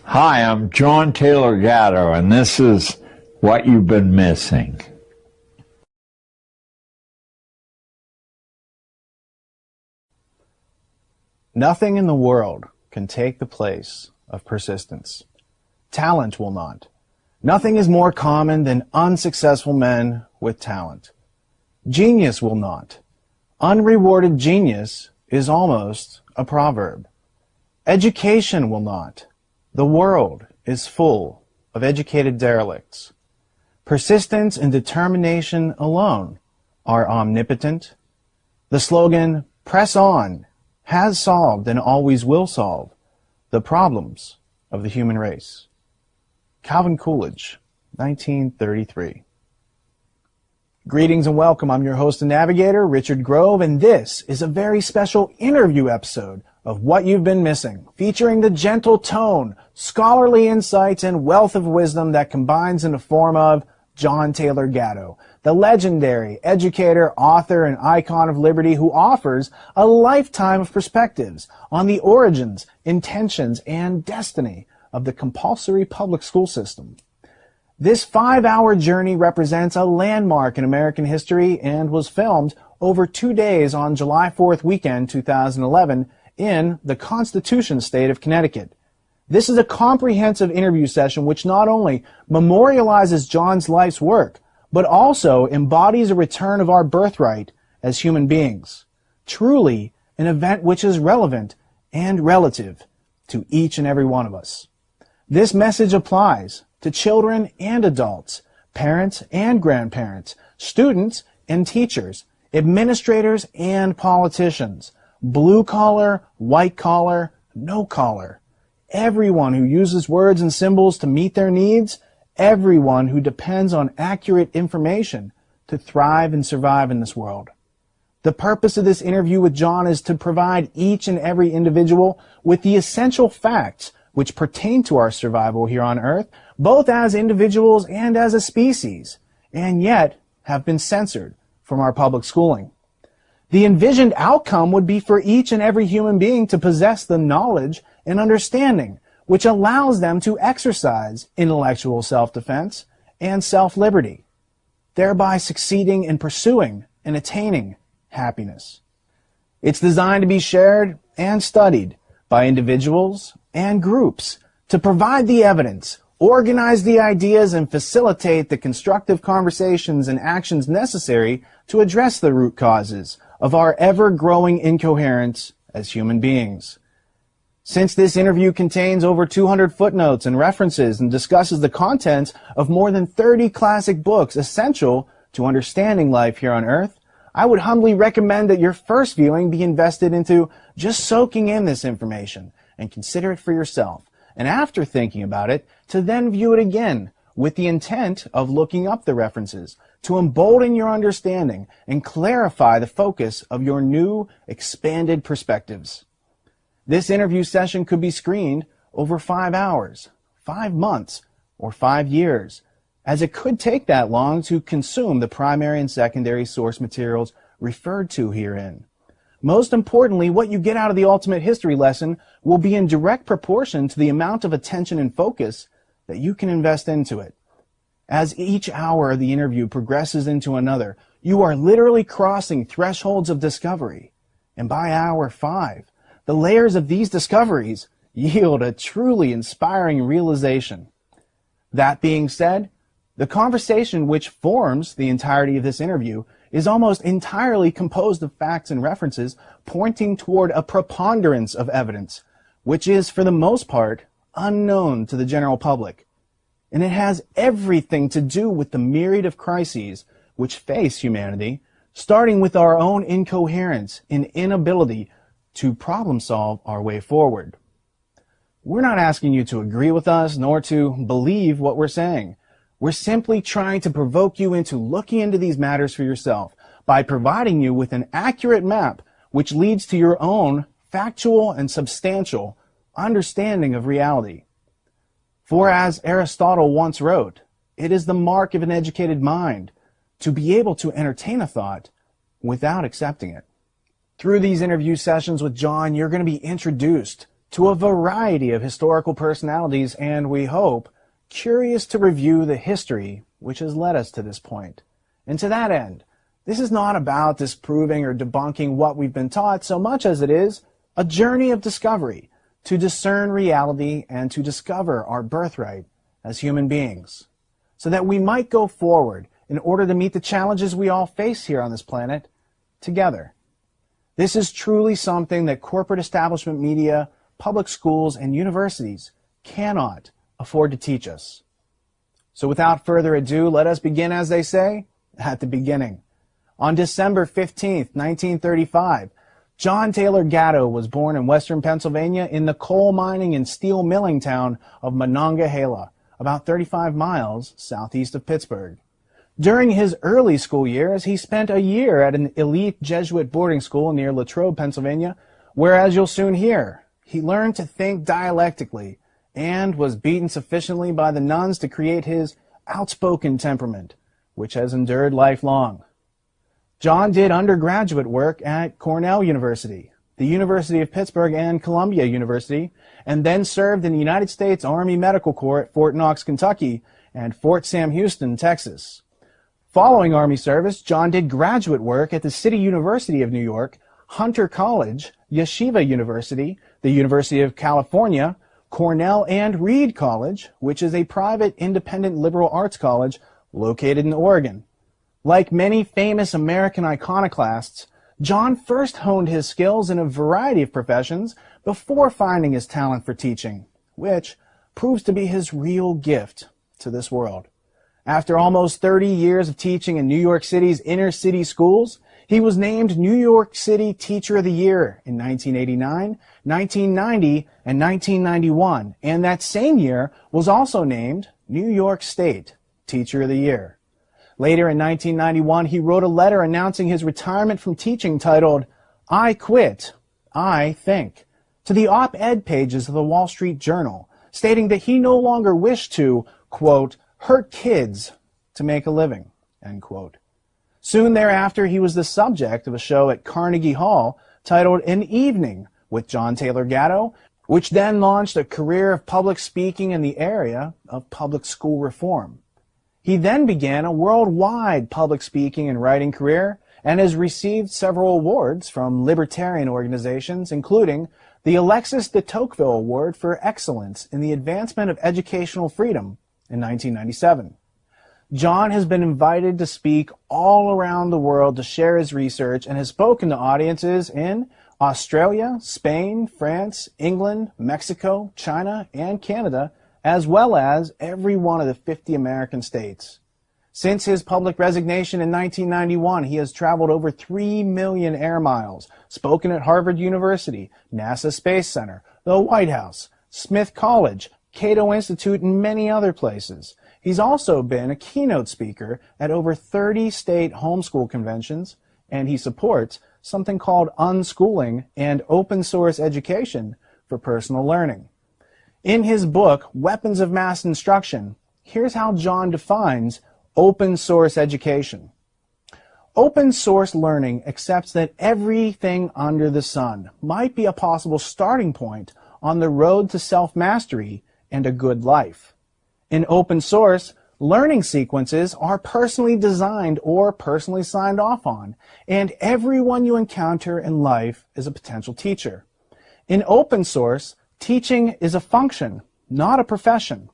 Hi, I'm John Taylor Gatto, and this is What You've Been Missing. Nothing in the world can take the place of persistence. Talent will not. Nothing is more common than unsuccessful men with talent. Genius will not. Unrewarded genius is almost a proverb. Education will not. The world is full of educated derelicts. Persistence and determination alone are omnipotent. The slogan, "Press on," has solved and always will solve the problems of the human race. Calvin Coolidge, 1933. Greetings and welcome. I'm your host and navigator, Richard Grove, and this is a very special interview episode of What You've Been Missing, featuring the gentle tone, scholarly insights, and wealth of wisdom that combines in the form of John Taylor Gatto, the legendary educator, author, and icon of liberty who offers a lifetime of perspectives on the origins, intentions, and destiny of the compulsory public school system. This 5-hour journey represents a landmark in American history and was filmed over 2 days on July 4th weekend 2011 in the Constitution State of Connecticut. This is a comprehensive interview session which not only memorializes John's life's work, but also embodies a return of our birthright as human beings. Truly an event which is relevant and relative to each and every one of us. This message applies to children and adults, parents and grandparents, students and teachers, administrators and politicians, blue collar, white collar, no collar. Everyone who uses words and symbols to meet their needs, everyone who depends on accurate information to thrive and survive in this world. The purpose of this interview with John is to provide each and every individual with the essential facts which pertain to our survival here on Earth, both as individuals and as a species, and yet have been censored from our public schooling. The envisioned outcome would be for each and every human being to possess the knowledge and understanding which allows them to exercise intellectual self-defense and self-liberty, thereby succeeding in pursuing and attaining happiness. It's designed to be shared and studied by individuals and groups to provide the evidence, organize the ideas, and facilitate the constructive conversations and actions necessary to address the root causes of our ever-growing incoherence as human beings. Since this interview contains over 200 footnotes and references and discusses the contents of more than 30 classic books essential to understanding life here on Earth, I would humbly recommend that your first viewing be invested into just soaking in this information and consider it for yourself, and after thinking about it, to then view it again with the intent of looking up the references to embolden your understanding and clarify the focus of your new, expanded perspectives. This interview session could be screened over 5 hours, 5 months, or 5 years, as it could take that long to consume the primary and secondary source materials referred to herein. Most importantly, what you get out of the ultimate history lesson will be in direct proportion to the amount of attention and focus that you can invest into it. As each hour of the interview progresses into another, you are literally crossing thresholds of discovery. And by hour 5, the layers of these discoveries yield a truly inspiring realization. That being said, the conversation which forms the entirety of this interview is almost entirely composed of facts and references pointing toward a preponderance of evidence, which is, for the most part, unknown to the general public. And it has everything to do with the myriad of crises which face humanity, starting with our own incoherence and inability to problem solve our way forward. We're not asking you to agree with us nor to believe what we're saying. We're simply trying to provoke you into looking into these matters for yourself by providing you with an accurate map which leads to your own factual and substantial understanding of reality. For as Aristotle once wrote, it is the mark of an educated mind to be able to entertain a thought without accepting it. Through these interview sessions with John, you're going to be introduced to a variety of historical personalities and, we hope, curious to review the history which has led us to this point. And to that end, this is not about disproving or debunking what we've been taught so much as it is a journey of discovery to discern reality and to discover our birthright as human beings, so that we might go forward in order to meet the challenges we all face here on this planet together. This is truly something that corporate establishment media, public schools, and universities cannot afford to teach us. So without further ado, let us begin, as they say, at the beginning. On December 15th, 1935, John Taylor Gatto was born in western Pennsylvania in the coal mining and steel milling town of Monongahela, about 35 miles southeast of Pittsburgh. During his early school years, he spent a year at an elite Jesuit boarding school near Latrobe, Pennsylvania, where, as you'll soon hear, he learned to think dialectically and was beaten sufficiently by the nuns to create his outspoken temperament, which has endured lifelong. John did undergraduate work at Cornell University, the University of Pittsburgh, and Columbia University, and then served in the United States Army Medical Corps at Fort Knox, Kentucky, and Fort Sam Houston, Texas. Following Army service, John did graduate work at the City University of New York, Hunter College, Yeshiva University, the University of California, Cornell, and Reed College, which is a private independent liberal arts college located in Oregon. Like many famous American iconoclasts, John first honed his skills in a variety of professions before finding his talent for teaching, which proves to be his real gift to this world. After almost 30 years of teaching in New York City's inner city schools, he was named New York City Teacher of the Year in 1989, 1990, and 1991, and that same year was also named New York State Teacher of the Year. Later in 1991, he wrote a letter announcing his retirement from teaching titled, "I Quit, I Think," to the op-ed pages of the Wall Street Journal, stating that he no longer wished to, quote, hurt kids to make a living, end quote. Soon thereafter, he was the subject of a show at Carnegie Hall titled An Evening with John Taylor Gatto, which then launched a career of public speaking in the area of public school reform. He then began a worldwide public speaking and writing career and has received several awards from libertarian organizations, including the Alexis de Tocqueville Award for Excellence in the Advancement of Educational Freedom in 1997. John has been invited to speak all around the world to share his research and has spoken to audiences in Australia, Spain, France, England, Mexico, China, and Canada, as well as every one of the 50 American states. Since his public resignation in 1991, he has traveled over 3 million air miles, spoken at Harvard University, NASA Space Center, the White House, Smith College, Cato Institute, and many other places. He's also been a keynote speaker at over 30 state homeschool conventions, and he supports something called unschooling and open source education for personal learning. In his book, Weapons of Mass Instruction, here's how John defines open source education. Open source learning accepts that everything under the sun might be a possible starting point on the road to self-mastery and a good life. In open source, learning sequences are personally designed or personally signed off on, and everyone you encounter in life is a potential teacher. In open source, teaching is a function, not a profession.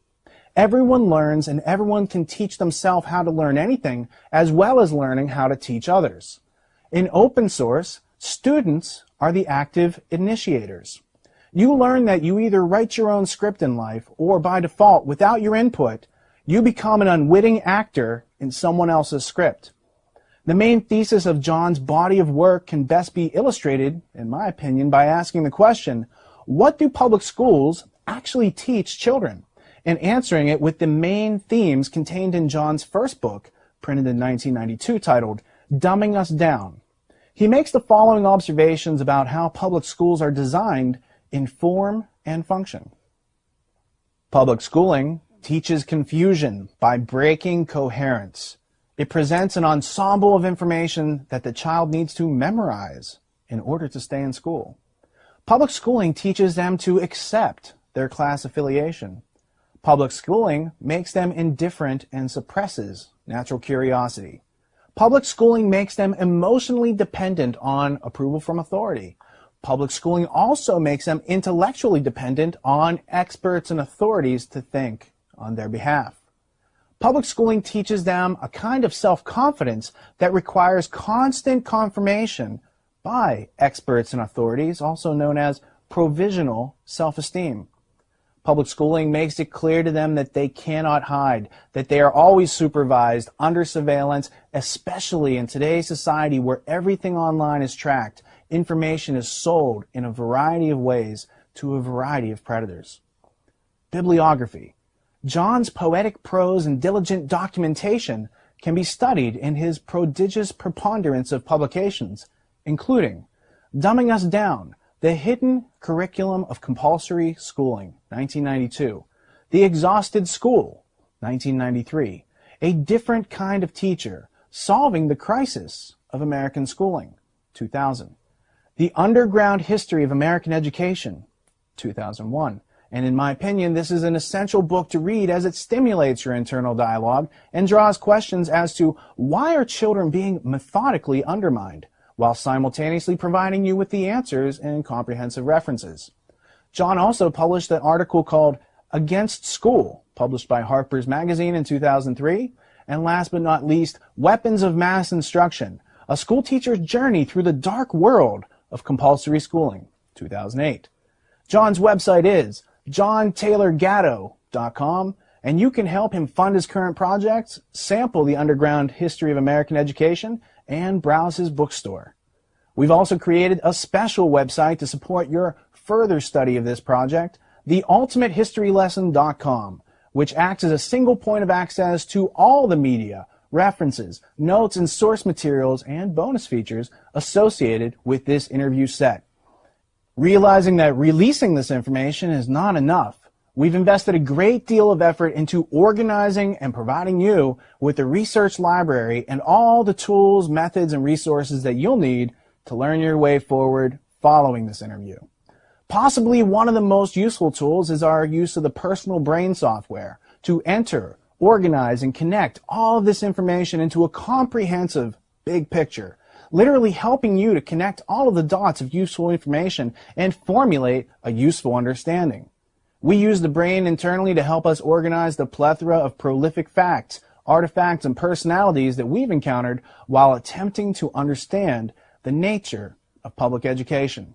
Everyone learns and everyone can teach themselves how to learn anything, as well as learning how to teach others. In open source, students are the active initiators. You learn that you either write your own script in life, or by default, without your input, you become an unwitting actor in someone else's script. The main thesis of John's body of work can best be illustrated, in my opinion, by asking the question, what do public schools actually teach children? And answering it with the main themes contained in John's first book, printed in 1992, titled Dumbing Us Down. He makes the following observations about how public schools are designed in form and function. Public schooling teaches confusion by breaking coherence. It presents an ensemble of information that the child needs to memorize in order to stay in school. Public schooling teaches them to accept their class affiliation. Public schooling makes them indifferent and suppresses natural curiosity. Public schooling makes them emotionally dependent on approval from authority. Public schooling also makes them intellectually dependent on experts and authorities to think on their behalf. Public schooling teaches them a kind of self-confidence that requires constant confirmation by experts and authorities, also known as provisional self-esteem. Public schooling makes it clear to them that they cannot hide, that they are always supervised, under surveillance, especially in today's society where everything online is tracked. Information is sold in a variety of ways to a variety of predators. Bibliography. John's poetic prose and diligent documentation can be studied in his prodigious preponderance of publications, including Dumbing Us Down, The Hidden Curriculum of Compulsory Schooling, 1992, The Exhausted School, 1993, A Different Kind of Teacher, Solving the Crisis of American Schooling, 2000, The Underground History of American Education, 2001, and in my opinion, this is an essential book to read as it stimulates your internal dialogue and draws questions as to why are children being methodically undermined, while simultaneously providing you with the answers and comprehensive references. John also published an article called Against School, published by Harper's Magazine in 2003, and last but not least, Weapons of Mass Instruction, A School Teacher's Journey Through the Dark World of Compulsory Schooling, 2008. John's website is JohnTaylorGatto.com, and you can help him fund his current projects, sample the underground history of American education, and browse his bookstore. We've also created a special website to support your further study of this project, theultimatehistorylesson.com, which acts as a single point of access to all the media, references, notes, and source materials and bonus features associated with this interview set. Realizing that releasing this information is not enough, we've invested a great deal of effort into organizing and providing you with the research library and all the tools, methods, and resources that you'll need to learn your way forward following this interview. Possibly one of the most useful tools is our use of the personal brain software to enter, organize, and connect all of this information into a comprehensive big picture, literally helping you to connect all of the dots of useful information and formulate a useful understanding. We use the brain internally to help us organize the plethora of prolific facts, artifacts, and personalities that we've encountered while attempting to understand the nature of public education.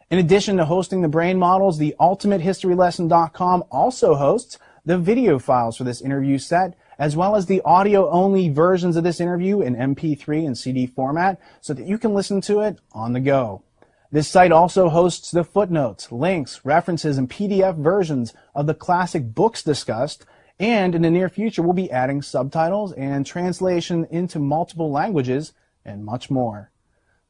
In addition to hosting the brain models, the ultimatehistorylesson.com also hosts the video files for this interview set, as well as the audio-only versions of this interview in MP3 and CD format so that you can listen to it on the go. This site also hosts the footnotes, links, references, and PDF versions of the classic books discussed, and in the near future we'll be adding subtitles and translation into multiple languages and much more.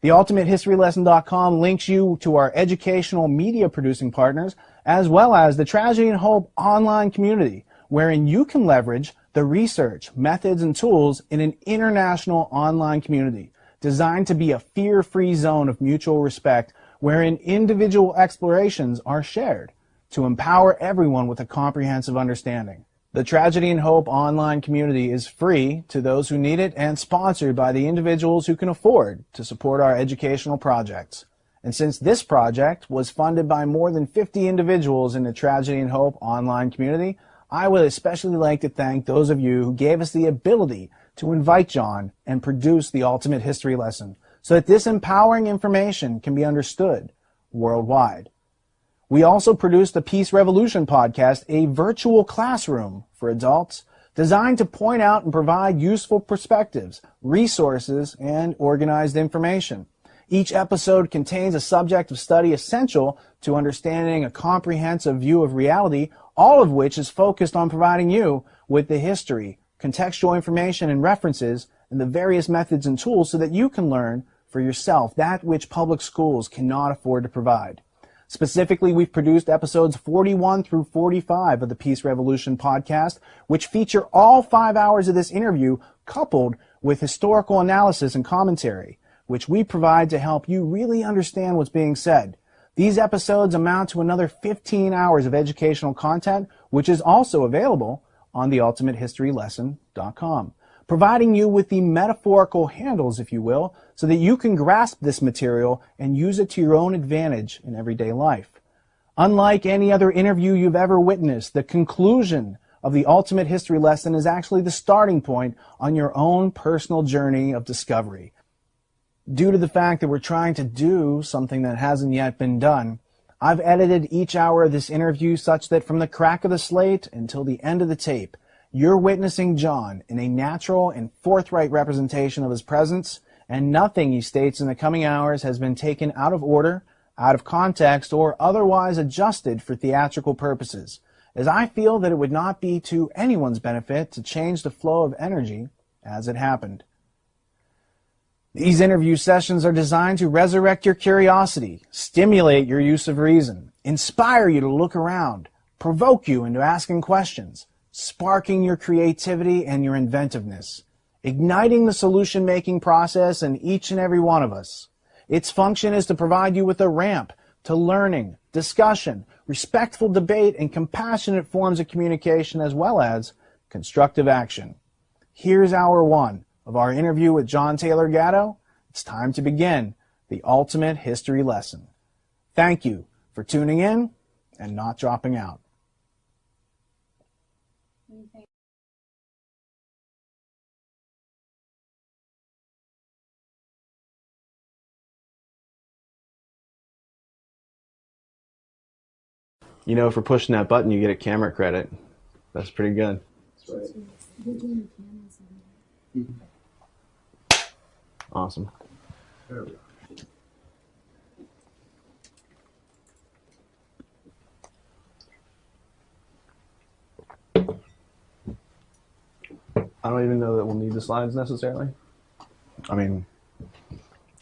TheUltimateHistoryLesson.com links you to our educational media producing partners, as well as the Tragedy and Hope online community, wherein you can leverage the research, methods, and tools in an international online community designed to be a fear-free zone of mutual respect wherein individual explorations are shared to empower everyone with a comprehensive understanding. The Tragedy and Hope online community is free to those who need it and sponsored by the individuals who can afford to support our educational projects. And since this project was funded by more than 50 individuals in the Tragedy and Hope online community, I would especially like to thank those of you who gave us the ability to invite John and produce the Ultimate History Lesson so that this empowering information can be understood worldwide. We also produced the Peace Revolution podcast, a virtual classroom for adults designed to point out and provide useful perspectives, resources, and organized information. Each episode contains a subject of study essential to understanding a comprehensive view of reality, all of which is focused on providing you with the history, contextual information, and references, and the various methods and tools so that you can learn for yourself that which public schools cannot afford to provide. Specifically, we've produced episodes 41 through 45 of the Peace Revolution podcast, which feature all 5 hours of this interview coupled with historical analysis and commentary, which we provide to help you really understand what's being said. These episodes amount to another 15 hours of educational content, which is also available on theultimatehistorylesson.com, providing you with the metaphorical handles, if you will, so that you can grasp this material and use it to your own advantage in everyday life. Unlike any other interview you've ever witnessed, the conclusion of the Ultimate History Lesson is actually the starting point on your own personal journey of discovery. Due to the fact that we're trying to do something that hasn't yet been done, I've edited each hour of this interview such that from the crack of the slate until the end of the tape, you're witnessing John in a natural and forthright representation of his presence, and nothing he states in the coming hours has been taken out of order, out of context, or otherwise adjusted for theatrical purposes, as I feel that it would not be to anyone's benefit to change the flow of energy as it happened. These interview sessions are designed to resurrect your curiosity, stimulate your use of reason, inspire you to look around, provoke you into asking questions, sparking your creativity and your inventiveness, igniting the solution-making process in each and every one of us. Its function is to provide you with a ramp to learning, discussion, respectful debate, and compassionate forms of communication, as well as constructive action. Here's hour one of our interview with John Taylor Gatto. It's time to begin the Ultimate History Lesson. Thank you for tuning in and not dropping out. You know, for pushing that button, you get a camera credit. That's pretty good. That's right. Awesome. There we go. I don't even know that we'll need the slides necessarily. I mean,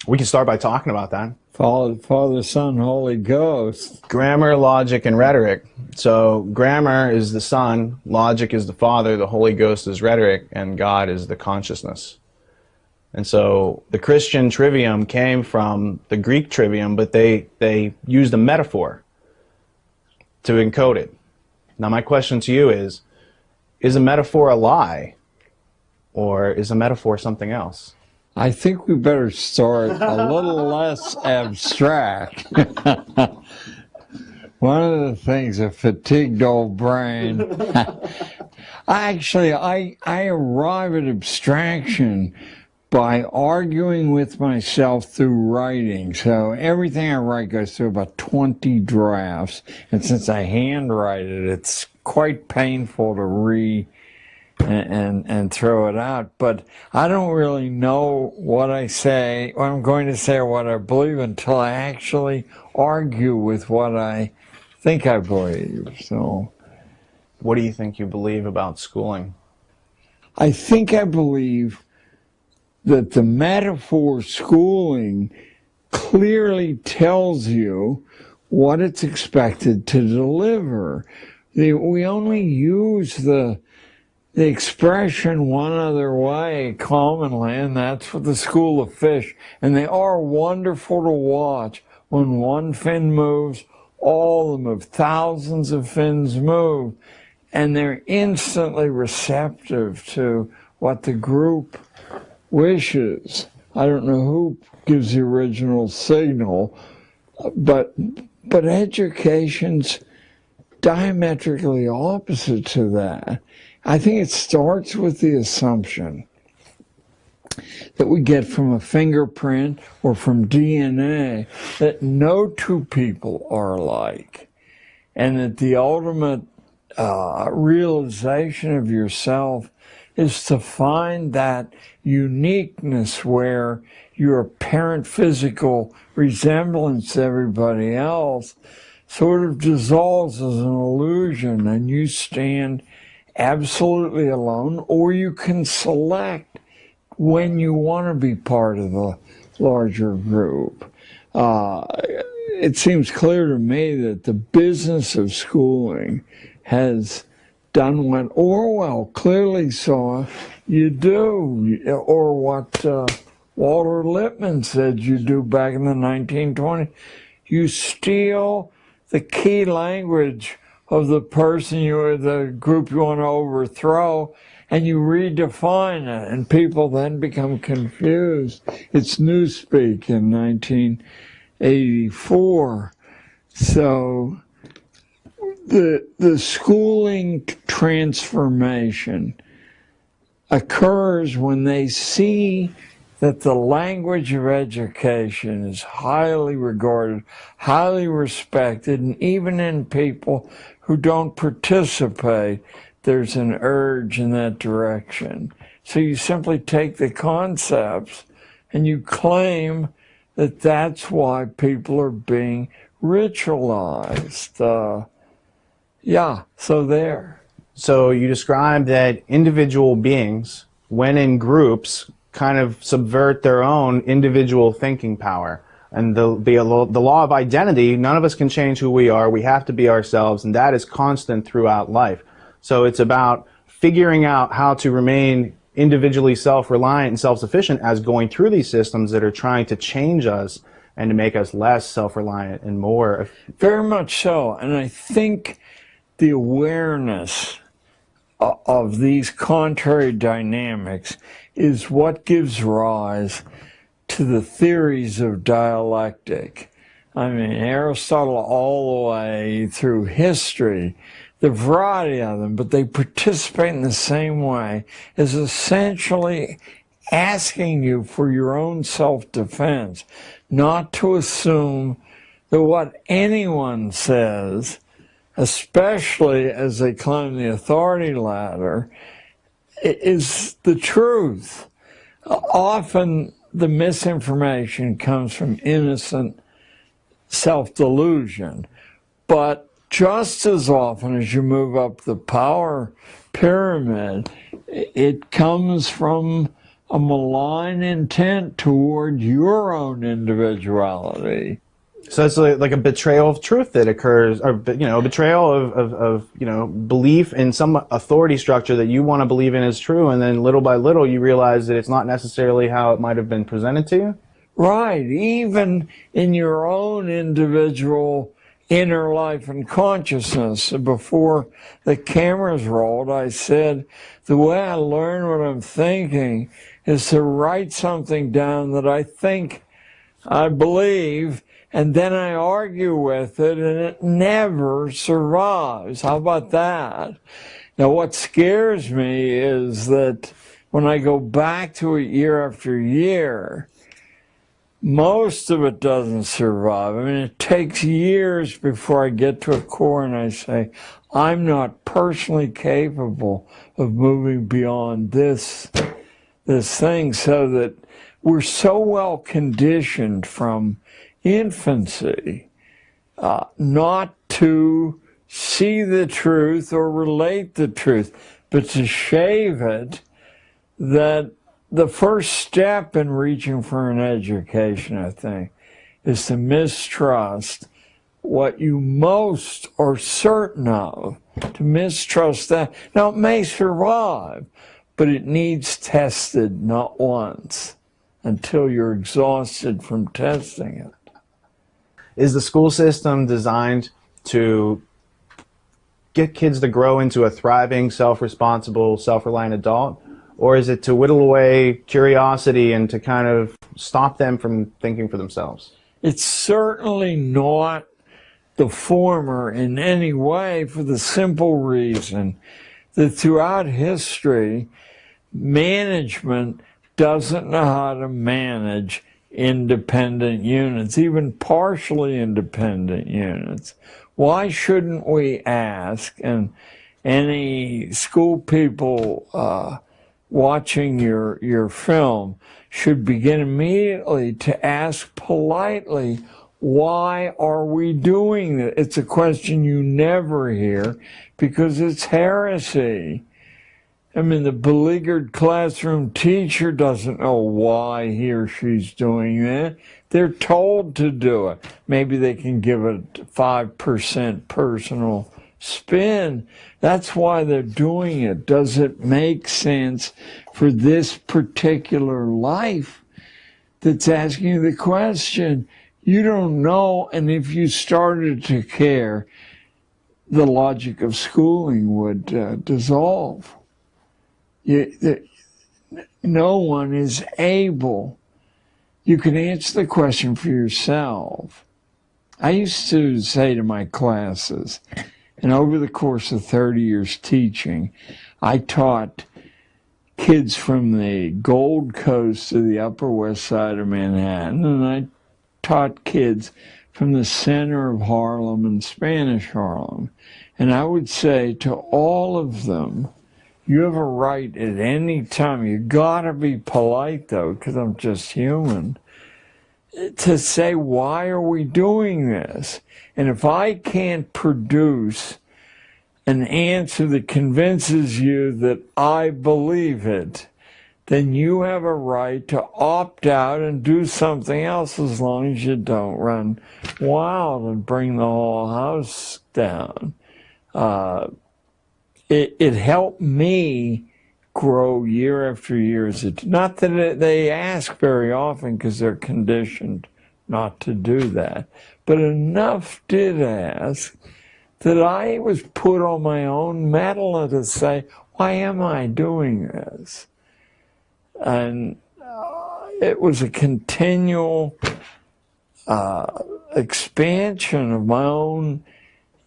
we can start by talking about that. Father, Son, Holy Ghost. Grammar, logic, and rhetoric. So grammar is the Son, logic is the Father, the Holy Ghost is rhetoric, and God is the consciousness. And so the Christian trivium came from the Greek trivium, but they used a metaphor to encode it. Now my question to you is a metaphor a lie, or is a metaphor something else? I think we better start a little less abstract. One of the things, a fatigued old brain. I arrive at abstraction by arguing with myself through writing. So everything I write goes through about 20 drafts. And since I handwrite it, it's quite painful to and throw it out. But I don't really know what I say, what I'm going to say, or what I believe until I actually argue with what I think I believe. So, what do you think you believe about schooling? I think I believe that the metaphor schooling clearly tells you what it's expected to deliver. We only use the expression one other way commonly, and that's for the school of fish. And they are wonderful to watch. When one fin moves, all of them move. Thousands of fins move. And they're instantly receptive to what the group wishes. I don't know who gives the original signal, but education's diametrically opposite to that. I think it starts with the assumption that we get from a fingerprint or from DNA that no two people are alike, and that the ultimate realization of yourself is to find that uniqueness where your apparent physical resemblance to everybody else sort of dissolves as an illusion, and you stand absolutely alone, or you can select when you want to be part of the larger group. It seems clear to me that the business of schooling has done what Orwell clearly saw you do, or what Walter Lippmann said you do back in the 1920s. You steal the key language of the person or the group you want to overthrow, and you redefine it, and people then become confused. It's Newspeak in 1984. So the schooling transformation occurs when they see that the language of education is highly regarded, highly respected, and even in people who don't participate, there's an urge in that direction. So you simply take the concepts and you claim that that's why people are being ritualized. So there. So you described that individual beings, when in groups, kind of subvert their own individual thinking power. And the law of identity, none of us can change who we are. We have to be ourselves, and that is constant throughout life. So it's about figuring out how to remain individually self-reliant and self-sufficient as going through these systems that are trying to change us and to make us less self-reliant and more. Very much so. And I think the awareness of these contrary dynamics is what gives rise to the theories of dialectic. I mean, Aristotle all the way through history, the variety of them, but they participate in the same way, is essentially asking you for your own self-defense, not to assume that what anyone says, especially as they climb the authority ladder, is the truth. Often the misinformation comes from innocent self-delusion, but just as often as you move up the power pyramid, it comes from a malign intent toward your own individuality. So it's like a betrayal of truth that occurs, or a betrayal of belief in some authority structure that you want to believe in is true, and then little by little you realize that it's not necessarily how it might have been presented to you. Right, even in your own individual inner life and consciousness. Before the cameras rolled, I said the way I learn what I'm thinking is to write something down that I think I believe, and then I argue with it, and it never survives. How about that? Now, what scares me is that when I go back to it year after year, most of it doesn't survive. I mean, it takes years before I get to a core and I say, I'm not personally capable of moving beyond this thing, so that we're so well conditioned from infancy not to see the truth or relate the truth, but to shave it, that the first step in reaching for an education, I think, is to mistrust what you most are certain of, to mistrust that. Now, it may survive, but it needs tested not once until you're exhausted from testing it. Is the school system designed to get kids to grow into a thriving, self-responsible, self-reliant adult? Or is it to whittle away curiosity and to kind of stop them from thinking for themselves? It's certainly not the former in any way, for the simple reason that throughout history, management doesn't know how to manage independent units, even partially independent units. Why shouldn't we ask, and any school people watching your film should begin immediately to ask politely, why are we doing this? It's a question you never hear because it's heresy. I mean, the beleaguered classroom teacher doesn't know why he or she's doing that. They're told to do it. Maybe they can give it 5% personal spin. That's why they're doing it. Does it make sense for this particular life that's asking you the question? you don't know, and if you started to care, the logic of schooling would dissolve. No one is able. You can answer the question for yourself. I used to say to my classes, and over the course of 30 years teaching, I taught kids from the Gold Coast to the Upper West Side of Manhattan, and I taught kids from the center of Harlem and Spanish Harlem. And I would say to all of them, you have a right at any time, you gotta be polite though, because I'm just human, to say, why are we doing this? And if I can't produce an answer that convinces you that I believe it, then you have a right to opt out and do something else, as long as you don't run wild and bring the whole house down. It helped me grow year after year. Not that they ask very often, because they're conditioned not to do that, but enough did ask that I was put on my own mettle to say, why am I doing this? And it was a continual expansion of my own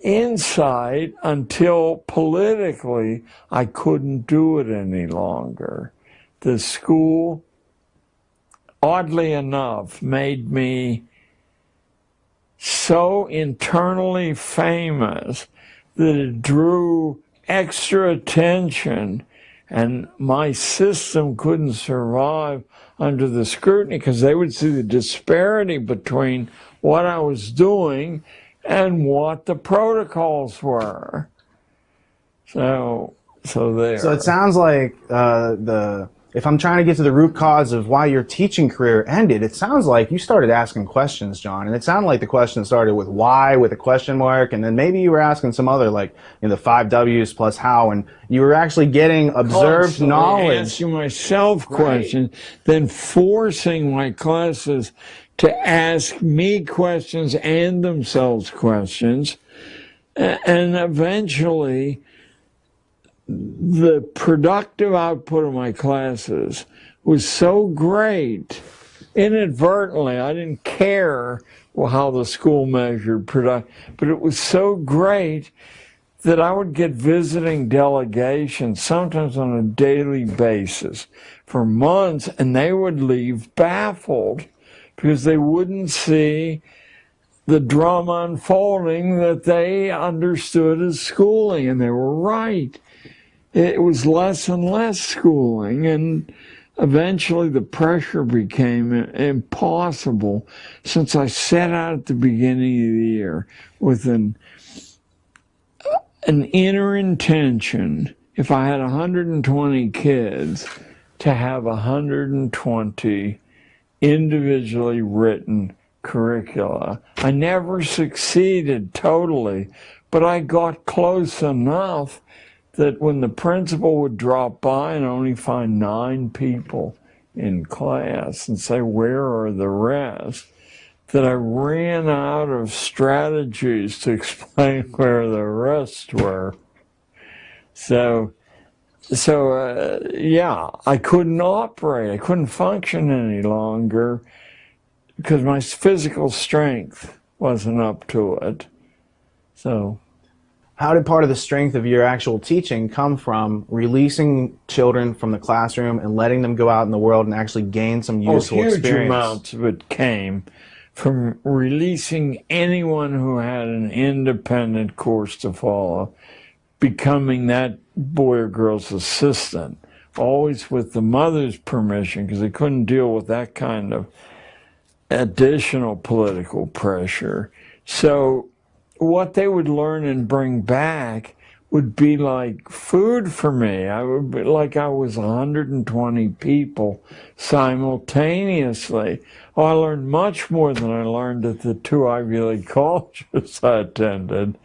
insight until politically I couldn't do it any longer. The school, oddly enough, made me so internally famous that it drew extra attention, and my system couldn't survive under the scrutiny, because they would see the disparity between what I was doing and what the protocols were. So there. So it sounds like if I'm trying to get to the root cause of why your teaching career ended, it sounds like you started asking questions, John. And it sounded like the question started with why, with a question mark, and then maybe you were asking some other, like, the 5 W's plus how, and you were actually getting observed knowledge. Asking myself questions, then forcing my classes to ask me questions and themselves questions, and eventually the productive output of my classes was so great, inadvertently, I didn't care how the school measured production, but it was so great that I would get visiting delegations, sometimes on a daily basis, for months, and they would leave baffled, because they wouldn't see the drama unfolding that they understood as schooling, and they were right. It was less and less schooling, and eventually the pressure became impossible, since I set out at the beginning of the year with an inner intention, if I had 120 kids, to have 120 individually written curricula. I never succeeded totally, but I got close enough that when the principal would drop by and only find 9 people in class and say, where are the rest, that I ran out of strategies to explain where the rest were. So yeah, I couldn't operate. I couldn't function any longer because my physical strength wasn't up to it. So how did part of the strength of your actual teaching come from releasing children from the classroom and letting them go out in the world and actually gain some useful experience? Huge amounts of it came from releasing anyone who had an independent course to follow, becoming that boy or girl's assistant, always with the mother's permission, because they couldn't deal with that kind of additional political pressure. So what they would learn and bring back would be like food for me. I would be like I was 120 people simultaneously. Oh, I learned much more than I learned at the 2 Ivy League colleges I attended.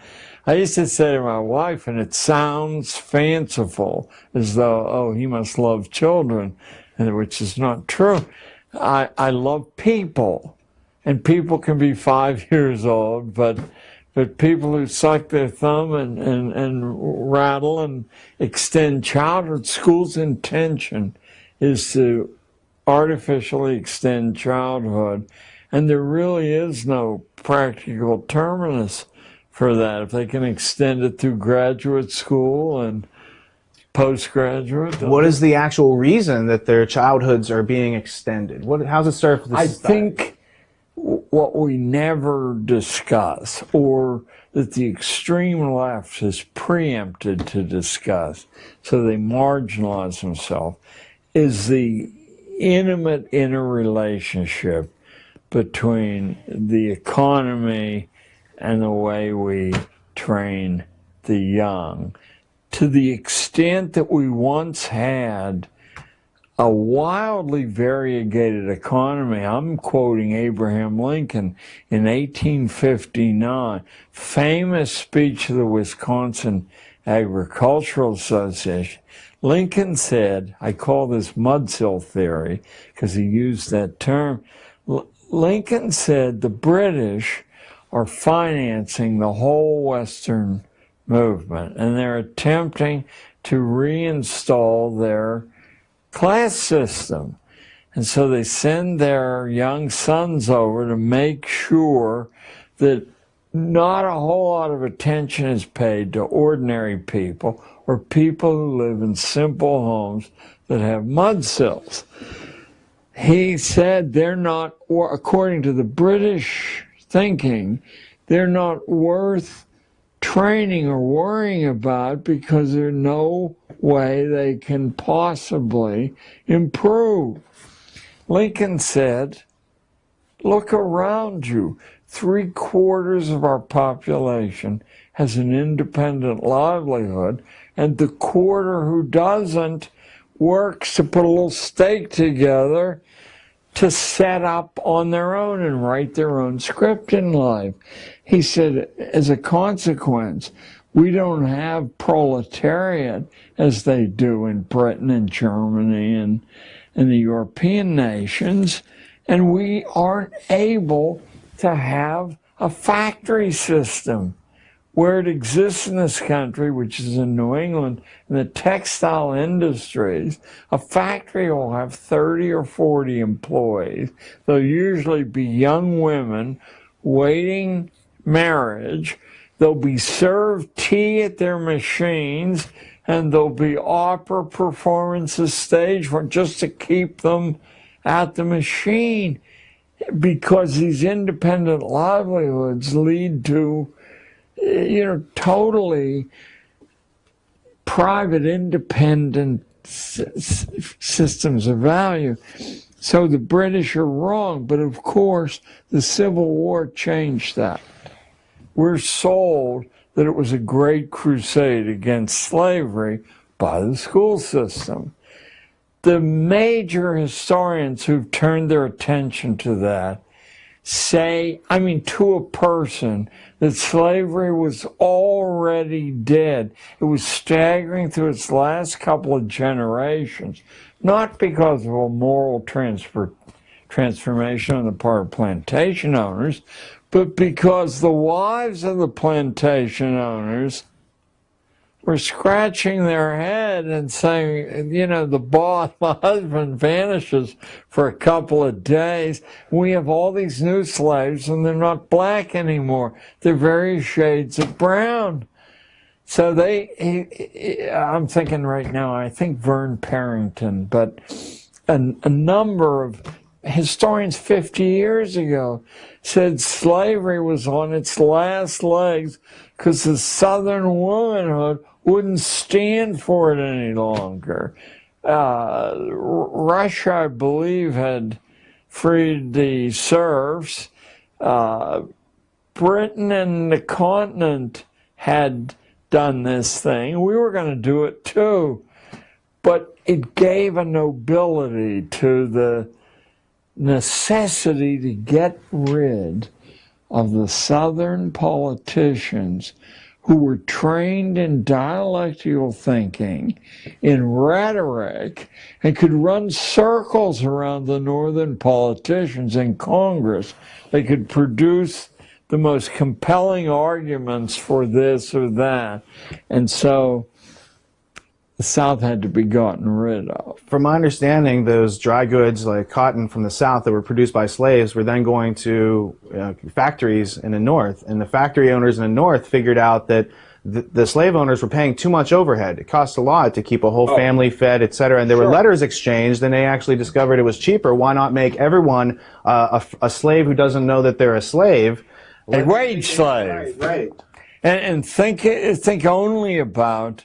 I used to say to my wife, and it sounds fanciful, as though, oh, he must love children, which is not true. I love people. and people can be 5 years old, but people who suck their thumb and rattle and extend childhood, school's intention is to artificially extend childhood, and there really is no practical terminus for that. If they can extend it through graduate school and postgraduate. What is the actual reason that their childhoods are being extended? How's it serve for the I society? think what we never discuss, or that the extreme left is preempted to discuss, so they marginalize themselves, is the intimate interrelationship between the economy and the way we train the young. To the extent that we once had a wildly variegated economy. I'm quoting Abraham Lincoln in 1859, famous speech of the Wisconsin Agricultural Association. Lincoln said, I call this mudsill theory because he used that term. Lincoln said the British are financing the whole Western movement, and they're attempting to reinstall their class system. And so they send their young sons over to make sure that not a whole lot of attention is paid to ordinary people or people who live in simple homes that have mud sills. He said they're not, according to the British thinking, they're not worth training or worrying about because there's no way they can possibly improve. Lincoln said, look around you. 3/4 of our population has an independent livelihood, and the quarter who doesn't works to put a little stake together to set up on their own and write their own script in life. He said, as a consequence, we don't have proletariat as they do in Britain and Germany and the European nations, and we aren't able to have a factory system where it exists in this country, which is in New England, in the textile industries. A factory will have 30 or 40 employees. They'll usually be young women waiting marriage. They'll be served tea at their machines, and there'll be opera performances staged for just to keep them at the machine, because these independent livelihoods lead to, totally private, independent systems of value. So the British are wrong, but of course the Civil War changed that. We're sold that it was a great crusade against slavery by the school system. The major historians who've turned their attention to that say, to a person, that slavery was already dead. It was staggering through its last couple of generations, not because of a moral transformation on the part of plantation owners, but because the wives of the plantation owners were scratching their head and saying, the boss, my husband, vanishes for a couple of days. We have all these new slaves, and they're not black anymore. They're various shades of brown. So I'm thinking right now, I think Vern Parrington, but a number of historians 50 years ago said slavery was on its last legs because the Southern womanhood wouldn't stand for it any longer. Russia, I believe, had freed the serfs. Britain and the continent had done this thing. We were going to do it too. But it gave a nobility to the necessity to get rid of the Southern politicians who were trained in dialectical thinking, in rhetoric, and could run circles around the northern politicians in Congress. They could produce the most compelling arguments for this or that. And so the South had to be gotten rid of. From my understanding, those dry goods like cotton from the South that were produced by slaves were then going to factories in the North, and the factory owners in the North figured out that the slave owners were paying too much overhead. It cost a lot to keep a whole family fed, etc. And there were letters exchanged, and they actually discovered it was cheaper. Why not make everyone a slave who doesn't know that they're a slave? A wage slave. Right. And think only about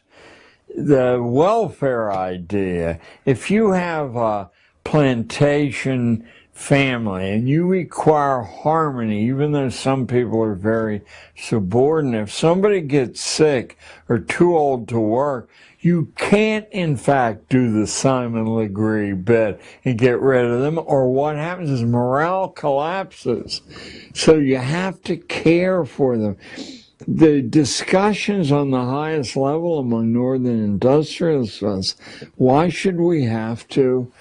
the welfare idea. If you have a plantation family and you require harmony, even though some people are very subordinate, if somebody gets sick or too old to work, you can't in fact do the Simon Legree bit and get rid of them, or what happens is morale collapses. So you have to care for them. The discussions on the highest level among northern industrialists, why should we have to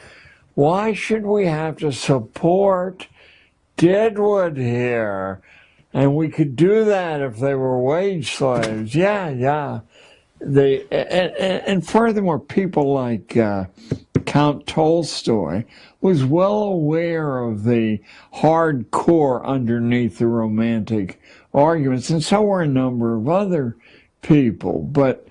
support Deadwood here? And we could do that if they were wage slaves. Yeah. And furthermore, people like Count Tolstoy was well aware of the hardcore underneath the romantic arguments, and so were a number of other people. But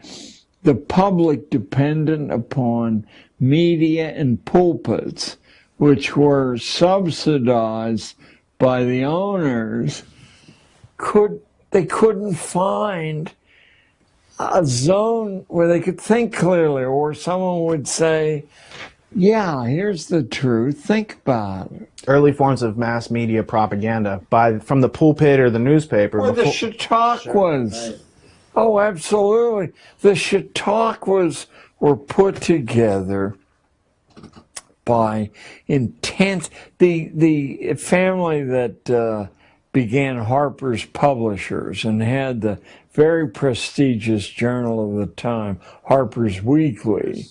the public, dependent upon media and pulpits, which were subsidized by the owners, they couldn't find a zone where they could think clearly, or someone would say, yeah, here's the truth, think about it. Early forms of mass media propaganda from the pulpit or the newspaper. Or the Chautauquas. Sure. Right. Oh, absolutely. The Chautauquas were put together by intense... The family that began Harper's Publishers and had the very prestigious journal of the time, Harper's Weekly.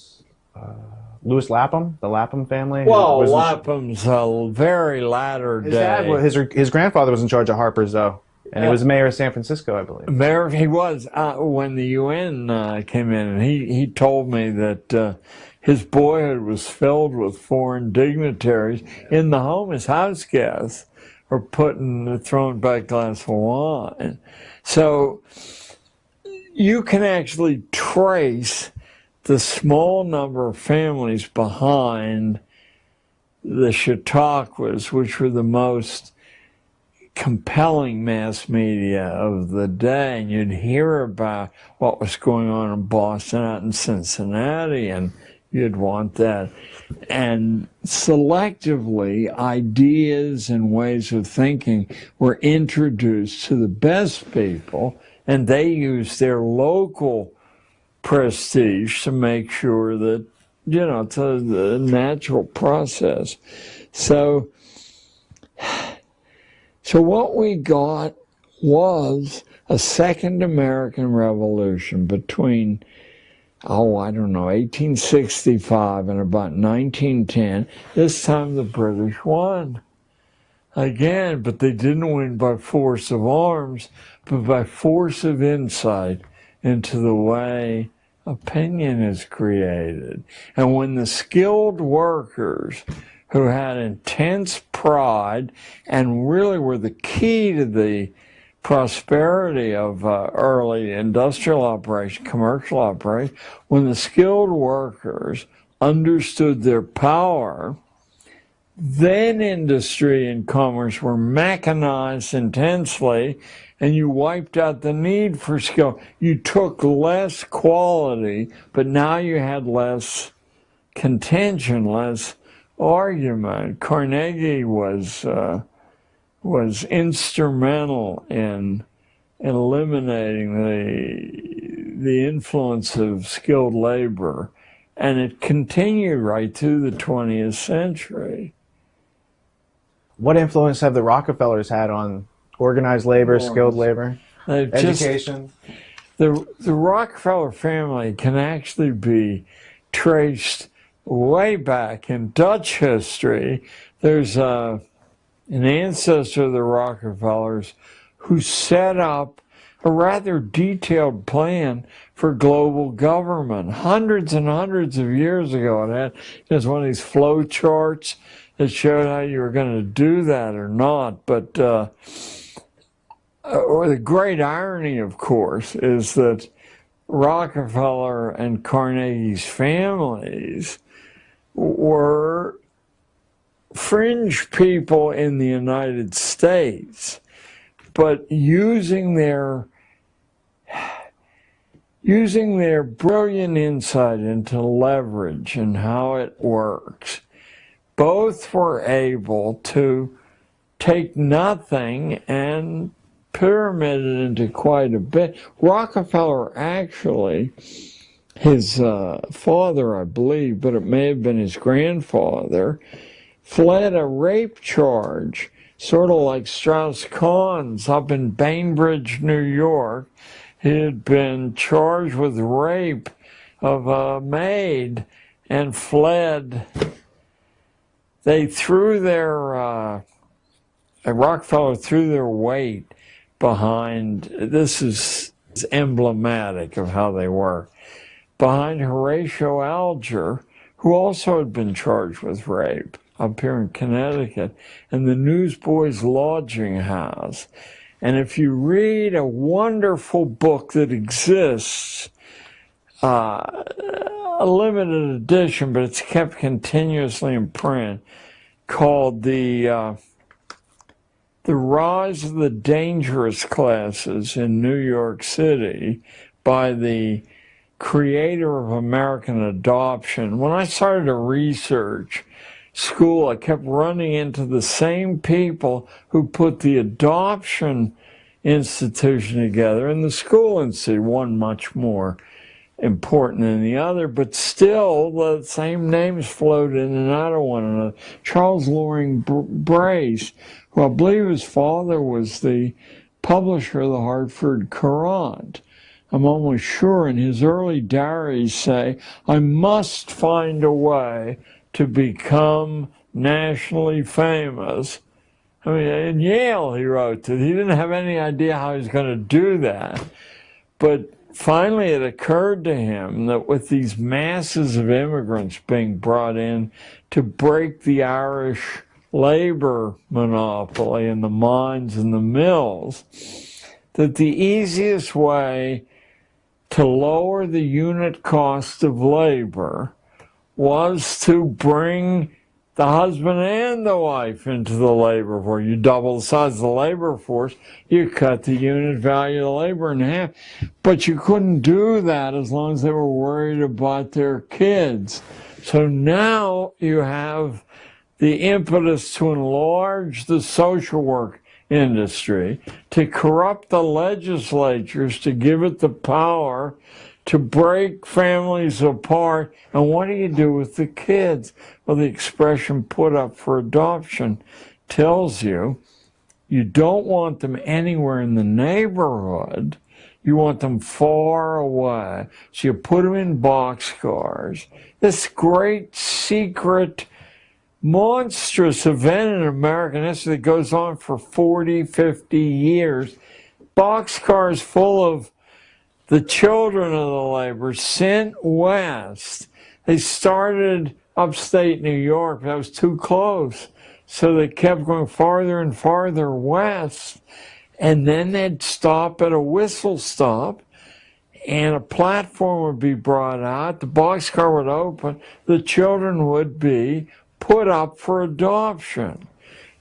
Louis Lapham, the Lapham family? Well, Lapham's a very latter day. His grandfather was in charge of Harper's, though, and he was mayor of San Francisco, I believe. Mayor, he was, when the UN came in, and he told me that his boyhood was filled with foreign dignitaries in the home as house guests, or thrown back a glass of wine. So you can actually trace the small number of families behind the Chautauquas, which were the most compelling mass media of the day. And you'd hear about what was going on in Boston, out in Cincinnati, and you'd want that. And selectively, ideas and ways of thinking were introduced to the best people, and they used their local prestige to make sure that, it's a natural process. So what we got was a second American Revolution between, 1865 and about 1910. This time the British won again, but they didn't win by force of arms, but by force of insight into the way opinion is created. And when the skilled workers who had intense pride and really were the key to the prosperity of early industrial operation, commercial operation, when the skilled workers understood their power, then industry and commerce were mechanized intensely, and you wiped out the need for skill. You took less quality, but now you had less contention, less argument. Carnegie was instrumental in eliminating the influence of skilled labor, and it continued right through the 20th century. What influence have the Rockefellers had on organized labor, skilled labor, education? the Rockefeller family can actually be traced way back in Dutch history. There's an ancestor of the Rockefellers who set up a rather detailed plan for global government hundreds and hundreds of years ago. It had just one of these flow charts that showed how you were going to do that or not. But or the great irony, of course, is that Rockefeller and Carnegie's families were fringe people in the United States, but using their brilliant insight into leverage and how it works, both were able to take nothing and pyramid it into quite a bit. Rockefeller actually, his father, I believe, but it may have been his grandfather, fled a rape charge, sort of like Strauss-Kahn's up in Bainbridge, New York. He had been charged with rape of a maid and fled. They threw their, Rockefeller threw their weight behind, this is emblematic of how they were, behind Horatio Alger, who also had been charged with rape up here in Connecticut, in the Newsboys Lodging House. And if you read a wonderful book that exists, a limited edition, but it's kept continuously in print, called The Rise of the Dangerous Classes in New York City by the creator of American Adoption. When I started to research school, I kept running into the same people who put the adoption institution together and the school institute, one much more important than the other, but still the same names float in and out of one another. Charles Loring Brace, who I believe his father was the publisher of the Hartford Courant. I'm almost sure in his early diaries say, I must find a way to become nationally famous. I mean, in Yale he wrote that he didn't have any idea how he was going to do that. But finally it occurred to him that with these masses of immigrants being brought in to break the Irish labor monopoly in the mines and the mills, that the easiest way to lower the unit cost of labor was to bring the husband and the wife into the labor force. You double the size of the labor force, you cut the unit value of the labor in half. But you couldn't do that as long as they were worried about their kids. So now you have the impetus to enlarge the social work industry, to corrupt the legislatures, to give it the power to break families apart. And what do you do with the kids? Well, the expression put up for adoption tells you you don't want them anywhere in the neighborhood. You want them far away. So you put them in boxcars. This great secret monstrous event in American history that goes on for 40, 50 years. Boxcars full of the children of the labor sent west. They started upstate New York. That was too close. So they kept going farther and farther west. And then they'd stop at a whistle stop and a platform would be brought out. The boxcar would open. The children would be put up for adoption.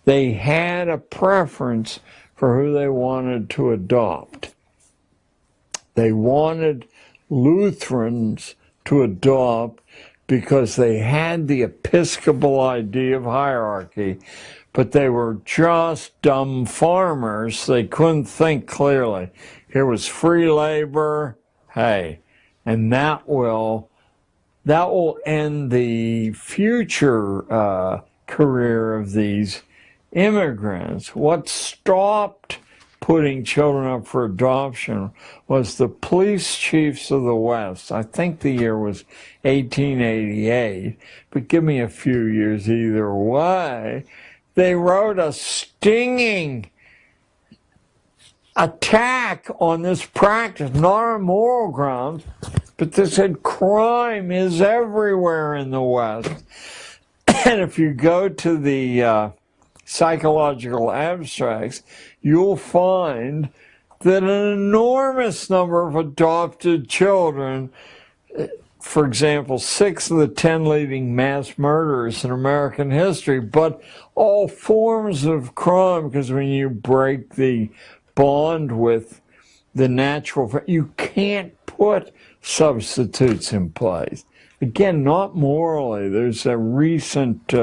They had a preference for who they wanted to adopt. They wanted Lutherans to adopt because they had the Episcopal idea of hierarchy, but they were just dumb farmers. They couldn't think clearly. Here was free labor, hey, and that will end the future career of these immigrants. What stopped putting children up for adoption was the police chiefs of the West. I think the year was 1888, but give me a few years either way. They wrote a stinging attack on this practice, not on moral grounds, but they said crime is everywhere in the West. And if you go to the psychological abstracts, you'll find that an enormous number of adopted children, for example, 6 of the 10 leading mass murderers in American history, but all forms of crime, because when you break the bond with the natural, you can't put substitutes in place. Again, not morally. There's a recent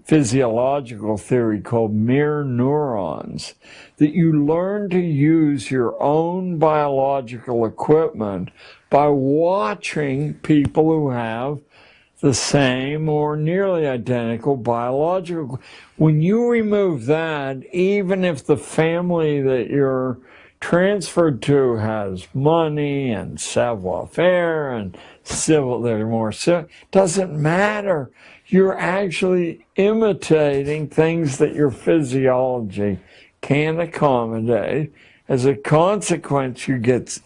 physiological theory called mirror neurons, that you learn to use your own biological equipment by watching people who have the same or nearly identical biological. When you remove that, even if the family that you're transferred to has money and savoir-faire and civil, they're more civil, doesn't matter. You're actually imitating things that your physiology can't accommodate. As a consequence, you get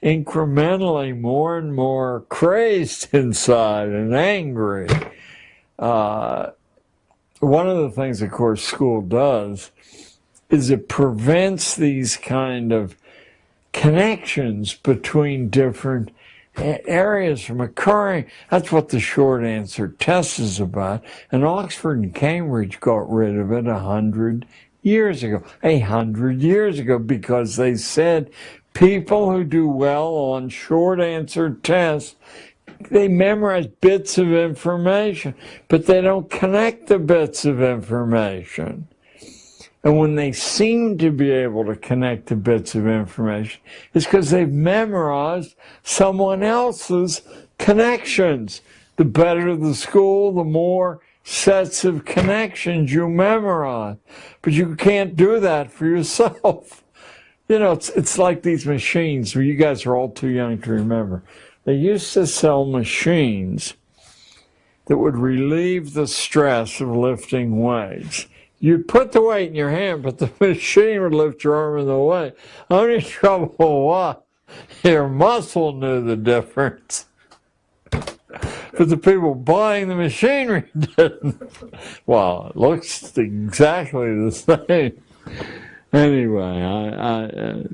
incrementally more and more crazed inside and angry. One of the things, of course, school does is it prevents these kind of connections between different areas from occurring. That's what the short answer test is about. And Oxford and Cambridge got rid of it 100 years ago. 100 years ago, because they said people who do well on short answer tests, they memorize bits of information, but they don't connect the bits of information. And when they seem to be able to connect the bits of information, it's because they've memorized someone else's connections. The better the school, the more sets of connections you memorize. But you can't do that for yourself. You know, it's like these machines where you guys are all too young to remember. They used to sell machines that would relieve the stress of lifting weights. You'd put the weight in your hand, but the machine would lift your arm in the way. Only trouble was your muscle knew the difference. But the people buying the machinery didn't. Well, it looks exactly the same. Anyway,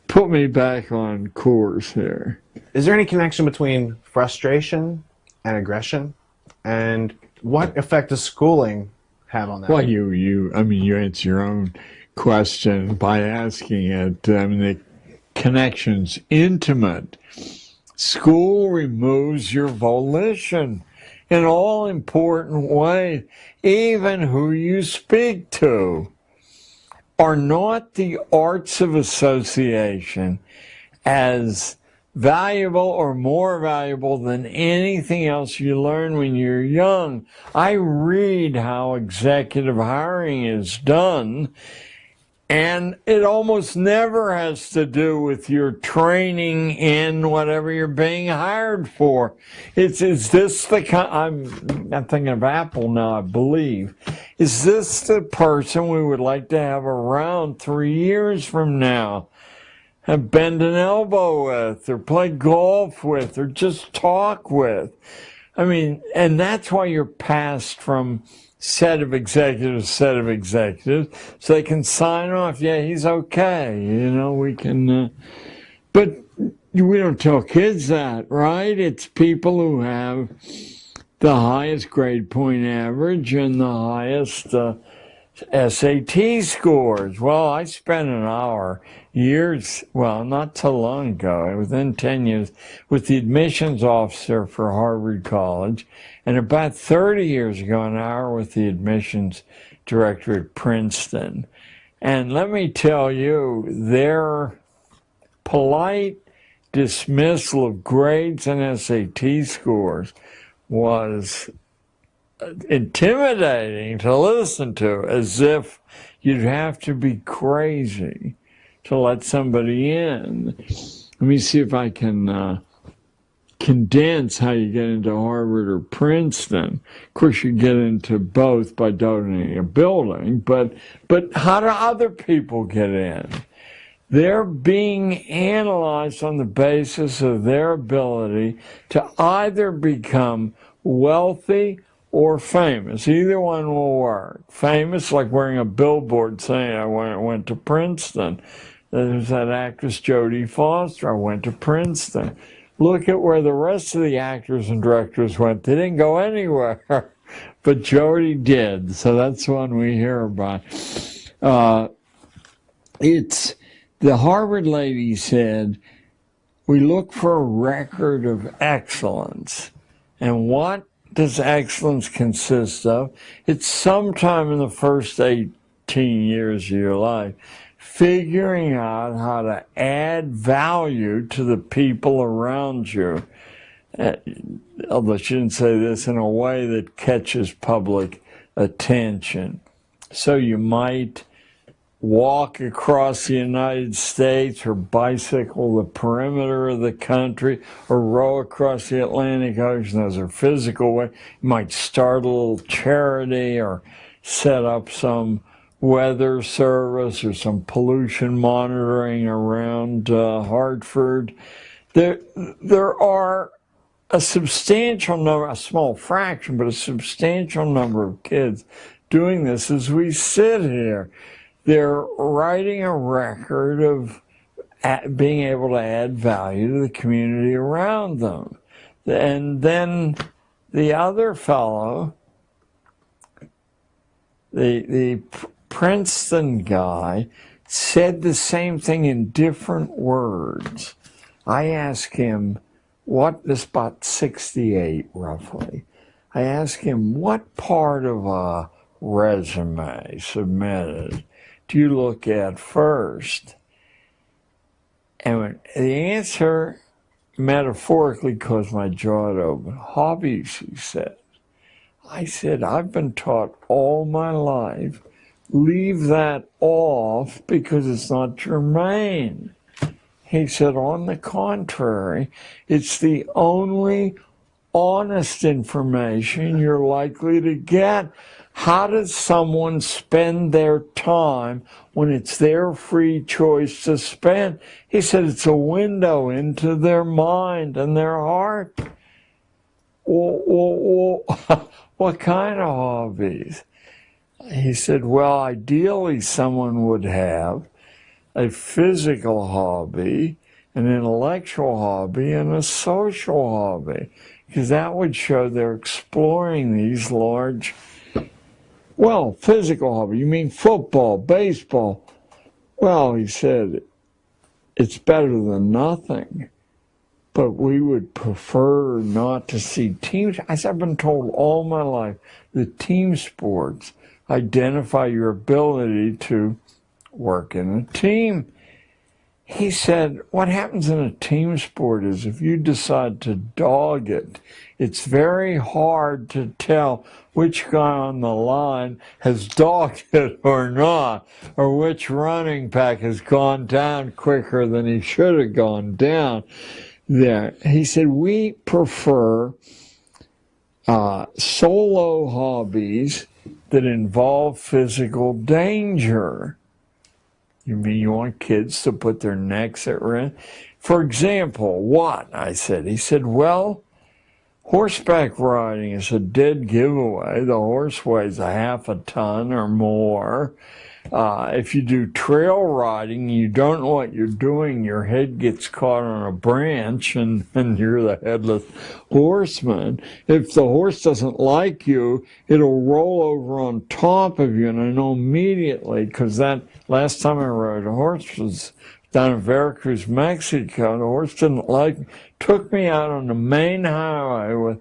put me back on course here. Is there any connection between frustration and aggression? And what effect does schooling have on that? Well, you answer your own question by asking it. I mean, the connection's intimate. School removes your volition in all important ways. Even who you speak to. Are not the arts of association as valuable or more valuable than anything else you learn when you're young? I read how executive hiring is done, and it almost never has to do with your training in whatever you're being hired for. Is this the kind, I'm thinking of Apple now, I believe. Is this the person we would like to have around 3 years from now? And bend an elbow with, or play golf with, or just talk with? I mean, and that's why you're passed from set of executives, so they can sign off, yeah, he's okay, you know, we can, but we don't tell kids that, right? It's people who have the highest grade point average and the highest SAT scores. Well, I spent an hour, not so long ago, within 10 years, with the admissions officer for Harvard College, and about 30 years ago, an hour with the admissions director at Princeton. And let me tell you, their polite dismissal of grades and SAT scores was intimidating to listen to, as if You'd have to be crazy to let somebody in. Let me see if I can condense how you get into Harvard or Princeton. Of course, you get into both by donating a building, but how do other people get in? They're being analyzed on the basis of their ability to either become wealthy or famous. Either one will work. Famous, like wearing a billboard saying, I went to Princeton. There's that actress Jodie Foster, I went to Princeton. Look at where the rest of the actors and directors went. They didn't go anywhere, but Jodie did. So that's one we hear about. The Harvard lady said, we look for a record of excellence. And what does excellence consist of? It's sometime in the first 18 years of your life, figuring out how to add value to the people around you. Although she didn't say this, in a way that catches public attention. So you might walk across the United States or bicycle the perimeter of the country or row across the Atlantic Ocean. Those are physical ways. You might start a little charity or set up some weather service or some pollution monitoring around Hartford. There are a substantial number, a small fraction, but a substantial number of kids doing this as we sit here. They're writing a record of being able to add value to the community around them. And then the other fellow, the Princeton guy, said the same thing in different words. I asked him, this about 68 roughly. I asked him, what part of a resume submitted do you look at first? And the answer metaphorically caused my jaw to open. Hobbies, he said. I said, I've been taught all my life, leave that off because it's not germane. He said, on the contrary, it's the only honest information you're likely to get. How does someone spend their time when it's their free choice to spend? He said it's a window into their mind and their heart. Well, what kind of hobbies? He said, well, ideally someone would have a physical hobby, an intellectual hobby, and a social hobby, because that would show they're exploring these large. Well, physical hobby, you mean football, baseball? Well, he said, it's better than nothing, but we would prefer not to see teams. I said, I've been told all my life that team sports identify your ability to work in a team. He said, what happens in a team sport is if you decide to dog it, it's very hard to tell which guy on the line has dogged it or not, or which running back has gone down quicker than he should have gone down there. He said, we prefer solo hobbies that involve physical danger. You mean you want kids to put their necks at risk? For example, what? I said. He said, well, horseback riding is a dead giveaway. The horse weighs a half a ton or more. If you do trail riding, you don't know what you're doing. Your head gets caught on a branch and you're the headless horseman. If the horse doesn't like you, it'll roll over on top of you. And I know immediately, because that last time I rode a horse was down in Veracruz, Mexico. The horse didn't like me. Took me out on the main highway with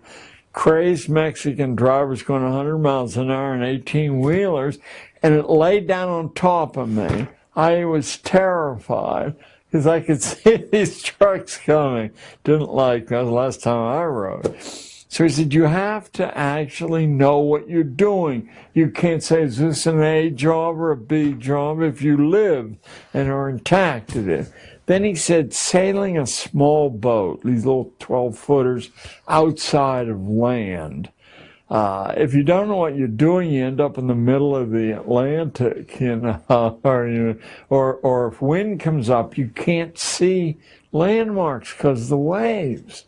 crazed Mexican drivers going 100 miles an hour and 18-wheelers, and it laid down on top of me. I was terrified because I could see these trucks coming. Didn't like that. The last time I rode. So he said, you have to actually know what you're doing. You can't say, is this an A job or a B job? If you live and are intact at it. Then he said, sailing a small boat, these little 12-footers outside of land. If you don't know what you're doing, you end up in the middle of the Atlantic, or if wind comes up, you can't see landmarks because of the waves.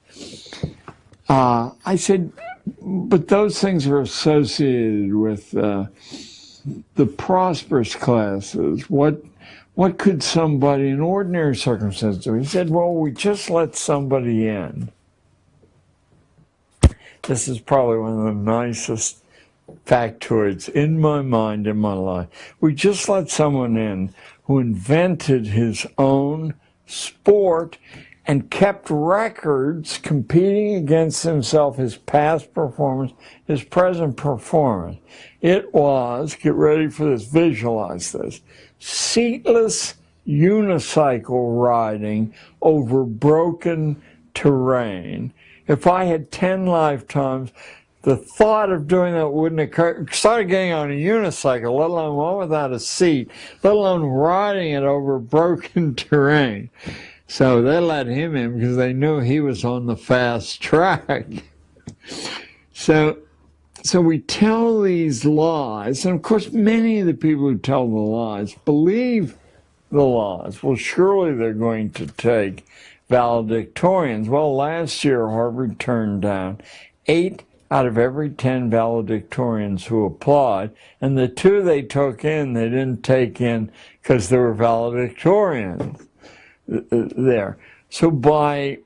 I said, but those things are associated with the prosperous classes. What could somebody in ordinary circumstances do? He said, well, we just let somebody in. This is probably one of the nicest factoids in my mind, in my life. We just let someone in who invented his own sport and kept records competing against himself, his past performance, his present performance. It was, get ready for this, visualize this, seatless unicycle riding over broken terrain. If I had 10 lifetimes, the thought of doing that wouldn't occur. Started getting on a unicycle, let alone one without a seat, let alone riding it over broken terrain. So they let him in because they knew he was on the fast track. So we tell these lies, and of course many of the people who tell the lies believe the lies. Well, surely they're going to take valedictorians. Well, last year Harvard turned down 8 out of every 10 valedictorians who applied, and the 2 they took in, they didn't take in because they were valedictorians there. So by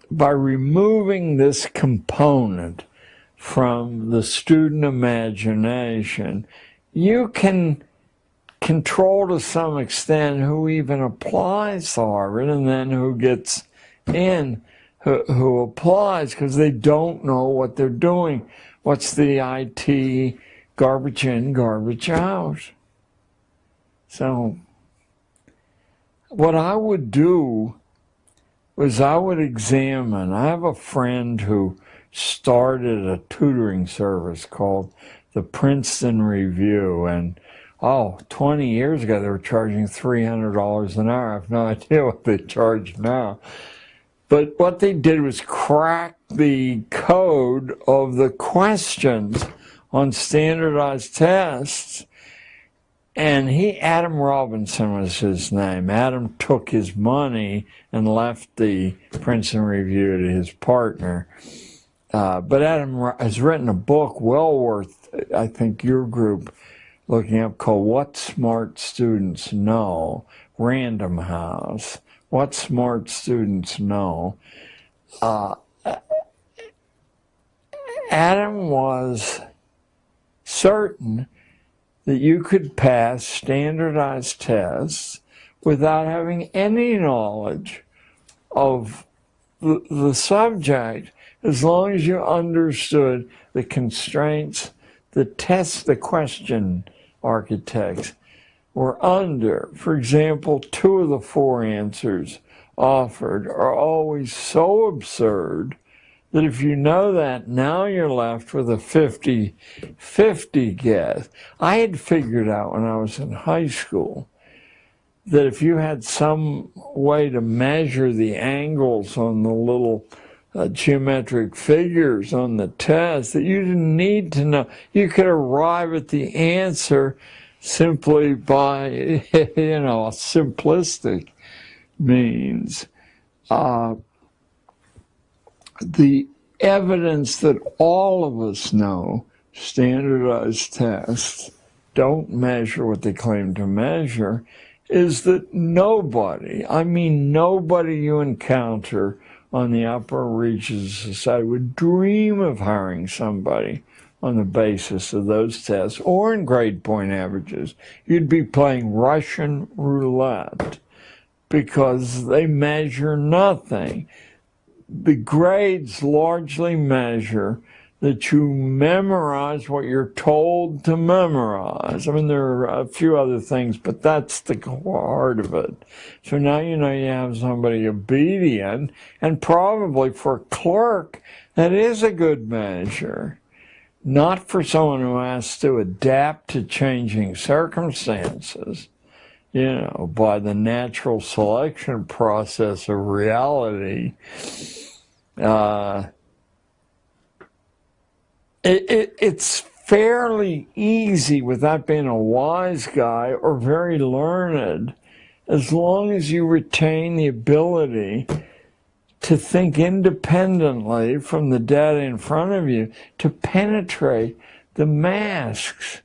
removing this component from the student imagination, you can control to some extent who even applies to Harvard and then who gets in, who applies, because they don't know what they're doing. What's the IT garbage in, garbage out? So what I would do was I would examine. I have a friend who started a tutoring service called the Princeton Review, and 20 years ago they were charging $300 an hour. I have no idea what they charge now. But what they did was crack the code of the questions on standardized tests. And Adam Robinson was his name. Adam took his money and left the Princeton Review to his partner. But Adam has written a book well worth, I think, your group looking up, called What Smart Students Know, Random House. What Smart Students Know. Adam was certain that you could pass standardized tests without having any knowledge of the subject, as long as you understood the constraints, the question architects were under. For example, 2 of the 4 answers offered are always so absurd that if you know that, now you're left with a 50-50 guess. I had figured out when I was in high school that if you had some way to measure the angles on the little geometric figures on the test, that you didn't need to know. You could arrive at the answer simply by, a simplistic means. The evidence that all of us know standardized tests don't measure what they claim to measure is that nobody you encounter on the upper reaches of society would dream of hiring somebody on the basis of those tests or in grade point averages. You'd be playing Russian roulette because they measure nothing. The grades largely measure that you memorize what you're told to memorize. I mean, there are a few other things, but that's the heart of it. So now you know you have somebody obedient, and probably for a clerk, that is a good measure. Not for someone who has to adapt to changing circumstances, by the natural selection process of reality. It's fairly easy without being a wise guy or very learned, as long as you retain the ability to think independently from the data in front of you, to penetrate the masks,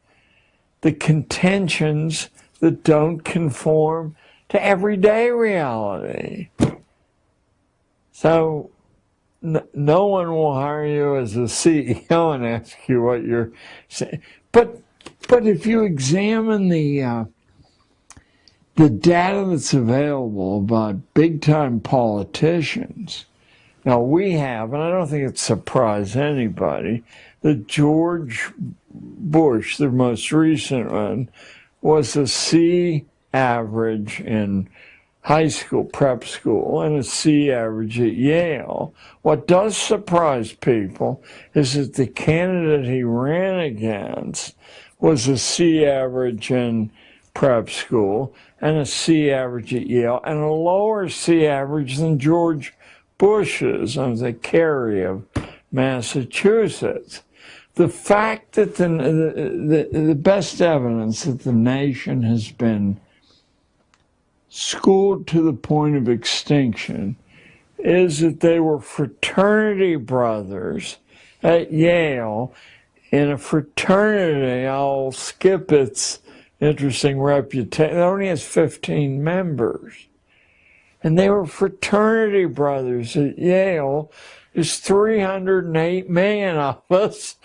the contentions that don't conform to everyday reality. So no one will hire you as a CEO and ask you what you're saying. But if you examine the data that's available about big-time politicians, now we have, and I don't think it surprised anybody, that George Bush, the most recent one, was a C average in high school, prep school, and a C average at Yale. What does surprise people is that the candidate he ran against was a C average in prep school and a C average at Yale and a lower C average than George Bush's on the Kerry of Massachusetts. The fact that the best evidence that the nation has been schooled to the point of extinction is that they were fraternity brothers at Yale in a fraternity. I'll skip its interesting reputation. It only has 15 members. And they were fraternity brothers at Yale. There's 308 million of us.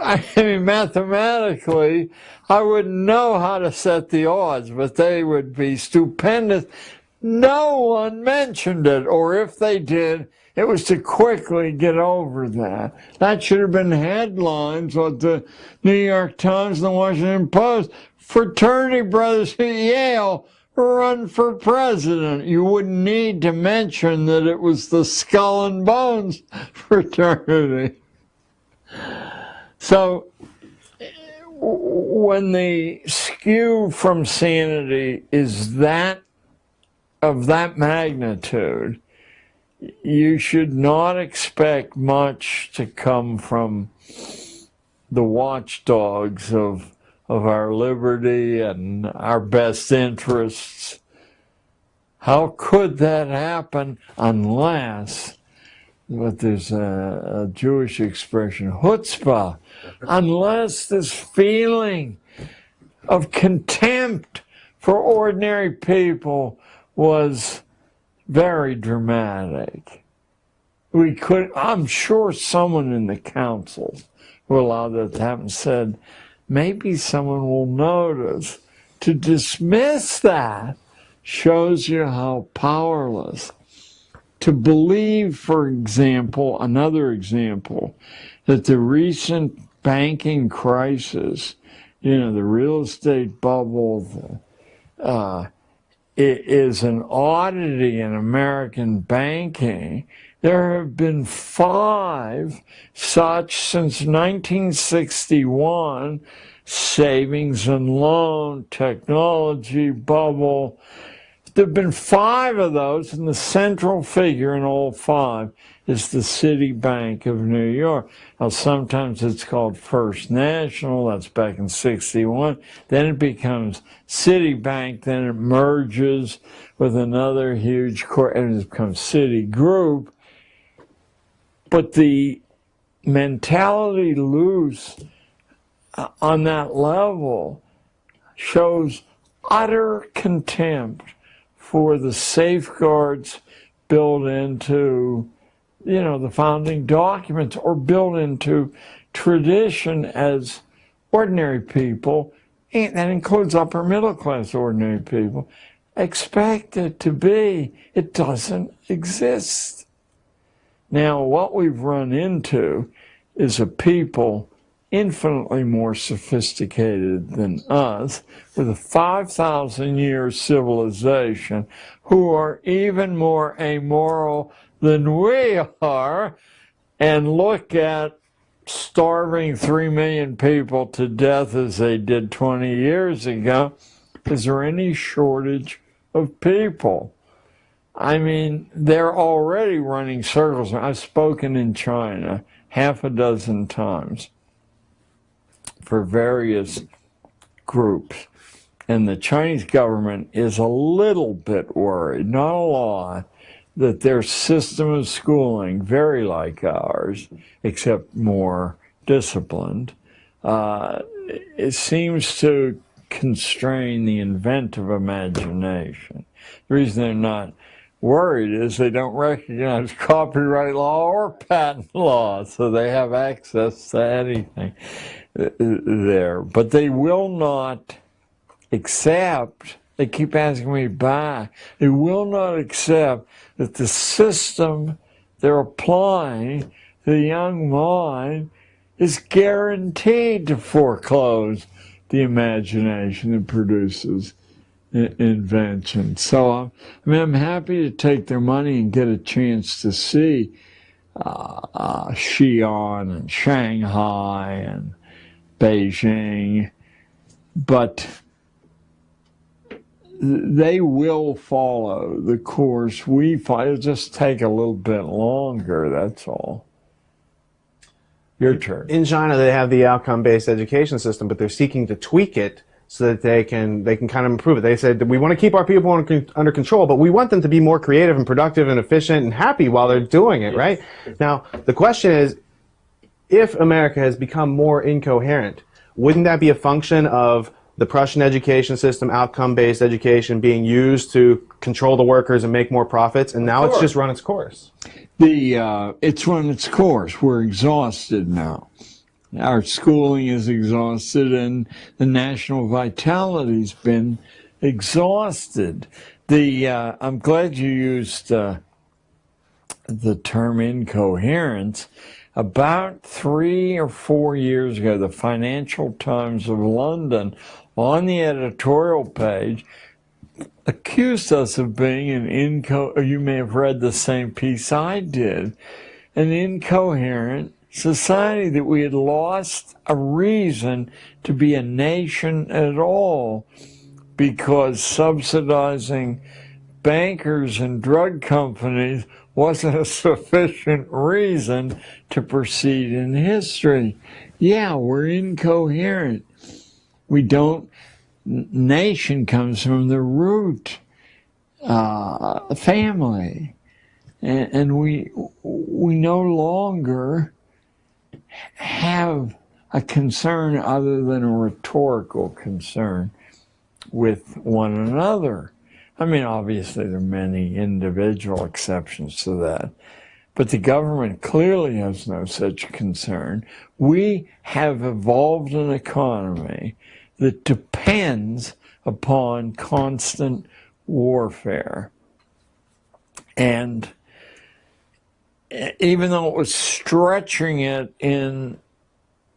I mean, mathematically, I wouldn't know how to set the odds, but they would be stupendous. No one mentioned it, or if they did, it was to quickly get over that. That should have been headlines with the New York Times and the Washington Post. Fraternity brothers at Yale run for president. You wouldn't need to mention that it was the Skull and Bones fraternity. So when the skew from sanity is of that magnitude, you should not expect much to come from the watchdogs of our liberty and our best interests. How could that happen unless, but there's a Jewish expression, chutzpah, unless this feeling of contempt for ordinary people was very dramatic. I'm sure someone in the council who allowed that to happen said, maybe someone will notice. To dismiss that shows you how powerless. To believe, for example, another example, that the recent banking crisis, the real estate bubble, it is an oddity in American banking. There have been 5 such since 1961, savings and loan, technology bubble. There have been 5 of those, and the central figure in all 5 is the Citibank of New York. Now, sometimes it's called First National, that's back in 61. Then it becomes Citibank, then it merges with another huge and it becomes Citigroup. But the mentality loose on that level shows utter contempt for the safeguards built into, the founding documents or built into tradition as ordinary people, and that includes upper middle class ordinary people, expect it to be. It doesn't exist. Now, what we've run into is a people infinitely more sophisticated than us, with a 5,000-year civilization, who are even more amoral than we are, and look at starving 3 million people to death as they did 20 years ago. Is there any shortage of people? I mean, they're already running circles. I've spoken in China half a dozen times for various groups, and the Chinese government is a little bit worried, not a lot, that their system of schooling, very like ours, except more disciplined, it seems to constrain the inventive imagination. The reason they're not worried is they don't recognize copyright law or patent law, so they have access to anything there. But they will not accept, they keep asking me back, they will not accept that the system they're applying to the young mind is guaranteed to foreclose the imagination that produces invention. So I'm happy to take their money and get a chance to see Xi'an and Shanghai and Beijing, but they will follow the course we follow. It'll just take a little bit longer, that's all. Your turn. In China, they have the outcome-based education system, but they're seeking to tweak it so that they can kind of improve it. They said that we want to keep our people under control, but we want them to be more creative and productive and efficient and happy while they're doing it, right? Now, the question is, if America has become more incoherent, wouldn't that be a function of the Prussian education system, outcome-based education, being used to control the workers and make more profits, and now it's just run its course? It's run its course. We're exhausted now. Our schooling is exhausted, and the national vitality's been exhausted. I'm glad you used the term incoherence. About 3 or 4 years ago, the Financial Times of London, on the editorial page, accused us of being you may have read the same piece I did, an incoherent society, that we had lost a reason to be a nation at all, because subsidizing bankers and drug companies wasn't a sufficient reason to proceed in history. Yeah, we're incoherent. Nation comes from the root family, and we no longer have a concern other than a rhetorical concern with one another. I mean, obviously there are many individual exceptions to that, but the government clearly has no such concern. We have evolved an economy that depends upon constant warfare. And even though it was stretching it in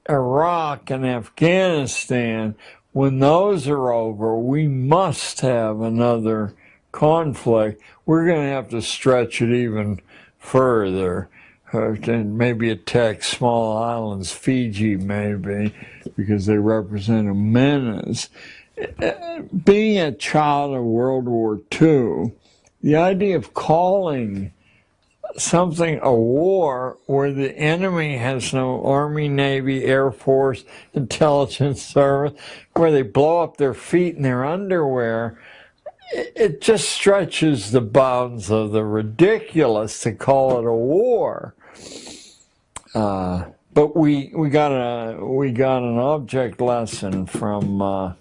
Iraq and Afghanistan, when those are over, we must have another conflict. We're going to have to stretch it even further and maybe attack small islands, Fiji maybe, because they represent a menace. Being a child of World War II, the idea of calling something a war where the enemy has no Army, Navy, Air Force, intelligence service, where they blow up their feet in their underwear, it just stretches the bounds of the ridiculous to call it a war. But we got an object lesson from a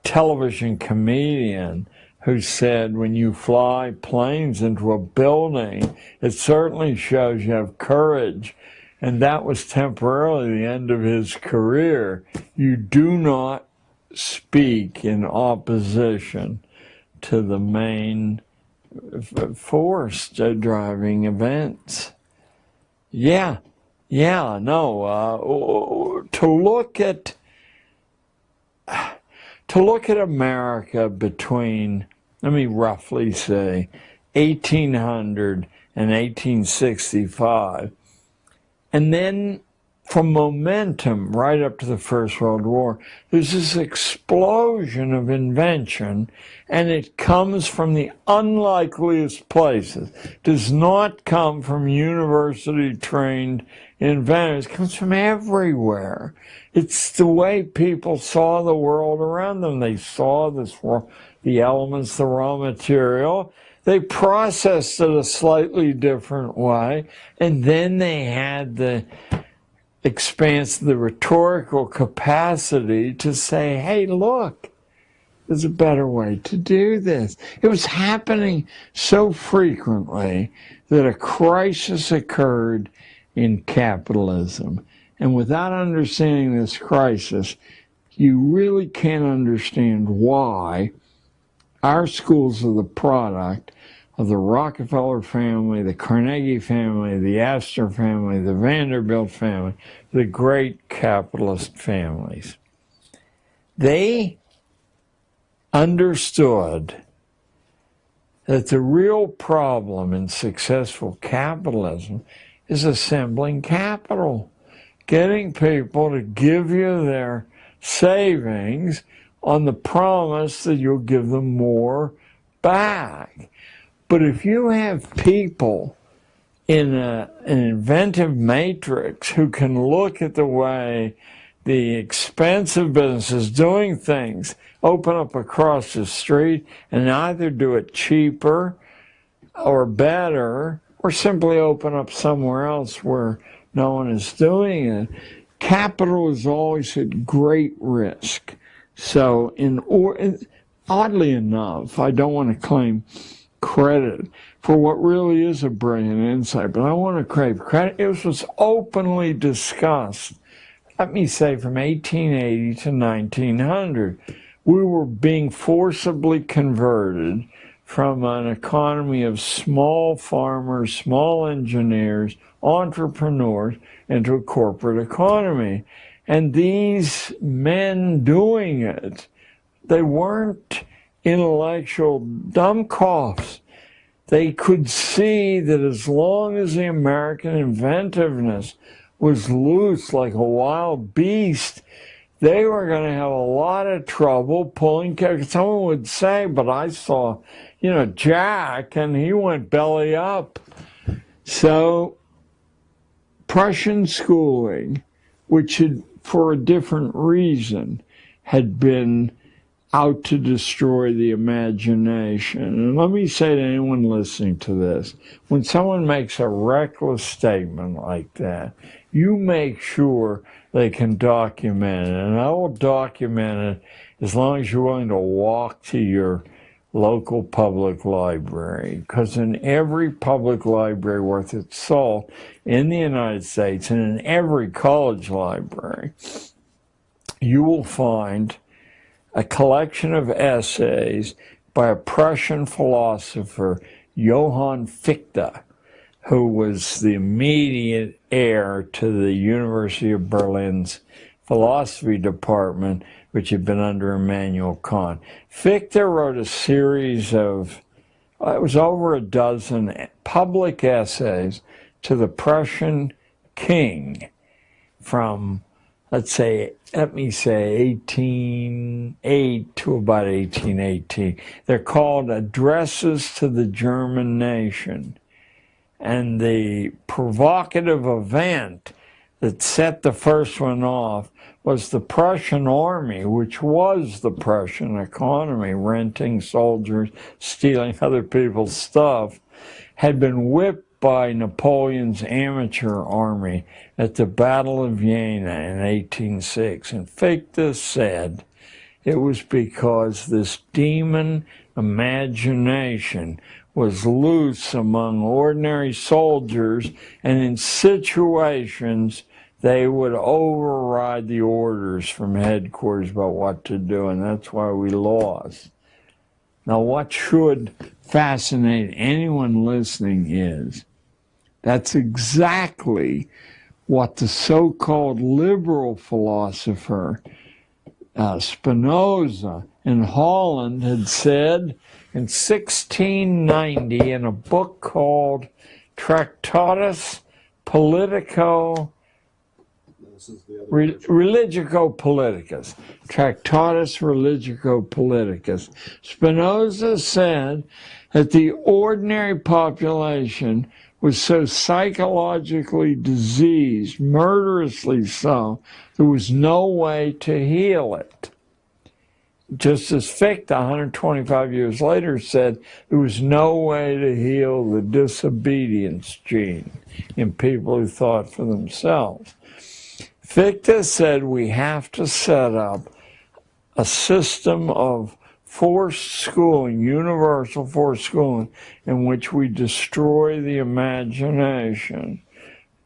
television comedian who said, when you fly planes into a building, it certainly shows you have courage. And that was temporarily the end of his career. You do not speak in opposition to the main force driving events. Yeah, yeah, no. To look at America between, let me roughly say, 1800 and 1865, and then from momentum right up to the First World War, there's this explosion of invention, and it comes from the unlikeliest places. It does not come from university-trained inventors. It comes from everywhere. It's the way people saw the world around them. They saw the elements, the raw material. They processed it a slightly different way, and then they had the rhetorical capacity to say, hey, look, there's a better way to do this. It was happening so frequently that a crisis occurred in capitalism. And without understanding this crisis, you really can't understand why our schools are the product of the Rockefeller family, the Carnegie family, the Astor family, the Vanderbilt family, the great capitalist families. They understood that the real problem in successful capitalism is assembling capital, getting people to give you their savings on the promise that you'll give them more back. But if you have people in an inventive matrix who can look at the way the expensive businesses doing things open up across the street and either do it cheaper or better or simply open up somewhere else where no one is doing it, capital is always at great risk. So oddly enough, I don't want to claim credit for what really is a brilliant insight, but I want to crave credit. It was openly discussed, let me say, from 1880 to 1900. We were being forcibly converted from an economy of small farmers, small engineers, entrepreneurs, into a corporate economy. And these men doing it, they weren't intellectual dumbcoffs. They could see that as long as the American inventiveness was loose like a wild beast, they were going to have a lot of trouble pulling. Someone would say, but I saw, Jack, and he went belly up. So Prussian schooling, which had, for a different reason, had been out to destroy the imagination. And let me say to anyone listening to this, when someone makes a reckless statement like that, you make sure they can document it. And I will document it as long as you're willing to walk to your local public library. Because in every public library worth its salt in the United States, and in every college library, you will find a collection of essays by a Prussian philosopher, Johann Fichte, who was the immediate heir to the University of Berlin's philosophy department, which had been under Immanuel Kant. Fichte wrote a series of, it was over a dozen public essays to the Prussian king from, let me say 1808 to about 1818. They're called Addresses to the German Nation. And the provocative event that set the first one off was the Prussian army, which was the Prussian economy, renting soldiers, stealing other people's stuff, had been whipped by Napoleon's amateur army at the Battle of Jena in 1806. And Fichte said it was because this demon imagination was loose among ordinary soldiers, and in situations they would override the orders from headquarters about what to do, and that's why we lost. Now, what should fascinate anyone listening is That's exactly what the so-called liberal philosopher Spinoza in Holland had said in 1690 in a book called Tractatus Religico-Politicus. Tractatus Religico-Politicus. Spinoza said that the ordinary population was so psychologically diseased, murderously so, there was no way to heal it. Just as Fichte, 125 years later, said there was no way to heal the disobedience gene in people who thought for themselves. Fichte said we have to set up a system of forced schooling, universal forced schooling, in which we destroy the imagination.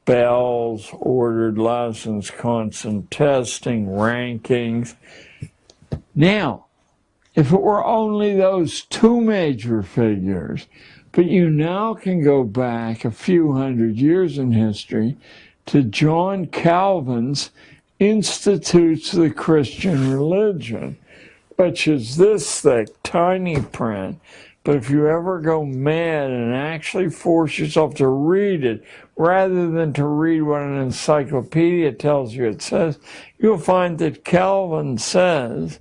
Bells, ordered lessons, constant testing, rankings. Now, if it were only those two major figures, but you now can go back a few hundred years in history to John Calvin's Institutes of the Christian Religion, which is this thick, tiny print. But if you ever go mad and actually force yourself to read it, rather than to read what an encyclopedia tells you it says, you'll find that Calvin says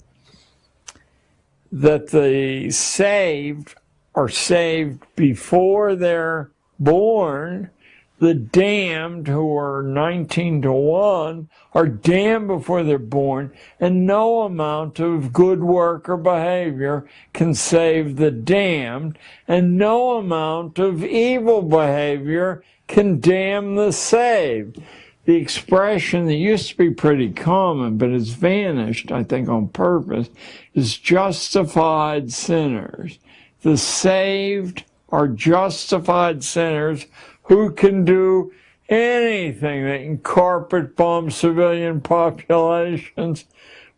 that the saved are saved before they're born. The damned, who are 19-1, are damned before they're born, and no amount of good work or behavior can save the damned, and no amount of evil behavior can damn the saved. The expression that used to be pretty common, but has vanished, I think on purpose, is justified sinners. The saved are justified sinners who can do anything. They can carpet bomb civilian populations,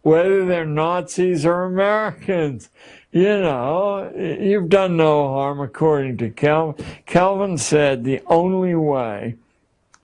whether they're Nazis or Americans. You know, you've done no harm according to Calvin. Calvin said the only way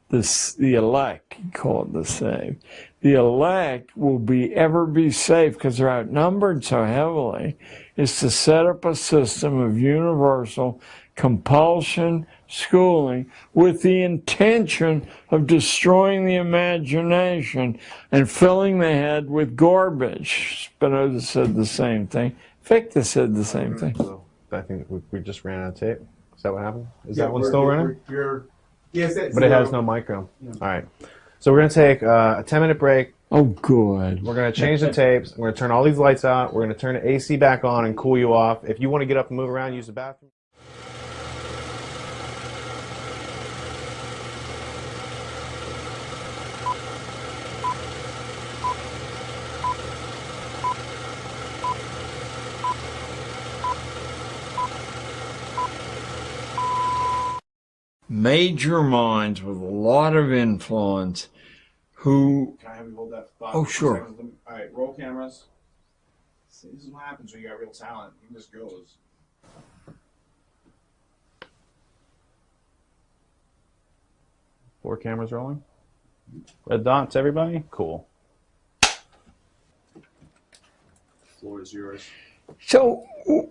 the elect, he called the saved, the elect will ever be safe because they're outnumbered so heavily, is to set up a system of universal compulsion schooling with the intention of destroying the imagination and filling the head with garbage. Spinoza said the same thing. Fichte said the same thing. So I think we just ran out of tape. Is that what happened? Is that one still running? Yes, but it has no micro. Yeah. All right. So we're going to take a 10-minute break. Oh, good. We're going to change the tapes. We're going to turn all these lights out. We're going to turn the AC back on and cool you off. If you want to get up and move around, use the bathroom. Major minds with a lot of influence who... Can I have you hold that thought? Oh, sure. All right, roll cameras. See, this is what happens when you got real talent. It just goes. Four cameras rolling. Red dots, everybody? Cool. Floor is yours. So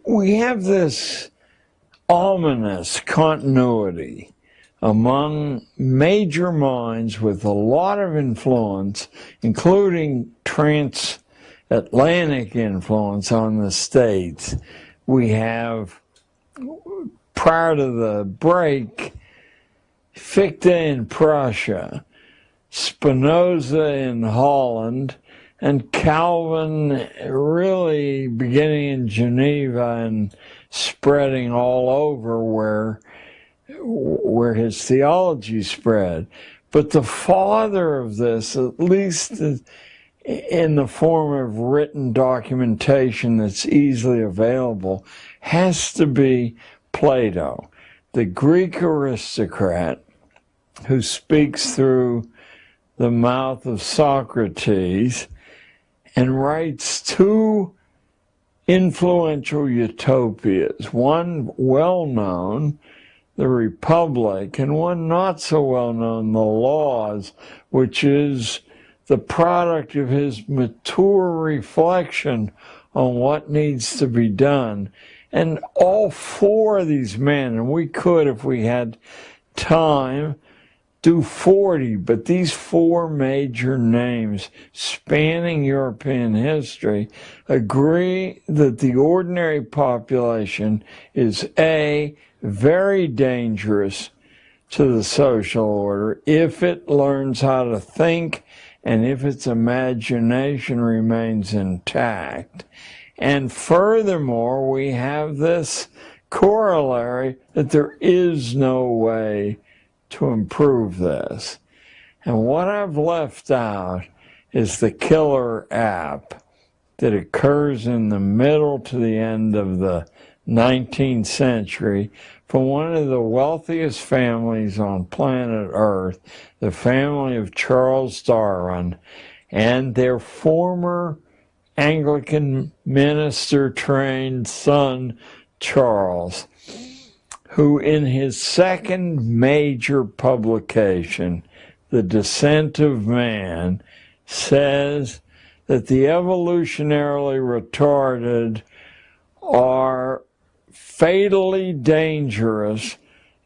we have this ominous continuity among major minds with a lot of influence, including transatlantic influence on the states. We have, prior to the break, Fichte in Prussia, Spinoza in Holland, and Calvin really beginning in Geneva and spreading all over where his theology spread. But the father of this, at least in the form of written documentation that's easily available, has to be Plato, the Greek aristocrat who speaks through the mouth of Socrates and writes two influential utopias, one well-known, the Republic, and one not so well known, the Laws, which is the product of his mature reflection on what needs to be done. And all four of these men, and we could, if we had time, do 40, but these four major names spanning European history agree that the ordinary population is A, very dangerous to the social order if it learns how to think and if its imagination remains intact. And furthermore, we have this corollary that there is no way to improve this. And what I've left out is the killer app that occurs in the middle to the end of the 19th century from one of the wealthiest families on planet Earth, the family of Charles Darwin, and their former Anglican minister-trained son, Charles, who in his second major publication, The Descent of Man, says that the evolutionarily retarded are fatally dangerous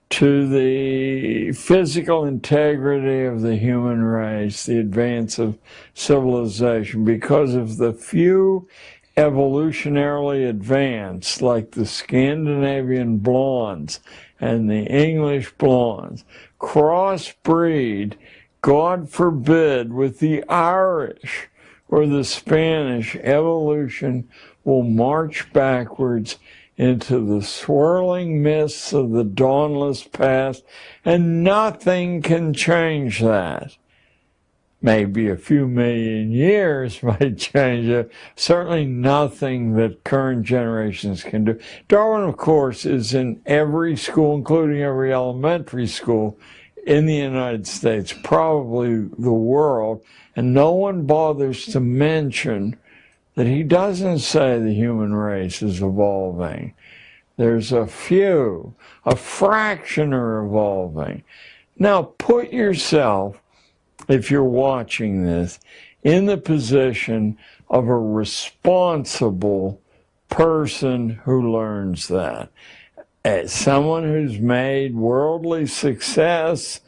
to the physical integrity of the human race, the advance of civilization, because of the few evolutionarily advanced, like the Scandinavian blondes and the English blondes, crossbreed, God forbid, with the Irish or the Spanish, evolution will march backwards into the swirling mists of the dawnless past, and nothing can change that. Maybe a few million years might change it. Certainly nothing that current generations can do. Darwin, of course, is in every school, including every elementary school in the United States, probably the world, and no one bothers to mention that he doesn't say the human race is evolving. There's a few, a fraction are evolving. Now put yourself, if you're watching this, in the position of a responsible person who learns that. As someone who's made worldly success,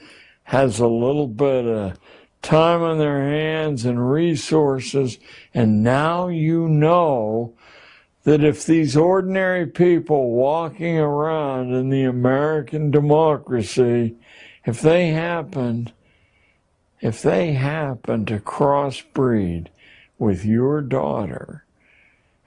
has a little bit of time on their hands and resources, and now you know that if these ordinary people walking around in the American democracy, if they happen to crossbreed with your daughter,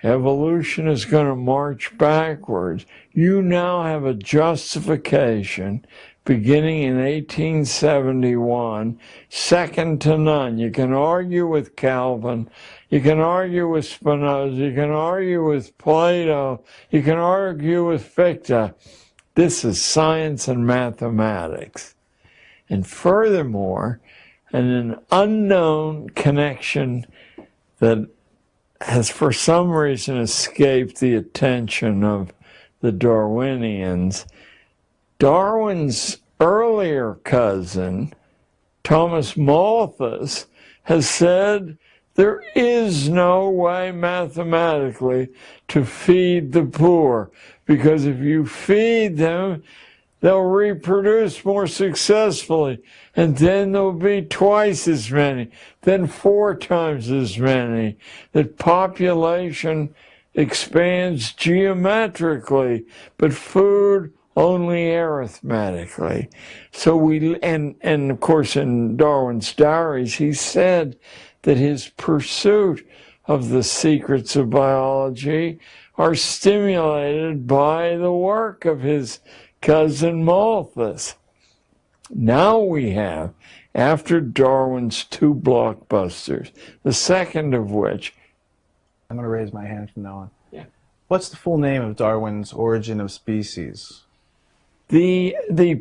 evolution is going to march backwards. You now have a justification beginning in 1871, second to none. You can argue with Calvin, you can argue with Spinoza, you can argue with Plato, you can argue with Fichte. This is science and mathematics. And furthermore, an unknown connection that has for some reason escaped the attention of the Darwinians. Darwin's earlier cousin, Thomas Malthus, has said there is no way mathematically to feed the poor, because if you feed them, they'll reproduce more successfully, and then there'll be twice as many, then 4 times as many. That population expands geometrically, but food only arithmetically. So and of course in Darwin's diaries, he said that his pursuit of the secrets of biology are stimulated by the work of his cousin Malthus. Now we have, after Darwin's 2 blockbusters, the second of which... I'm going to raise my hand from now on. Yeah. What's the full name of Darwin's Origin of Species? The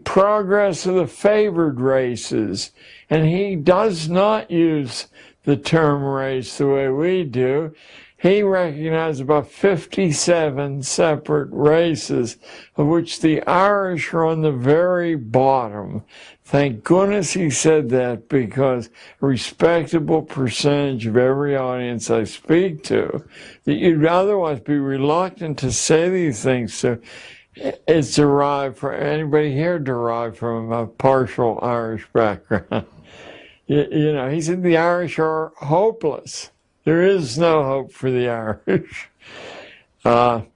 progress of the favored races, and he does not use the term race the way we do. he recognized about 57 separate races, of which the Irish are on the very bottom. Thank goodness he said that, because a respectable percentage of every audience I speak to, that you'd otherwise be reluctant to say these things to, is derived from, anybody here derived from a partial Irish background. You know, he said the Irish are hopeless. There is no hope for the Irish. Of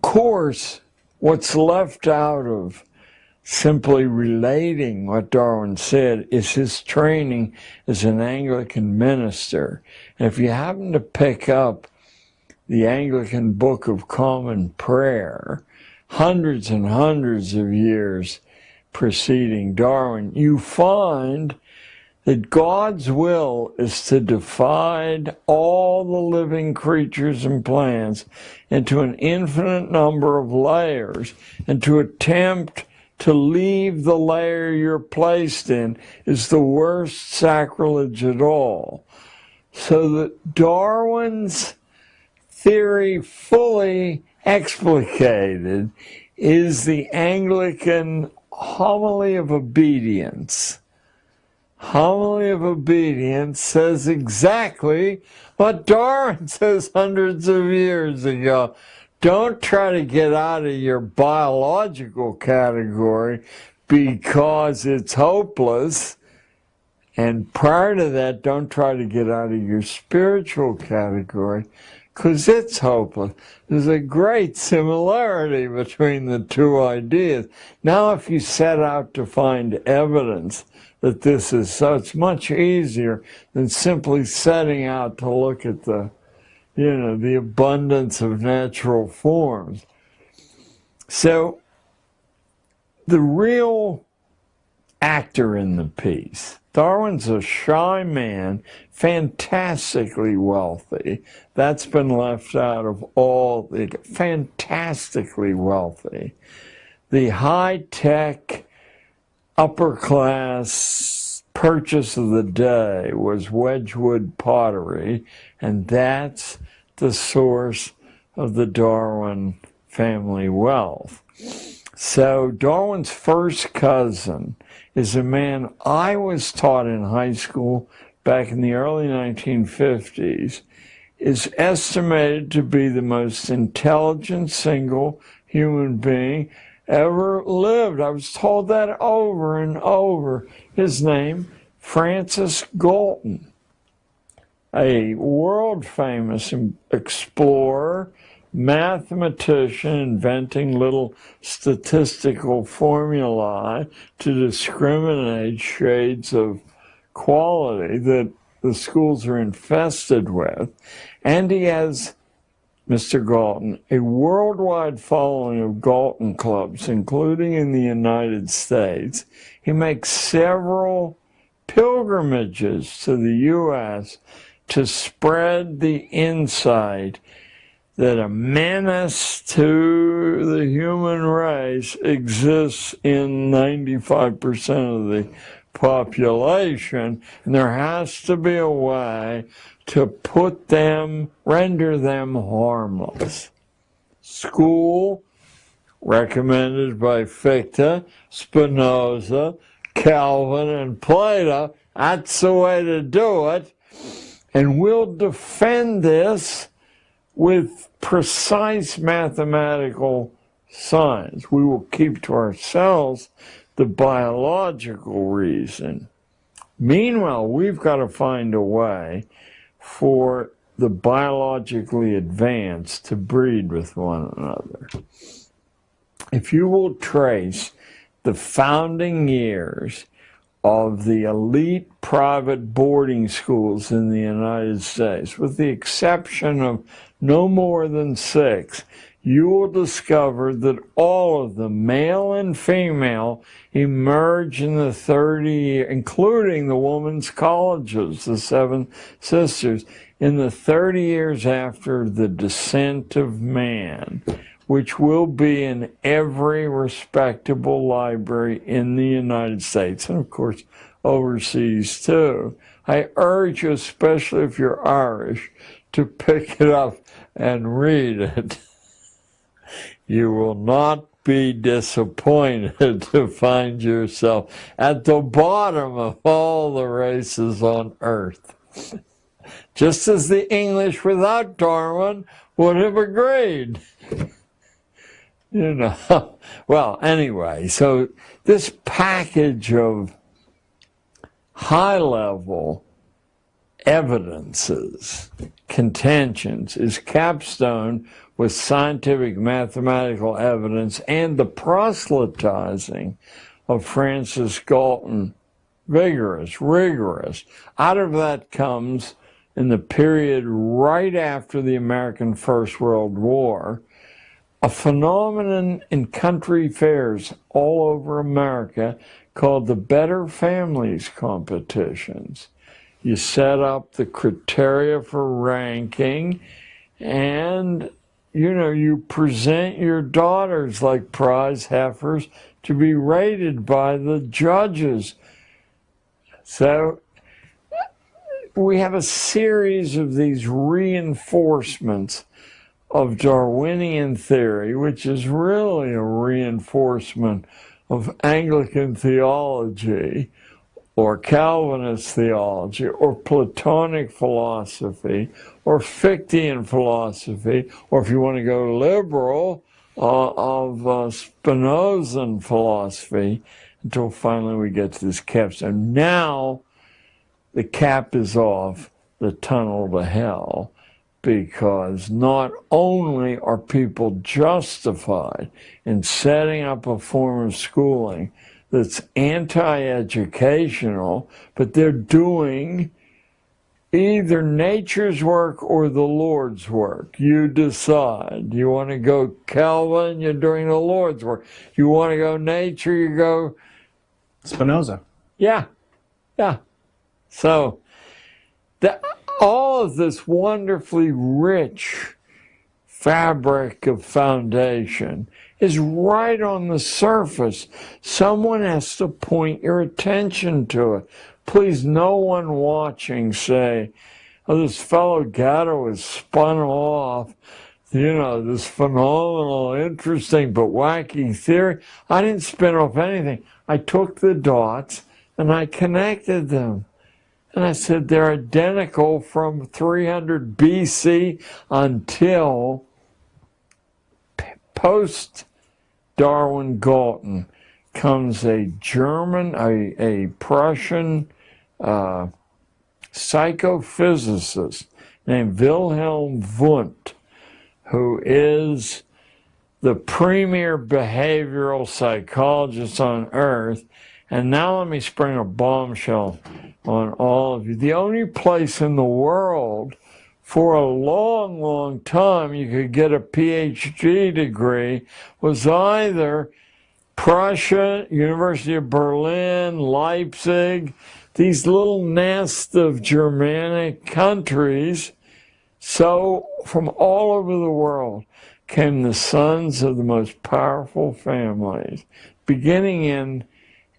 course, what's left out of simply relating what Darwin said is his training as an Anglican minister. And if you happen to pick up the Anglican Book of Common Prayer, hundreds and hundreds of years preceding Darwin, you find that God's will is to divide all the living creatures and plants into an infinite number of layers, and to attempt to leave the layer you're placed in is the worst sacrilege at all. So that Darwin's theory, fully explicated, is the Anglican homily of obedience. Homily of obedience says exactly what Darwin says hundreds of years ago. Don't try to get out of your biological category because it's hopeless. And prior to that, don't try to get out of your spiritual category because it's hopeless. There's a great similarity between the two ideas. Now, if you set out to find evidence that this is so, it's much easier than simply setting out to look at the, you know, the abundance of natural forms. So, the real actor in the piece, Darwin's a shy man, fantastically wealthy. That's been left out of all the fantastically wealthy. The high-tech, upper-class purchase of the day was Wedgwood pottery, and that's the source of the Darwin family wealth. So Darwin's first cousin is a man I was taught in high school back in the early 1950s, is estimated to be the most intelligent single human being ever lived. I was told that over and over. His name, Francis Galton, a world-famous explorer, mathematician, inventing little statistical formulae to discriminate shades of quality that the schools are infested with. And he has, Mr. Galton, a worldwide following of Galton clubs, including in the United States. He makes several pilgrimages to the U.S. to spread the insight that a menace to the human race exists in 95% of the population, and there has to be a way to put them, render them harmless. School, recommended by Fichte, Spinoza, Calvin, and Plato, that's the way to do it, and we'll defend this with precise mathematical science. We will keep to ourselves the biological reason. Meanwhile, we've got to find a way for the biologically advanced to breed with one another. If you will trace the founding years of the elite private boarding schools in the United States, with the exception of no more than 6, you will discover that all of them, male and female, emerge in the 30 years, including the women's colleges, the 7 sisters, in the 30 years after the descent of man, which will be in every respectable library in the United States, and of course overseas too. I urge you, especially if you're Irish, to pick it up and read it. You will not be disappointed to find yourself at the bottom of all the races on earth. Just as the English without Darwin would have agreed. You know, well, anyway, so this package of high-level evidences, contentions, is capstone with scientific mathematical evidence and the proselytizing of Francis Galton. Vigorous, rigorous. Out of that comes, in the period right after the American First World War, a phenomenon in country fairs all over America called the Better Families competitions. You set up the criteria for ranking, and you present your daughters like prize heifers to be rated by the judges. So we have a series of these reinforcements of Darwinian theory, which is really a reinforcement of Anglican theology or Calvinist theology or Platonic philosophy or Fichtean philosophy, or if you want to go liberal, of Spinozan philosophy, until finally we get to this capstone. Now the cap is off the tunnel to hell, because not only are people justified in setting up a form of schooling that's anti-educational, but they're doing either nature's work or the Lord's work. You decide. You want to go Calvin, you're doing the Lord's work. You want to go nature, you go Spinoza. Yeah. So all of this wonderfully rich fabric of foundation is right on the surface. Someone has to point your attention to it. Please, no one watching say, oh, this fellow Gatto is spun off, this phenomenal, interesting, but wacky theory. I didn't spin off anything. I took the dots and I connected them. And I said they're identical from 300 BC until post-Darwin Galton comes a German, a Prussian psychophysicist named Wilhelm Wundt, who is the premier behavioral psychologist on earth. And now let me spring a bombshell on all of you. The only place in the world for a long, long time you could get a PhD degree was either Prussia, University of Berlin, Leipzig, these little nests of Germanic countries. So from all over the world came the sons of the most powerful families, beginning in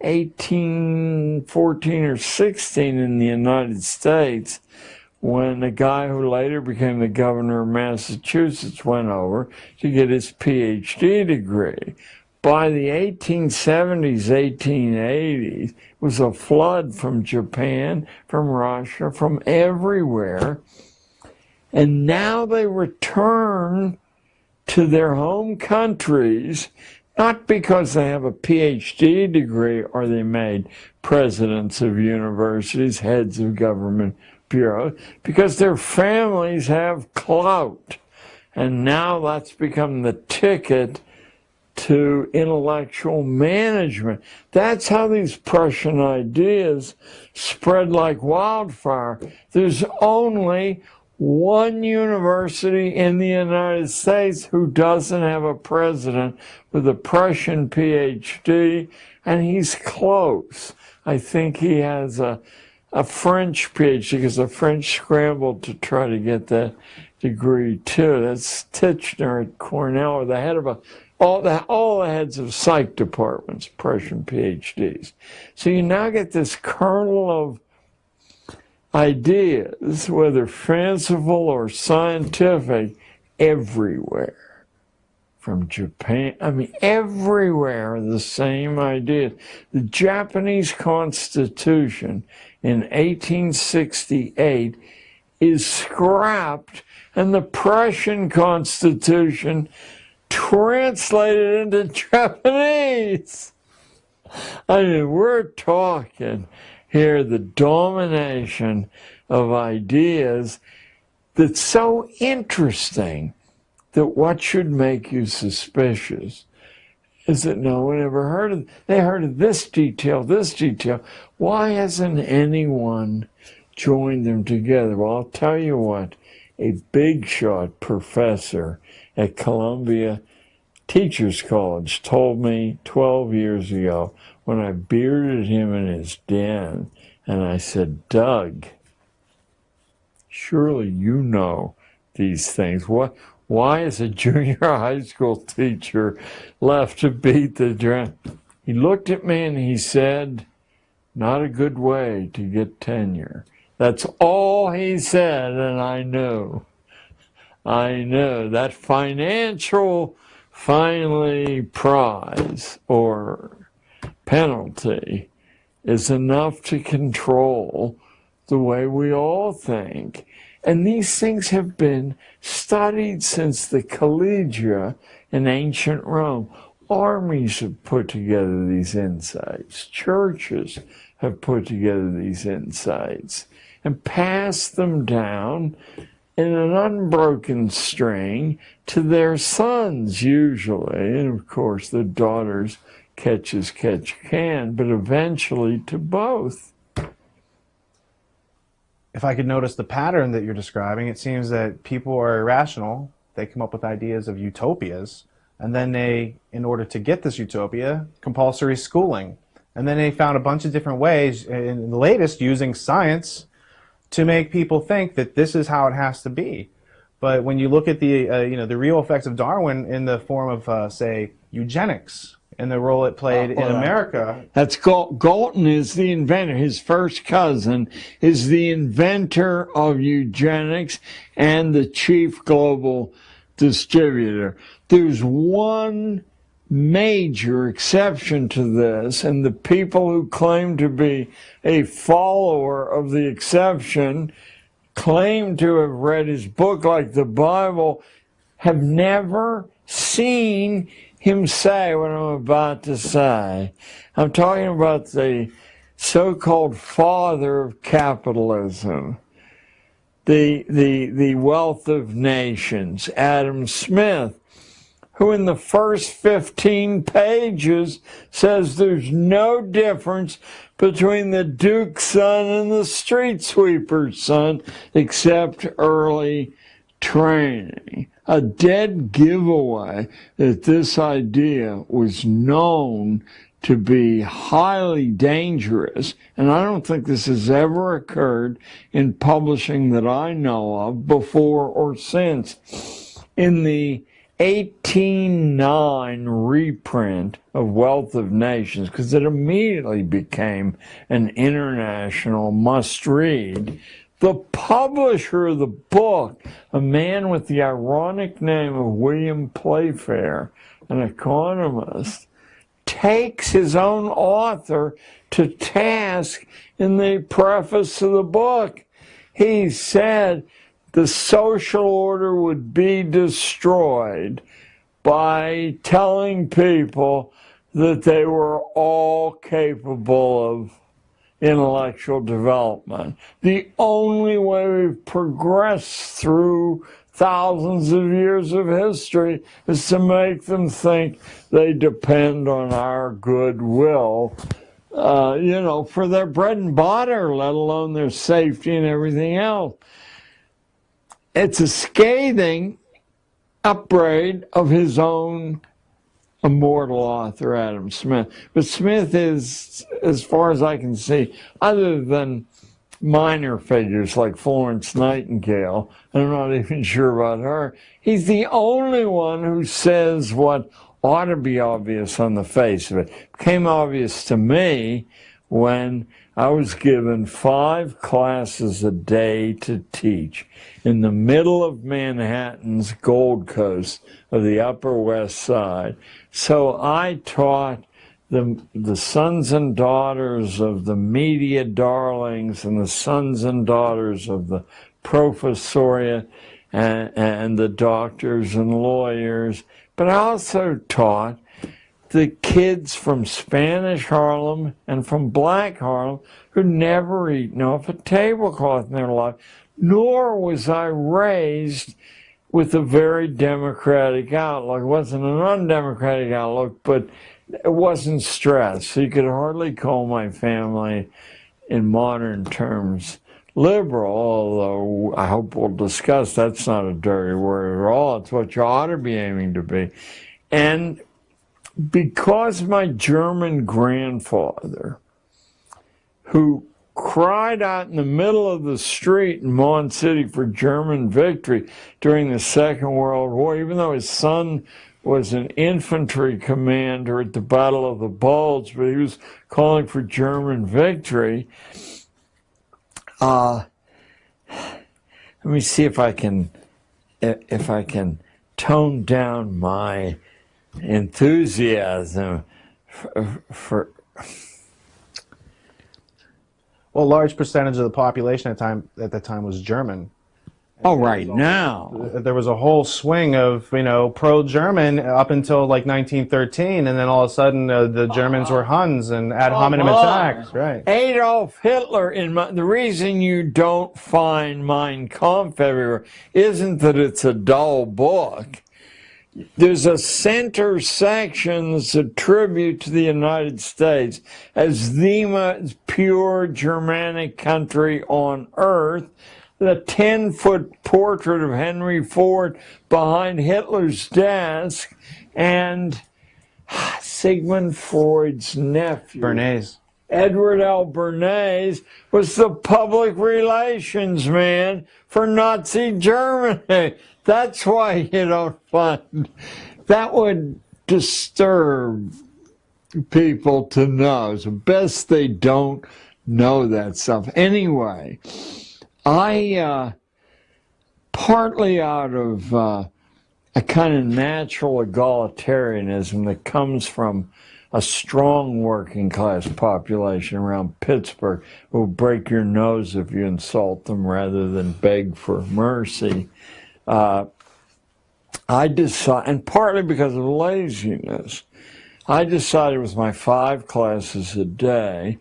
1814 or 16 in the United States, when the guy who later became the governor of Massachusetts went over to get his PhD degree. By the 1870s, 1880s, it was a flood from Japan, from Russia, from everywhere. And now they return to their home countries, not because they have a PhD degree or they made presidents of universities, heads of government bureaus, because their families have clout. And now that's become the ticket to intellectual management. That's how these Prussian ideas spread like wildfire. There's only one university in the United States who doesn't have a president with a Prussian PhD, and he's close. I think he has a French PhD, because the French scrambled to try to get that degree too. That's Titchener at Cornell, or the head of all the heads of psych departments, Prussian PhDs. So you now get this kernel ideas, whether fanciful or scientific, everywhere. From Japan, I mean, everywhere the same ideas. The Japanese Constitution in 1868 is scrapped, and the Prussian Constitution translated into Japanese. I mean, we're talking here the domination of ideas that's so interesting that what should make you suspicious is that no one ever heard of, they heard of this detail, this detail. Why hasn't anyone joined them together? Well, I'll tell you what, a big shot professor at Columbia Teachers College told me 12 years ago when I bearded him in his den, and I said, Doug, surely you know these things. Why is a junior high school teacher left to beat the drum? He looked at me and he said, not a good way to get tenure. That's all he said, and I knew that financial finally prize or penalty is enough to control the way we all think. And these things have been studied since the collegia in ancient Rome. Armies have put together these insights. Churches have put together these insights and passed them down in an unbroken string to their sons, usually. And of course, the daughters catch as catch can, but eventually to both. If I could notice the pattern that you're describing, it seems that people are irrational. They come up with ideas of utopias, and then they, in order to get this utopia, compulsory schooling. And then they found a bunch of different ways, in the latest using science, to make people think that this is how it has to be. But when you look at the the real effects of Darwin in the form of say eugenics and the role it played in America. That's Galton is the inventor. His first cousin is the inventor of eugenics and the chief global distributor. There's one major exception to this, and the people who claim to be a follower of the exception, claim to have read his book like the Bible, have never seen him say what I'm about to say. I'm talking about the so-called father of capitalism, the wealth of nations, Adam Smith, who in the first 15 pages says there's no difference between the Duke's son and the street sweeper's son except early training. A dead giveaway that this idea was known to be highly dangerous, and I don't think this has ever occurred in publishing that I know of before or since. In the 1809 reprint of Wealth of Nations, because it immediately became an international must-read, the publisher of the book, a man with the ironic name of William Playfair, an economist, takes his own author to task in the preface of the book. He said the social order would be destroyed by telling people that they were all capable of intellectual development. The only way we've progressed through thousands of years of history is to make them think they depend on our goodwill, for their bread and butter, let alone their safety and everything else. It's a scathing upbraid of his own immortal author, Adam Smith. But Smith is, as far as I can see, other than minor figures like Florence Nightingale, I'm not even sure about her, he's the only one who says what ought to be obvious on the face of it. It became obvious to me when I was given 5 classes a day to teach in the middle of Manhattan's Gold Coast of the Upper West Side. So I taught the sons and daughters of the media darlings and the sons and daughters of the professoriate and the doctors and lawyers. But I also taught the kids from Spanish Harlem and from Black Harlem who'd never eaten off a tablecloth in their life, nor was I raised with a very democratic outlook. It wasn't an undemocratic outlook, but it wasn't stress. So you could hardly call my family, in modern terms, liberal, although I hope we'll discuss that's not a dirty word at all. It's what you ought to be aiming to be. And because my German grandfather, who cried out in the middle of the street in Mon City for German victory during the Second World War, even though his son was an infantry commander at the Battle of the Bulge, but he was calling for German victory. Let me see if I can tone down my enthusiasm for Well, a large percentage of the population at the time was German. now. There was a whole swing of, pro-German up until like 1913, and then all of a sudden the Germans were Huns and ad hominem attacks. Right. Adolf Hitler, the reason you don't find Mein Kampf everywhere isn't that it's a dull book. There's a center section that's a tribute to the United States as the most pure Germanic country on earth. The 10-foot portrait of Henry Ford behind Hitler's desk, and Sigmund Freud's nephew, Bernays. Edward L. Bernays, was the public relations man for Nazi Germany. That's why you don't find that would disturb people to know. It's best they don't know that stuff. Anyway, I, partly out of a kind of natural egalitarianism that comes from a strong working class population around Pittsburgh who will break your nose if you insult them rather than beg for mercy, I decided, and partly because of laziness, I decided with my 5 classes a day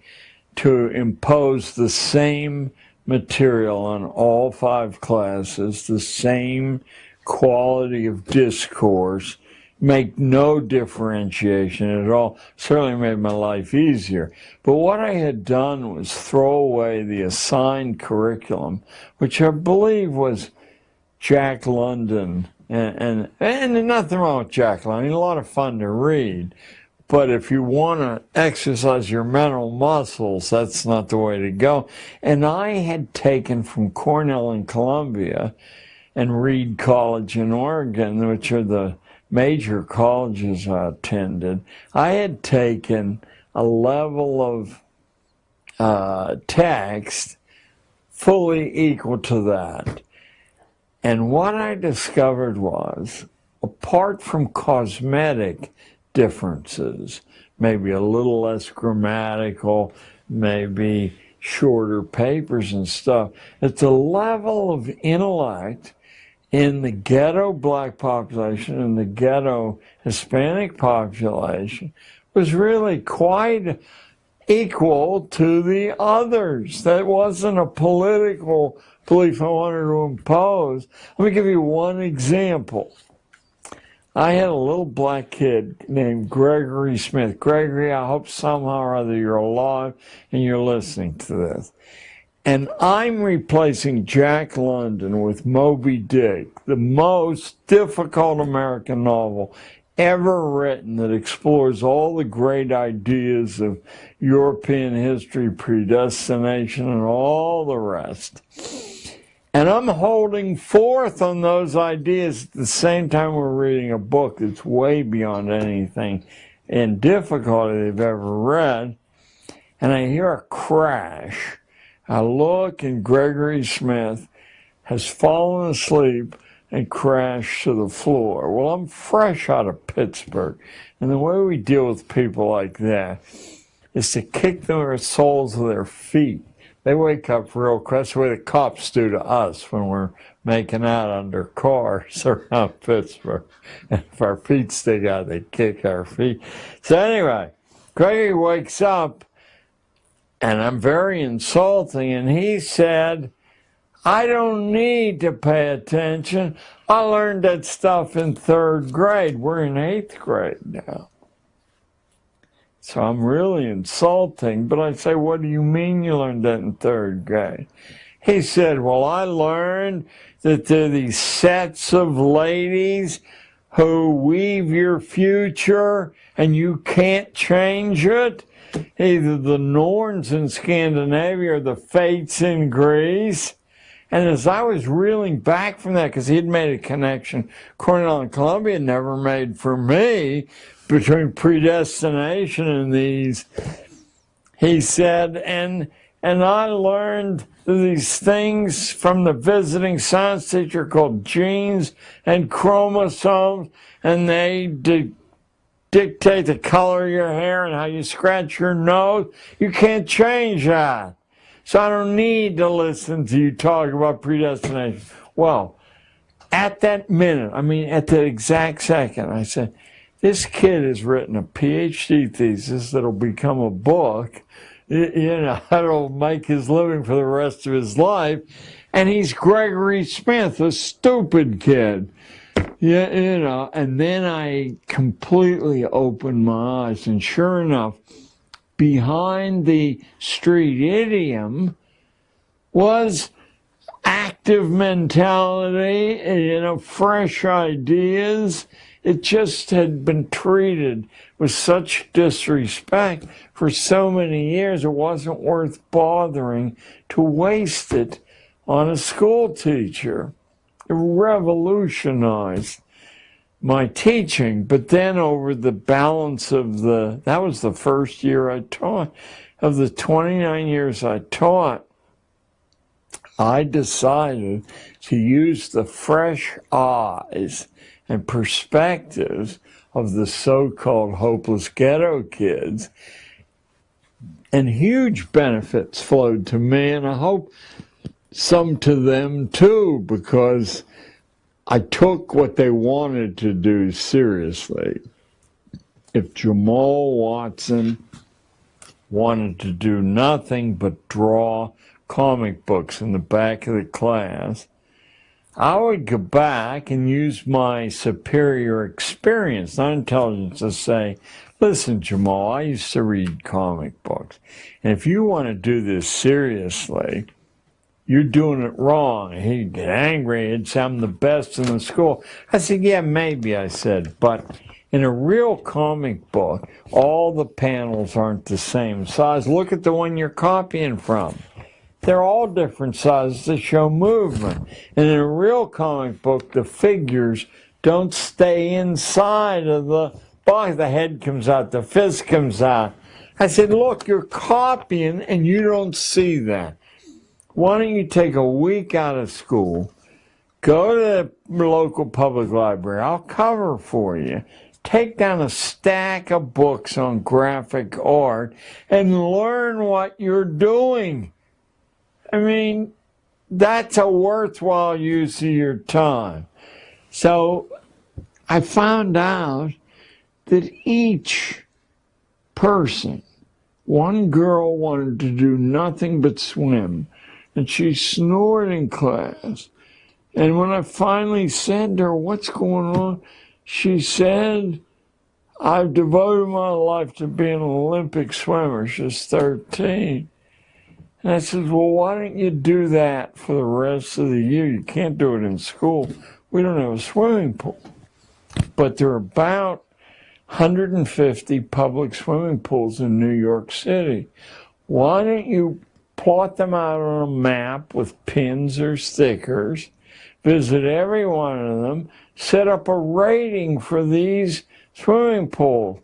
to impose the same material on all 5 classes, the same quality of discourse, make no differentiation at all. Certainly made my life easier. But what I had done was throw away the assigned curriculum, which I believe was Jack London, and nothing wrong with Jack London. He's a lot of fun to read. But if you want to exercise your mental muscles, that's not the way to go. And I had taken from Cornell and Columbia and Reed College in Oregon, which are the major colleges I attended, I had taken a level of text fully equal to that. And what I discovered was, apart from cosmetic differences, maybe a little less grammatical, maybe shorter papers and stuff, that the level of intellect in the ghetto black population and the ghetto Hispanic population was really quite equal to the others. That wasn't a political belief I wanted to impose. Let me give you one example. I had a little black kid named Gregory Smith. Gregory, I hope somehow or other you're alive and you're listening to this. And I'm replacing Jack London with Moby Dick, the most difficult American novel ever written that explores all the great ideas of European history, predestination, and all the rest. And I'm holding forth on those ideas at the same time we're reading a book that's way beyond anything in difficulty they've ever read. and I hear a crash. I look, and Gregory Smith has fallen asleep and crashed to the floor. Well, I'm fresh out of Pittsburgh, and the way we deal with people like that is to kick their soles of their feet. They wake up real quick. That's the way the cops do to us when we're making out under cars around Pittsburgh. And if our feet stick out, they kick our feet. So anyway, Gregory wakes up, and I'm very insulting, and he said, I don't need to pay attention. I learned that stuff in 3rd grade. We're in 8th grade now. So I'm really insulting, but I say, what do you mean you learned that in 3rd grade? He said, well, I learned that there are these sets of ladies who weave your future and you can't change it. Either the Norns in Scandinavia or the Fates in Greece. And as I was reeling back from that, because he had made a connection Cornell and Columbia never made for me between predestination and these, he said, and I learned these things from the visiting science teacher called genes and chromosomes, and they dictate the color of your hair and how you scratch your nose. You can't change that. So I don't need to listen to you talk about predestination. Well, at that minute, at the exact second, I said, this kid has written a PhD thesis that'll become a book, that'll make his living for the rest of his life, and he's Gregory Smith, a stupid kid. And then I completely opened my eyes, and sure enough, behind the street idiom was active mentality, fresh ideas. It just had been treated with such disrespect for so many years, it wasn't worth bothering to waste it on a school teacher. It revolutionized my teaching, but then over the balance of that was the first year I taught. Of the 29 years I taught, I decided to use the fresh eyes and perspectives of the so-called hopeless ghetto kids, and huge benefits flowed to me, and I hope some to them too, because I took what they wanted to do seriously. If Jamal Watson wanted to do nothing but draw comic books in the back of the class, I would go back and use my superior experience, not intelligence, to say, listen, Jamal, I used to read comic books, and if you want to do this seriously, you're doing it wrong. He'd get angry. He'd say, I'm the best in the school. I said, yeah, maybe, I said, but in a real comic book, all the panels aren't the same size. Look at the one you're copying from. They're all different sizes to show movement. And in a real comic book, the figures don't stay inside of the box. The head comes out, the fist comes out. I said, look, you're copying and you don't see that. Why don't you take a week out of school, go to the local public library, I'll cover for you, take down a stack of books on graphic art and learn what you're doing. That's a worthwhile use of your time. So I found out that each person, one girl wanted to do nothing but swim, and she snored in class. And when I finally said to her, what's going on? She said, I've devoted my life to being an Olympic swimmer. She's 13. And I said, well, why don't you do that for the rest of the year? You can't do it in school. We don't have a swimming pool. But there are about 150 public swimming pools in New York City. Why don't you plot them out on a map with pins or stickers, visit every one of them, set up a rating for these swimming pools,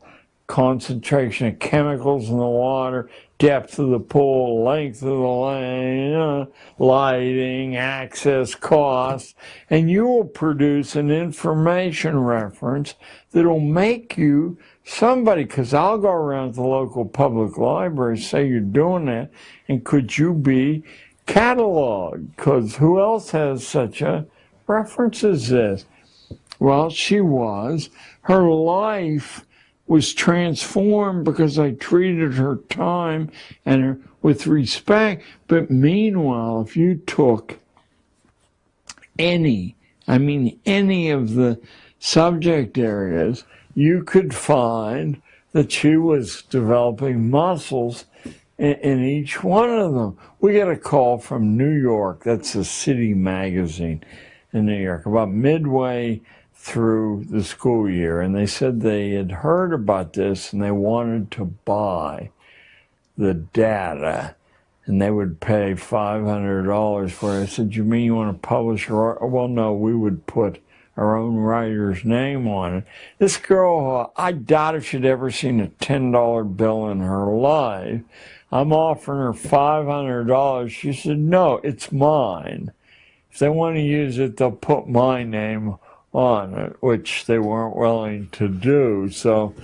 concentration of chemicals in the water, depth of the pool, length of the lane, lighting, access, costs, and you will produce an information reference that will make you somebody, because I'll go around to the local public library, say you're doing that, and could you be cataloged? Because who else has such a reference as this? Well, she was. Her life was transformed because I treated her time and her with respect. But meanwhile, if you took any of the subject areas, you could find that she was developing muscles in each one of them. We got a call from New York, that's a city magazine in New York, about midway through the school year, and they said they had heard about this and they wanted to buy the data, and they would pay $500 for it. I said, you mean you want to publish your, well, no, we would put our own writer's name on it. This girl, I doubt if she'd ever seen a $10 bill in her life. I'm offering her $500. She said, no, it's mine. If they want to use it, they'll put my name on it, which they weren't willing to do. So,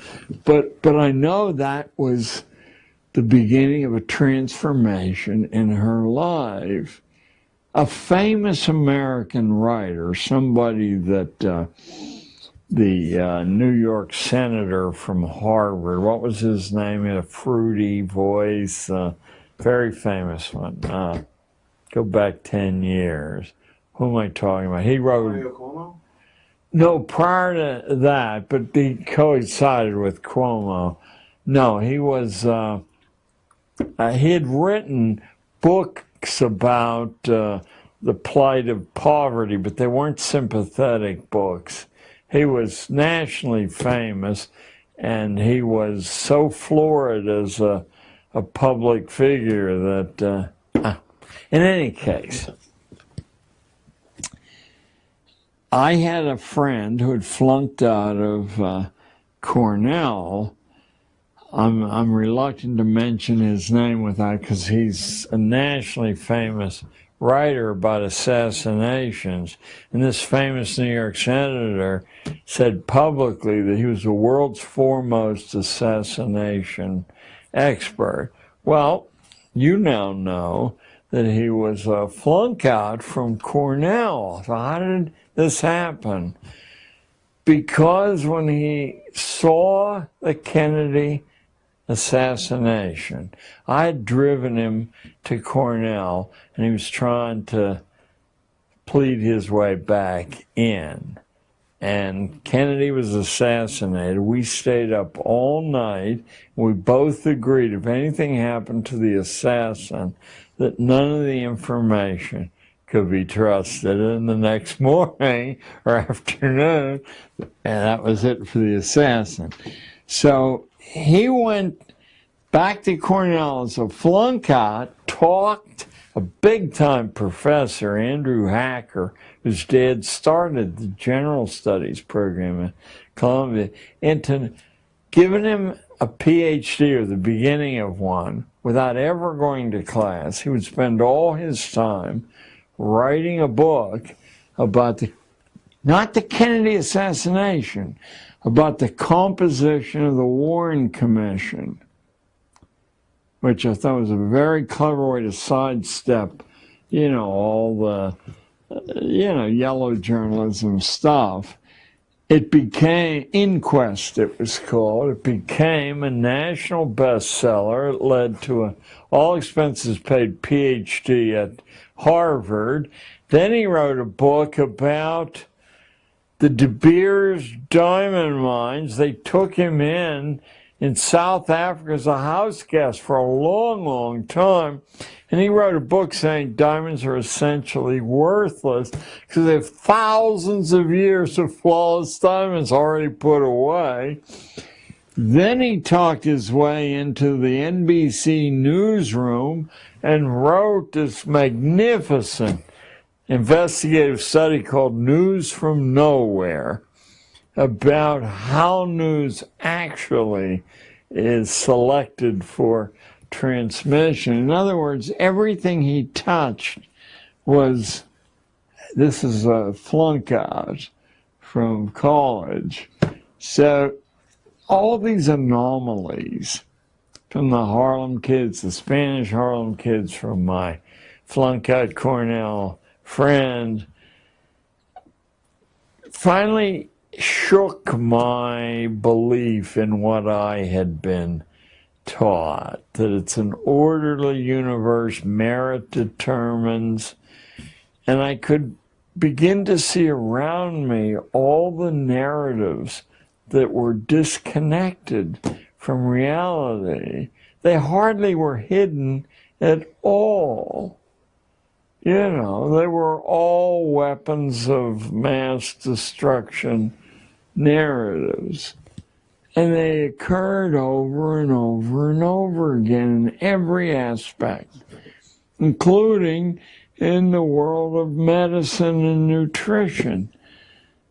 but I know that was the beginning of a transformation in her life. A famous American writer, somebody that the New York senator from Harvard, what was his name? He had a fruity voice, very famous one. Go back 10 years. Who am I talking about? He wrote... No, prior to that, but he coincided with Cuomo. No, he was, he had written books about the plight of poverty, but they weren't sympathetic books. He was nationally famous, and he was so florid as a public figure that, in any case, I had a friend who had flunked out of Cornell. I'm reluctant to mention his name without, because he's a nationally famous writer about assassinations. And this famous New York senator said publicly that he was the world's foremost assassination expert. Well, you now know that he was a flunk out from Cornell. So how did this happen? Because when he saw the Kennedy assassination, I had driven him to Cornell, and he was trying to plead his way back in. And Kennedy was assassinated. We stayed up all night. We both agreed if anything happened to the assassin, that none of the information could be trusted. And the next morning or afternoon, and that was it for the assassin. So he went back to Cornell as a flunk out, talked a big-time professor, Andrew Hacker, whose dad started the general studies program at Columbia, into giving him a PhD or the beginning of one without ever going to class. He would spend all his time writing a book about not the Kennedy assassination, about the composition of the Warren Commission, which I thought was a very clever way to sidestep, all the, yellow journalism stuff. It became, Inquest it was called, it became a national bestseller. It led to an all-expenses-paid PhD at Harvard. Then he wrote a book about the De Beers diamond mines. They took him in South Africa as a house guest for a long, long time. And he wrote a book saying diamonds are essentially worthless because they have thousands of years of flawless diamonds already put away. Then he talked his way into the NBC newsroom and wrote this magnificent investigative study called News from Nowhere about how news actually is selected for transmission. In other words, everything he touched was, this is a flunk out from college. So all these anomalies from the Harlem kids, the Spanish Harlem kids, from my flunk out Cornell friend, finally shook my belief in what I had been taught, that it's an orderly universe, merit determines, and I could begin to see around me all the narratives that were disconnected from reality. They hardly were hidden at all. You know, they were all weapons of mass destruction narratives. And they occurred over and over and over again in every aspect, including in the world of medicine and nutrition.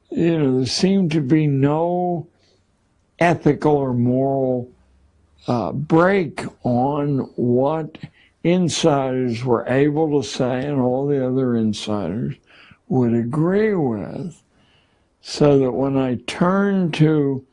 You know, there seemed to be no ethical or moral break on what insiders were able to say and all the other insiders would agree with. So that when I turned to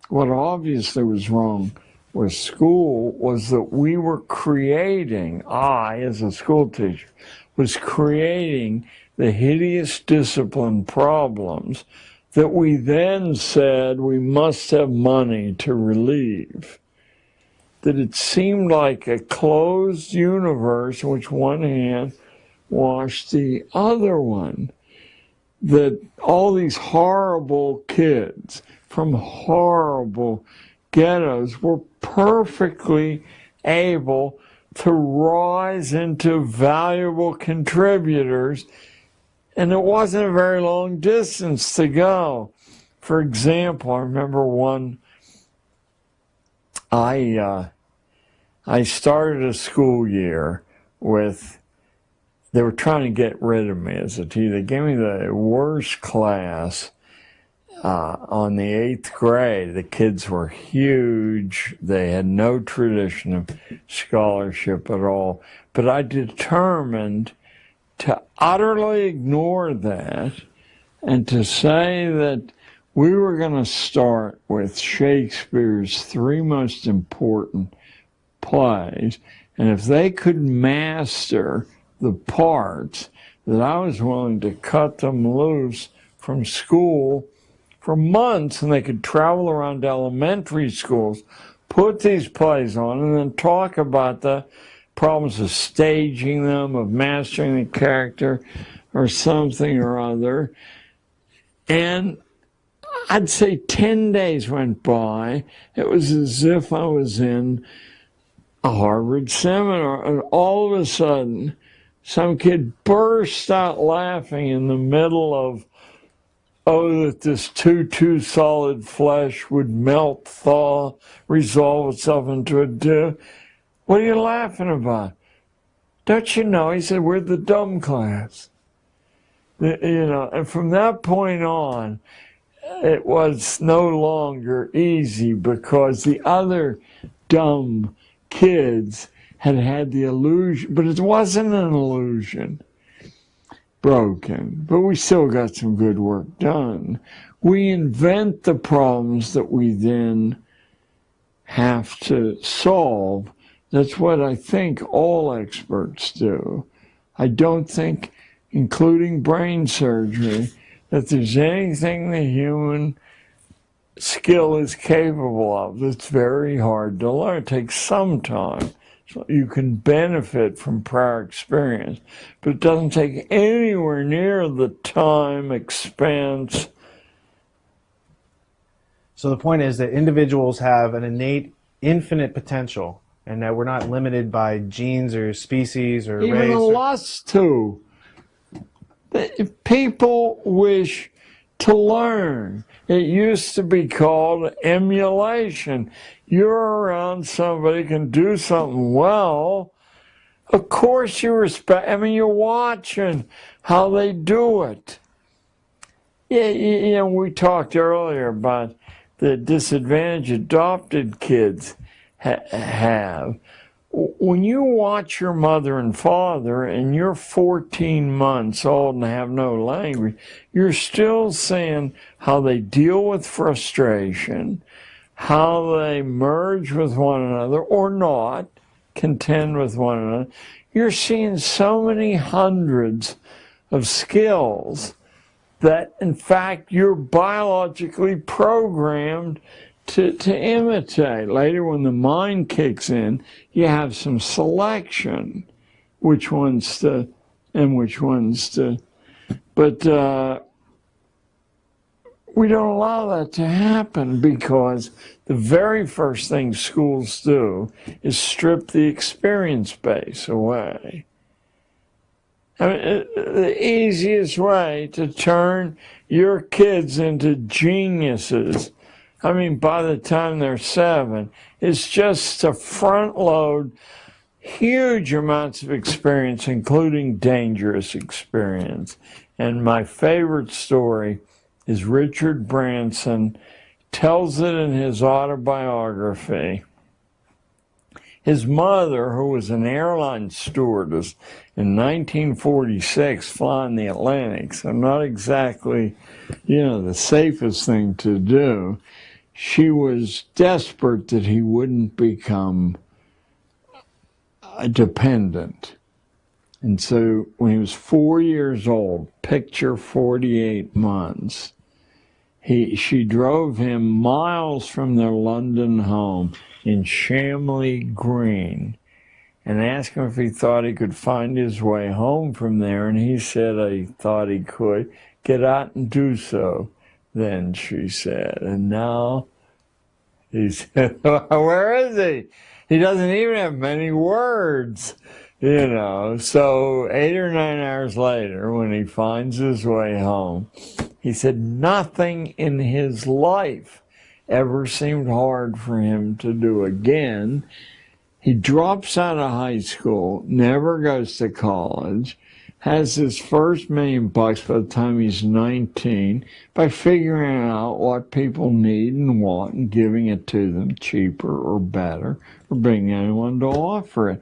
what obviously was wrong with school, was that we were creating, I as a school teacher, was creating the hideous discipline problems that we then said we must have money to relieve. That it seemed like a closed universe in which one hand washed the other one. That all these horrible kids from horrible ghettos were perfectly able to rise into valuable contributors, and it wasn't a very long distance to go. For example, I remember one, I started a school year with, they were trying to get rid of me as a teacher. They gave me the worst class on the 8th grade. The kids were huge. They had no tradition of scholarship at all. But I determined to utterly ignore that and to say that we were going to start with Shakespeare's 3 most important plays, and if they could master the parts, that I was willing to cut them loose from school for months, and they could travel around elementary schools, put these plays on, and then talk about the problems of staging them, of mastering the character, or something or other. And I'd say 10 days went by. It was as if I was in a Harvard seminar, and all of a sudden, some kid burst out laughing in the middle of, oh, that this too solid flesh would melt, thaw, resolve itself into a dew. What are you laughing about? Don't you know? He said, we're the dumb class. You know, and from that point on, it was no longer easy because the other dumb kids had had the illusion, but it wasn't an illusion. Broken, but we still got some good work done. We invent the problems that we then have to solve. That's what I think all experts do. I don't think, including brain surgery, that there's anything the human skill is capable of that's very hard to learn. It takes some time. So you can benefit from prior experience, but it doesn't take anywhere near the time, expense. So the point is that individuals have an innate, infinite potential, and that we're not limited by genes or species or even race. Even lust to. People wish to learn. It used to be called emulation. You're around somebody who can do something well, of course you respect, I mean, you're watching how they do it. Yeah, you know, we talked earlier about the disadvantage adopted kids have. When you watch your mother and father and you're 14 months old and have no language, you're still seeing how they deal with frustration, how they merge with one another or not, contend with one another. You're seeing so many hundreds of skills that, in fact, you're biologically programmed to imitate. Later, when the mind kicks in, you have some selection, which ones to, and which ones to. But we don't allow that to happen because the very first thing schools do is strip the experience base away. I mean, the easiest way to turn your kids into geniuses, I mean, by the time they're 7, is just to front load huge amounts of experience, including dangerous experience. And my favorite story is Richard Branson tells it in his autobiography. His mother, who was an airline stewardess in 1946, flying the Atlantic, so not exactly, you know, the safest thing to do, she was desperate that he wouldn't become a dependent. And so when he was 4 years old, picture 48 months, she drove him miles from their London home in Shamley Green and asked him if he thought he could find his way home from there. And he said he thought he could. Get out and do so, then, she said. And now he said, where is he? He doesn't even have many words, you know. So 8 or 9 hours later, when he finds his way home, he said nothing in his life ever seemed hard for him to do again. He drops out of high school, never goes to college, has his first $1 million by the time he's 19 by figuring out what people need and want and giving it to them cheaper or better or bringing anyone to offer it.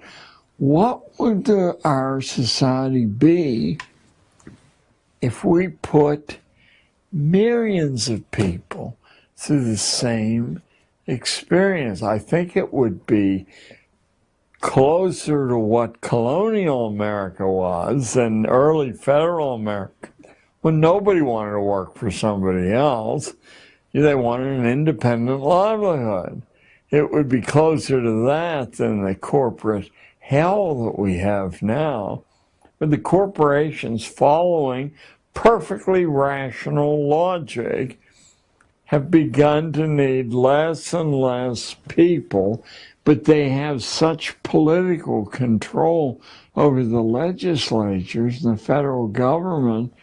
What would our society be if we put millions of people through the same experience? I think it would be closer to what colonial America was and early federal America, when nobody wanted to work for somebody else. They wanted an independent livelihood. It would be closer to that than the corporate hell that we have now, with the corporations following perfectly rational logic have begun to need less and less people, but they have such political control over the legislatures and the federal government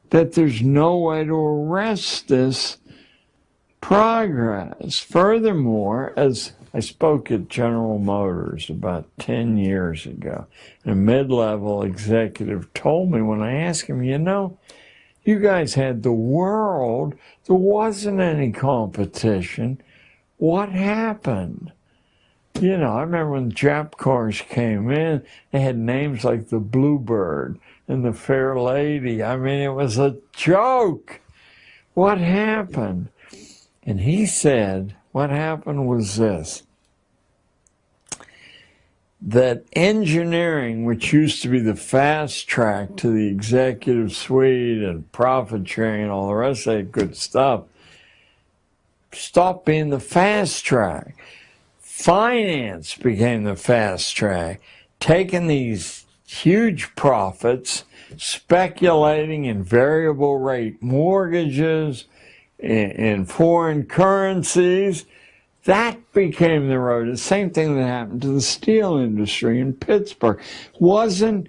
that there's no way to arrest this progress. Furthermore, as I spoke at General Motors about 10 years ago, and a mid-level executive told me when I asked him, you know, you guys had the world, there wasn't any competition. What happened? You know, I remember when Jap cars came in, they had names like the Bluebird and the Fair Lady. I mean, it was a joke. What happened? And he said, what happened was this: that engineering, which used to be the fast track to the executive suite and profit sharing and all the rest of that good stuff, stopped being the fast track. Finance became the fast track, taking these huge profits, speculating in variable rate mortgages, in foreign currencies. That became the road. The same thing that happened to the steel industry in Pittsburgh. Wasn't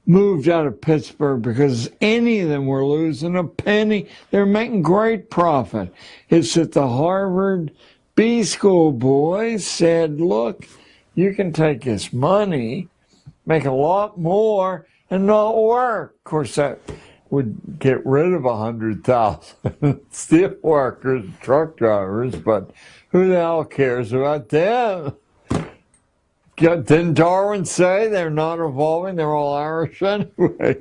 moved out of Pittsburgh because any of them were losing a penny. They're making great profit. It's that the Harvard B School boys said, look, you can take this money, make a lot more, and not work. Of course, that would get rid of 100,000 steel workers, truck drivers, but who the hell cares about them? Didn't Darwin say they're not evolving, they're all Irish anyway?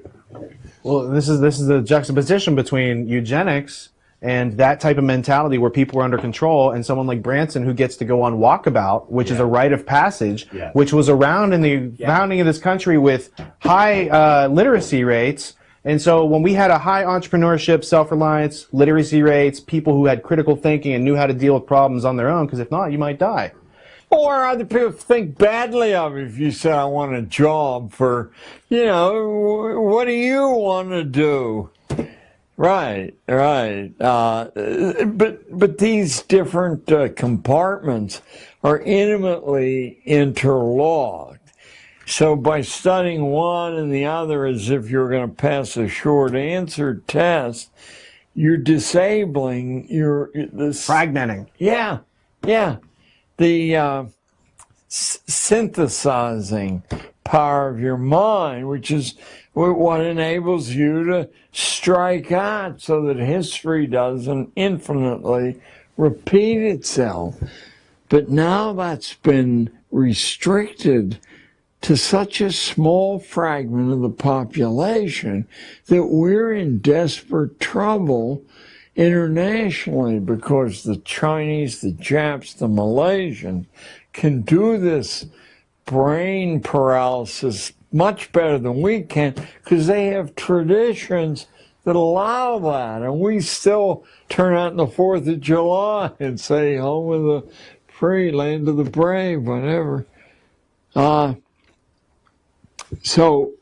Well, this is the juxtaposition between eugenics and that type of mentality where people are under control, and someone like Branson who gets to go on walkabout, which is a rite of passage, which was around in the founding of this country with high literacy rates. And so when we had a high entrepreneurship, self-reliance, literacy rates, people who had critical thinking and knew how to deal with problems on their own, because if not, you might die. Or other people think badly of you if you say, I want a job for, you know, what do you want to do? Right. But these different compartments are intimately interlocked. So by studying one and the other as if you're going to pass a short answer test, you're disabling this Fragmenting. Yeah. The synthesizing power of your mind, which is what enables you to strike out so that history doesn't infinitely repeat itself. But now that's been restricted to such a small fragment of the population that we're in desperate trouble internationally, because the Chinese, the Japs, the Malaysians can do this brain paralysis much better than we can, because they have traditions that allow that, and we still turn out on the 4th of July and say home of the free, land of the brave, whatever. So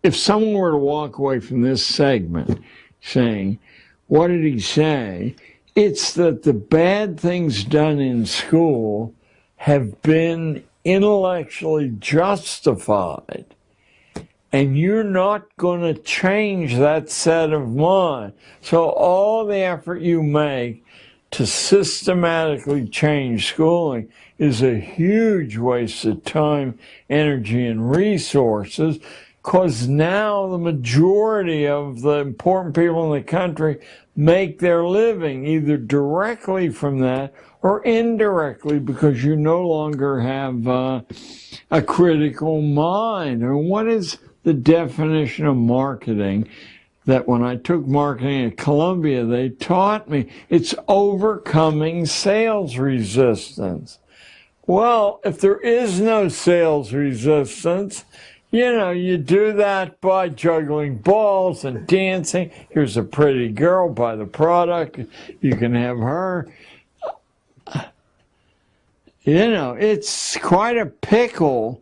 if someone were to walk away from this segment saying, what did he say? It's that the bad things done in school have been intellectually justified, and you're not going to change that set of mind. So all the effort you make to systematically change schooling is a huge waste of time, energy, and resources, because now the majority of the important people in the country make their living either directly from that or indirectly, because you no longer have a critical mind. And what is the definition of marketing that when I took marketing at Columbia, they taught me? It's overcoming sales resistance. Well, if there is no sales resistance, you know, you do that by juggling balls and dancing. Here's a pretty girl, buy the product, you can have her. You know, it's quite a pickle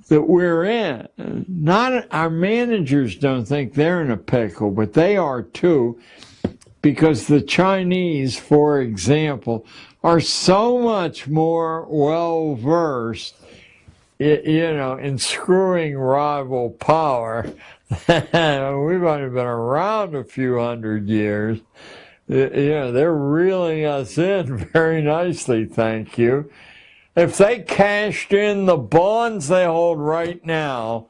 that we're in. Not our managers don't think they're in a pickle, but they are too, because the Chinese, for example, are so much more well-versed, you know, in screwing rival power. We've only been around a few hundred years. You know, they're reeling us in very nicely, thank you. If they cashed in the bonds they hold right now,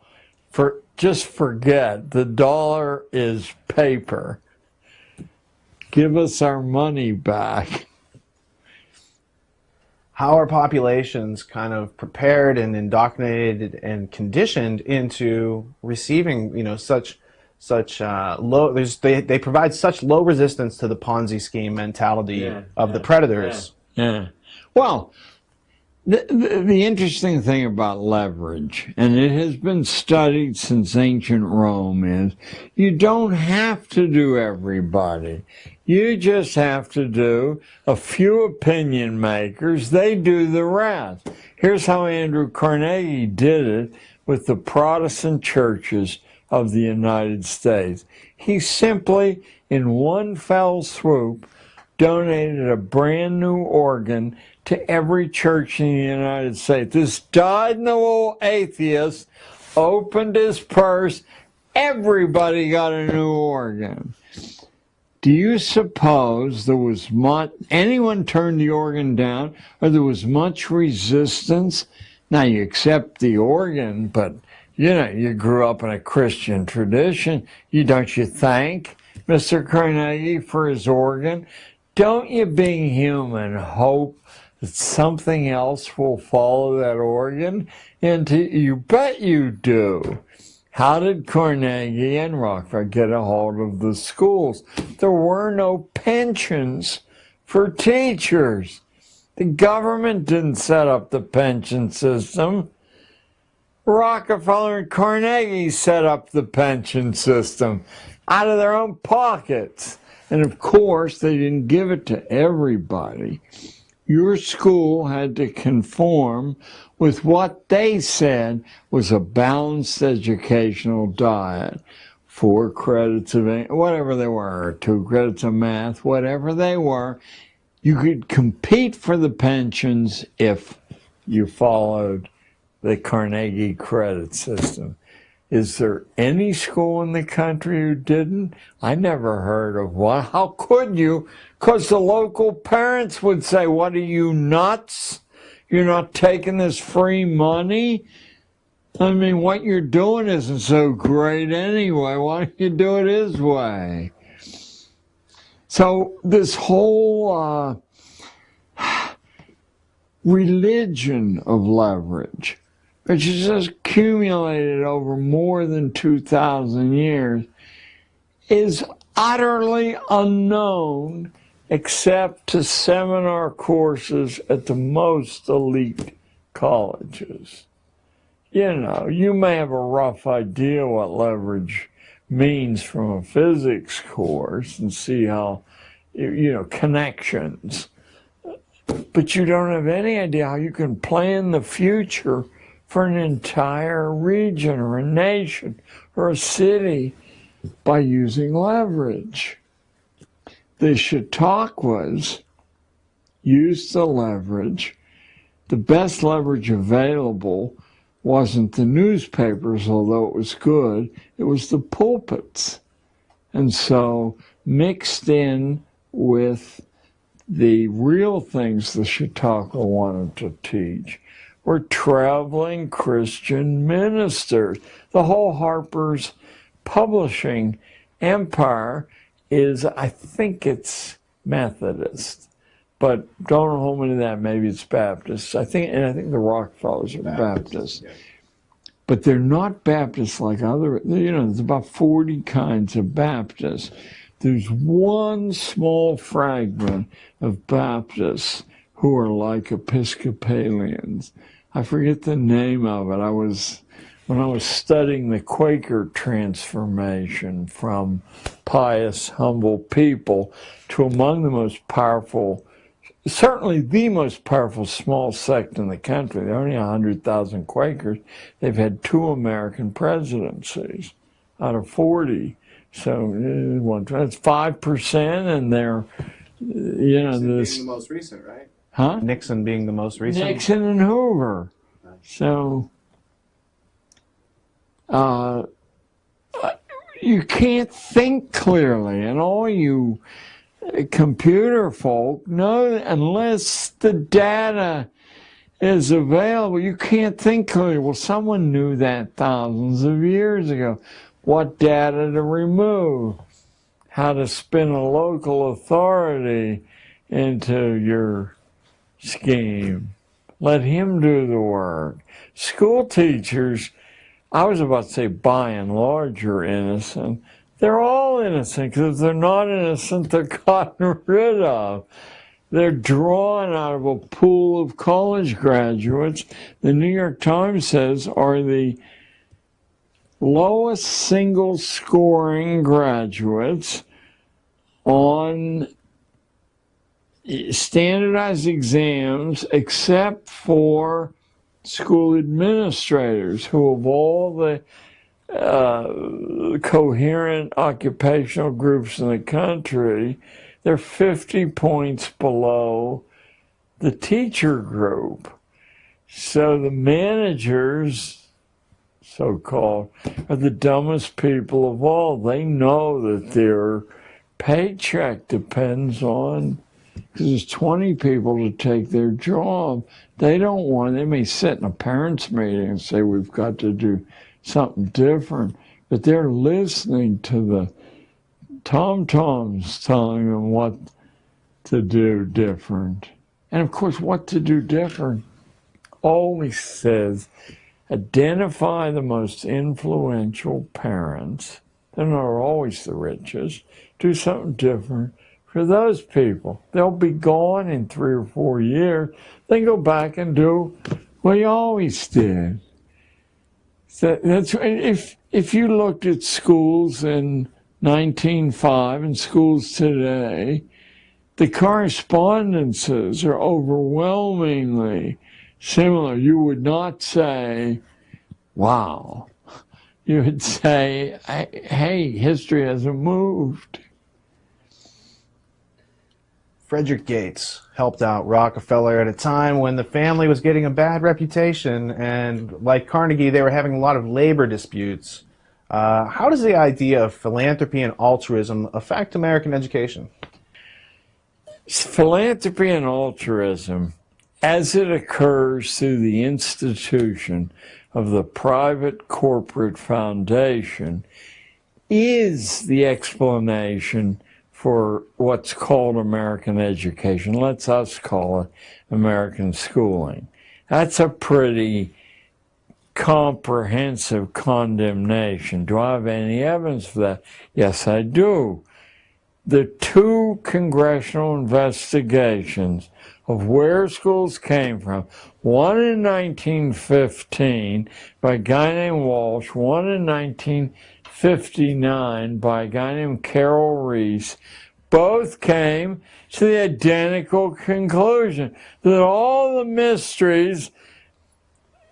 just forget, the dollar is paper. Give us our money back. How are populations kind of prepared and indoctrinated and conditioned into receiving, you know, such low? They provide such low resistance to the Ponzi scheme mentality of the predators. Yeah. Well, the interesting thing about leverage, and it has been studied since ancient Rome, is you don't have to do everybody. You just have to do a few opinion makers. They do the rest. Here's how Andrew Carnegie did it with the Protestant churches of the United States. He simply, in one fell swoop, donated a brand new organ to every church in the United States. This dyed-in-the-wool atheist opened his purse. Everybody got a new organ. Do you suppose there was anyone turned the organ down, or there was much resistance? Now, you accept the organ, but You know, you grew up in a Christian tradition. Don't you thank Mr. Carnegie for his organ? Don't you, being human, hope that something else will follow that organ? You bet you do. How did Carnegie and Rockefeller get a hold of the schools? There were no pensions for teachers. The government didn't set up the pension system. Rockefeller and Carnegie set up the pension system out of their own pockets. And of course, they didn't give it to everybody. Your school had to conform with what they said was a balanced educational diet. 4 credits of English, whatever they were, 2 credits of math, whatever they were. You could compete for the pensions if you followed the Carnegie credit system. Is there any school in the country who didn't? I never heard of one. How could you? Because the local parents would say, what are you, nuts? You're not taking this free money? I mean, what you're doing isn't so great anyway. Why don't you do it his way? So this whole religion of leverage, which has just accumulated over more than 2,000 years, is utterly unknown except to seminar courses at the most elite colleges. You know, you may have a rough idea what leverage means from a physics course and see how, you know, connections. But you don't have any idea how you can plan the future for an entire region or a nation or a city by using leverage. The Chautauquas used the leverage. The best leverage available wasn't the newspapers, although it was good, it was the pulpits. And so mixed in with the real things the Chautauqua wanted to teach were traveling Christian ministers. The whole Harper's publishing empire is, I think it's Methodist, but don't hold me to that. Maybe it's Baptist. I think the Rockefellers are Baptist. Yeah. But they're not Baptist like other, you know, there's about 40 kinds of Baptists. There's one small fragment of Baptists who are like Episcopalians. I forget the name of it. When I was studying the Quaker transformation from pious, humble people to among the most powerful, certainly the most powerful small sect in the country. There are only 100,000 Quakers. They've had 2 American presidencies out of 40. So that's 5%, and they're, you know, being the most recent, right? Huh? Nixon being the most recent. Nixon and Hoover. So you can't think clearly, and all you computer folk know, unless the data is available, you can't think clearly. Well, someone knew that thousands of years ago. What data to remove, how to spin a local authority into your scheme. Let him do the work. School teachers, I was about to say by and large are innocent. They're all innocent, because if they're not innocent, they're gotten rid of. They're drawn out of a pool of college graduates. The New York Times says are the lowest single scoring graduates on standardized exams, except for school administrators, who of all the coherent occupational groups in the country, they're 50 points below the teacher group. So the managers, so-called, are the dumbest people of all. They know that their paycheck depends on, because there's 20 people to take their job. They don't want, they may sit in a parents' meeting and say, we've got to do something different, but they're listening to the tom-toms telling them what to do different. And of course, what to do different always says, identify the most influential parents. They're not always the richest. Do something different for those people. They'll be gone in 3 or 4 years. Then go back and do what you always did. So that's, if you looked at schools in 1905 and schools today, the correspondences are overwhelmingly similar. You would not say, wow. You would say, hey, history hasn't moved. Frederick Gates helped out Rockefeller at a time when the family was getting a bad reputation, and like Carnegie, they were having a lot of labor disputes. How does the idea of philanthropy and altruism affect American education? Philanthropy and altruism, as it occurs through the institution of the private corporate foundation, is the explanation for what's called American education. Let's us call it American schooling. That's a pretty comprehensive condemnation. Do I have any evidence for that? Yes, I do. The 2 congressional investigations of where schools came from, one in 1915 by a guy named Walsh, one in 1959 by a guy named Carroll Reese, both came to the identical conclusion that all the mysteries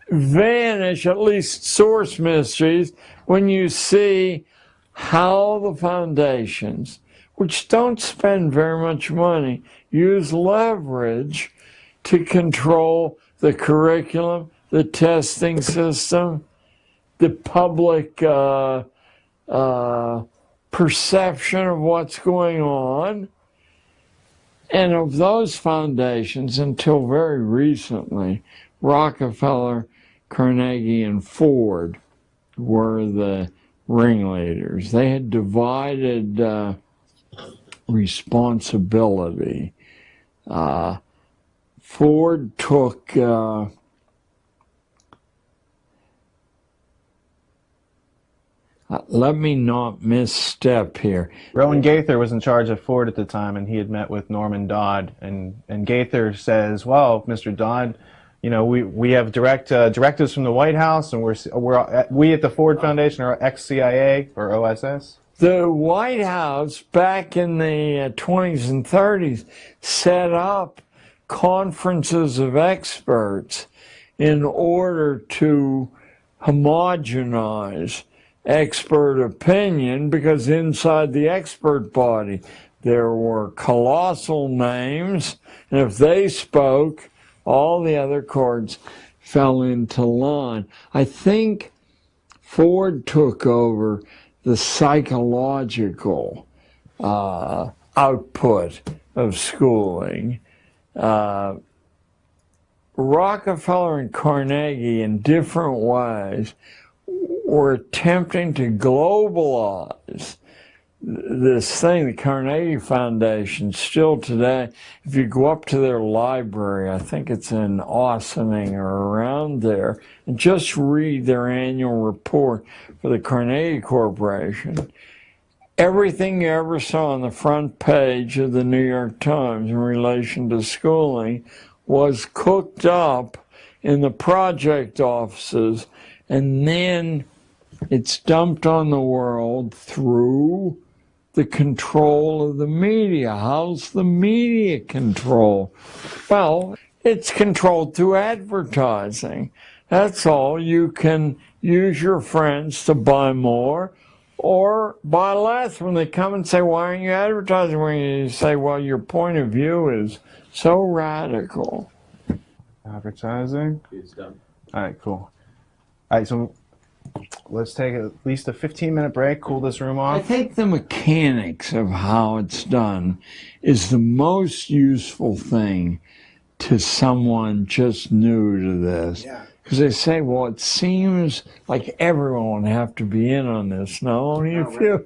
vanish, at least source mysteries, when you see how the foundations, which don't spend very much money, use leverage to control the curriculum, the testing system, the public perception of what's going on. And of those foundations, until very recently, Rockefeller, Carnegie, and Ford were the ringleaders. They had divided responsibility. Ford took let me not misstep here. Rowan Gaither was in charge of Ford at the time, and he had met with Norman Dodd, and Gaither says, well, Mr. Dodd, you know, we have directives from the White House, and we at the Ford Foundation are ex-CIA or OSS. The White House back in the 20s and 30s set up conferences of experts in order to homogenize expert opinion, because inside the expert body there were colossal names, and if they spoke, all the other courts fell into line. I think Ford took over the psychological output of schooling. Rockefeller and Carnegie, in different ways, were attempting to globalize this thing. The Carnegie Foundation, still today, if you go up to their library, I think it's in Ossining or around there, and just read their annual report for the Carnegie Corporation, everything you ever saw on the front page of the New York Times in relation to schooling was cooked up in the project offices, and then it's dumped on the world through the control of the media. How's the media control? Well, it's controlled through advertising. That's all. You can use your friends to buy more or buy less. When they come and say, why aren't you advertising? When you say, well, your point of view is so radical. Advertising? It's done. All right, cool. All right, so let's take at least a 15-minute break, cool this room off. I think the mechanics of how it's done is the most useful thing to someone just new to this. Yeah. Because they say, well, it seems like everyone would have to be in on this. No, only a few.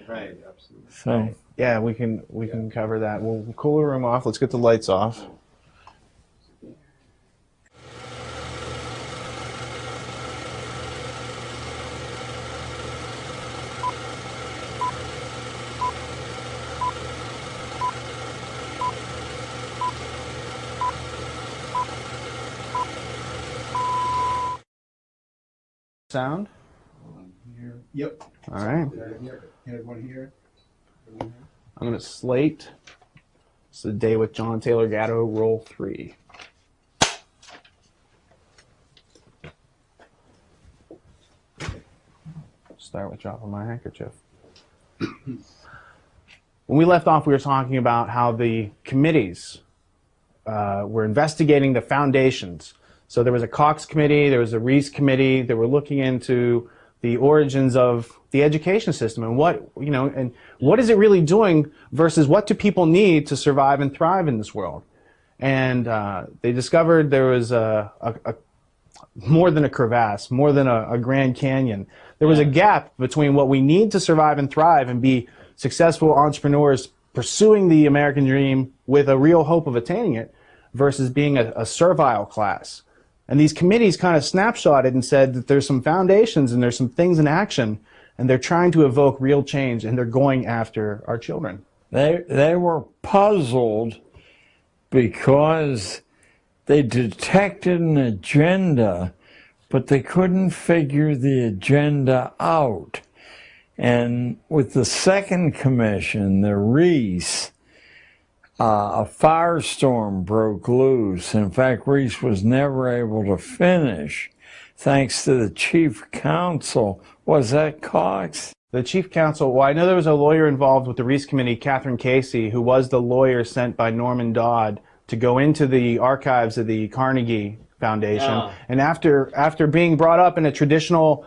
Right, absolutely. So, Yeah, we can cover that. We'll cool the room off. Let's get the lights off. Sound? Here. Yep. All right. Here, one here. I'm going to slate. It's the Day with John Taylor Gatto, roll 3. Start with dropping my handkerchief. When we left off, we were talking about how the committees were investigating the foundations. So there was a Cox committee, there was a Reese committee that were looking into the origins of the education system and what is it really doing versus what do people need to survive and thrive in this world. And they discovered there was more than a crevasse, more than a Grand Canyon. There was a gap between what we need to survive and thrive and be successful entrepreneurs pursuing the American dream with a real hope of attaining it versus being a servile class. And these committees kind of snapshotted and said that there's some foundations and there's some things in action, and they're trying to evoke real change, and they're going after our children. they were puzzled because they detected an agenda, but they couldn't figure the agenda out. And with the second commission, the Reese, a firestorm broke loose. In fact, Reese was never able to finish, thanks to the chief counsel. Was that Cox? The chief counsel, well, I know there was a lawyer involved with the Reese Committee, Catherine Casey, who was the lawyer sent by Norman Dodd to go into the archives of the Carnegie Foundation. Yeah. And after being brought up in a traditional,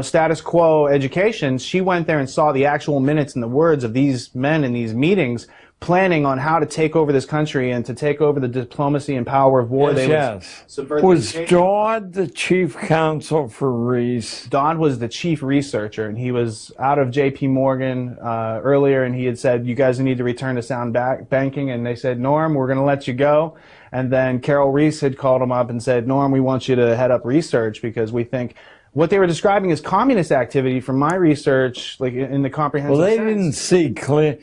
status quo education, she went there and saw the actual minutes and the words of these men in these meetings, planning on how to take over this country and to take over the diplomacy and power of war. Was Dodd the chief counsel for Reese? Dodd was the chief researcher, and he was out of J.P. Morgan earlier, and he had said, you guys need to return to sound banking, and they said, Norm, we're going to let you go. And then Carol Reese had called him up and said, Norm, we want you to head up research because we think what they were describing as communist activity from my research, like in the comprehensive sense. Well, they didn't see clear.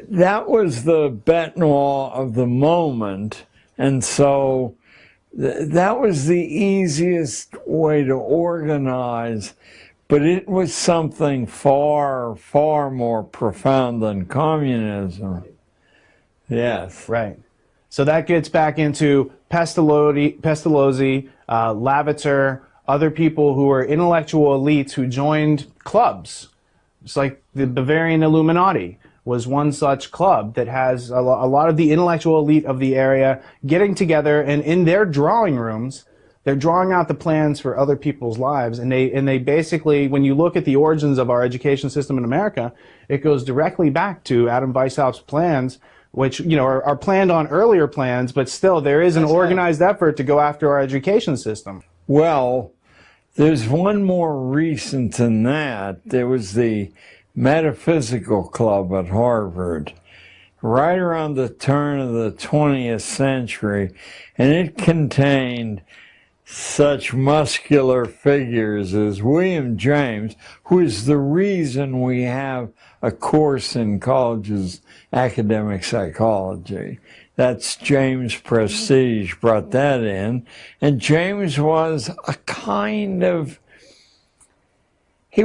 That was the Benoit of the moment, and so that was the easiest way to organize, but it was something far, far more profound than communism. Yes. Right. So that gets back into Pestalozzi, Lavater, other people who were intellectual elites who joined clubs. It's like the Bavarian Illuminati was one such club that has a lot of the intellectual elite of the area getting together, and in their drawing rooms, they're drawing out the plans for other people's lives. And they basically, when you look at the origins of our education system in America, it goes directly back to Adam Weishaupt's plans, which are planned on earlier plans, but still there is an organized effort to go after our education system. Well, there's one more recent than that. There was the Metaphysical Club at Harvard, right around the turn of the 20th century, and it contained such muscular figures as William James, who is the reason we have a course in colleges, academic psychology. That's James Prestige brought that in, and James was a kind of, he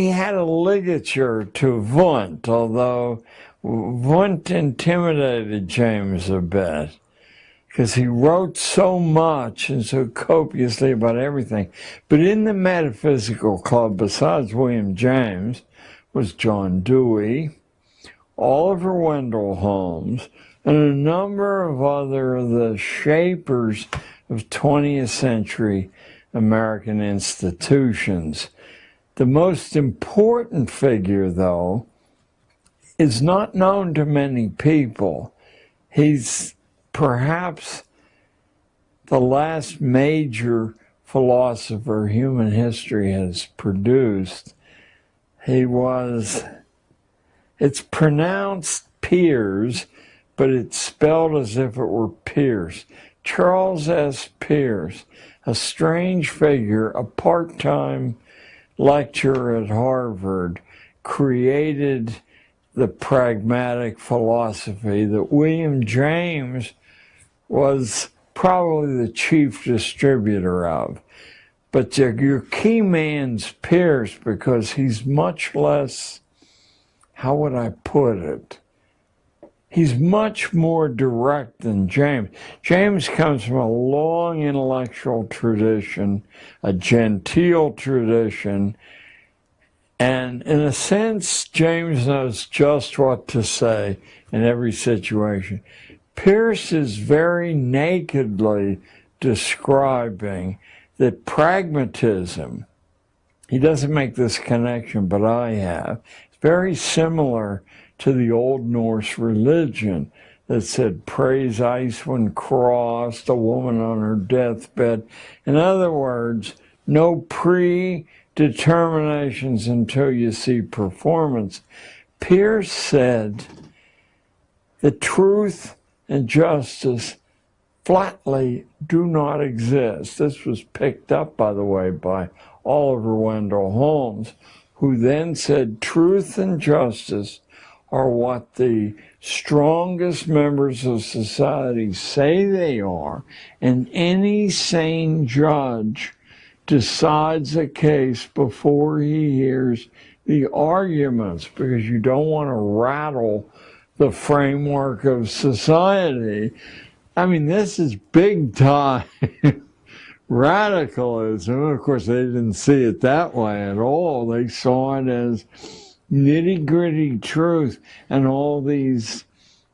had a ligature to Wundt, although Wundt intimidated James a bit because he wrote so much and so copiously about everything. But in the Metaphysical Club, besides William James, was John Dewey, Oliver Wendell Holmes, and a number of other of the shapers of 20th century American institutions. The most important figure, though, is not known to many people. He's perhaps the last major philosopher human history has produced. It's pronounced Peirce, but it's spelled as if it were Pierce. Charles S. Peirce, a strange figure, a part-time lecturer at Harvard, created the pragmatic philosophy that William James was probably the chief distributor of. But your key man's Peirce because he's much less, how would I put it? He's much more direct than James. James comes from a long intellectual tradition, a genteel tradition, and in a sense, James knows just what to say in every situation. Peirce is very nakedly describing that pragmatism, he doesn't make this connection, but I have, it's very similar to the Old Norse religion that said, praise ice when crossed, a woman on her deathbed. In other words, no predeterminations until you see performance. Peirce said that truth and justice flatly do not exist. This was picked up, by the way, by Oliver Wendell Holmes, who then said truth and justice are what the strongest members of society say they are, and any sane judge decides a case before he hears the arguments, because you don't want to rattle the framework of society. I mean, this is big time radicalism. Of course, they didn't see it that way at all. They saw it as nitty-gritty truth, and all these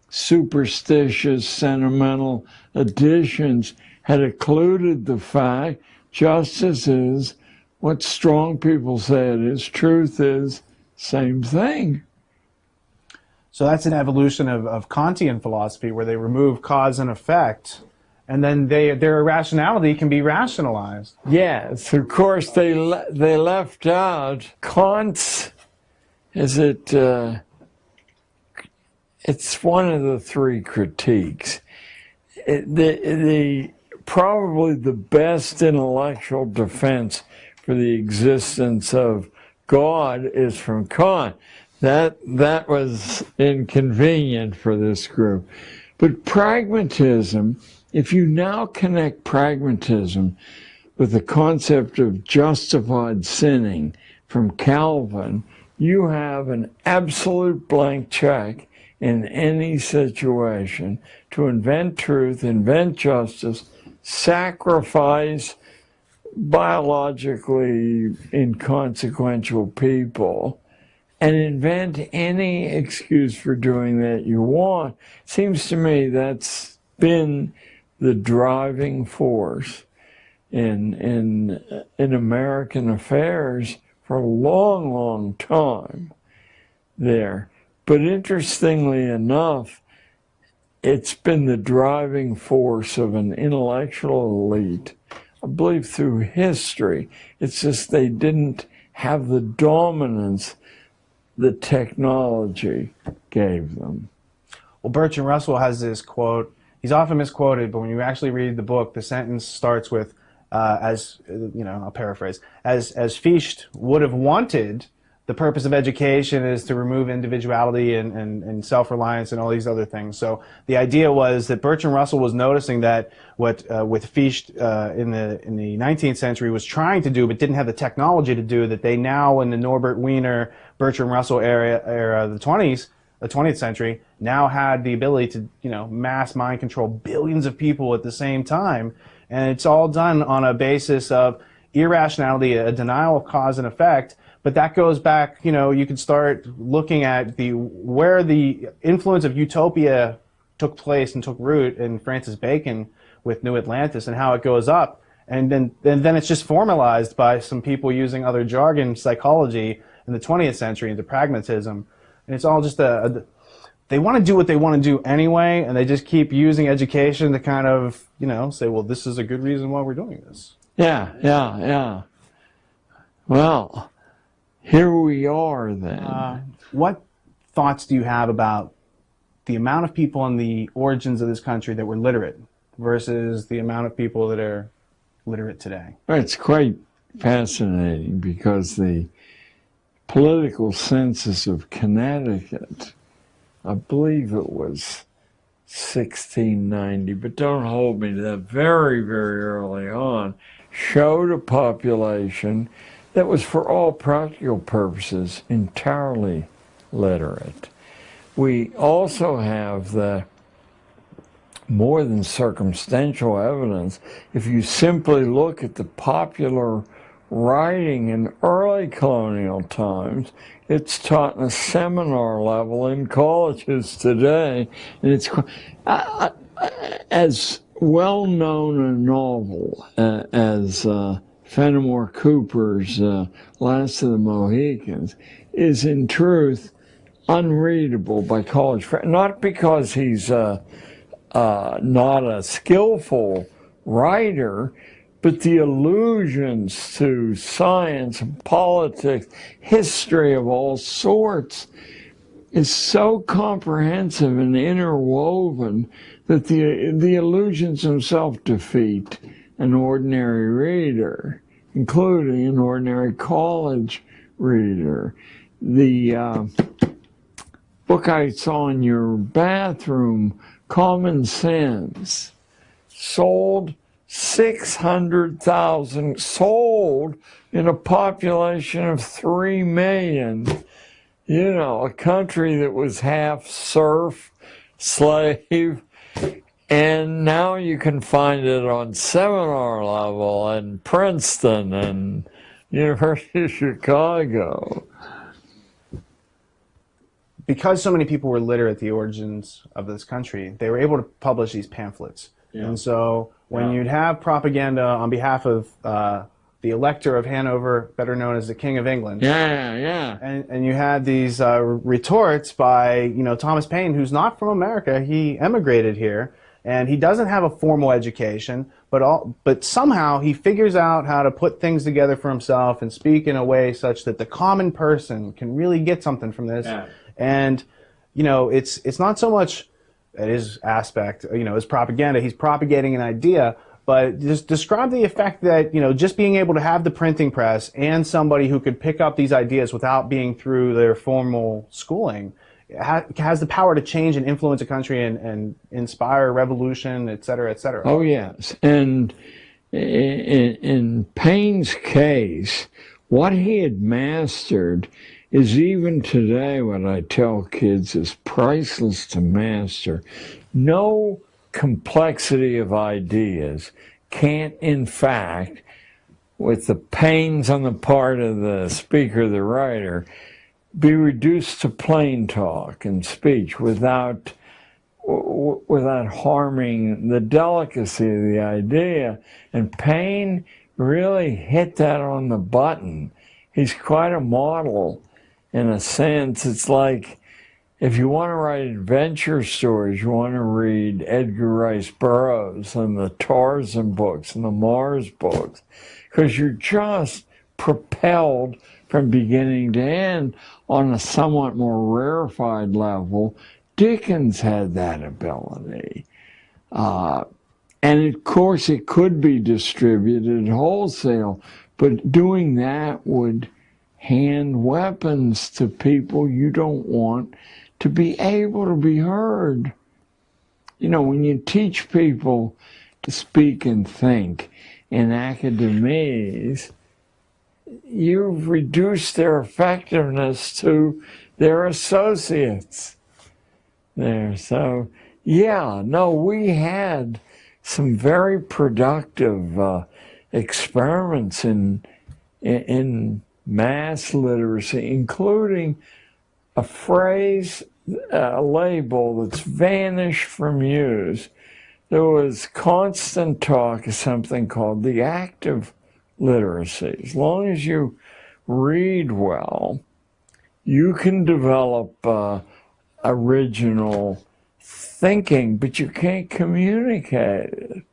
superstitious, sentimental additions had occluded the fact justice is what strong people say it is, truth is same thing. So that's an evolution of Kantian philosophy, where they remove cause and effect, and then their irrationality can be rationalized. Yes, of course they left out Kant's. It's one of the three critiques. Probably the best intellectual defense for the existence of God is from Kant. That was inconvenient for this group. But pragmatism, if you now connect pragmatism with the concept of justified sinning from Calvin, you have an absolute blank check in any situation to invent truth, invent justice, sacrifice biologically inconsequential people, and invent any excuse for doing that you want. Seems to me that's been the driving force in American affairs for a long, long time there. But interestingly enough, it's been the driving force of an intellectual elite, I believe, through history. It's just they didn't have the dominance the technology gave them. Well, Bertrand Russell has this quote. He's often misquoted, but when you actually read the book, the sentence starts with, I'll paraphrase, as Fichte would have wanted, the purpose of education is to remove individuality and self-reliance and all these other things. So the idea was that Bertrand Russell was noticing that what with Fichte in the 19th century was trying to do but didn't have the technology to do, that they now in the Norbert Wiener, Bertrand Russell era the 20th century, now had the ability to mass mind control billions of people at the same time. And it's all done on a basis of irrationality, a denial of cause and effect. But that goes back, you could start looking at where the influence of utopia took place and took root in Francis Bacon with New Atlantis, and how it goes up. And then it's just formalized by some people using other jargon, psychology, in the 20th century into pragmatism. And it's all just they want to do what they want to do anyway, and they just keep using education to kind of, you know, say, well, this is a good reason why we're doing this. Yeah. Well, here we are then. What thoughts do you have about the amount of people in the origins of this country that were literate versus the amount of people that are literate today? It's quite fascinating because the political census of Connecticut, I believe it was 1690, but don't hold me to that, very, very early on, showed a population that was, for all practical purposes, entirely literate. We also have the more than circumstantial evidence. If you simply look at the popular writing in early colonial times, it's taught in a seminar level in colleges today, and it's as well known a novel as Fenimore Cooper's Last of the Mohicans is in truth unreadable by college friends. Not because he's not a skillful writer, but the allusions to science and politics, history of all sorts, is so comprehensive and interwoven that the allusions themselves defeat an ordinary reader, including an ordinary college reader. The book I saw in your bathroom, Common Sense, sold 600,000, sold in a population of 3 million. You know, a country that was half serf, slave, and now you can find it on seminar level in Princeton and University of Chicago. Because so many people were literate at the origins of this country, they were able to publish these pamphlets. Yeah. And so when you'd have propaganda on behalf of the Elector of Hanover, better known as the King of England. And you had these retorts by, Thomas Paine, who's not from America. He emigrated here, and he doesn't have a formal education, but somehow he figures out how to put things together for himself and speak in a way such that the common person can really get something from this. Yeah. And, it's not so much his aspect, his propaganda. He's propagating an idea. But just describe the effect that, just being able to have the printing press and somebody who could pick up these ideas without being through their formal schooling has the power to change and influence a country and inspire revolution, et cetera, et cetera. Oh, yes. And in Paine's case, what he had mastered is even today what I tell kids is priceless to master. No complexity of ideas can't, in fact, with the pains on the part of the speaker, the writer, be reduced to plain talk and speech without harming the delicacy of the idea. And Paine really hit that on the button. He's quite a model in a sense. It's like, if you want to write adventure stories, you want to read Edgar Rice Burroughs and the Tarzan books and the Mars books, because you're just propelled from beginning to end on a somewhat more rarefied level. Dickens had that ability. And of course it could be distributed wholesale, but doing that would hand weapons to people you don't want to be able to be heard. When you teach people to speak and think in academies, you've reduced their effectiveness to their associates there. So, we had some very productive experiments in mass literacy, including a phrase, a label that's vanished from use. There was constant talk of something called the active literacy. As long as you read well, you can develop original thinking, but you can't communicate it.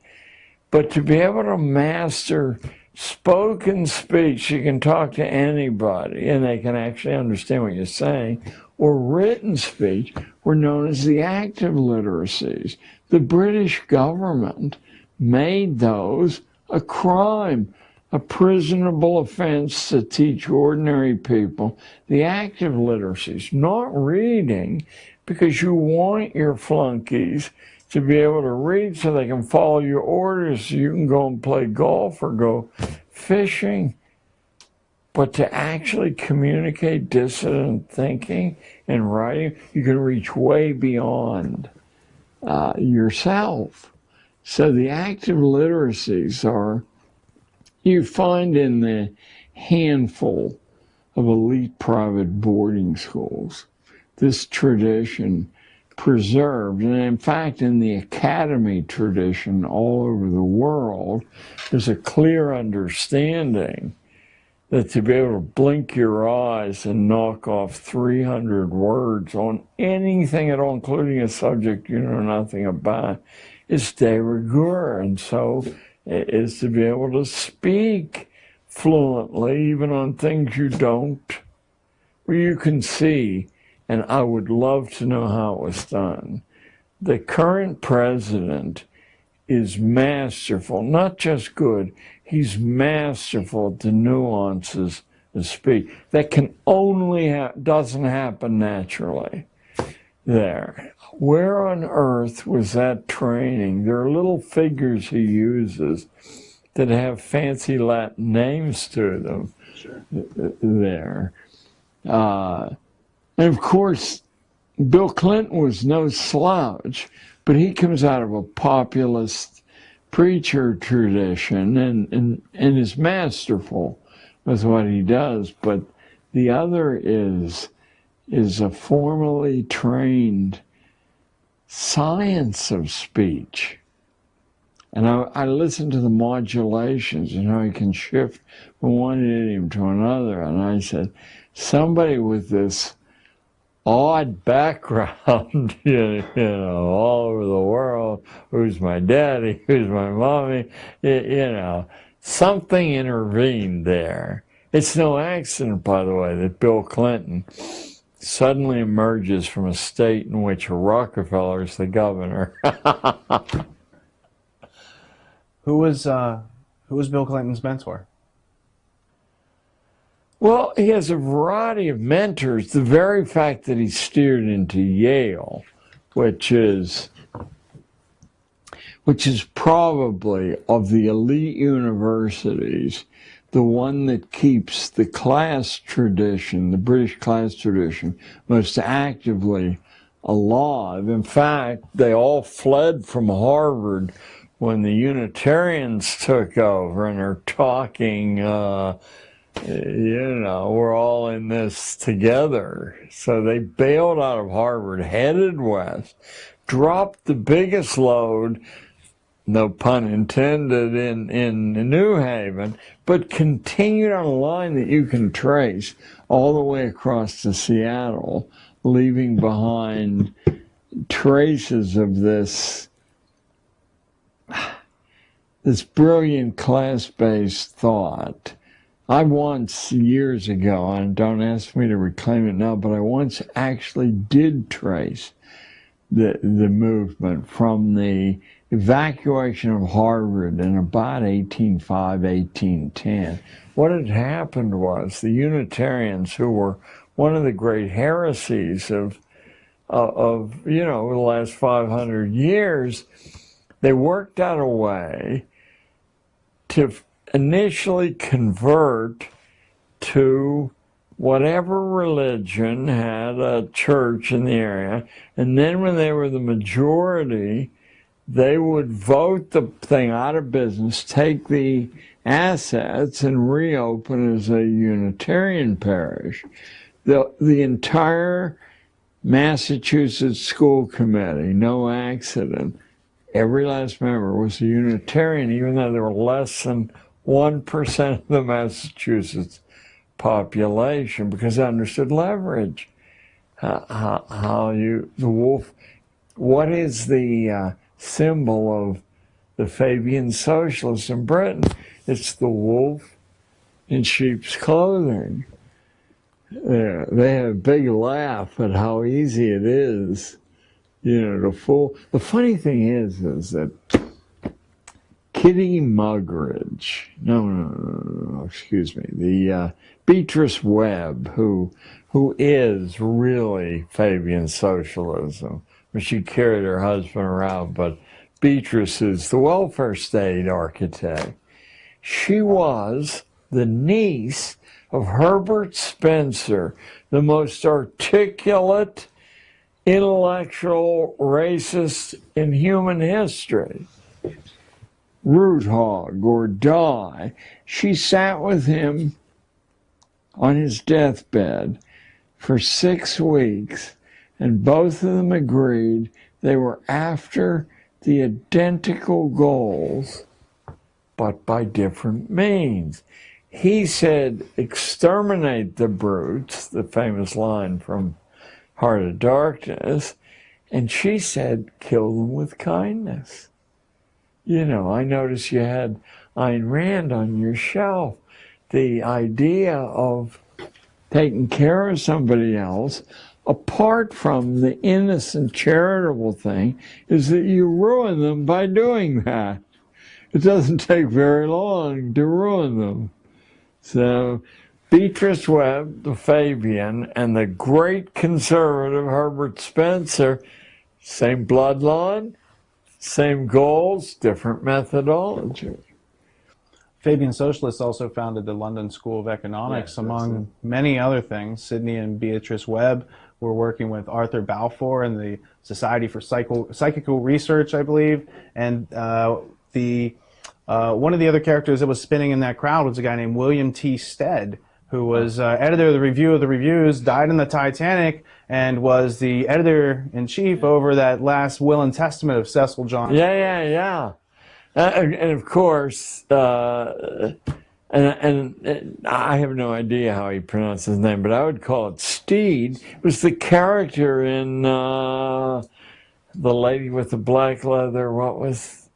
But to be able to master spoken speech, you can talk to anybody and they can actually understand what you're saying, or written speech were known as the active literacies. The British government made those a crime, a prisonable offense to teach ordinary people the active literacies, not reading, because you want your flunkies to be able to read so they can follow your orders so you can go and play golf or go fishing. But to actually communicate dissident thinking and writing, you can reach way beyond yourself. So the active literacies are, you find in the handful of elite private boarding schools, this tradition preserved. And in fact, in the academy tradition all over the world, there's a clear understanding that to be able to blink your eyes and knock off 300 words on anything at all, including a subject you know nothing about, is de rigueur. And so it is to be able to speak fluently, even on things you don't, where you can see. And I would love to know how it was done. The current president is masterful, not just good, he's masterful at the nuances of speech. That can only doesn't happen naturally there. Where on earth was that training? There are little figures he uses that have fancy Latin names to them. Sure. There. And of course, Bill Clinton was no slouch, but he comes out of a populist preacher tradition and is masterful with what he does. But the other is a formally trained science of speech. And I listened to the modulations and how he can shift from one idiom to another. And I said, somebody with this odd background, you know, all over the world, who's my daddy, who's my mommy, you know, something intervened there. It's no accident, by the way, that Bill Clinton suddenly emerges from a state in which Rockefeller is the governor. Who was Bill Clinton's mentor? Well, he has a variety of mentors. The very fact that he steered into Yale, which is probably of the elite universities, the one that keeps the class tradition, the British class tradition, most actively alive. In fact, they all fled from Harvard when the Unitarians took over and are talking, you know, we're all in this together. So they bailed out of Harvard, headed west, dropped the biggest load, no pun intended, in New Haven, but continued on a line that you can trace all the way across to Seattle, leaving behind traces of this brilliant class-based thought. I once, years ago, and don't ask me to reclaim it now, but I once actually did trace the movement from the evacuation of Harvard in about 1805, 1810. What had happened was the Unitarians, who were one of the great heresies of you know, the last 500 years, they worked out a way to initially convert to whatever religion had a church in the area, and then when they were the majority, they would vote the thing out of business, take the assets, and reopen as a Unitarian parish. The entire Massachusetts school committee, no accident, every last member was a Unitarian, even though there were less than 1% of the Massachusetts population, because they understood leverage. the wolf, what is the symbol of the Fabian socialists in Britain? It's the wolf in sheep's clothing. They have a big laugh at how easy it is, to fool. The funny thing is that Kitty Muggeridge, no, excuse me, the Beatrice Webb, who is really Fabian socialism. She carried her husband around, but Beatrice is the welfare state architect. She was the niece of Herbert Spencer, the most articulate, intellectual racist in human history. Root hog or die. She sat with him on his deathbed for 6 weeks, and both of them agreed they were after the identical goals, but by different means. He said, exterminate the brutes, the famous line from Heart of Darkness, and she said, kill them with kindness. I noticed you had Ayn Rand on your shelf. The idea of taking care of somebody else, apart from the innocent charitable thing, is that you ruin them by doing that. It doesn't take very long to ruin them. So Beatrice Webb, the Fabian, and the great conservative Herbert Spencer, same bloodline, same goals, different methodology. Fabian socialists also founded the London School of Economics, among many other things. Sidney and Beatrice Webb were working with Arthur Balfour and the Society for Psychical Research, I believe. And one of the other characters that was spinning in that crowd was a guy named William T. Stead, who was editor of the Review of the Reviews, died in the Titanic, and was the editor-in-chief over that last will and testament of Cecil John. Yeah. And of course, and I have no idea how he pronounced his name, but I would call it Steed. It was the character in The Lady with the Black Leather. What was...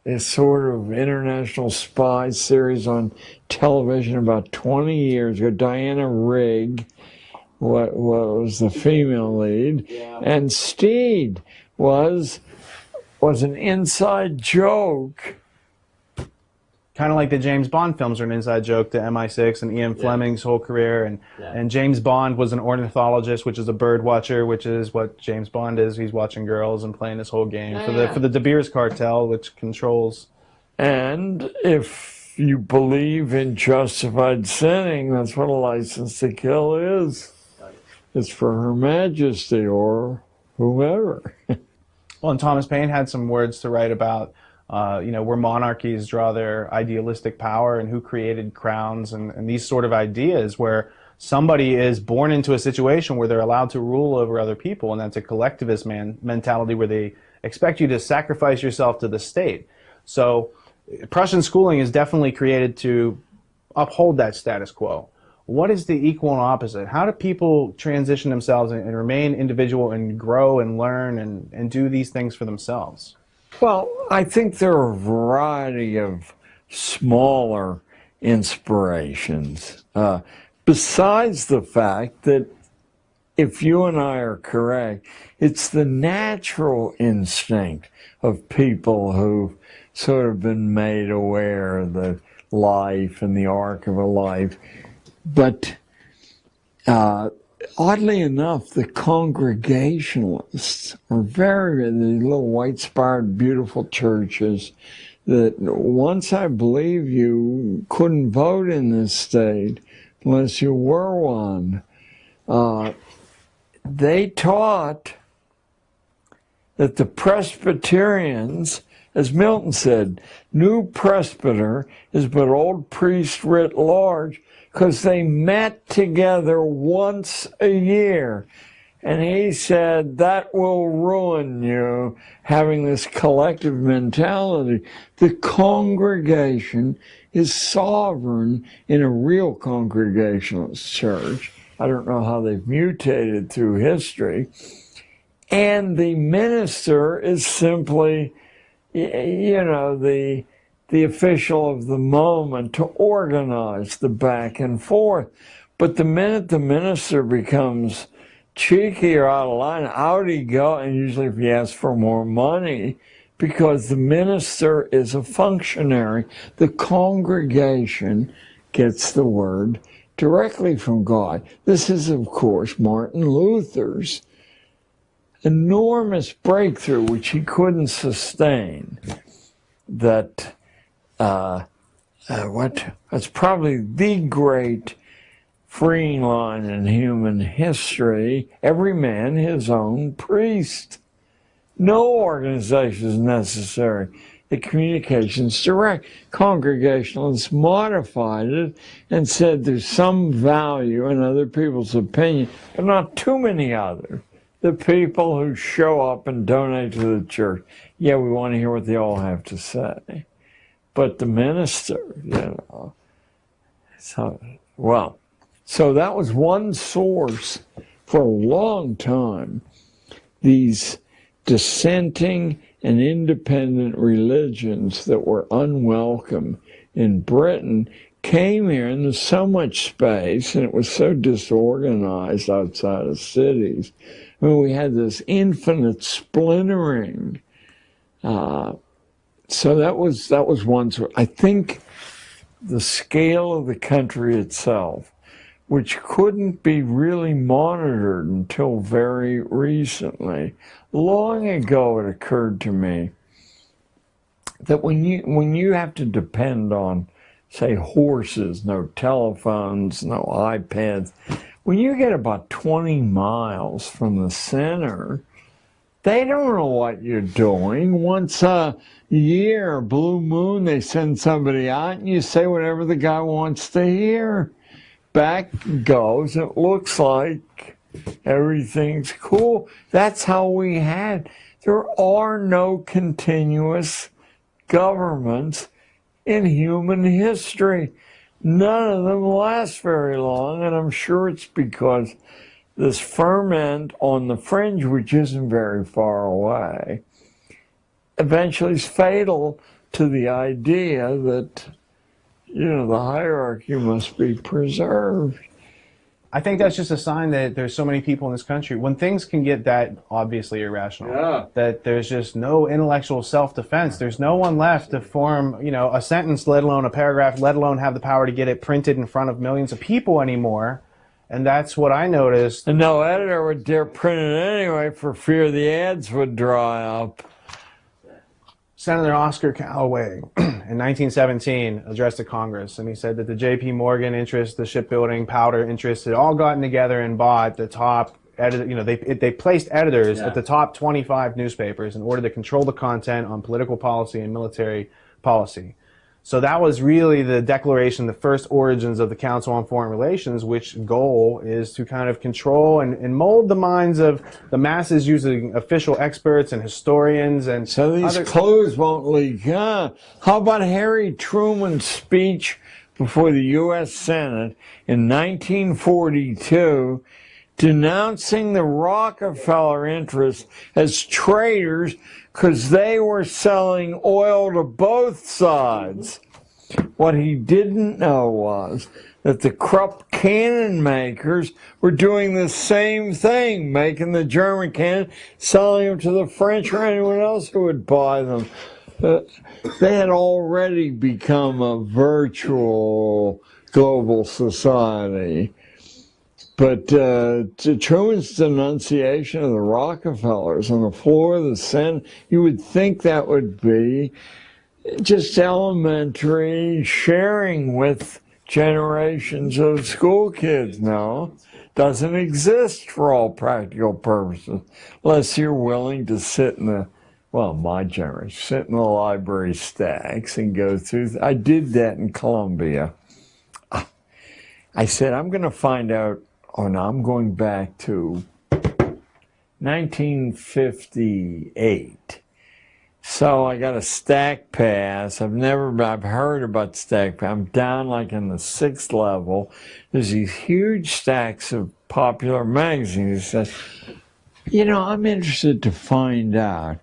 a sort of international spy series on television about 20 years ago. Diana Rigg was the female lead, and Steed was an inside joke. Kind of like the James Bond films are an inside joke to MI6 and Ian Fleming's whole career. And James Bond was an ornithologist, which is a bird watcher, which is what James Bond is. He's watching girls and playing this whole game for the De Beers cartel, which controls. And if you believe in justified sinning, that's what a license to kill is. It's for Her Majesty or whomever. Well, and Thomas Paine had some words to write about where monarchies draw their idealistic power and who created crowns and these sort of ideas where somebody is born into a situation where they're allowed to rule over other people, and that's a collectivist mentality where they expect you to sacrifice yourself to the state. So Prussian schooling is definitely created to uphold that status quo. What is the equal and opposite? How do people transition themselves and remain individual and grow and learn and do these things for themselves? Well, I think there are a variety of smaller inspirations. Besides the fact that, if you and I are correct, it's the natural instinct of people who've sort of been made aware of the life and the arc of a life. But oddly enough, the Congregationalists are the little white-spired, beautiful churches that once I believe you couldn't vote in this state unless you were one. They taught that the Presbyterians, as Milton said, new presbyter is but old priest writ large, because they met together once a year. And he said, that will ruin you, having this collective mentality. The congregation is sovereign in a real Congregationalist church. I don't know how they've mutated through history. And the minister is simply, the official of the moment to organize the back and forth. But the minute the minister becomes cheeky or out of line, out he goes, and usually if he asks for more money, because the minister is a functionary. The congregation gets the word directly from God. This is, of course, Martin Luther's enormous breakthrough, which he couldn't sustain. That's probably the great freeing line in human history. Every man his own priest. No organization is necessary. The communication's direct. Congregationalists modified it and said there's some value in other people's opinion, but not too many others. The people who show up and donate to the church, yeah, we want to hear what they all have to say. But the minister, So that was one source for a long time. These dissenting and independent religions that were unwelcome in Britain came here, and there's so much space, and it was so disorganized outside of cities. I mean, we had this infinite splintering. So that was one source. I think the scale of the country itself, which couldn't be really monitored until very recently. Long ago, it occurred to me that when you have to depend on, say, horses, no telephones, no iPads, when you get about 20 miles from the center, they don't know what you're doing. Once a year, blue moon, they send somebody out and you say whatever the guy wants to hear. Back goes, it looks like everything's cool. That's how we had. There are no continuous governments in human history. None of them last very long, and I'm sure it's because this ferment on the fringe, which isn't very far away, eventually is fatal to the idea that, the hierarchy must be preserved. I think that's just a sign that there's so many people in this country. When things can get that obviously irrational, that there's just no intellectual self-defense. There's no one left to form, a sentence, let alone a paragraph, let alone have the power to get it printed in front of millions of people anymore. And that's what I noticed. And no editor would dare print it anyway for fear the ads would dry up. Senator Oscar Callaway in 1917 addressed to Congress, and he said that the J.P. Morgan interests, the shipbuilding, powder interests, had all gotten together and bought the top editor. They placed editors at the top 25 newspapers in order to control the content on political policy and military policy. So that was really the declaration, the first origins of the Council on Foreign Relations, which goal is to kind of control and mold the minds of the masses using official experts and historians. And so these clothes won't leak. How about Harry Truman's speech before the U.S. Senate in 1942, denouncing the Rockefeller interests as traitors because they were selling oil to both sides. What he didn't know was that the Krupp cannon makers were doing the same thing, making the German cannon, selling them to the French or anyone else who would buy them. They had already become a virtual global society. But Truman's denunciation of the Rockefellers on the floor of the Senate, you would think that would be just elementary sharing with generations of school kids. No, doesn't exist for all practical purposes, unless you're willing to sit in the, my generation, sit in the library stacks and go through. I did that in Columbia. I said, I'm going to find out. Oh, no, I'm going back to 1958. So I got a stack pass. I've heard about stack pass. I'm down like in the 6th level. There's these huge stacks of popular magazines. He says, you know, I'm interested to find out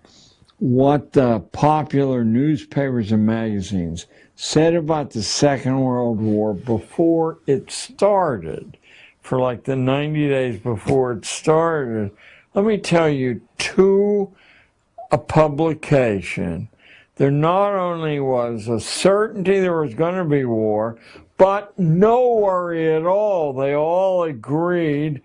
what the popular newspapers and magazines said about the Second World War before it started, for like the 90 days before it started. Let me tell you, to a publication, there not only was a certainty there was going to be war, but no worry at all. They all agreed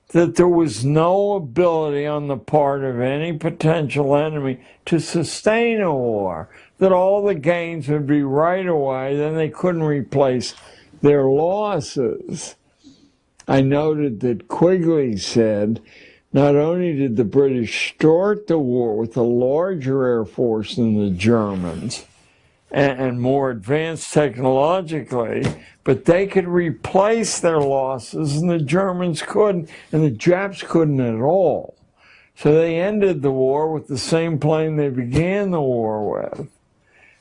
that there was no ability on the part of any potential enemy to sustain a war, that all the gains would be right away, then they couldn't replace their losses. I noted that Quigley said, not only did the British start the war with a larger air force than the Germans, and more advanced technologically, but they could replace their losses and the Germans couldn't, and the Japs couldn't at all. So they ended the war with the same plane they began the war with.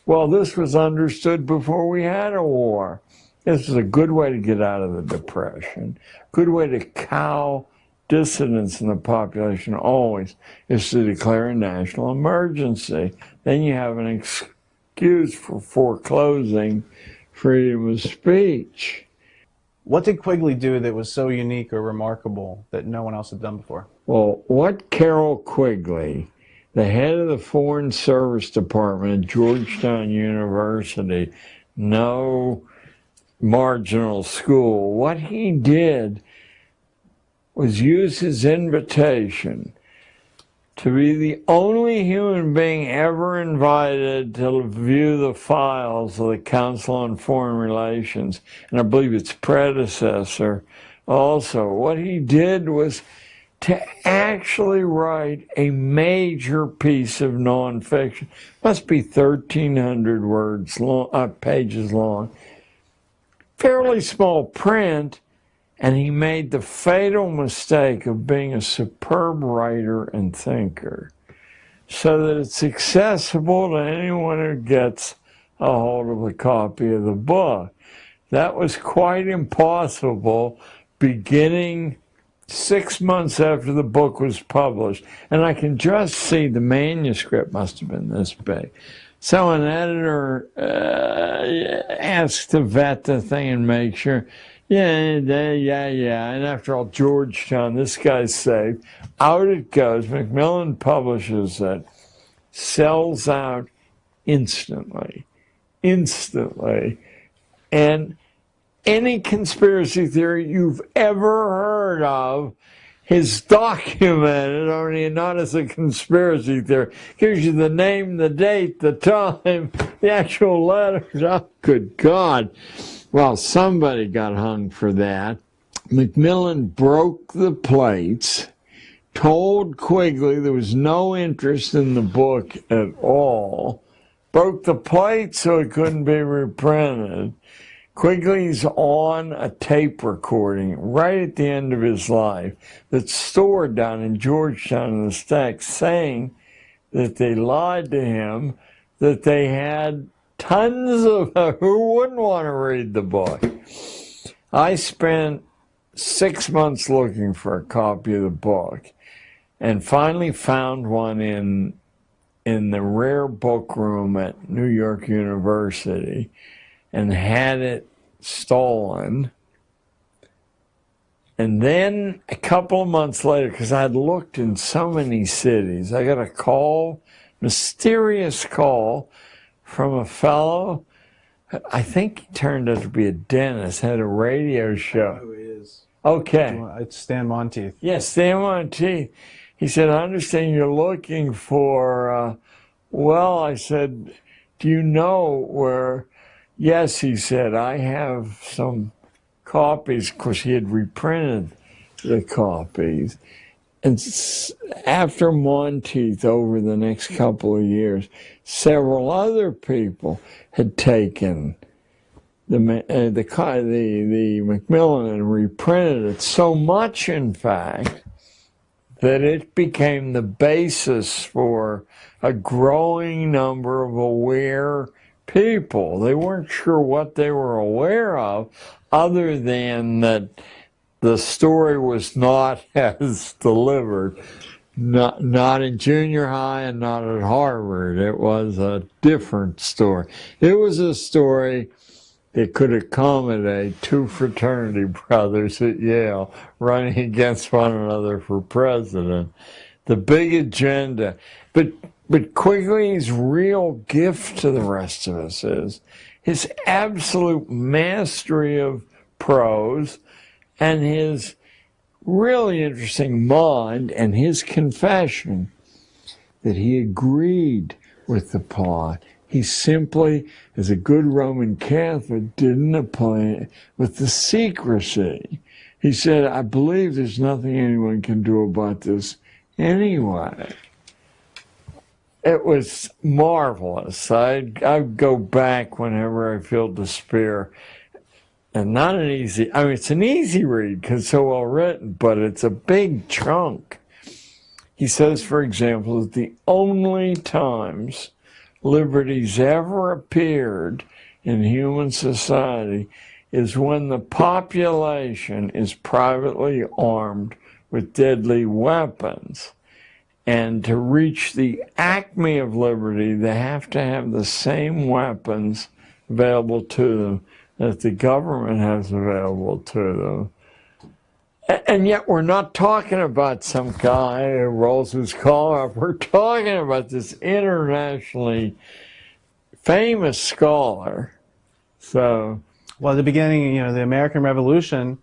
Well, this was understood before we had a war. This is a good way to get out of the Depression, good way to cow dissidents in the population always is to declare a national emergency. Then you have an excuse for foreclosing freedom of speech. What did Quigley do that was so unique or remarkable that no one else had done before? Well, what Carroll Quigley, the head of the Foreign Service Department at Georgetown University, no marginal school, what he did was use his invitation to be the only human being ever invited to view the files of the Council on Foreign Relations, and I believe its predecessor also. What he did was to actually write a major piece of nonfiction. Must be 1,300 words long, pages long. Fairly small print, and he made the fatal mistake of being a superb writer and thinker, so that it's accessible to anyone who gets a hold of a copy of the book. That was quite impossible beginning 6 months after the book was published. And I can just see the manuscript must have been this big. So an editor asked to vet the thing and make sure. Yeah. And after all, Georgetown, this guy's safe. Out it goes. Macmillan publishes it, sells out instantly. And any conspiracy theory you've ever heard of is documented, only not as a conspiracy theory. Gives you the name, the date, the time, the actual letters. Oh, good God. Well, somebody got hung for that. Macmillan broke the plates, told Quigley there was no interest in the book at all, broke the plates so it couldn't be reprinted. Quigley's on a tape recording right at the end of his life that's stored down in Georgetown in the stacks, saying that they lied to him, that they had tons of, who wouldn't want to read the book? I spent 6 months looking for a copy of the book and finally found one in the rare book room at New York University and had it stolen. And then a couple of months later, because I'd looked in so many cities, I got a call, mysterious call, from a fellow, I think he turned out to be a dentist, had a radio show. Who is? Okay. It's Stan Monteith. Yes, Stan Monteith. He said, I understand you're looking for, well, I said, do you know where? Yes, he said, I have some copies, because he had reprinted the copies. And after Monteith, over the next couple of years, several other people had taken the Macmillan and reprinted it, so much, in fact, that it became the basis for a growing number of aware people. They weren't sure what they were aware of, other than that the story was not as delivered. Not in junior high and not at Harvard. It was a different story. It was a story that could accommodate two fraternity brothers at Yale running against one another for president. The big agenda. But Quigley's real gift to the rest of us is his absolute mastery of prose and his really interesting mind, and his confession that he agreed with the plot. He simply, as a good Roman Catholic, didn't apply with the secrecy. He said, I believe there's nothing anyone can do about this anyway. It was marvelous. I'd go back whenever I feel despair. And not an easy, I mean, it's an easy read because it's so well written, but it's a big chunk. He says, for example, that the only times liberty's ever appeared in human society is when the population is privately armed with deadly weapons. And to reach the acme of liberty, they have to have the same weapons available to them that the government has available to them. And yet we're not talking about some guy who rolls his collar up. We're talking about this internationally famous scholar. So, well, at the beginning, the American Revolution,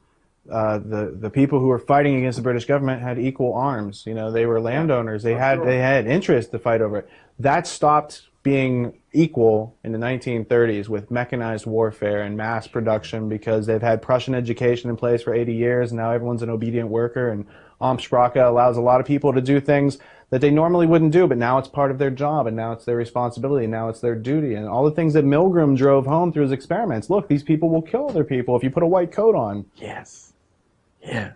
the people who were fighting against the British government had equal arms. They were landowners. They had interest to fight over it. That stopped being equal in the 1930s with mechanized warfare and mass production, because they've had Prussian education in place for 80 years, and now everyone's an obedient worker, and Amtssprache allows a lot of people to do things that they normally wouldn't do, but now it's part of their job, and now it's their responsibility, and now it's their duty, and all the things that Milgram drove home through his experiments. Look, these people will kill other people if you put a white coat on. Yes. Yes.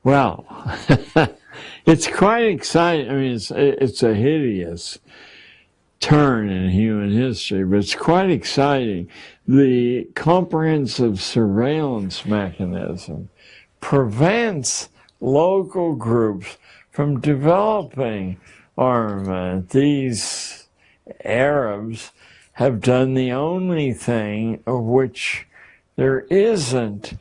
Well, it's quite exciting. I mean, it's a hideous turn in human history, but it's quite exciting. The comprehensive surveillance mechanism prevents local groups from developing armament. These Arabs have done the only thing of which there isn't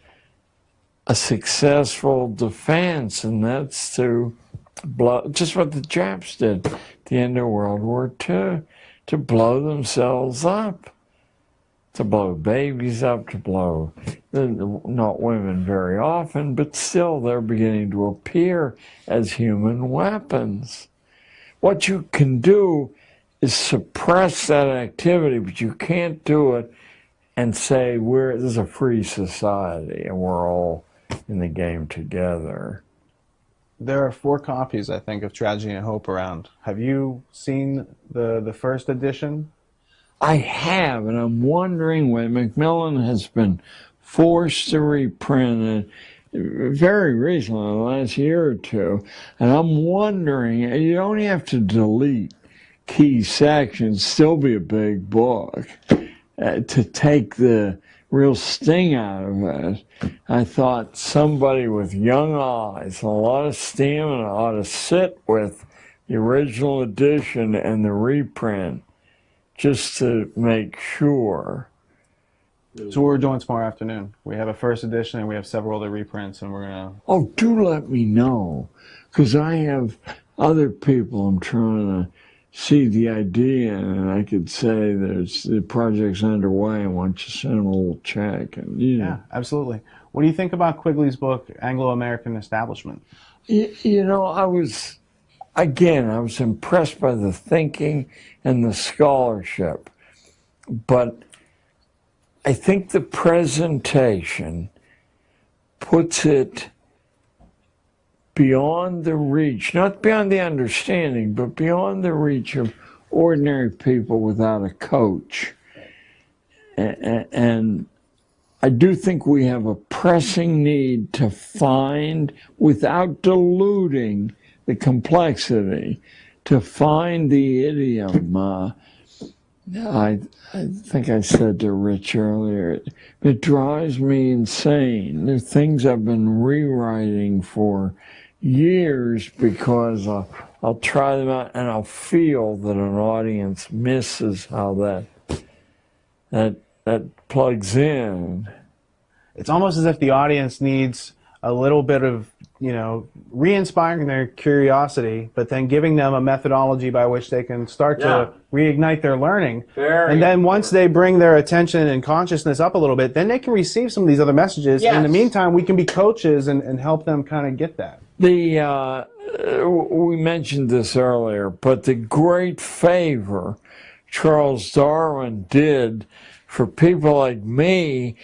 a successful defense, and that's to blow, just what the Japs did at the end of World War II, to blow themselves up, to blow babies up, to blow, not women very often, but still they're beginning to appear as human weapons. What you can do is suppress that activity, but you can't do it and say, this is a free society and we're all in the game together. There are 4 copies, I think, of Tragedy and Hope around. Have you seen the first edition? I have, and I'm wondering when Macmillan has been forced to reprint it very recently, the last year or two, and I'm wondering, you only have to delete key sections, still be a big book, to take the real sting out of it. I thought somebody with young eyes and a lot of stamina ought to sit with the original edition and the reprint just to make sure. So what we're doing tomorrow afternoon, we have a first edition and we have several other reprints, and we're going to... Oh, do let me know, because I have other people I'm trying to see the idea, and I could say the project's underway and want you to send them a little check. And, Yeah, absolutely. What do you think about Quigley's book, Anglo-American Establishment? I was impressed by the thinking and the scholarship, but I think the presentation puts it beyond the reach, not beyond the understanding, but beyond the reach of ordinary people without a coach. And I do think we have a pressing need to find, without diluting the complexity, to find the idiom. I think I said to Rich earlier, it drives me insane. There are things I've been rewriting for years because I'll try them out and I'll feel that an audience misses how that plugs in. It's almost as if the audience needs a little bit of, re-inspiring their curiosity, but then giving them a methodology by which they can start to reignite their learning. And then once they bring their attention and consciousness up a little bit, then they can receive some of these other messages. Yes. In the meantime, we can be coaches and help them kind of get that. We mentioned this earlier, but the great favor Charles Darwin did for people like me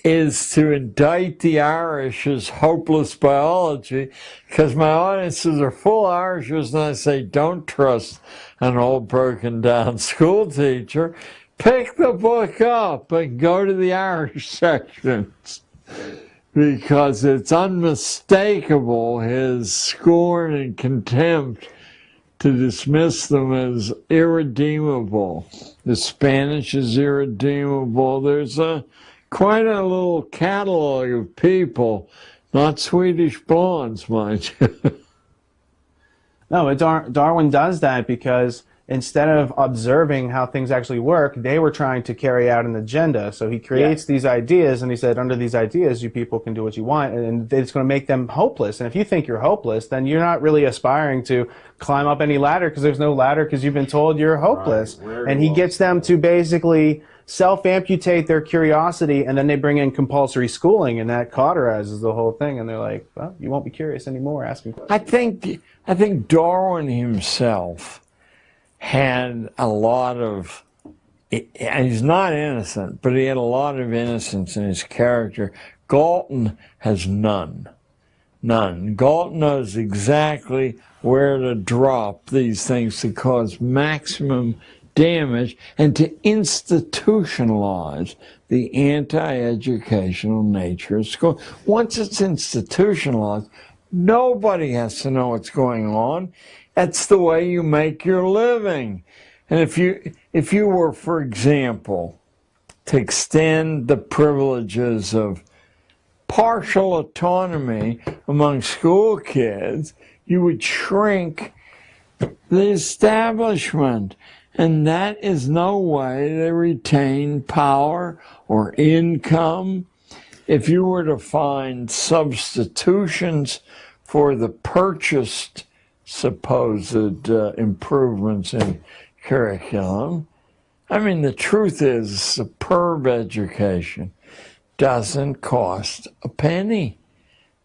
is to indict the Irish as hopeless biology, because my audiences are full of Irishers, and I say, don't trust an old broken down school teacher. Pick the book up and go to the Irish sections, because it's unmistakable, his scorn and contempt to dismiss them as irredeemable. The Spanish is irredeemable. There's quite a little catalog of people, not Swedish blondes, mind you. No, Darwin does that because instead of observing how things actually work, they were trying to carry out an agenda. So he creates these ideas, and he said, under these ideas, you people can do what you want, and it's going to make them hopeless. And if you think you're hopeless, then you're not really aspiring to climb up any ladder, because there's no ladder because you've been told you're hopeless. Right. And he gets them to basically self-amputate their curiosity, and then they bring in compulsory schooling, and that cauterizes the whole thing, and they're like, well, you won't be curious anymore asking questions. I think Darwin himself had a lot of, and he's not innocent, but he had a lot of innocence in his character. Galton has none. Galton knows exactly where to drop these things to cause maximum damage and to institutionalize the anti-educational nature of school. Once it's institutionalized, nobody has to know what's going on. That's the way you make your living. And if you were, for example, to extend the privileges of partial autonomy among school kids, you would shrink the establishment. And that is no way to retain power or income. If you were to find substitutions for the purchased supposed improvements in curriculum, I mean, the truth is, superb education doesn't cost a penny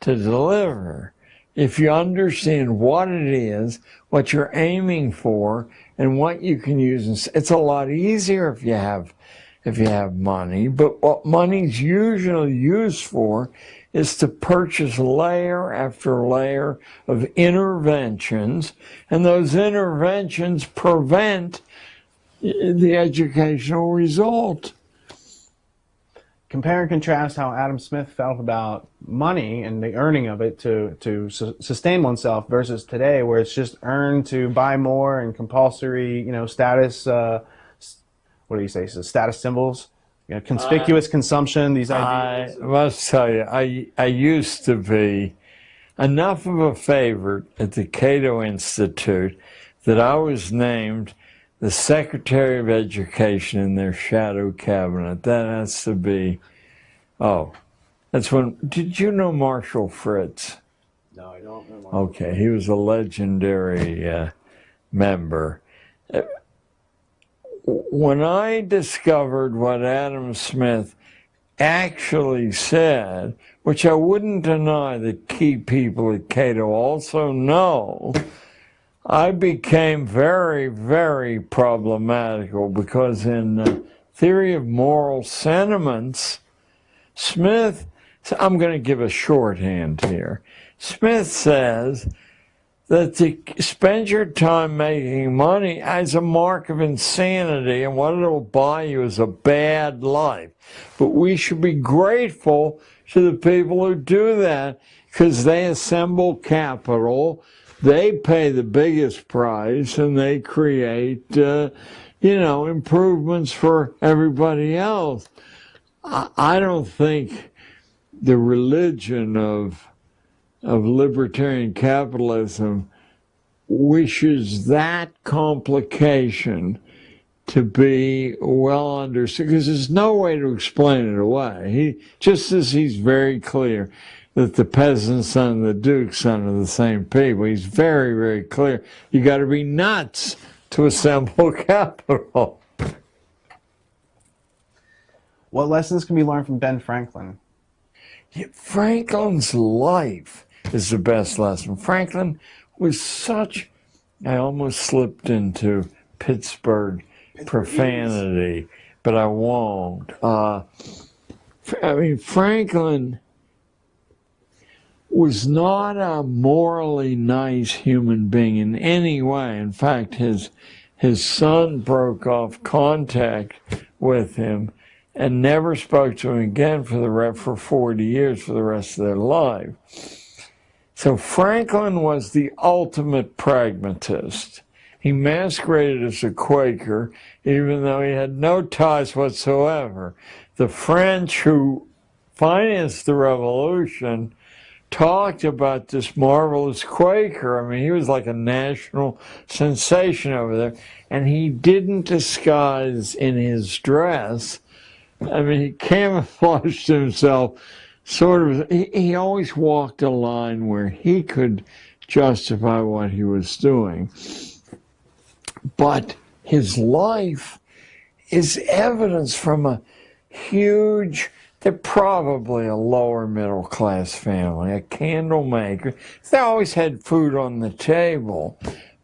to deliver. If you understand what it is, what you're aiming for, and what you can use, it's a lot easier if you have money. But what money's usually used for is to purchase layer after layer of interventions, and those interventions prevent the educational result. Compare and contrast how Adam Smith felt about money and the earning of it to sustain oneself versus today, where it's just earned to buy more and compulsory, status, what do you say, so status symbols, conspicuous consumption, these ideas. I must tell you, I used to be enough of a favorite at the Cato Institute that I was named the Secretary of Education in their shadow cabinet. That has to be, that's when, did you know Marshall Fritz? No, I don't know Marshall. Okay, he was a legendary member. When I discovered what Adam Smith actually said, which I wouldn't deny that key people at Cato also know, I became very, very problematical, because in Theory of Moral Sentiments, Smith, I'm going to give a shorthand here. Smith says that to spend your time making money as a mark of insanity, and what it'll buy you is a bad life. But we should be grateful to the people who do that, because they assemble capital, they pay the biggest price, and they create, improvements for everybody else. I don't think the religion of libertarian capitalism wishes that complication to be well understood, because there's no way to explain it away. Just as he's very clear that the peasant's son and the duke's son are the same people, he's very, very clear. You got to be nuts to assemble capital. What lessons can be learned from Ben Franklin? Yeah, Franklin's life is the best lesson. Franklin was such, I almost slipped into Pittsburgh profanity, but I won't. Franklin was not a morally nice human being in any way. In fact, his son broke off contact with him and never spoke to him again for 40 years, for the rest of their life. So Franklin was the ultimate pragmatist. He masqueraded as a Quaker, even though he had no ties whatsoever. The French who financed the revolution talked about this marvelous Quaker. He was like a national sensation over there. And he didn't disguise in his dress. He camouflaged himself he always walked a line where he could justify what he was doing. But his life is evidence from they're probably a lower middle class family, a candle maker. They always had food on the table.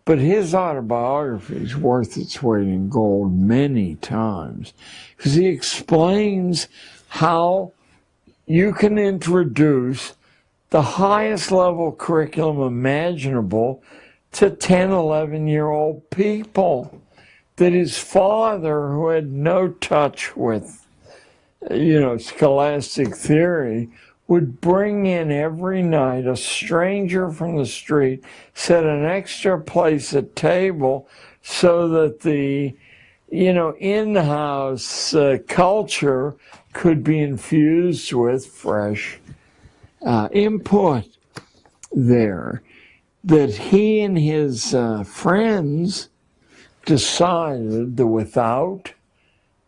But his autobiography is worth its weight in gold many times, because he explains how you can introduce the highest level curriculum imaginable to 10, 11-year-old people. That his father, who had no touch with, scholastic theory, would bring in every night a stranger from the street, set an extra place at table so that the, in-house culture could be infused with fresh input there. That he and his friends decided that without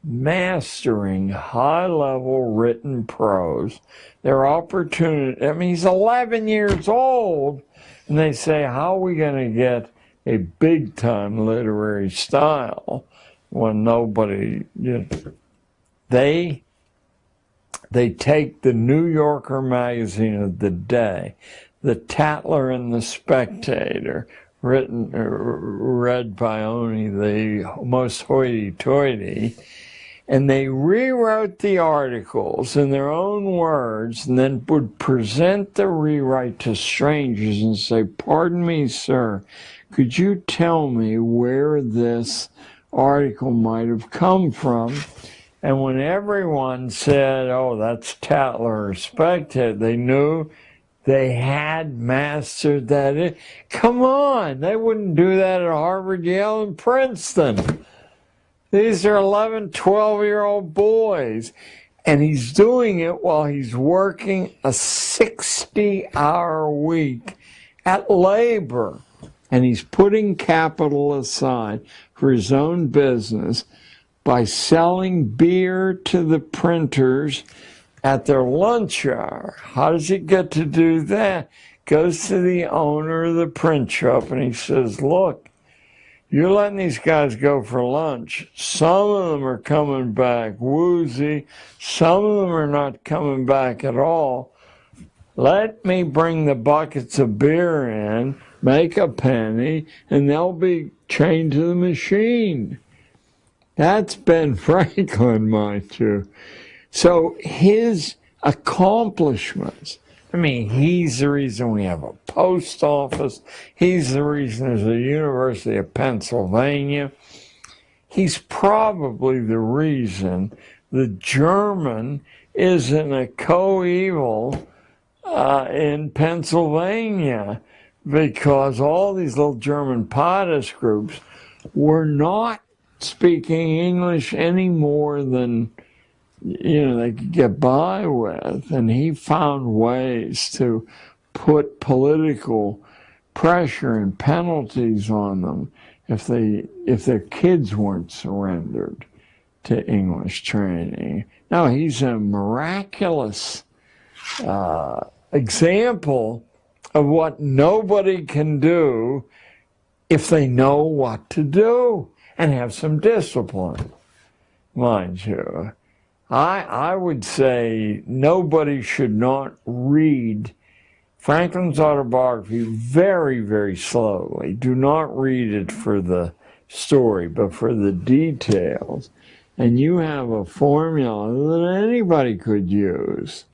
mastering high-level written prose, their opportunity, he's 11 years old, and they say, how are we going to get a big-time literary style when nobody, They take the New Yorker magazine of the day, the Tatler and the Spectator, read by only the most hoity-toity, and they rewrote the articles in their own words, and then would present the rewrite to strangers and say, pardon me, sir, could you tell me where this article might have come from? And when everyone said, oh, that's Tatler or Spectator, they knew they had mastered that. Come on, they wouldn't do that at Harvard, Yale, and Princeton. These are 11, 12-year-old boys. And he's doing it while he's working a 60-hour week at labor. And he's putting capital aside for his own business by selling beer to the printers at their lunch hour. How does he get to do that? Goes to the owner of the print shop and he says, look, you're letting these guys go for lunch. Some of them are coming back woozy. Some of them are not coming back at all. Let me bring the buckets of beer in, make a penny, and they'll be chained to the machine. That's Ben Franklin, mind you. So his accomplishments, I mean, he's the reason we have a post office. He's the reason there's a University of Pennsylvania. He's probably the reason the German isn't a coeval in Pennsylvania, because all these little German potash groups were not speaking English any more than, you know, they could get by with. And he found ways to put political pressure and penalties on them if their kids weren't surrendered to English training. Now, he's a miraculous example of what nobody can do if they know what to do and have some discipline, mind you. I would say nobody should not read Franklin's autobiography very, very slowly. Do not read it for the story, but for the details. And you have a formula that anybody could use.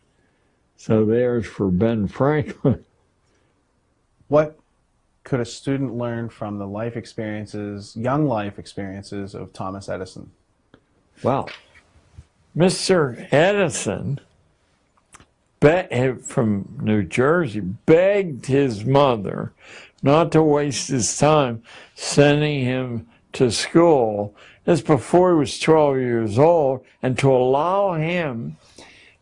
So there's for Ben Franklin. What could a student learn from the life experiences, young life experiences of Thomas Edison? Well, Mr. Edison, from New Jersey, begged his mother not to waste his time sending him to school. That's before he was 12 years old, and to allow him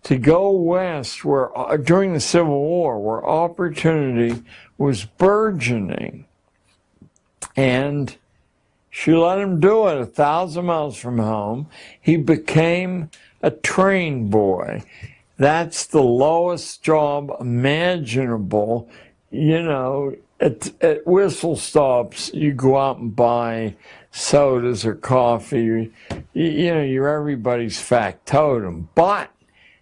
to go west where, during the Civil War, where opportunity was burgeoning. And she let him do it 1,000 miles from home. He became a train boy. That's the lowest job imaginable. You know, at whistle stops, you go out and buy sodas or coffee. You know, you're everybody's factotum. But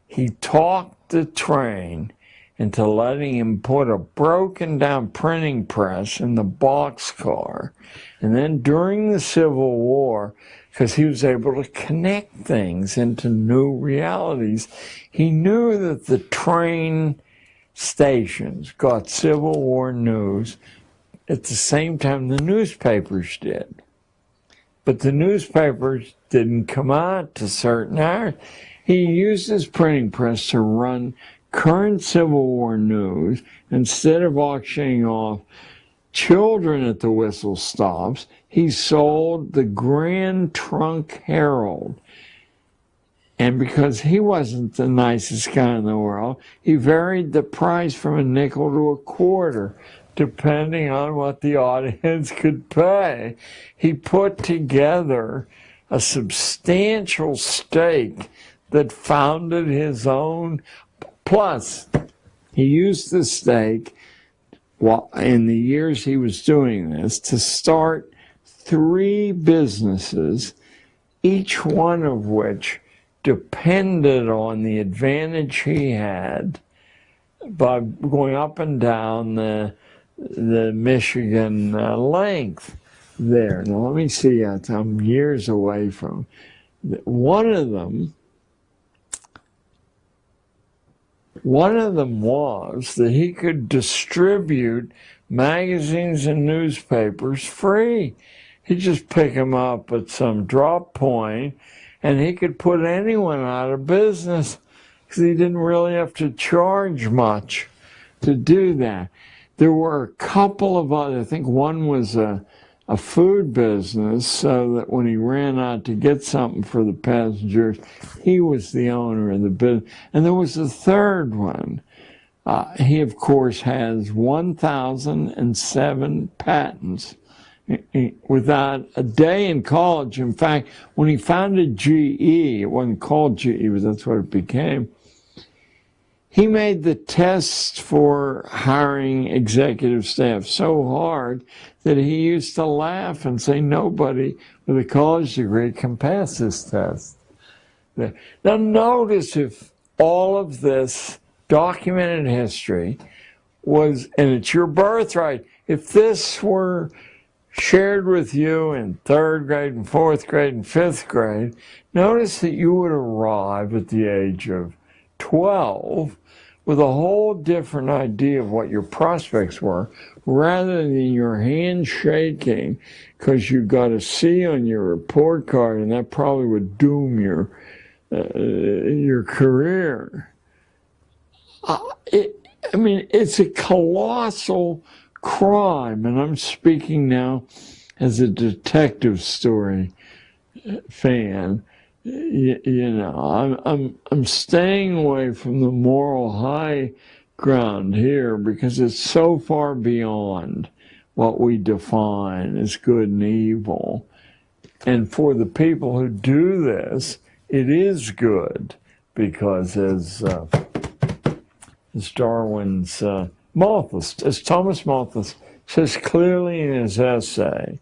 he talked the train into letting him put a broken down printing press in the boxcar. And then during the Civil War, because he was able to connect things into new realities, he knew that the train stations got Civil War news at the same time the newspapers did. But the newspapers didn't come out to certain hours. He used his printing press to run current Civil War news. Instead of auctioning off children at the whistle stops, he sold the Grand Trunk Herald. And because he wasn't the nicest guy in the world, he varied the price from a nickel to a quarter, depending on what the audience could pay. He put together a substantial stake that founded his own. Plus, he used the stake in the years he was doing this to start 3 businesses, each one of which depended on the advantage he had by going up and down the Michigan length there. Now, let me see. I'm years away from one of them. One of them was that he could distribute magazines and newspapers free. He'd just pick them up at some drop point, and he could put anyone out of business because he didn't really have to charge much to do that. There were a couple of other, I think one was a food business, so that when he ran out to get something for the passengers, he was the owner of the business. And there was a third one. He, of course, has 1,007 patents without a day in college. In fact, when he founded GE, it wasn't called GE, but that's what it became, he made the tests for hiring executive staff so hard that he used to laugh and say nobody with a college degree can pass this test. Now notice if all of this documented history was, and it's your birthright, if this were shared with you in 3rd grade and 4th grade and 5th grade, notice that you would arrive at the age of 12 with a whole different idea of what your prospects were, rather than your hand shaking because you got a C on your report card, and that probably would doom your career. It's a colossal crime, and I'm speaking now as a detective story fan. I'm staying away from the moral high ground here because it's so far beyond what we define as good and evil. And for the people who do this, it is good because as Darwin's Malthus, as Thomas Malthus says clearly in his essay,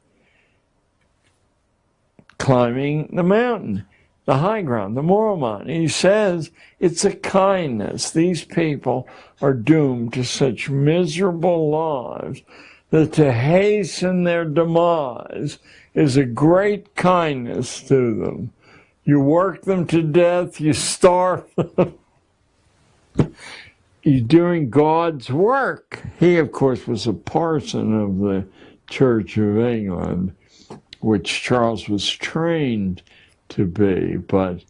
Climbing the Mountain, the high ground, the moral mountain. He says it's a kindness. These people are doomed to such miserable lives that to hasten their demise is a great kindness to them. You work them to death, you starve them. You're doing God's work. He, of course, was a parson of the Church of England, which Charles was trained to be, but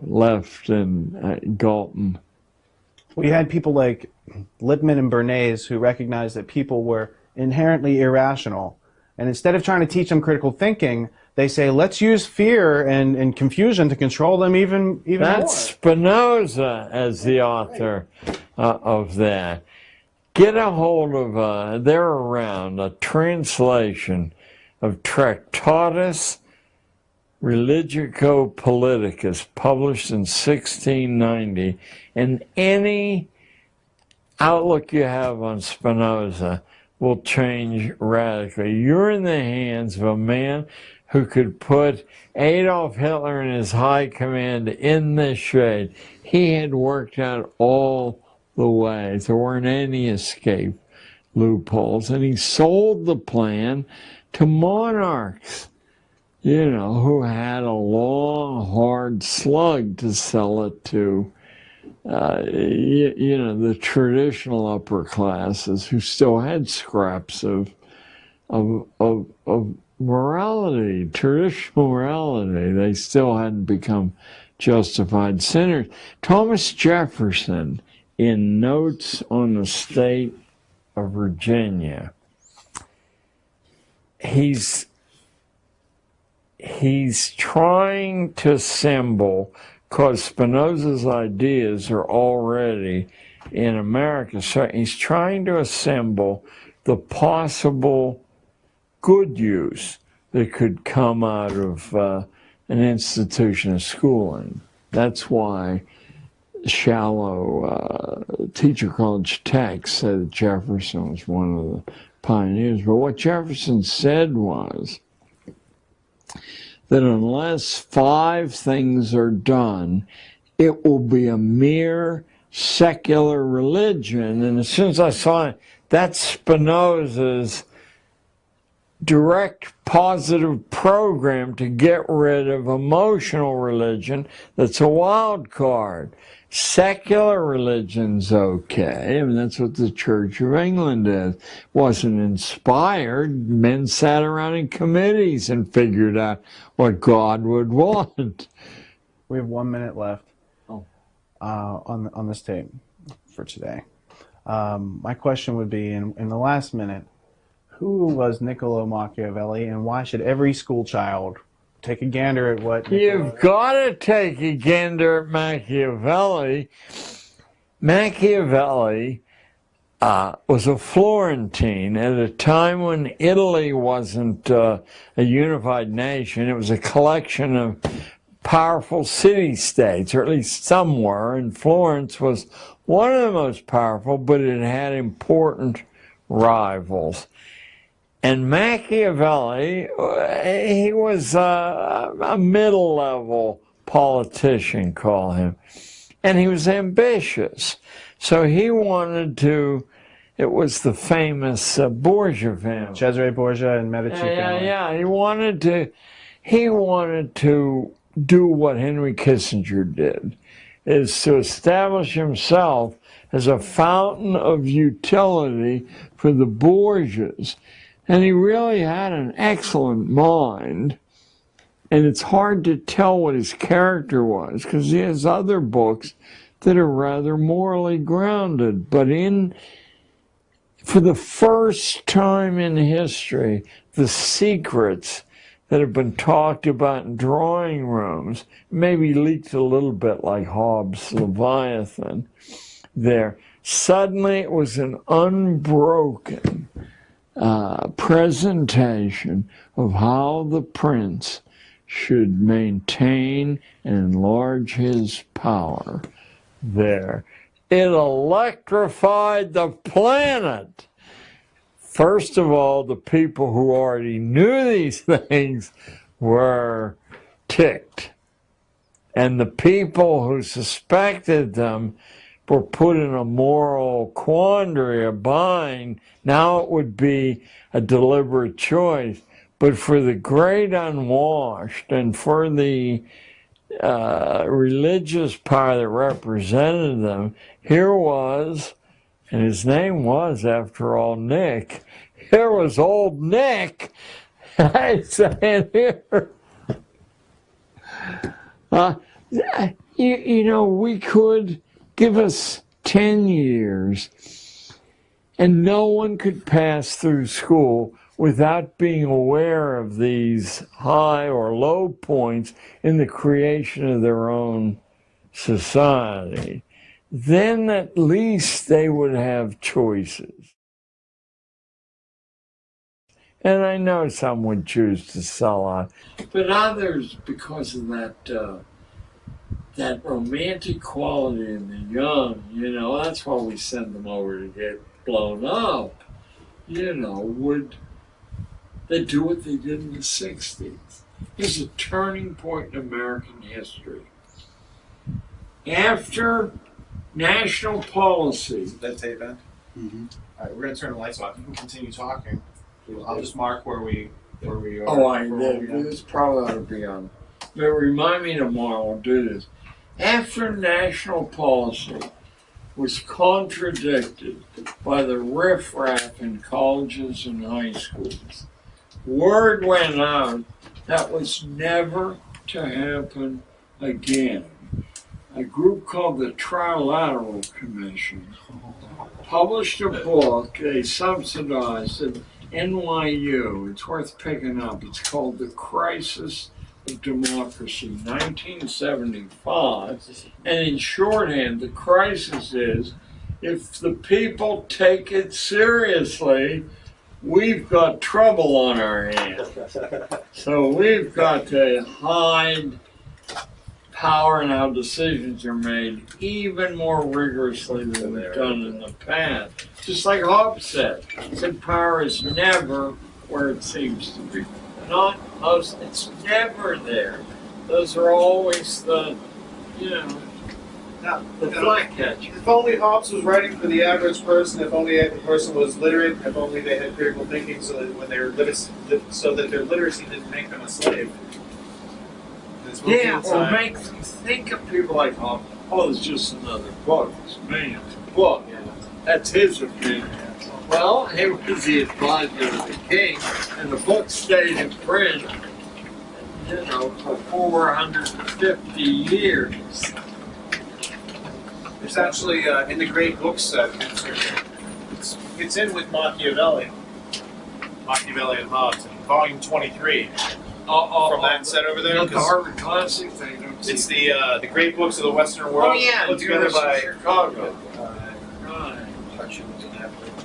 left in Galton. We had people like Lippmann and Bernays who recognized that people were inherently irrational. And instead of trying to teach them critical thinking, they say, let's use fear and confusion to control them even more. That's Spinoza as the author of that. Get a hold of, they're around, a translation of Tractatus Religico Politicus, published in 1690. And any outlook you have on Spinoza will change radically. You're in the hands of a man who could put Adolf Hitler and his high command in the shade. He had worked out all the ways. There weren't any escape loopholes. And he sold the plan to monarchs, who had a long, hard slug to sell it to, the traditional upper classes who still had scraps of morality, traditional morality. They still hadn't become justified sinners. Thomas Jefferson, in Notes on the State of Virginia, he's trying to assemble, because Spinoza's ideas are already in America, so he's trying to assemble the possible good use that could come out of an institution of schooling. That's why shallow teacher college texts said that Jefferson was one of the pioneers. But what Jefferson said was that unless 5 things are done, it will be a mere secular religion. And as soon as I saw it, that's Spinoza's direct positive program to get rid of emotional religion that's a wild card. Secular religion's okay. That's what the Church of England is. Wasn't inspired. Men sat around in committees and figured out what God would want. We have 1 minute left on this tape for today. My question would be, in the last minute, who was Niccolo Machiavelli, and why should every school child take a gander at what You've got to take a gander at Machiavelli. Machiavelli was a Florentine at a time when Italy wasn't a unified nation. It was a collection of powerful city-states, or at least some were, and Florence was one of the most powerful, but it had important rivals. And Machiavelli, he was a middle-level politician, call him. And he was ambitious. So he wanted to, it was the famous Borgia family. Cesare Borgia and Medici family. Yeah. He wanted to do what Henry Kissinger did. is to establish himself as a fountain of utility for the Borgias. And he really had an excellent mind. And it's hard to tell what his character was because he has other books that are rather morally grounded. But for the first time in history, the secrets that have been talked about in drawing rooms, maybe leaked a little bit like Hobbes' Leviathan there. Suddenly it was an unbroken presentation of how the prince should maintain and enlarge his power there. It electrified the planet. First of all, the people who already knew these things were ticked. And the people who suspected them were put in a moral quandary, a bind. Now it would be a deliberate choice. But for the great unwashed and for the religious power that represented them, here was, and his name was, after all, Nick. Here was old Nick. I'm saying here. You know, we could give us 10 years and no one could pass through school without being aware of these high or low points in the creation of their own society. Then at least they would have choices. And I know some would choose to sell out, but others, because of that romantic quality in the young, you know, that's why we send them over to get blown up, you know, they do what they did in the 60s. It's a turning point in American history. After national policy. That tape end? Mm-hmm. All right, we're going to turn the lights off. You can continue talking. I'll just mark where we are. Oh, this probably ought to be on. But remind me tomorrow, we'll do this. After national policy was contradicted by the riffraff in colleges and high schools, word went out that was never to happen again. A group called the Trilateral Commission published a book they subsidized at NYU. It's worth picking up. It's called The Crisis of Democracy, 1975. And in shorthand, the crisis is, if the people take it seriously, we've got trouble on our hands. So we've got to hide power and how decisions are made even more rigorously than we've done in the past. Just like Hobbes said power is never where it seems to be. Not most, it's never there. Those are always the, you know, the flag catcher. If only Hobbes was writing for the average person, if only the person was literate, if only they had critical thinking, so that when their literacy didn't make them a slave. Yeah, or make them think of people like Hobbes. Oh, it's just another book. It's man's book. Yeah. That's his opinion. Well, he was the advisor of the king, and the book stayed in print, you know, for 450 years. It's actually in the great book set. It's in with Machiavelli and Hobbes, volume 23. From that set over there. The Harvard Classic thing. It's the great books of the Western world. Oh yeah, put together by Chicago.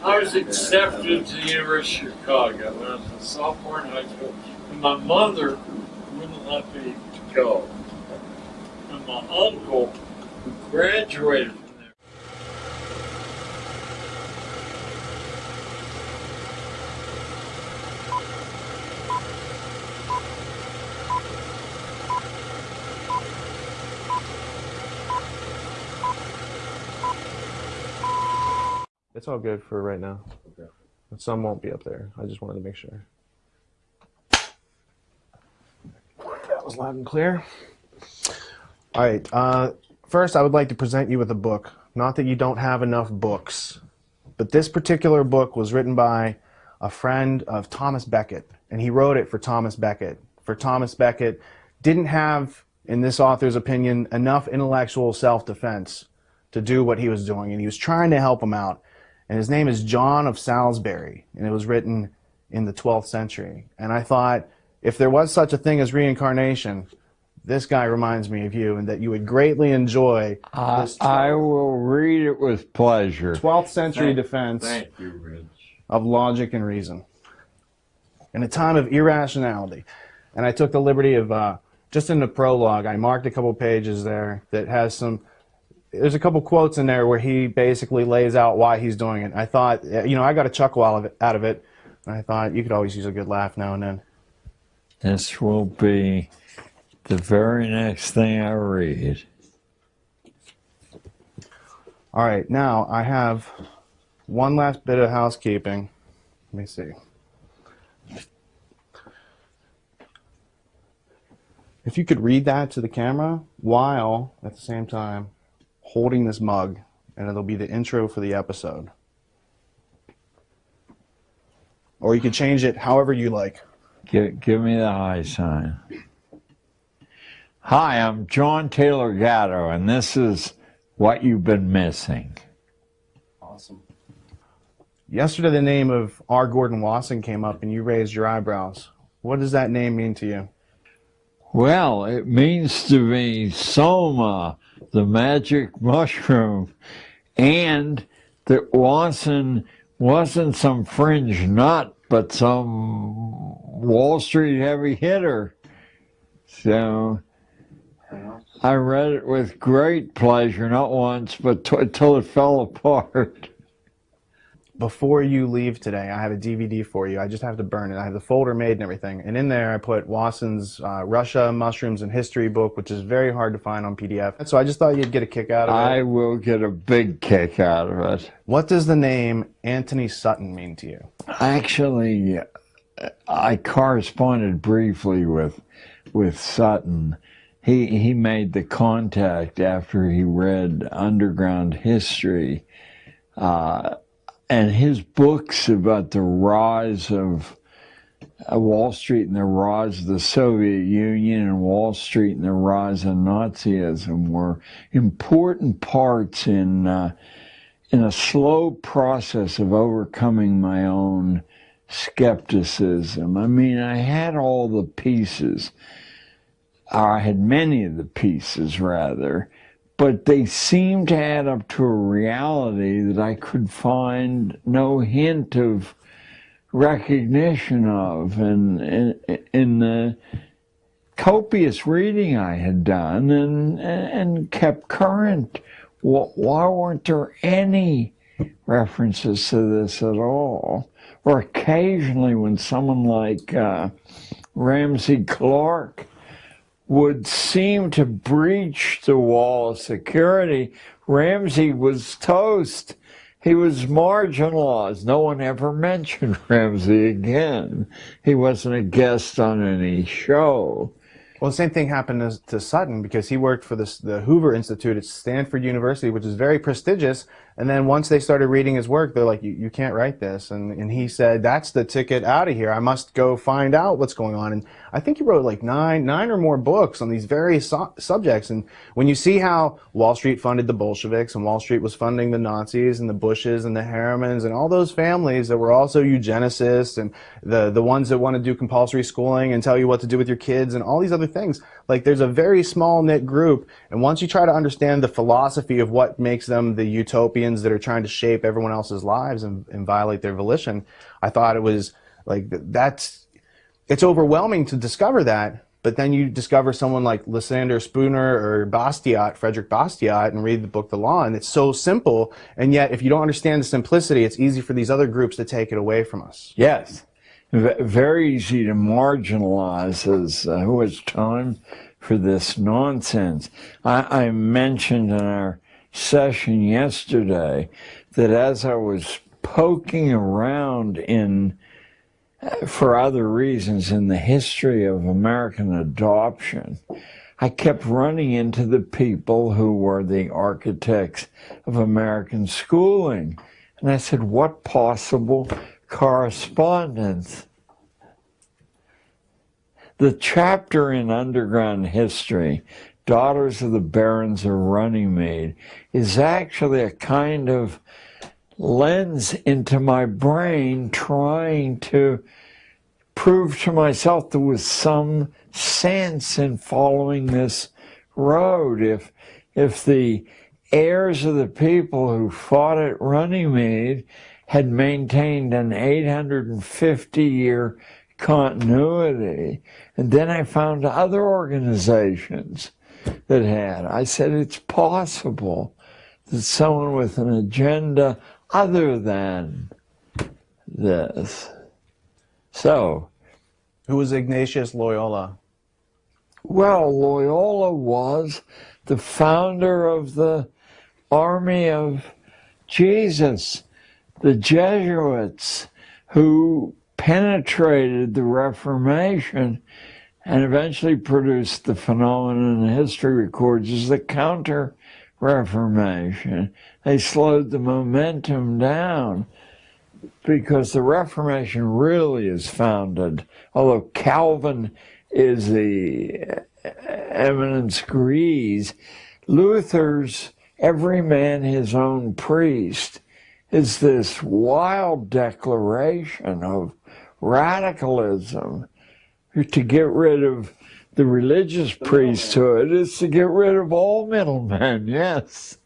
I was accepted to the University of Chicago when I was a sophomore in high school, and my mother wouldn't let me go. And my uncle, who graduated from there. It's all good for right now. Okay. Some won't be up there. I just wanted to make sure. That was loud and clear. All right. First, I would like to present you with a book. Not that you don't have enough books, but this particular book was written by a friend of Thomas Becket, and he wrote it for Thomas Becket. For Thomas Becket didn't have, in this author's opinion, enough intellectual self-defense to do what he was doing, and he was trying to help him out. And his name is John of Salisbury, and it was written in the 12th century. And I thought, if there was such a thing as reincarnation, this guy reminds me of you, and that you would greatly enjoy this. I will read it with pleasure. 12th century defense Thank you, Rich. of logic and reason in a time of irrationality. And I took the liberty of, just in the prologue, I marked a couple pages there that has some, there's a couple quotes in there where he basically lays out why he's doing it. I thought, you know, I got a chuckle out of it, and I thought you could always use a good laugh now and then. This will be the very next thing I read. All right, now I have one last bit of housekeeping. Let me see. If you could read that to the camera while at the same time holding this mug, and it'll be the intro for the episode. Or you could change it however you like. Give me the high sign. Hi, I'm John Taylor Gatto, and this is What You've Been Missing. Awesome. Yesterday the name of R. Gordon Wasson came up and you raised your eyebrows. What does that name mean to you? Well, it means to me soma, the magic mushroom, and that Wasson wasn't some fringe nut, but some Wall Street heavy hitter. So I read it with great pleasure, not once, but till it fell apart. Before you leave today, I have a DVD for you. I just have to burn it. I have the folder made and everything. And in there I put Wasson's Russia, Mushrooms, and History book, which is very hard to find on PDF. So I just thought you'd get a kick out of it. I will get a big kick out of it. What does the name Anthony Sutton mean to you? Actually, I corresponded briefly with Sutton. He made the contact after he read Underground History. And his books about the rise of Wall Street and the rise of the Soviet Union and Wall Street and the rise of Nazism were important parts in a slow process of overcoming my own skepticism. I mean, I had all the pieces, or I had many of the pieces, rather, but they seemed to add up to a reality that I could find no hint of recognition of. And in the copious reading I had done and kept current, why weren't there any references to this at all? Or occasionally when someone like Ramsey Clark would seem to breach the wall of security, Ramsey was toast. He was marginalized. No one ever mentioned Ramsey again. He wasn't a guest on any show. Well, the same thing happened to Sutton, because he worked for the Hoover Institute at Stanford University, which is very prestigious. And then once they started reading his work, they're like, you can't write this. And he said, that's the ticket out of here. I must go find out what's going on. And I think he wrote like nine or more books on these various subjects. And when you see how Wall Street funded the Bolsheviks, and Wall Street was funding the Nazis and the Bushes and the Harrimans and all those families that were also eugenicists, and the ones that want to do compulsory schooling and tell you what to do with your kids and all these other things, like there's a very small knit group. And once you try to understand the philosophy of what makes them the utopians that are trying to shape everyone else's lives and violate their volition, I thought it was like, it's overwhelming to discover that. But then you discover someone like Lysander Spooner or Bastiat, Frederick Bastiat, and read the book The Law, and it's so simple, and yet if you don't understand the simplicity, it's easy for these other groups to take it away from us. Yes. Very easy to marginalize as who has time for this nonsense. I mentioned in our session yesterday that as I was poking around for other reasons in the history of American adoption, I kept running into the people who were the architects of American schooling. And I said, what possible correspondence? The chapter in Underground History, Daughters of the Barons of Runnymede, is actually a kind of lens into my brain trying to prove to myself there was some sense in following this road. If the heirs of the people who fought at Runnymede had maintained an 850-year continuity, and then I found other organizations that had, I said it's possible that someone with an agenda other than this. So, who was Ignatius Loyola? Well, Loyola was the founder of the Army of Jesus, the Jesuits, who penetrated the Reformation and eventually produced the phenomenon history records as the Counter-Reformation. They slowed the momentum down because the Reformation really is founded, although Calvin is the eminence grise, Luther's every man his own priest is this wild declaration of radicalism. To get rid of the religious priesthood is to get rid of all middlemen, yes.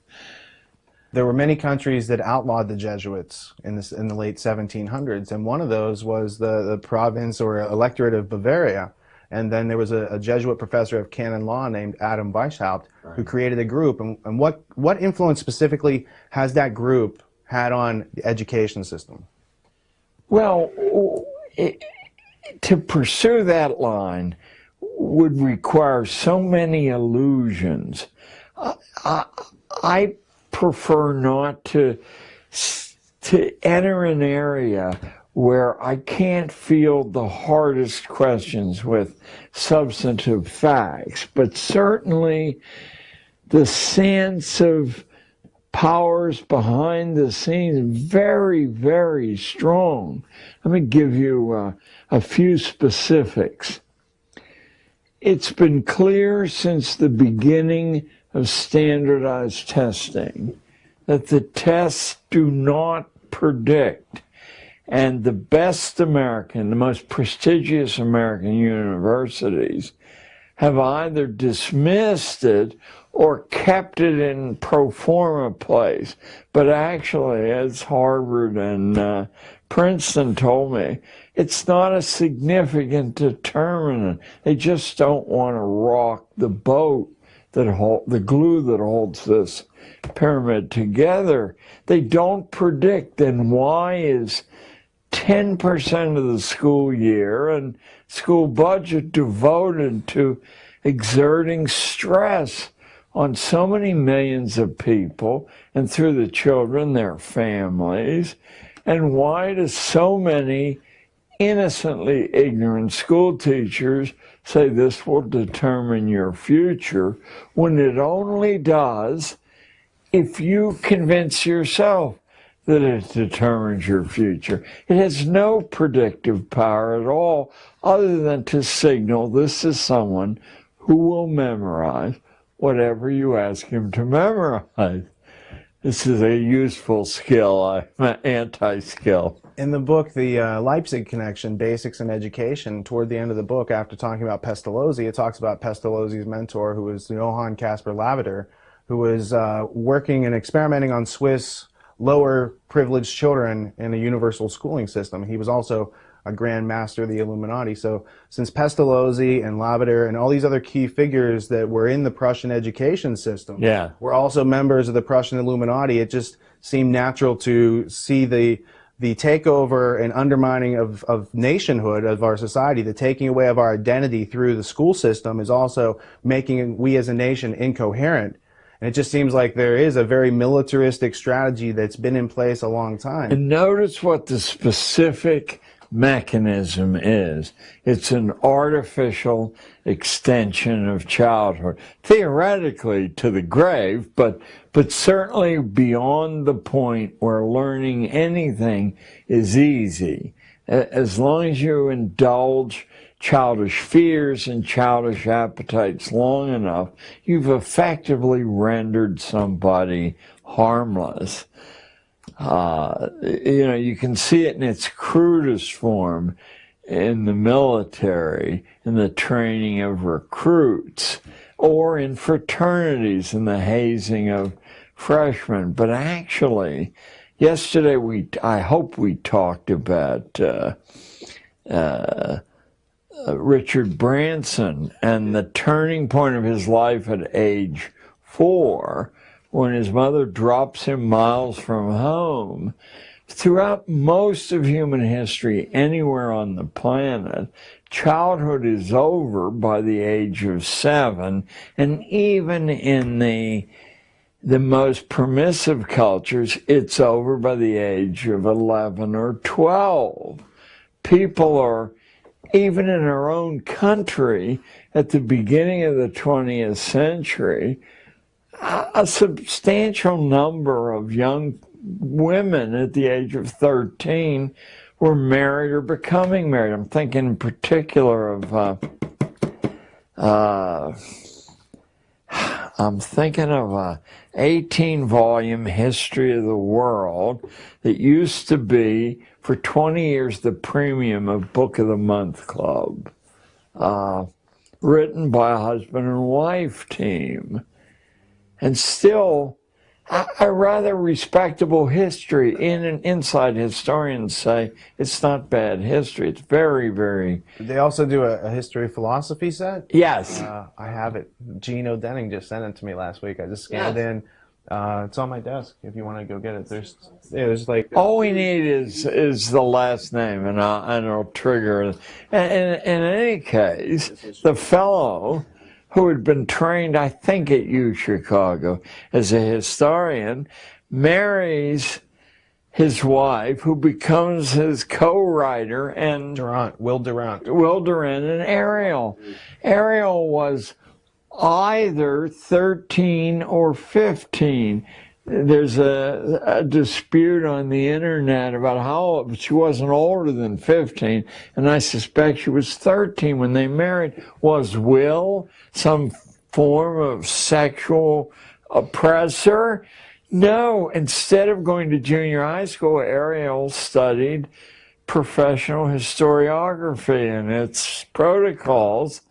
There were many countries that outlawed the Jesuits in the late 1700s, and one of those was the province or electorate of Bavaria. And then there was a Jesuit professor of canon law named Adam Weishaupt who created a group. And what influence specifically has that group had on the education system? Well, to pursue that line would require so many illusions. I prefer not to enter an area where I can't field the hardest questions with substantive facts, but certainly the sense of powers behind the scenes very, very strong. Let me give you a few specifics. It's been clear since the beginning of standardized testing that the tests do not predict. And the best American, the most prestigious American universities have either dismissed it or kept it in pro forma place. But actually, as Harvard and Princeton told me, it's not a significant determinant. They just don't want to rock the boat, the glue that holds this pyramid together. They don't predict. Then why is 10% of the school year and school budget devoted to exerting stress on so many millions of people and through the children, their families? And why do so many innocently ignorant school teachers say this will determine your future when it only does if you convince yourself that it determines your future? It has no predictive power at all other than to signal this is someone who will memorize whatever you ask him to memorize. This is a useful skill, an anti-skill. In the book, the Leipzig Connection, Basics in Education, toward the end of the book, after talking about Pestalozzi, it talks about Pestalozzi's mentor, who was Johann Caspar Lavater, who was working and experimenting on Swiss lower privileged children in a universal schooling system. He was also a Grand Master of the Illuminati. So since Pestalozzi and Lavater and all these other key figures that were in the Prussian education system were also members of the Prussian Illuminati, it just seemed natural to see the takeover and undermining of nationhood of our society, the taking away of our identity through the school system is also making we as a nation incoherent. And it just seems like there is a very militaristic strategy that's been in place a long time. And notice what the specific mechanism is. It's an artificial extension of childhood, theoretically to the grave, but certainly beyond the point where learning anything is easy. As long as you indulge childish fears and childish appetites long enough, you've effectively rendered somebody harmless. You can see it in its crudest form in the military, in the training of recruits, or in fraternities, in the hazing of freshmen. But actually, yesterday I hope we talked about Richard Branson and the turning point of his life at age 4, when his mother drops him miles from home. Throughout most of human history, anywhere on the planet, childhood is over by the age of 7, and even in the most permissive cultures, it's over by the age of 11 or 12. People are, even in our own country, at the beginning of the 20th century, a substantial number of young women at the age of 13 were married or becoming married. I'm thinking in particular of I'm thinking of a 18-volume history of the world that used to be, for 20 years, the premium of Book of the Month Club, written by a husband and wife team. And still, a rather respectable history. Inside historians say it's not bad history. It's very, very... Did they also do a history of philosophy set? Yes. I have it. Gene O'Denning just sent it to me last week. I just scanned in. It's on my desk if you want to go get it. There's like... All we need is the last name, and it'll trigger. And in any case, the fellow who had been trained, I think, at UChicago as a historian, marries his wife, who becomes his co-writer, and Will Durant and Ariel. Ariel was either 13 or 15. There's a dispute on the internet about how she wasn't older than 15, and I suspect she was 13 when they married. Was Will some form of sexual oppressor? No. Instead of going to junior high school, Ariel studied professional historiography and its protocols.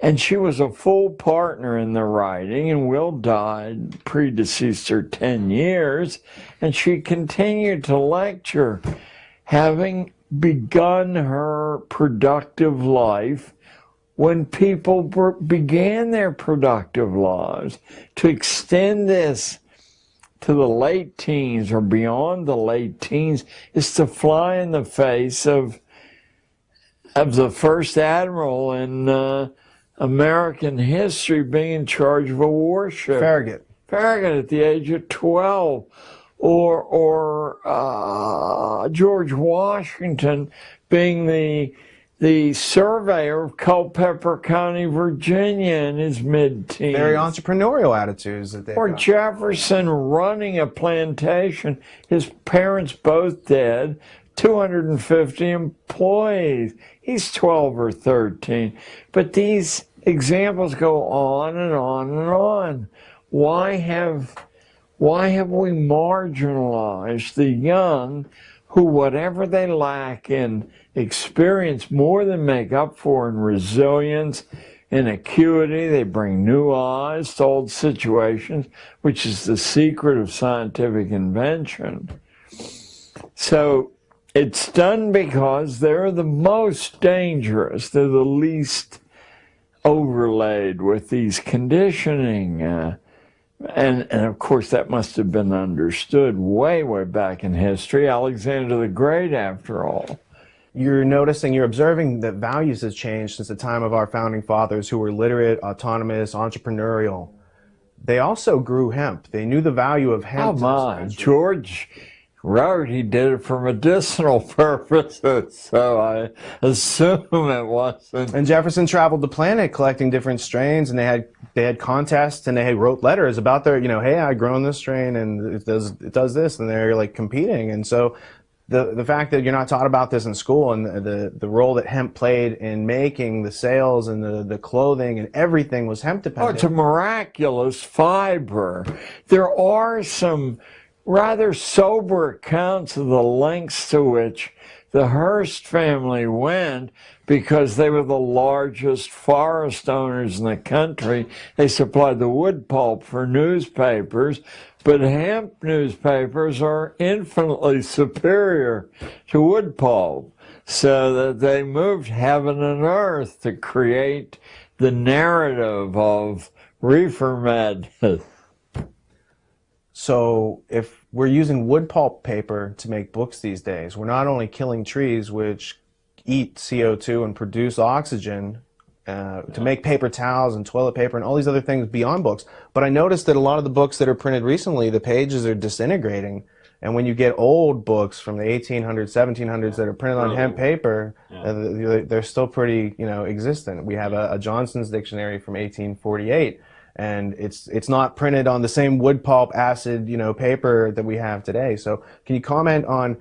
And she was a full partner in the writing, and Will died, predeceased her 10 years, and she continued to lecture, having begun her productive life when people began their productive lives. To extend this to the late teens or beyond the late teens is to fly in the face of the first admiral in American history being in charge of a warship. Farragut at the age of 12. Or George Washington being the surveyor of Culpeper County, Virginia in his mid-teens. Very entrepreneurial attitudes that they Or got. Jefferson running a plantation, his parents both dead, 250 employees. He's 12 or 13. But these examples go on and on and on. Why have we marginalized the young who, whatever they lack in experience, more than make up for in resilience and acuity? They bring new eyes to old situations, which is the secret of scientific invention. So it's done because they're the most dangerous. They're the least overlaid with these conditioning. And of course, that must have been understood way, way back in history. Alexander the Great, after all. You're observing that values has changed since the time of our founding fathers, who were literate, autonomous, entrepreneurial. They also grew hemp. They knew the value of hemp. Oh my, George wrote he did it for medicinal purposes, so I assume it wasn't. And Jefferson traveled the planet collecting different strains, and they had contests, and they wrote letters about their, hey, I grown this strain, and it does this, and they're like competing. And so the fact that you're not taught about this in school, and the role that hemp played in making the sails and the clothing and everything was hemp dependent. Oh, it's a miraculous fiber. There are some rather sober accounts of the lengths to which the Hearst family went because they were the largest forest owners in the country. They supplied the wood pulp for newspapers, but hemp newspapers are infinitely superior to wood pulp, so that they moved heaven and earth to create the narrative of reefer madness. So if we're using wood pulp paper to make books these days, we're not only killing trees, which eat CO2 and produce oxygen to make paper towels and toilet paper and all these other things beyond books, but I noticed that a lot of the books that are printed recently, the pages are disintegrating. And when you get old books from the 1800s, 1700s that are printed on hemp paper, they're still pretty, existent. We have a Johnson's Dictionary from 1848. And it's not printed on the same wood pulp acid, paper that we have today. So can you comment on,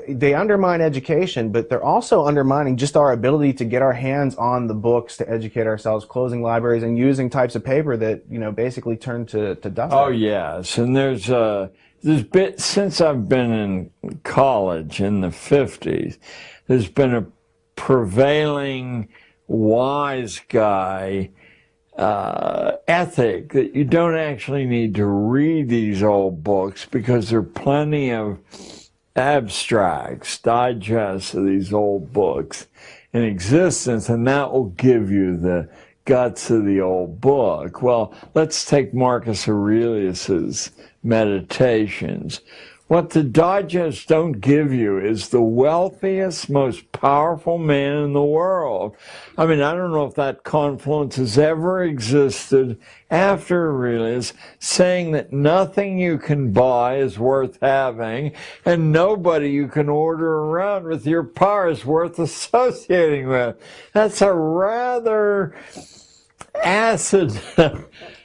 they undermine education, but they're also undermining just our ability to get our hands on the books to educate ourselves, closing libraries and using types of paper that, basically turn to dust. Oh, yes. And there's been, since I've been in college in the 50s, there's been a prevailing wise guy ethic that you don't actually need to read these old books because there are plenty of abstracts, digests of these old books in existence, and that will give you the guts of the old book. Well, let's take Marcus Aurelius's Meditations. What the digests don't give you is the wealthiest, most powerful man in the world. I mean, I don't know if that confluence has ever existed after Aurelius, saying that nothing you can buy is worth having, and nobody you can order around with your power is worth associating with. That's a rather acid.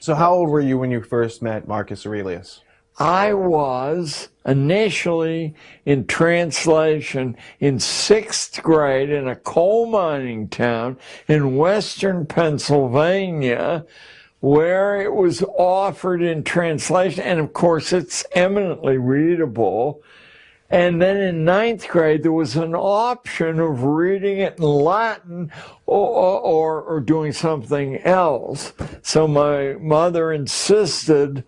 So how old were you when you first met Marcus Aurelius? I was initially in translation in 6th grade in a coal mining town in western Pennsylvania, where it was offered in translation, and of course it's eminently readable. And then in 9th grade, there was an option of reading it in Latin or doing something else. So my mother insisted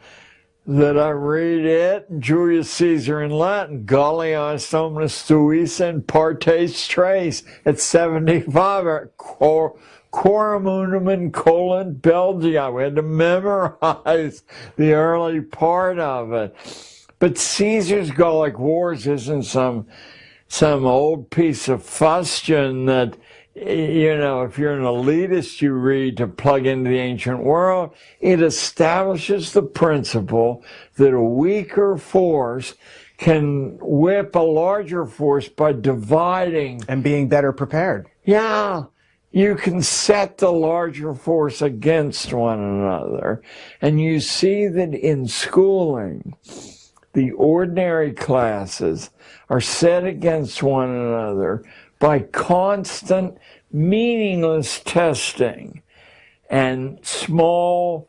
that I read it, Julius Caesar in Latin, Gallias omnes tuis and partes tres, at 75, Quorum unum in colant Belgia. We had to memorize the early part of it. But Caesar's Gallic Wars isn't some old piece of fustian that, if you're an elitist, you read to plug into the ancient world. It establishes the principle that a weaker force can whip a larger force by dividing. And being better prepared. Yeah. You can set the larger force against one another. And you see that in schooling, the ordinary classes are set against one another by constant, meaningless testing and small,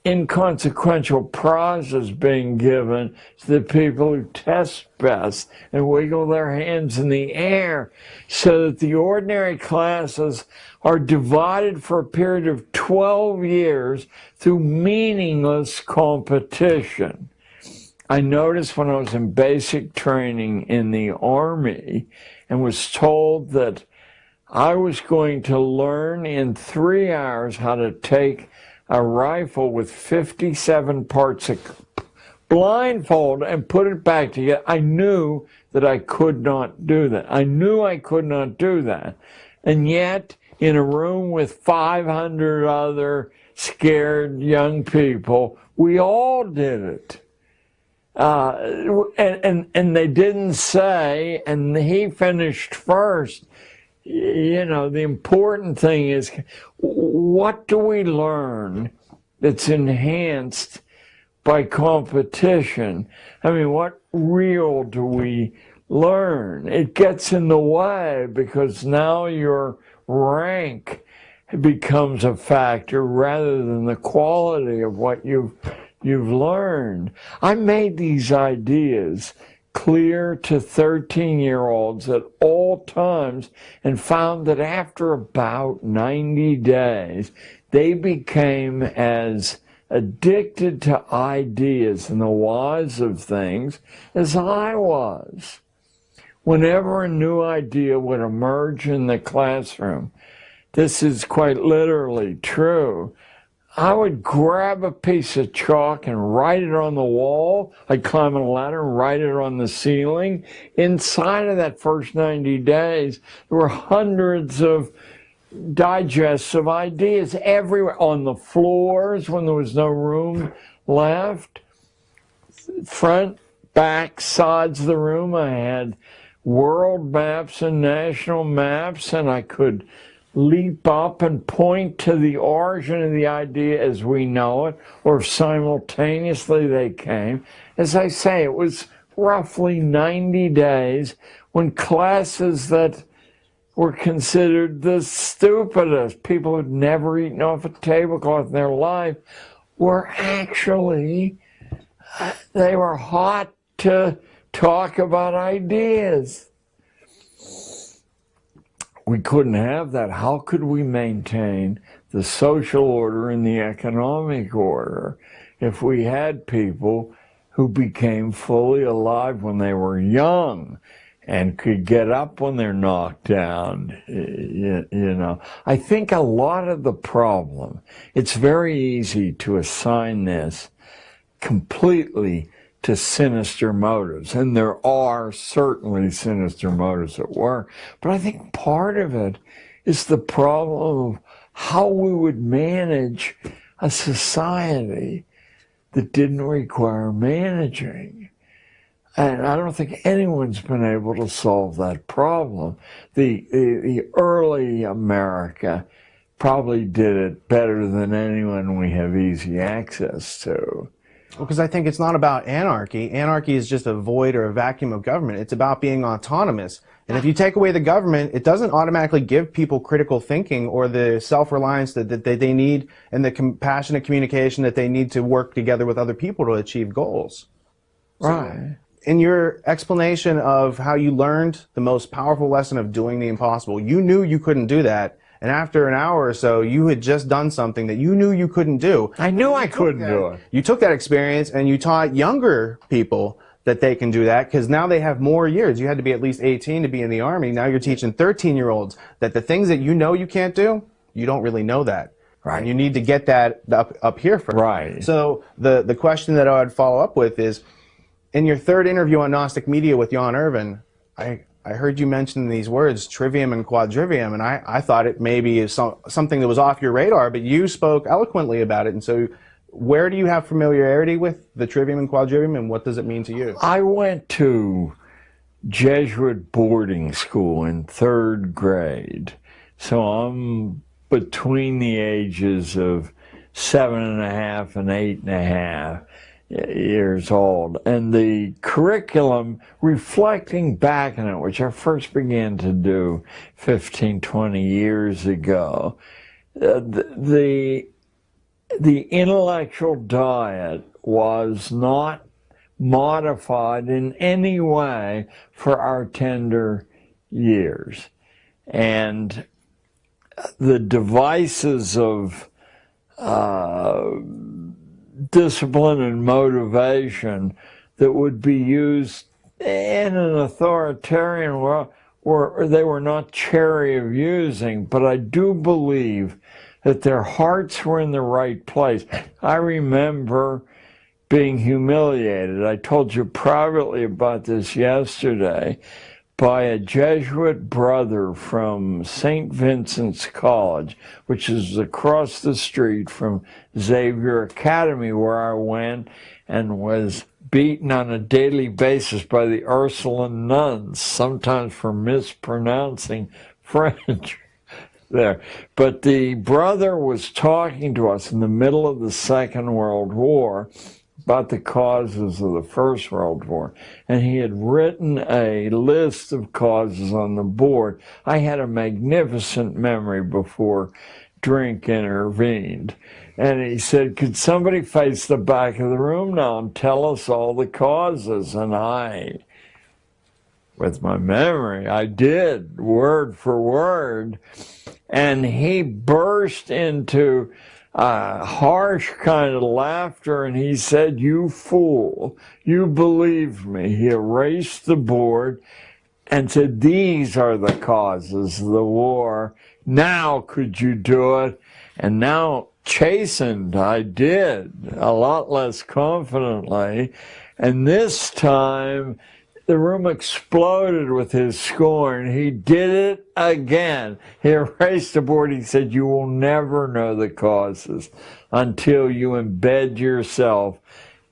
inconsequential prizes being given to the people who test best and wiggle their hands in the air, so that the ordinary classes are divided for a period of 12 years through meaningless competition. I noticed when I was in basic training in the Army and was told that I was going to learn in 3 hours how to take a rifle with 57 parts of blindfold and put it back together. I knew that I could not do that. I knew I could not do that. And yet, in a room with 500 other scared young people, we all did it. And they didn't say, and he finished first. You know, the important thing is, what do we learn that's enhanced by competition? I mean, what real do we learn? It gets in the way because now your rank becomes a factor rather than the quality of what you've learned. I made these ideas clear to 13-year-olds at all times and found that after about 90 days, they became as addicted to ideas and the whys of things as I was. Whenever a new idea would emerge in the classroom, this is quite literally true, I would grab a piece of chalk and write it on the wall. I'd climb a ladder and write it on the ceiling. Inside of that first 90 days, there were hundreds of digests of ideas everywhere, on the floors when there was no room left, front, back, sides of the room. I had world maps and national maps, and I could leap up and point to the origin of the idea as we know it, or simultaneously they came. As I say, it was roughly 90 days when classes that were considered the stupidest, people who'd never eaten off a tablecloth in their life, were actually, they were hot to talk about ideas. We couldn't have that. How could we maintain the social order and the economic order if we had people who became fully alive when they were young and could get up when they're knocked down? You know, I think a lot of the problem, it's very easy to assign this completely to sinister motives, and there are certainly sinister motives at work, but I think part of it is the problem of how we would manage a society that didn't require managing. And I don't think anyone's been able to solve that problem. The early America probably did it better than anyone we have easy access to. Well, because I think it's not about anarchy. Anarchy is just a void or a vacuum of government. It's about being autonomous. And if you take away the government, it doesn't automatically give people critical thinking or the self-reliance that they need and the compassionate communication that they need to work together with other people to achieve goals. Right. So, in your explanation of how you learned the most powerful lesson of doing the impossible, you knew you couldn't do that. And after an hour or so, you had just done something that you knew you couldn't do. I knew I couldn't do it. You took that experience and you taught younger people that they can do that because now they have more years. You had to be at least 18 to be in the Army. Now you're teaching 13-year-olds that the things that you know you can't do, you don't really know that. Right. And you need to get that up here first. Right. So the question that I would follow up with is, in your third interview on Gnostic Media with Jan Irvin, I heard you mention these words, trivium and quadrivium, and I thought it maybe is something that was off your radar, but you spoke eloquently about it. And so where do you have familiarity with the trivium and quadrivium, and what does it mean to you? I went to Jesuit boarding school in 3rd grade, so I'm between the ages of 7.5 and 8.5. years old, and the curriculum, reflecting back on it, which I first began to do 15, 20 years ago, the intellectual diet was not modified in any way for our tender years. And the devices of discipline and motivation that would be used in an authoritarian world, they were not chary of using, but I do believe that their hearts were in the right place. I remember being humiliated. I told you privately about this yesterday, by a Jesuit brother from St. Vincent's College, which is across the street from Xavier Academy, where I went and was beaten on a daily basis by the Ursuline nuns, sometimes for mispronouncing French there. But the brother was talking to us in the middle of the Second World War about the causes of the First World War. And he had written a list of causes on the board. I had a magnificent memory before drink intervened. And he said, could somebody face the back of the room now and tell us all the causes? And I, with my memory, I did, word for word. And he burst into harsh kind of laughter, and he said, you fool, you believed me. He erased the board and said, these are the causes of the war. Now could you do it? And now, chastened, I did, a lot less confidently. And this time, the room exploded with his scorn. He did it again. He erased the board. He said, you will never know the causes until you embed yourself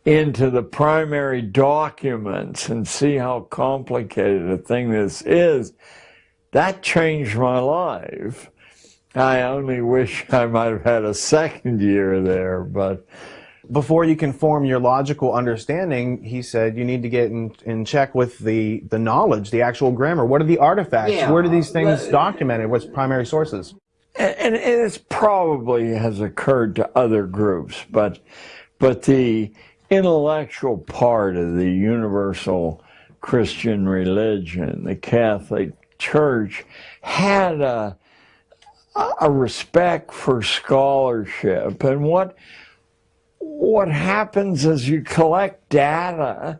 into the primary documents and see how complicated a thing this is. That changed my life. I only wish I might have had a second year there, but before you can form your logical understanding, he said you need to get in check with the knowledge, the actual grammar. What are the artifacts? Yeah, where do these things documented? What's primary sources? And it probably has occurred to other groups, but the intellectual part of the universal Christian religion, the Catholic Church, had a respect for scholarship. And what happens as you collect data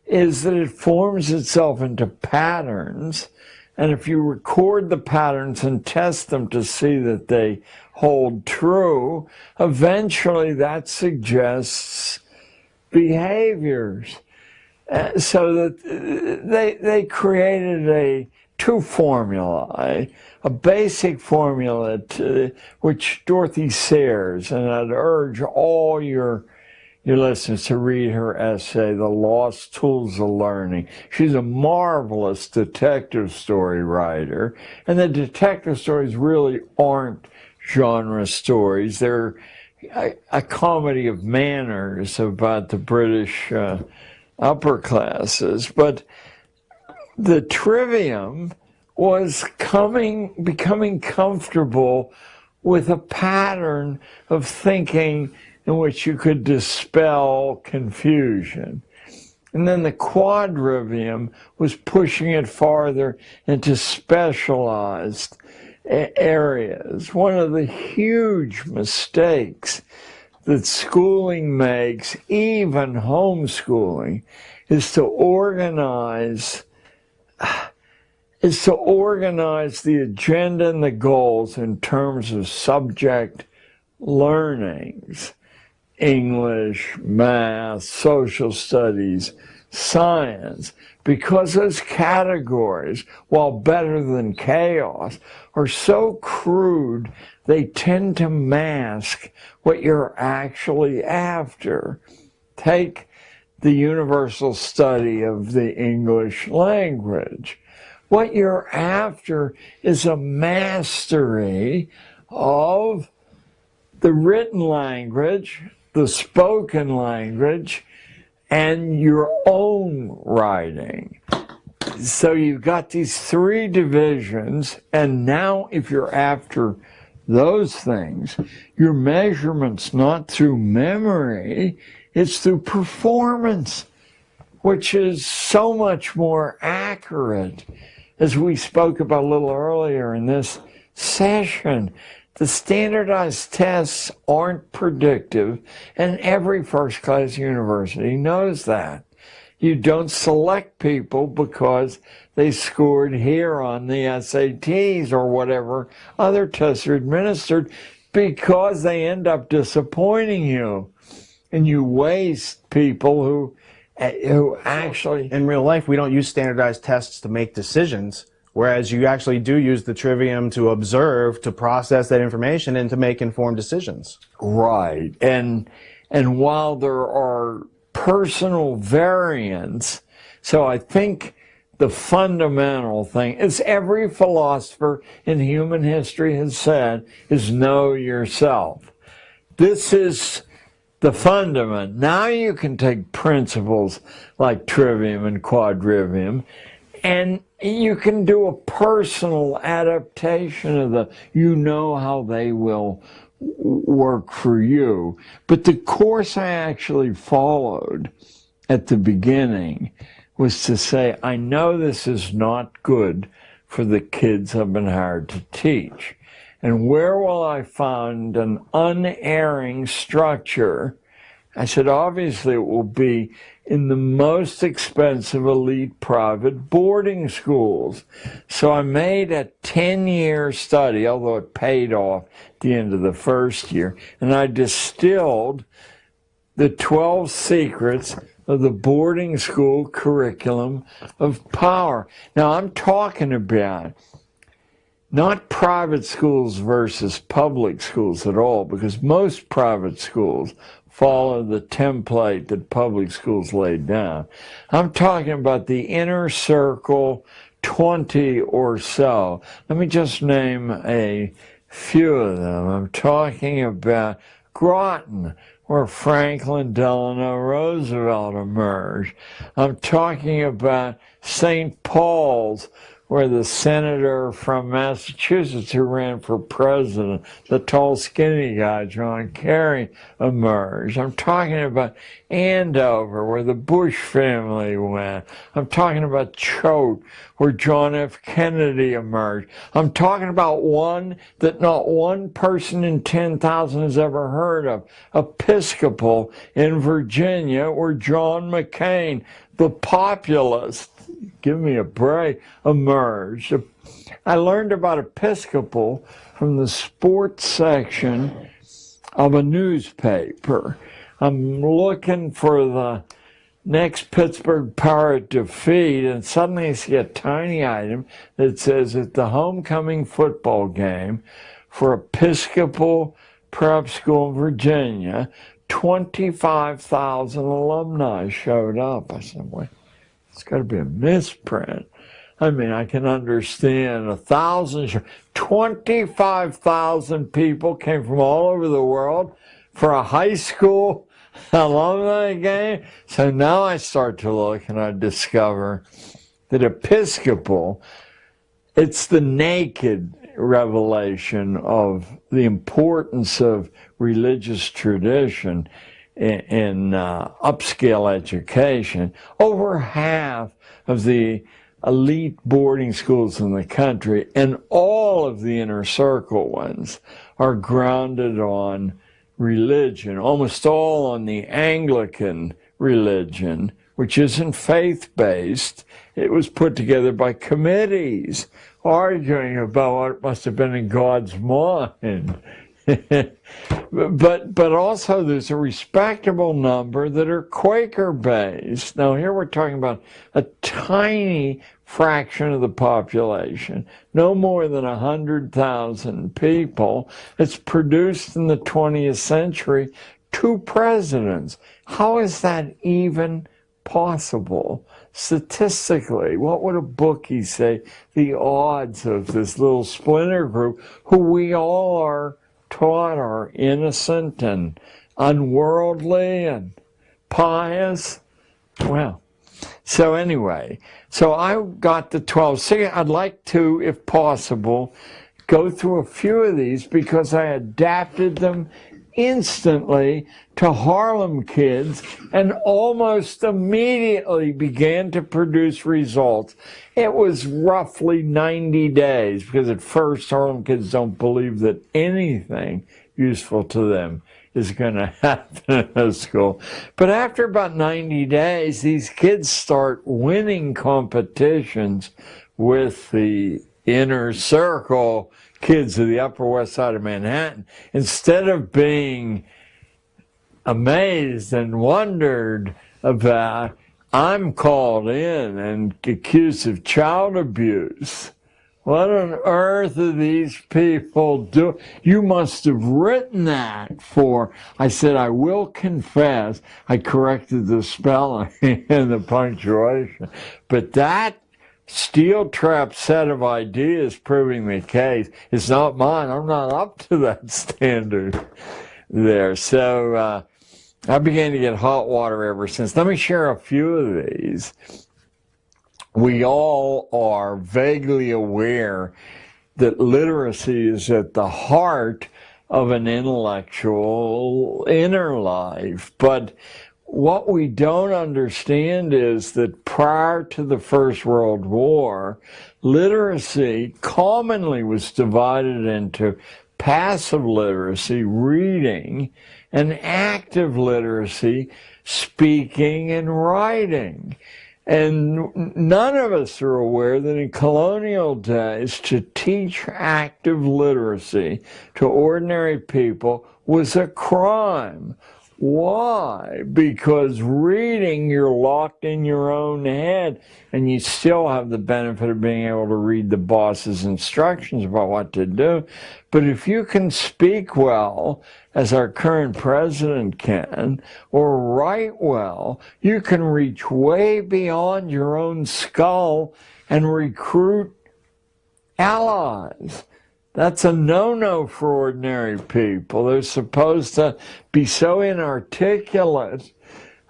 is that it forms itself into patterns, and if you record the patterns and test them to see that they hold true, eventually that suggests behaviors. So that they created two formulae, a basic formula which Dorothy Sayers, and I'd urge all your listeners to read her essay, The Lost Tools of Learning. She's a marvelous detective story writer, and the detective stories really aren't genre stories. They're a comedy of manners about the British upper classes, but the trivium was becoming comfortable with a pattern of thinking in which you could dispel confusion. And then the quadrivium was pushing it farther into specialized areas. One of the huge mistakes that schooling makes, even homeschooling, is to organize the agenda and the goals in terms of subject learnings: English, math, social studies, science, because those categories, while better than chaos, are so crude they tend to mask what you're actually after. Take the universal study of the English language. What you're after is a mastery of the written language, the spoken language, and your own writing. So you've got these three divisions, and now if you're after those things, your measurement's not through memory, it's through performance, which is so much more accurate. As we spoke about a little earlier in this session, the standardized tests aren't predictive, and every first-class university knows that. You don't select people because they scored here on the SATs or whatever other tests are administered, because they end up disappointing you. And you waste people who who actually... In real life, we don't use standardized tests to make decisions, whereas you actually do use the trivium to observe, to process that information, and to make informed decisions. Right. And while there are personal variants, so I think the fundamental thing, as every philosopher in human history has said, is know yourself. This is the fundament. Now you can take principles like trivium and quadrivium, and you can do a personal adaptation of the, you know how they will work for you. But the course I actually followed at the beginning was to say, I know this is not good for the kids I've been hired to teach. And where will I find an unerring structure? I said, obviously it will be in the most expensive elite private boarding schools. So I made a 10-year study, although it paid off at the end of the first year, and I distilled the 12 secrets of the boarding school curriculum of power. Now I'm talking about not private schools versus public schools at all, because most private schools follow the template that public schools laid down. I'm talking about the inner circle, 20 or so. Let me just name a few of them. I'm talking about Groton, where Franklin Delano Roosevelt emerged. I'm talking about St. Paul's, where the senator from Massachusetts who ran for president, the tall, skinny guy, John Kerry, emerged. I'm talking about Andover, where the Bush family went. I'm talking about Choate, where John F. Kennedy emerged. I'm talking about one that not one person in 10,000 has ever heard of, Episcopal in Virginia, where John McCain, the populist, give me a break, emerged. I learned about Episcopal from the sports section of a newspaper. I'm looking for the next Pittsburgh Pirate defeat, and suddenly I see a tiny item that says at the homecoming football game for Episcopal Prep School in Virginia, 25,000 alumni showed up. I said, wait, it's got to be a misprint. I mean, I can understand 1,000, 25,000 people came from all over the world for a high school alumni game. So now I start to look and I discover that Episcopal, it's the naked revelation of the importance of religious tradition in upscale education. Over half of the elite boarding schools in the country, and all of the inner circle ones, are grounded on religion, almost all on the Anglican religion, which isn't faith-based. It was put together by committees arguing about what must have been in God's mind. But also there's a respectable number that are Quaker-based. Now here we're talking about a tiny fraction of the population, no more than 100,000 people. It's produced in the 20th century 2 presidents. How is that even possible? Statistically, what would a bookie say the odds of this little splinter group, who we all are taught are innocent and unworldly and pious? Well, so anyway, so I got the 12. So I'd like to, if possible, go through a few of these because I adapted them instantly to Harlem kids and almost immediately began to produce results. It was roughly 90 days because at first Harlem kids don't believe that anything useful to them is going to happen in a school. But after about 90 days, these kids start winning competitions with the inner circle kids of the Upper West Side of Manhattan. Instead of being amazed and wondered about, I'm called in and accused of child abuse. What on earth are these people doing? You must have written that for, I said, I will confess, I corrected the spelling and the punctuation, but that steel trap set of ideas proving the case is not mine. I'm not up to that standard there. So I began to get hot water ever since. Let me share a few of these. We all are vaguely aware that literacy is at the heart of an intellectual inner life. But what we don't understand is that prior to the First World War, literacy commonly was divided into passive literacy, reading, and active literacy, speaking and writing. And none of us are aware that in colonial days, to teach active literacy to ordinary people was a crime. Why? Because reading, you're locked in your own head, and you still have the benefit of being able to read the boss's instructions about what to do. But if you can speak well, as our current president can, or write well, you can reach way beyond your own skull and recruit allies. That's a no-no for ordinary people. They're supposed to be so inarticulate,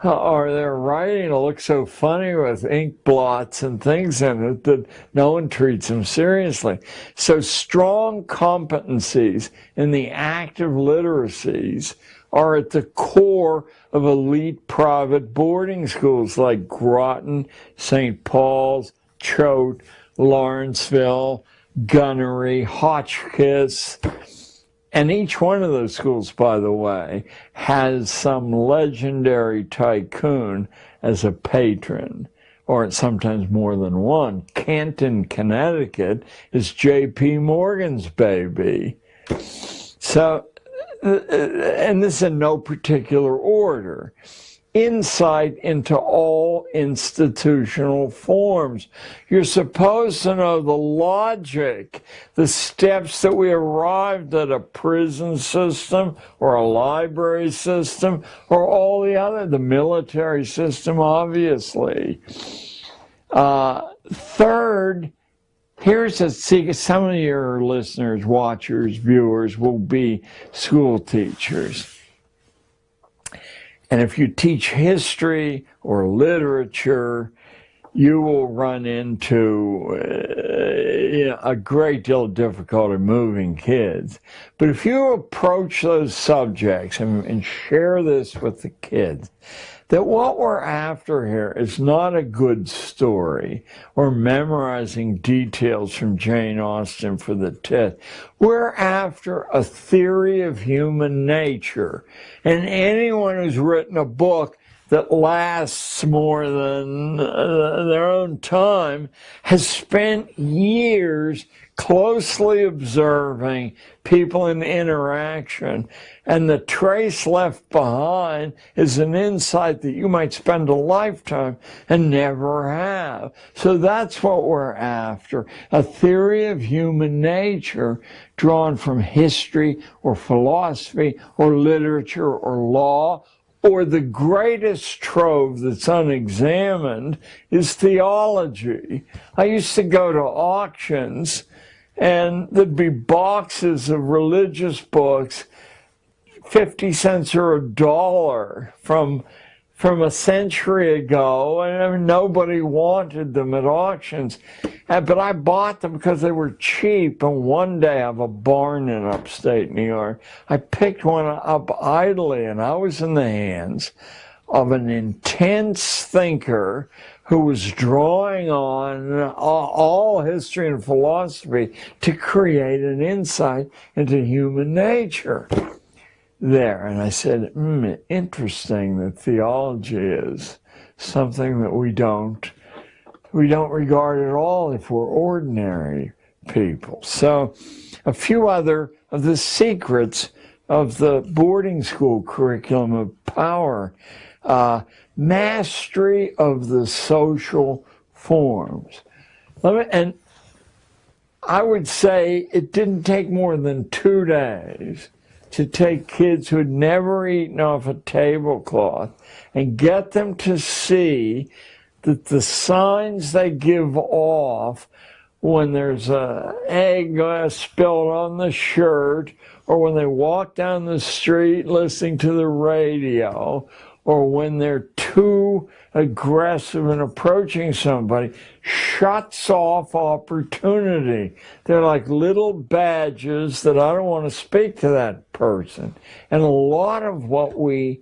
or their writing will look so funny with ink blots and things in it that no one treats them seriously. So strong competencies in the active literacies are at the core of elite private boarding schools like Groton, St. Paul's, Choate, Lawrenceville, Gunnery, Hotchkiss. And each one of those schools, by the way, has some legendary tycoon as a patron, or sometimes more than one. Canton, Connecticut is J.P. Morgan's baby. So, and this in no particular order. Insight into all institutional forms. You're supposed to know the logic, the steps that we arrived at a prison system or a library system or all the other, the military system, obviously. Third, here's a secret. Some of your listeners, watchers, viewers will be school teachers. And if you teach history or literature, you will run into a great deal of difficulty moving kids. But if you approach those subjects and share this with the kids, that what we're after here is not a good story or memorizing details from Jane Austen for the test. We're after a theory of human nature. And anyone who's written a book that lasts more than their own time has spent years closely observing people in interaction, and the trace left behind is an insight that you might spend a lifetime and never have. So that's what we're after, a theory of human nature drawn from history or philosophy or literature or law, or the greatest trove that's unexamined is theology. I used to go to auctions, and there'd be boxes of religious books, 50 cents or $1 from a century ago, and nobody wanted them at auctions. But I bought them because they were cheap, and one day I have a barn in upstate New York. I picked one up idly, and I was in the hands of an intense thinker who was drawing on all history and philosophy to create an insight into human nature there. And I said, interesting that theology is something that we don't regard at all if we're ordinary people. So a few other of the secrets of the boarding school curriculum of power. Mastery of the social forms. And I would say it didn't take more than 2 days to take kids who had never eaten off a tablecloth and get them to see that the signs they give off when there's an egg spilled on the shirt, or when they walk down the street listening to the radio, or when they're too aggressive in approaching somebody, shuts off opportunity. They're like little badges that I don't want to speak to that person. And a lot of what we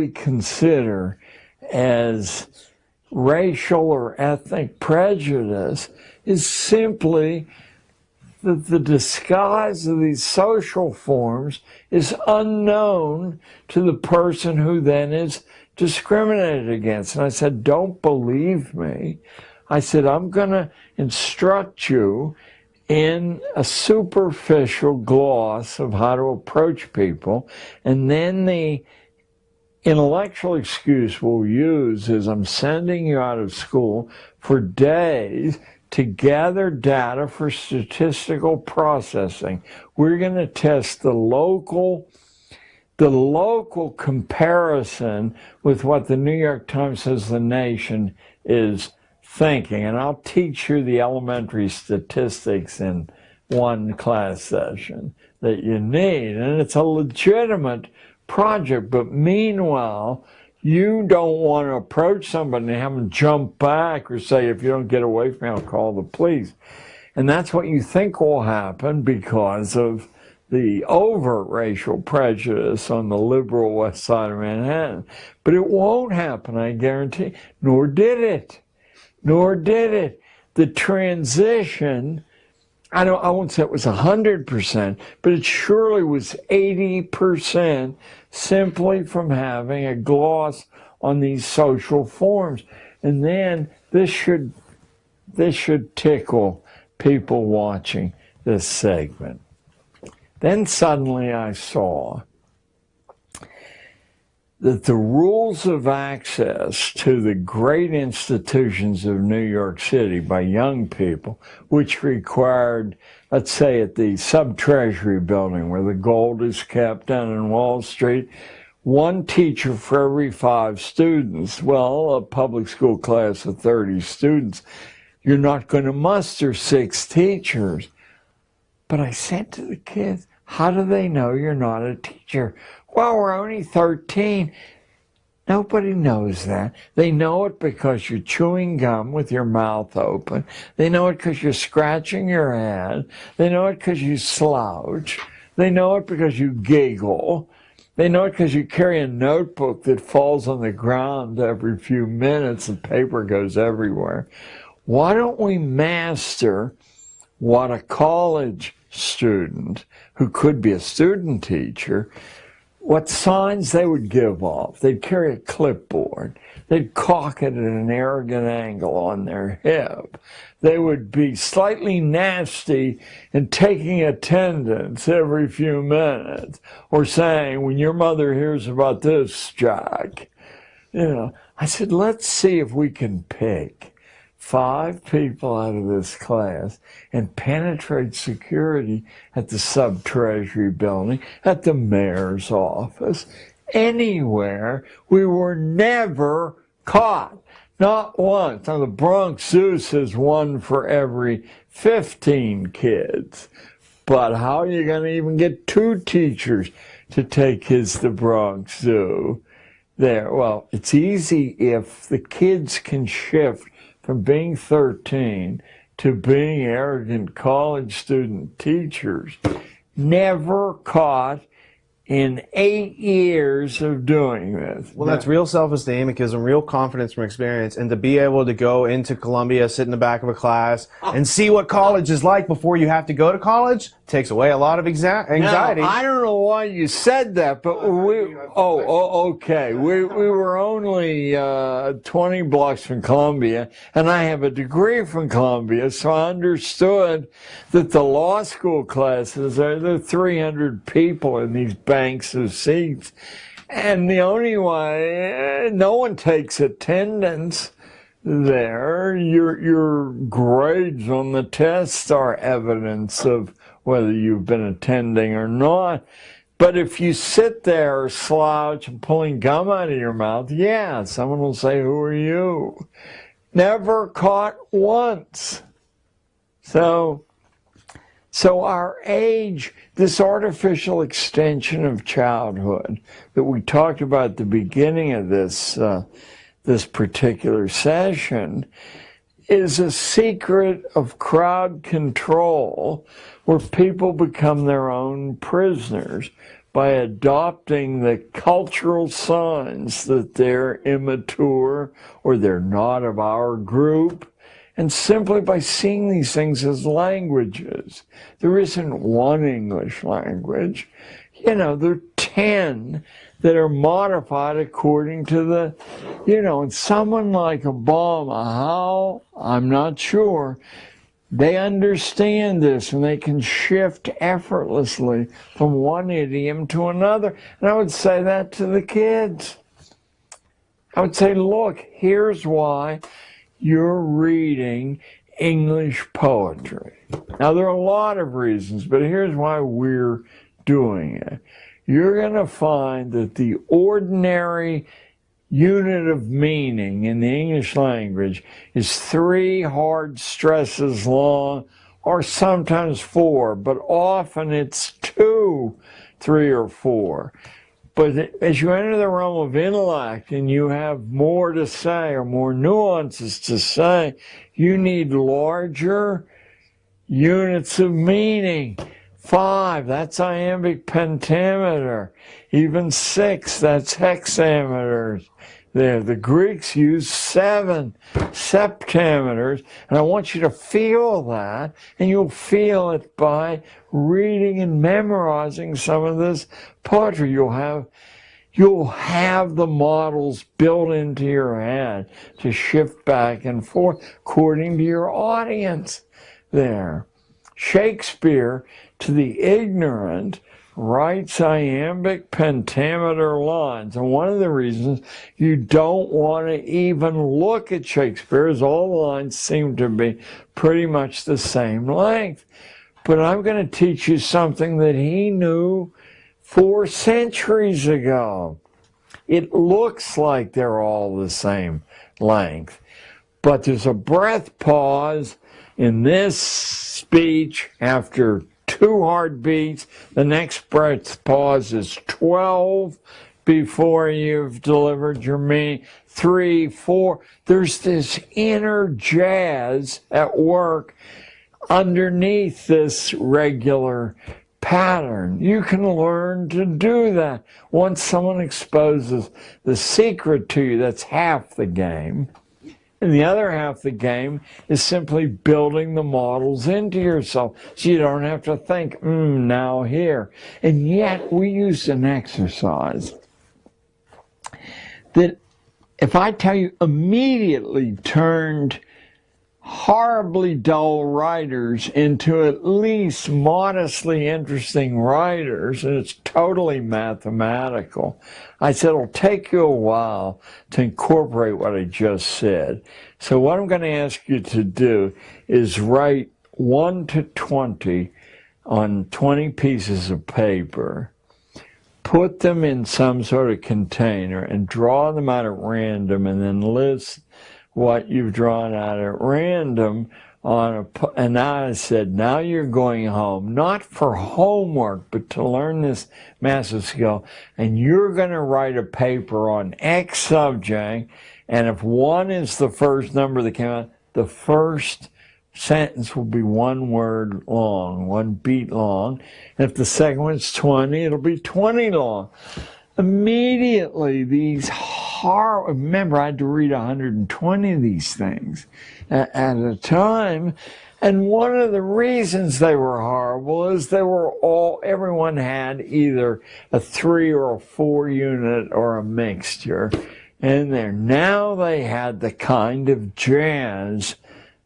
consider as racial or ethnic prejudice is simply that the disguise of these social forms is unknown to the person who then is discriminated against. And I said, don't believe me. I said, I'm going to instruct you in a superficial gloss of how to approach people. And then the intellectual excuse we'll use is I'm sending you out of school for days to gather data for statistical processing. We're going to test the local comparison with what the New York Times says the nation is thinking. And I'll teach you the elementary statistics in one class session that you need. And it's a legitimate project, but meanwhile, you don't want to approach somebody and have them jump back or say, if you don't get away from me, I'll call the police. And that's what you think will happen because of the overt racial prejudice on the liberal west side of Manhattan. But it won't happen, I guarantee. Nor did it. Nor did it. The transition, I won't say it was 100%, but it surely was 80% simply from having a gloss on these social forms. And then this should tickle people watching this segment. Then suddenly I saw that the rules of access to the great institutions of New York City by young people, which required, let's say at the Sub-Treasury building where the gold is kept down in Wall Street, one teacher for every 5 students. Well, a public school class of 30 students, you're not going to muster 6 teachers. But I said to the kids, how do they know you're not a teacher? Well, we're only 13. Nobody knows that. They know it because you're chewing gum with your mouth open. They know it because you're scratching your head. They know it because you slouch. They know it because you giggle. They know it because you carry a notebook that falls on the ground every few minutes and paper goes everywhere. Why don't we master what a college student, who could be a student teacher, what signs they would give off? They'd carry a clipboard. They'd cock it at an arrogant angle on their hip. They would be slightly nasty in taking attendance every few minutes, or saying, when your mother hears about this, Jack. I said, let's see if we can pick 5 people out of this class and penetrate security at the Sub-Treasury building, at the mayor's office, anywhere. We were never caught. Not once. Now, the Bronx Zoo says 1 for every 15 kids. But how are you going to even get 2 teachers to take kids to the Bronx Zoo? Well, it's easy if the kids can shift from being 13 to being arrogant college student teachers. Never caught in 8 years of doing this. Well, that's real self-esteem. It gives them real confidence from experience. And to be able to go into Columbia, sit in the back of a class, and see what college is like before you have to go to college takes away a lot of anxiety. Now, I don't know why you said that, but okay. We were only 20 blocks from Columbia, and I have a degree from Columbia, so I understood that the law school classes there are 300 people in these banks of seats, and the only way, no one takes attendance there. Your grades on the test are evidence of whether you've been attending or not. But if you sit there slouch and pulling gum out of your mouth, yeah, someone will say, who are you? Never caught once. So our age, this artificial extension of childhood that we talked about at the beginning of this particular session, is a secret of crowd control where people become their own prisoners by adopting the cultural signs that they're immature or they're not of our group, and simply by seeing these things as languages. There isn't one English language. There are 10 that are modified according to the, and someone like Obama, how, I'm not sure, they understand this and they can shift effortlessly from one idiom to another. And I would say that to the kids. I would say, look, here's why you're reading English poetry. Now, there are a lot of reasons, but here's why we're doing it. You're going to find that the ordinary unit of meaning in the English language is 3 hard stresses long, or sometimes 4, but often it's 2, 3, or 4. But as you enter the realm of intellect and you have more to say or more nuances to say, you need larger units of meaning. 5, that's iambic pentameter. Even 6, that's hexameters. There, the Greeks used 7 septameters, and I want you to feel that, and you'll feel it by reading and memorizing some of this poetry. You'll have the models built into your head to shift back and forth according to your audience there. Shakespeare, to the ignorant, writes iambic pentameter lines. And one of the reasons you don't want to even look at Shakespeare is all the lines seem to be pretty much the same length. But I'm going to teach you something that he knew 4 centuries ago. It looks like they're all the same length, but there's a breath pause in this speech after 2 heartbeats. The next breath pause is 12 before you've delivered your meaning. 3, 4. There's this inner jazz at work underneath this regular pattern. You can learn to do that. Once someone exposes the secret to you, that's half the game. And the other half of the game is simply building the models into yourself so you don't have to think, now here. And yet we used an exercise that, if I tell you, immediately turned horribly dull writers into at least modestly interesting writers, and it's totally mathematical. I said it'll take you a while to incorporate what I just said. So what I'm going to ask you to do is write 1 to 20 on 20 pieces of paper, put them in some sort of container, and draw them out at random, and then list what you've drawn out at random on and now I said, now you're going home, not for homework, but to learn this massive skill, and you're going to write a paper on X subject, and if 1 is the first number that came out, the first sentence will be one word long, one beat long. And if the second one's 20, it'll be 20 long. Immediately, these remember, I had to read 120 of these things at a time. And one of the reasons they were horrible is everyone had either a 3 or a 4 unit or a mixture in there. Now they had the kind of jazz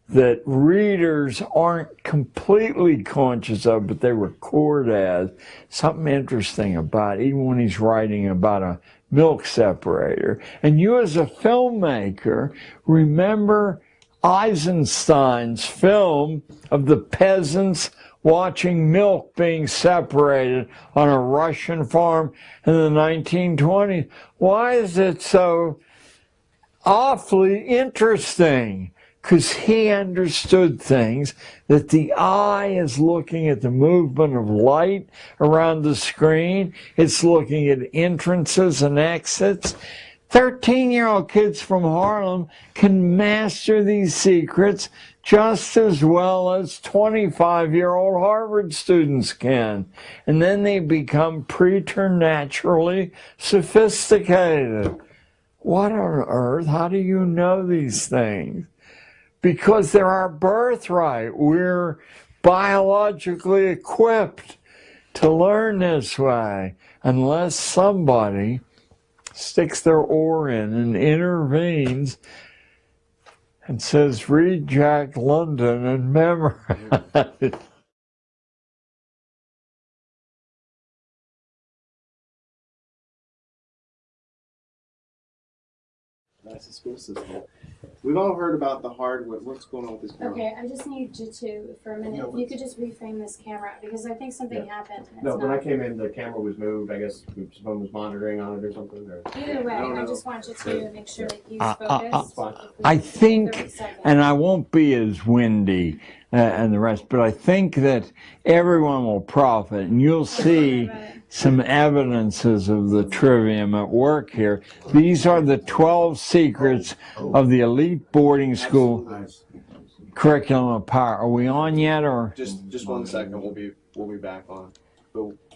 that readers aren't completely conscious of, but they record as something interesting about, even when he's writing about a milk separator. And you as a filmmaker, remember Eisenstein's film of the peasants watching milk being separated on a Russian farm in the 1920s. Why is it so awfully interesting? Because he understood things, that the eye is looking at the movement of light around the screen. It's looking at entrances and exits. 13-year-old kids from Harlem can master these secrets just as well as 25-year-old Harvard students can. And then they become preternaturally sophisticated. What on earth? How do you know these things? Because they're our birthright. We're biologically equipped to learn this way, unless somebody sticks their oar in and intervenes and says, read Jack London and memorize it. That's the school system. We've all heard about the hardware. What's going on with this camera? Okay, I just need you to, for a minute, if you could just reframe this camera, because I think something happened. And No, it's when I not. came in, the camera was moved. I guess someone was monitoring on it or something. Or... Either way, I just want you to make sure that you focus. I think, and I won't be as windy and the rest, but I think that everyone will profit, and you'll see some evidences of the trivium at work here. These are the 12 secrets of the elite boarding school curriculum of power. Are we on yet, or just 1 second? We'll be back on.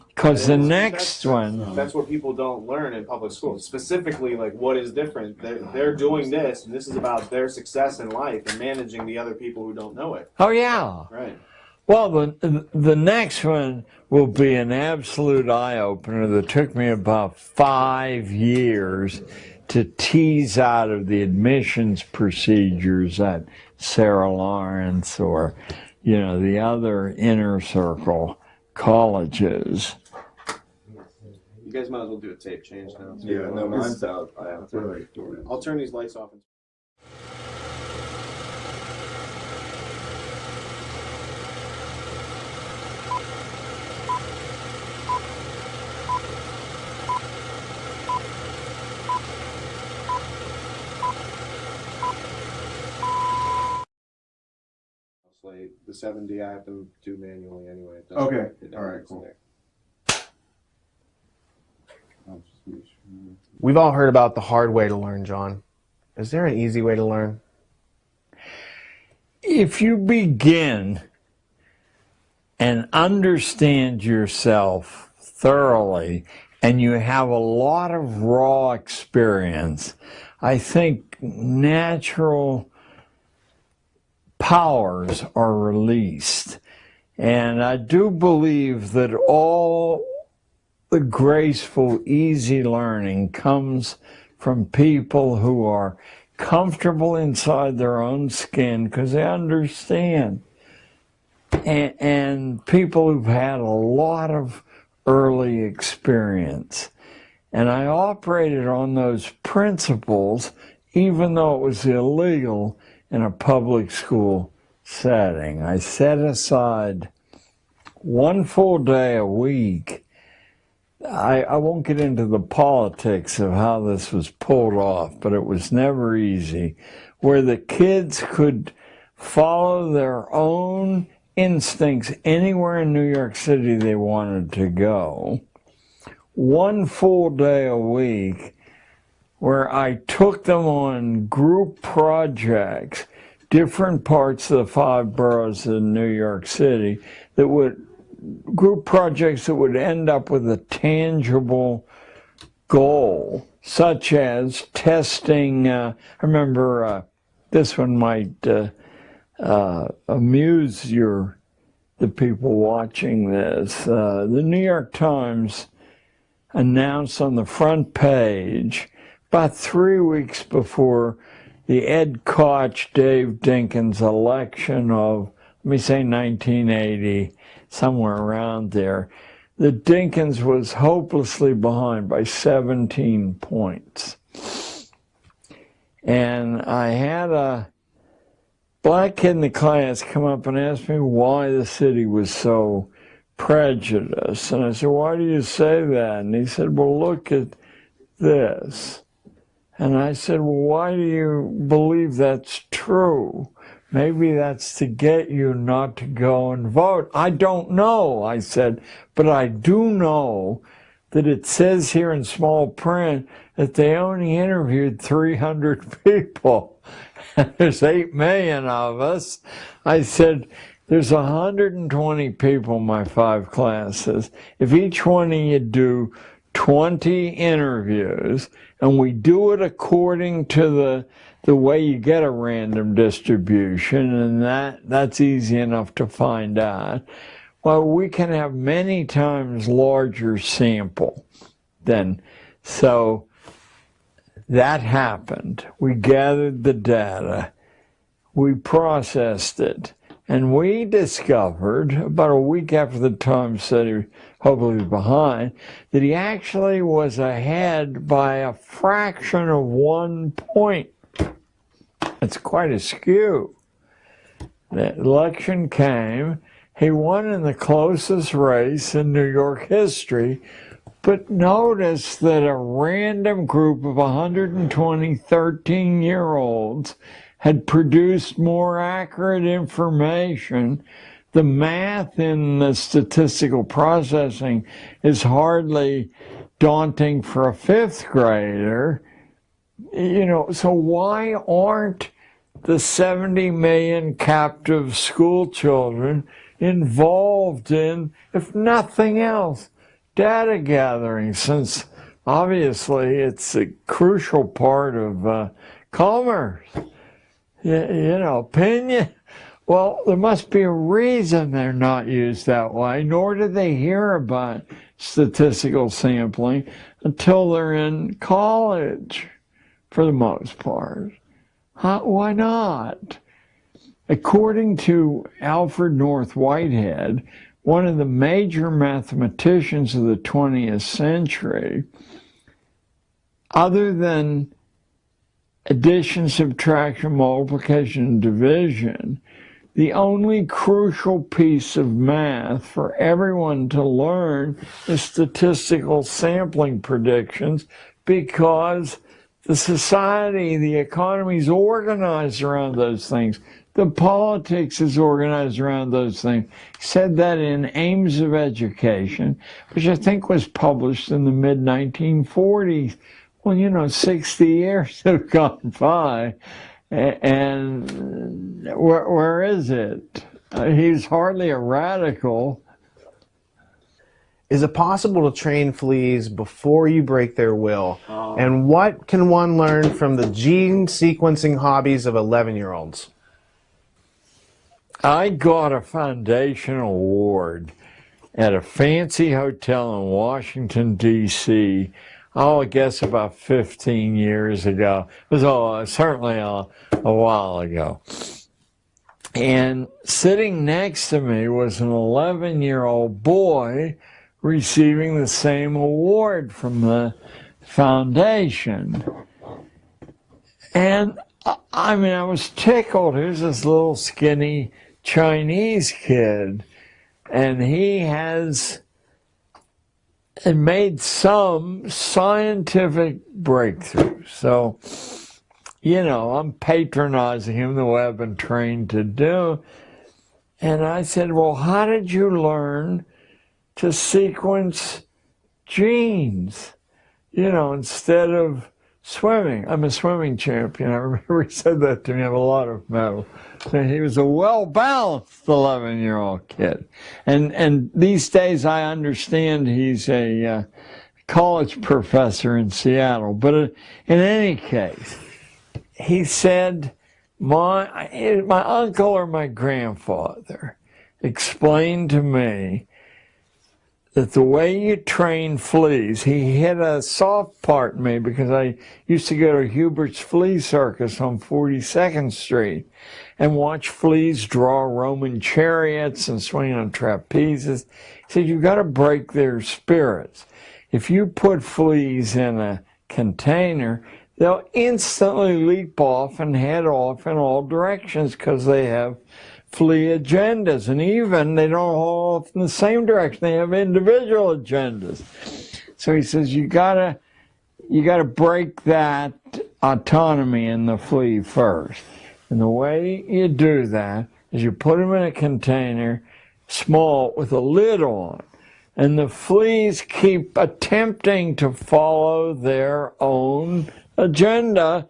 Because the next one, that's what people don't learn in public schools. Specifically, like what is different. They're doing this, and this is about their success in life and managing the other people who don't know it. oh yeah. Right. Well, the next one will be an absolute eye-opener that took me about 5 years to tease out of the admissions procedures at Sarah Lawrence or, the other inner circle colleges. You guys might as well do a tape change now. Yeah, no, mine's out. I'll turn these lights off. The 7D I have to do manually anyway. Okay. All right, cool. We've all heard about the hard way to learn, John. Is there an easy way to learn? If you begin and understand yourself thoroughly and you have a lot of raw experience, I think natural powers are released. And I do believe that all the graceful, easy learning comes from people who are comfortable inside their own skin because they understand. And people who've had a lot of early experience. And I operated on those principles even though it was illegal in a public school setting. I set aside 1 full day a week. I won't get into the politics of how this was pulled off, but it was never easy, where the kids could follow their own instincts anywhere in New York City they wanted to go. 1 full day a week where I took them on group projects different parts of the 5 boroughs in New York City that would group projects that would end up with a tangible goal, such as testing. I remember this one might amuse the people watching this. The New York Times announced on the front page about 3 weeks before the Ed Koch, Dave Dinkins election of, let me say 1980, somewhere around there, that Dinkins was hopelessly behind by 17 points. And I had a black kid in the class come up and ask me why the city was so prejudiced. And I said, why do you say that? And he said, well, look at this. And I said, well, why do you believe that's true? Maybe that's to get you not to go and vote. I don't know, I said, but I do know that it says here in small print that they only interviewed 300 people. There's 8 million of us. I said, there's 120 people in my 5 classes. If each one of you do 20 interviews, and we do it according to the way you get a random distribution, and that's easy enough to find out, well, we can have many times larger sample than, so that happened. We gathered the data, we processed it, and we discovered, about a week after the Times said he hopefully was behind, that he actually was ahead by a fraction of 1 point. It's quite a skew. The election came, he won in the closest race in New York history, but notice that a random group of 120 13-year-olds had produced more accurate information. The math in the statistical processing is hardly daunting for a 5th grader. You know, so why aren't the 70 million captive school children involved in, if nothing else, data gathering, since obviously it's a crucial part of commerce? You know, opinion. Well, there must be a reason they're not used that way, nor do they hear about statistical sampling until they're in college, for the most part. Why not? According to Alfred North Whitehead, one of the major mathematicians of the 20th century, other than addition, subtraction, multiplication, and division, the only crucial piece of math for everyone to learn is statistical sampling predictions, because the society, the economy is organized around those things. The politics is organized around those things. He said that in Aims of Education, which I think was published in the mid-1940s. Well, you know, 60 years have gone by, and where is it? He's hardly a radical. Is it possible to train fleas before you break their will? And what can one learn from the gene sequencing hobbies of 11-year-olds? I got a foundation award at a fancy hotel in Washington, D.C., I guess about 15 years ago. It was certainly a while ago. And sitting next to me was an 11-year-old boy receiving the same award from the foundation. And I mean, I was tickled. Here's this little skinny Chinese kid, and he has made some scientific breakthrough. So, you know, I'm patronizing him the way I've been trained to do. And I said, well, how did you learn to sequence genes? You know, instead of swimming. I'm a swimming champion. I remember he said that to me. I have a lot of medals. So he was a well-balanced 11-year-old kid. And these days I understand he's a college professor in Seattle. But in any case, he said, my uncle or my grandfather explained to me that the way you train fleas, he hit a soft part in me because I used to go to Hubert's Flea Circus on 42nd Street and watch fleas draw Roman chariots and swing on trapezes. He said, you've got to break their spirits. If you put fleas in a container, they'll instantly leap off and head off in all directions because they have flea agendas, and even they don't all off in the same direction. They have individual agendas. So he says you gotta break that autonomy in the flea first. And the way you do that is you put them in a container, small, with a lid on. And the fleas keep attempting to follow their own agenda,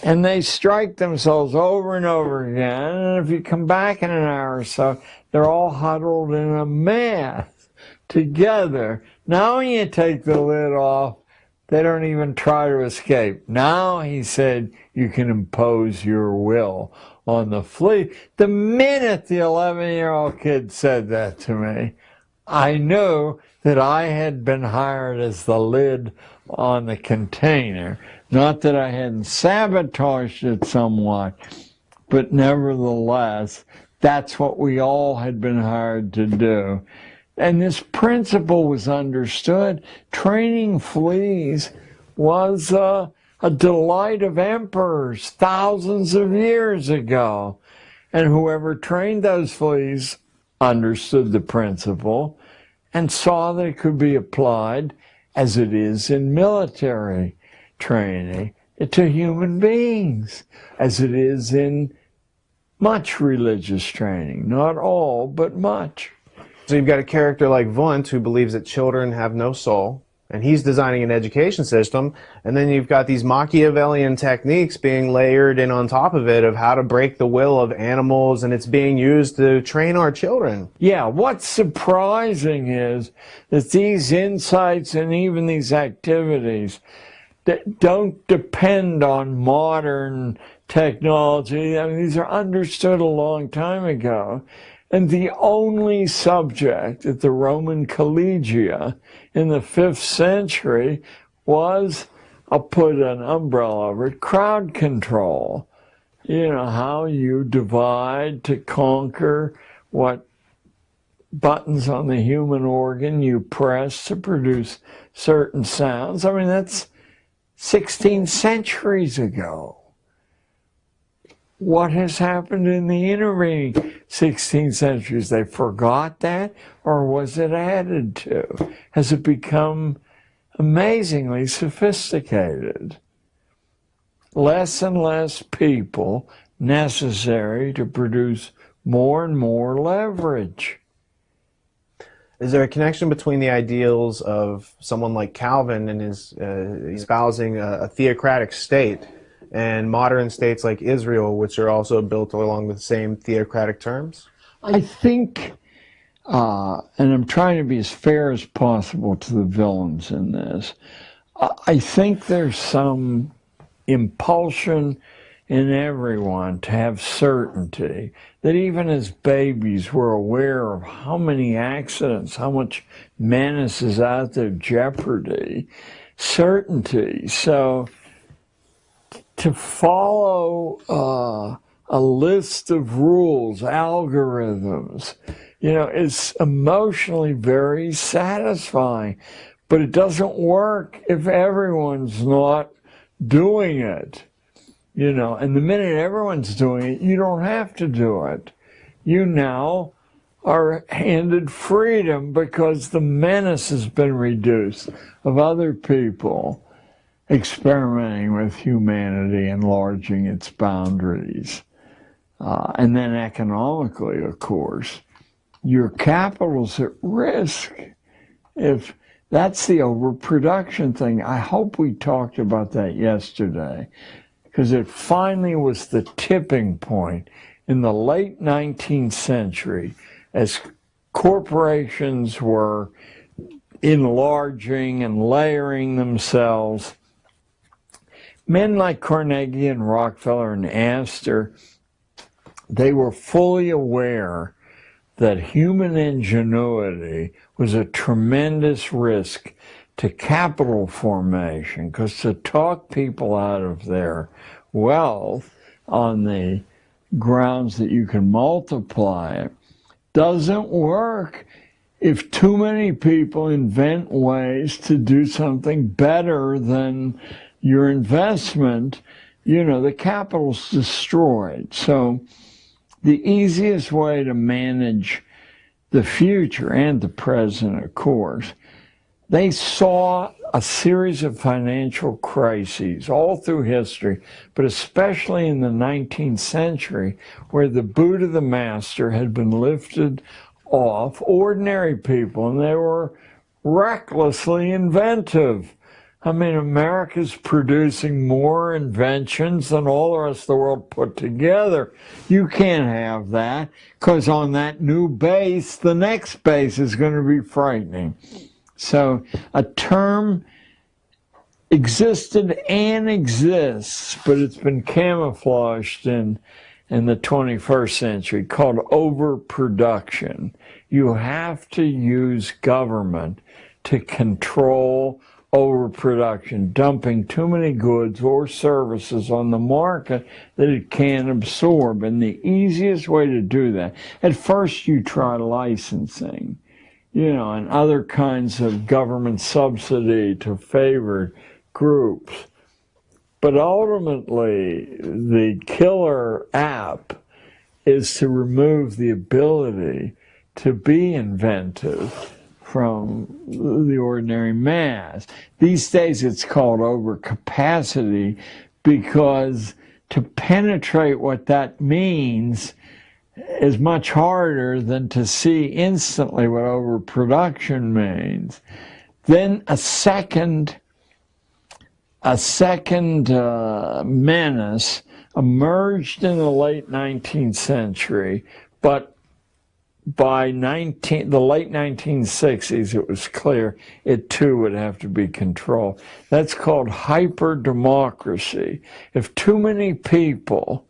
and they strike themselves over and over again. And if you come back in an hour or so, they're all huddled in a mass together. Now when you take the lid off, they don't even try to escape. Now, he said, you can impose your will on the flea. The minute the 11-year-old kid said that to me, I knew that I had been hired as the lid on the container. Not that I hadn't sabotaged it somewhat, but nevertheless, that's what we all had been hired to do. And this principle was understood. Training fleas was a delight of emperors thousands of years ago. And whoever trained those fleas understood the principle and saw that it could be applied as it is in military training to human beings, as it is in much religious training. Not all, but much. So you've got a character like Wundt who believes that children have no soul, and he's designing an education system, and then you've got these Machiavellian techniques being layered in on top of it of how to break the will of animals, and it's being used to train our children. Yeah, what's surprising is that these insights and even these activities that don't depend on modern technology. I mean, these are understood a long time ago. And the only subject at the Roman collegia in the 5th century was, I'll put an umbrella over it, crowd control. You know, how you divide to conquer, what buttons on the human organ you press to produce certain sounds. I mean, that's 16 centuries ago. What has happened in the intervening 16 centuries? They forgot that, or was it added to? Has it become amazingly sophisticated? Less and less people necessary to produce more and more leverage. Is there a connection between the ideals of someone like Calvin and his espousing a theocratic state and modern states like Israel, which are also built along the same theocratic terms? I think, and I'm trying to be as fair as possible to the villains in this, I think there's some impulsion in everyone to have certainty, that even as babies we're aware of how many accidents, how much menace is out there, jeopardy, certainty. So to follow a list of rules, algorithms, you know, is emotionally very satisfying. But it doesn't work if everyone's not doing it. You know, and the minute everyone's doing it, you don't have to do it. You now are handed freedom because the menace has been reduced of other people experimenting with humanity, enlarging its boundaries. And then economically, of course, your capital's at risk. If That's the overproduction thing. I hope we talked about that yesterday, because it finally was the tipping point in the late 19th century as corporations were enlarging and layering themselves. Men like Carnegie and Rockefeller and Astor, they were fully aware that human ingenuity was a tremendous risk to capital formation, because to talk people out of their wealth on the grounds that you can multiply it doesn't work if too many people invent ways to do something better than your investment. You know, the capital's destroyed. So the easiest way to manage the future and the present, of course, they saw a series of financial crises all through history, but especially in the 19th century, where the boot of the master had been lifted off ordinary people, and they were recklessly inventive. I mean, America's producing more inventions than all the rest of the world put together. You can't have that, because on that new base, the next base is going to be frightening. So a term existed and exists, but it's been camouflaged in the 21st century, called overproduction. You have to use government to control overproduction, dumping too many goods or services on the market that it can't absorb. And the easiest way to do that, at first you try licensing, you know, and other kinds of government subsidy to favored groups. But ultimately, the killer app is to remove the ability to be inventive from the ordinary mass. These days it's called overcapacity, because to penetrate what that means is much harder than to see instantly what overproduction means. Then a second menace emerged in the late 19th century, but by the late 1960s, it was clear it too would have to be controlled. That's called hyper-democracy. If too many people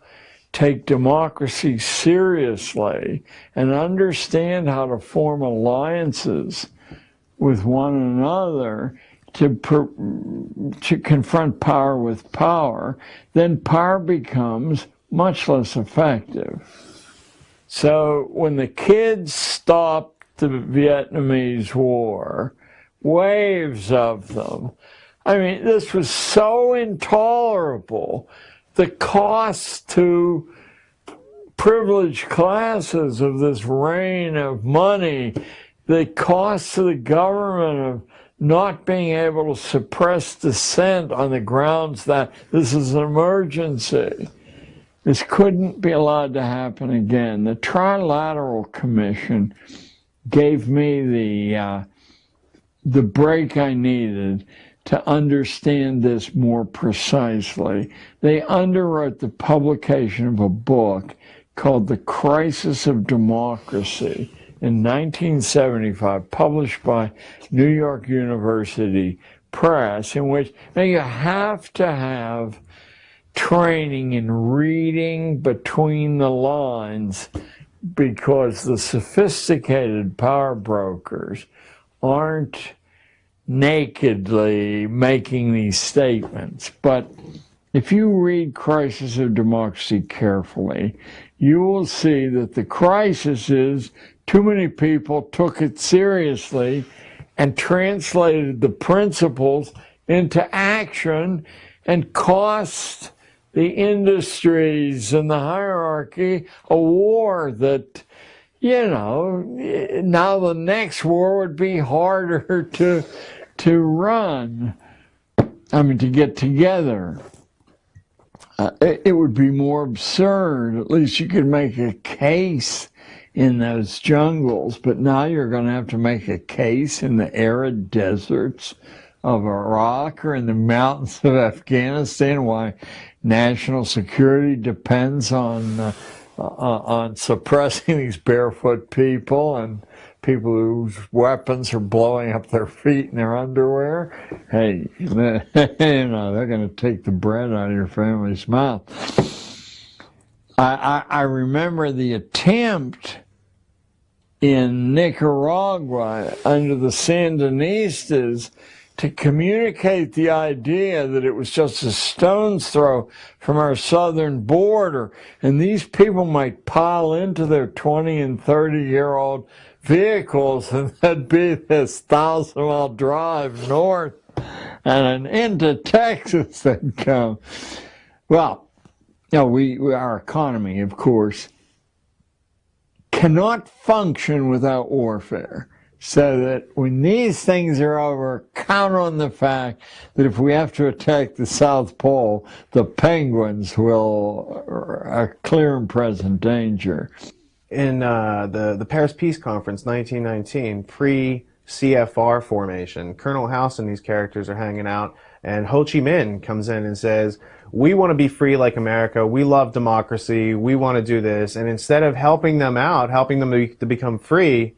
take democracy seriously and understand how to form alliances with one another to confront power with power, then power becomes much less effective. So when the kids stopped the Vietnamese War, waves of them, I mean, this was so intolerable. The cost to privileged classes of this rain of money, the cost to the government of not being able to suppress dissent on the grounds that this is an emergency. This couldn't be allowed to happen again. The Trilateral Commission gave me the break I needed to understand this more precisely. They underwrote the publication of a book called The Crisis of Democracy in 1975, published by New York University Press, in which now you have to have training in reading between the lines, because the sophisticated power brokers aren't nakedly making these statements. But if you read Crisis of Democracy carefully, you will see that the crisis is too many people took it seriously and translated the principles into action and cost the industries and the hierarchy a war that, you know, now the next war would be harder to run. I mean, to get together. It would be more absurd. At least you could make a case in those jungles, but now you're going to have to make a case in the arid deserts of Iraq or in the mountains of Afghanistan why national security depends on suppressing these barefoot people and people whose weapons are blowing up their feet in their underwear. Hey, they're going to take the bread out of your family's mouth. I remember the attempt in Nicaragua under the Sandinistas to communicate the idea that it was just a stone's throw from our southern border, and these people might pile into their 20 and 30-year-old vehicles, and there'd be this 1,000-mile drive north and into Texas they'd come. Well, our economy, of course, cannot function without warfare. So that when these things are over, count on the fact that if we have to attack the South Pole, the penguins are clear and present danger. In the Paris Peace Conference, 1919, pre-CFR formation, Colonel House and these characters are hanging out, and Ho Chi Minh comes in and says, we want to be free like America, we love democracy, we want to do this, and instead of helping them out, helping them to become free,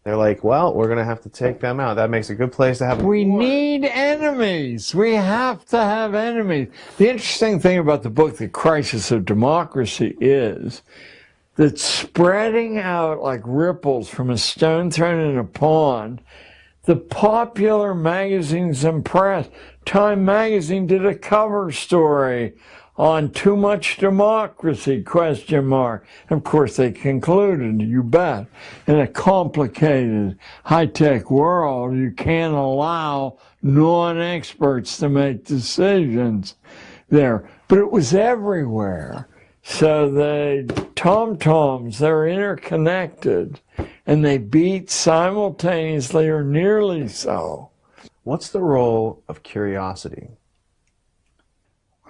they're like, well, we're going to have to take them out. That makes a good place to have We need enemies. We have to have enemies. The interesting thing about the book, The Crisis of Democracy, is that spreading out like ripples from a stone thrown in a pond, the popular magazines and press, Time magazine did a cover story on too much democracy, ? Of course, they concluded, you bet, in a complicated, high-tech world, you can't allow non-experts to make decisions there. But it was everywhere. So the tom-toms, they're interconnected, and they beat simultaneously or nearly so. What's the role of curiosity?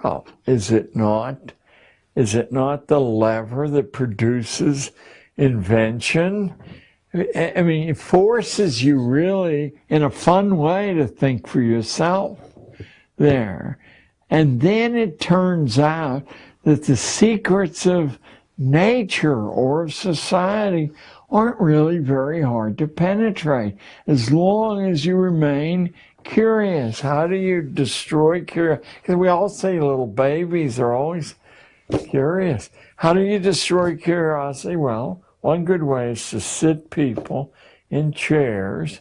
Well, is it not the lever that produces invention? I mean, it forces you really, in a fun way, to think for yourself there. And then it turns out that the secrets of nature or of society aren't really very hard to penetrate, as long as you remain curious. How do you destroy curiosity? Because we all see little babies are always curious. How do you destroy curiosity? Well, one good way is to sit people in chairs,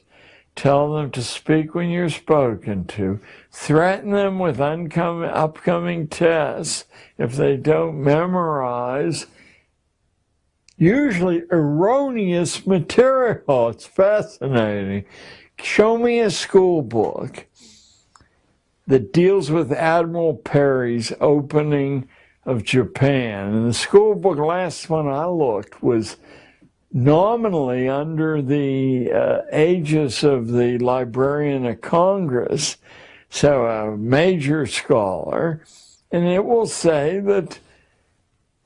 tell them to speak when you're spoken to, threaten them with upcoming tests if they don't memorize usually erroneous material. It's fascinating. Show me a school book that deals with Admiral Perry's opening of Japan. And the school book, last one I looked, was nominally under the aegis of the Librarian of Congress, so a major scholar, and it will say that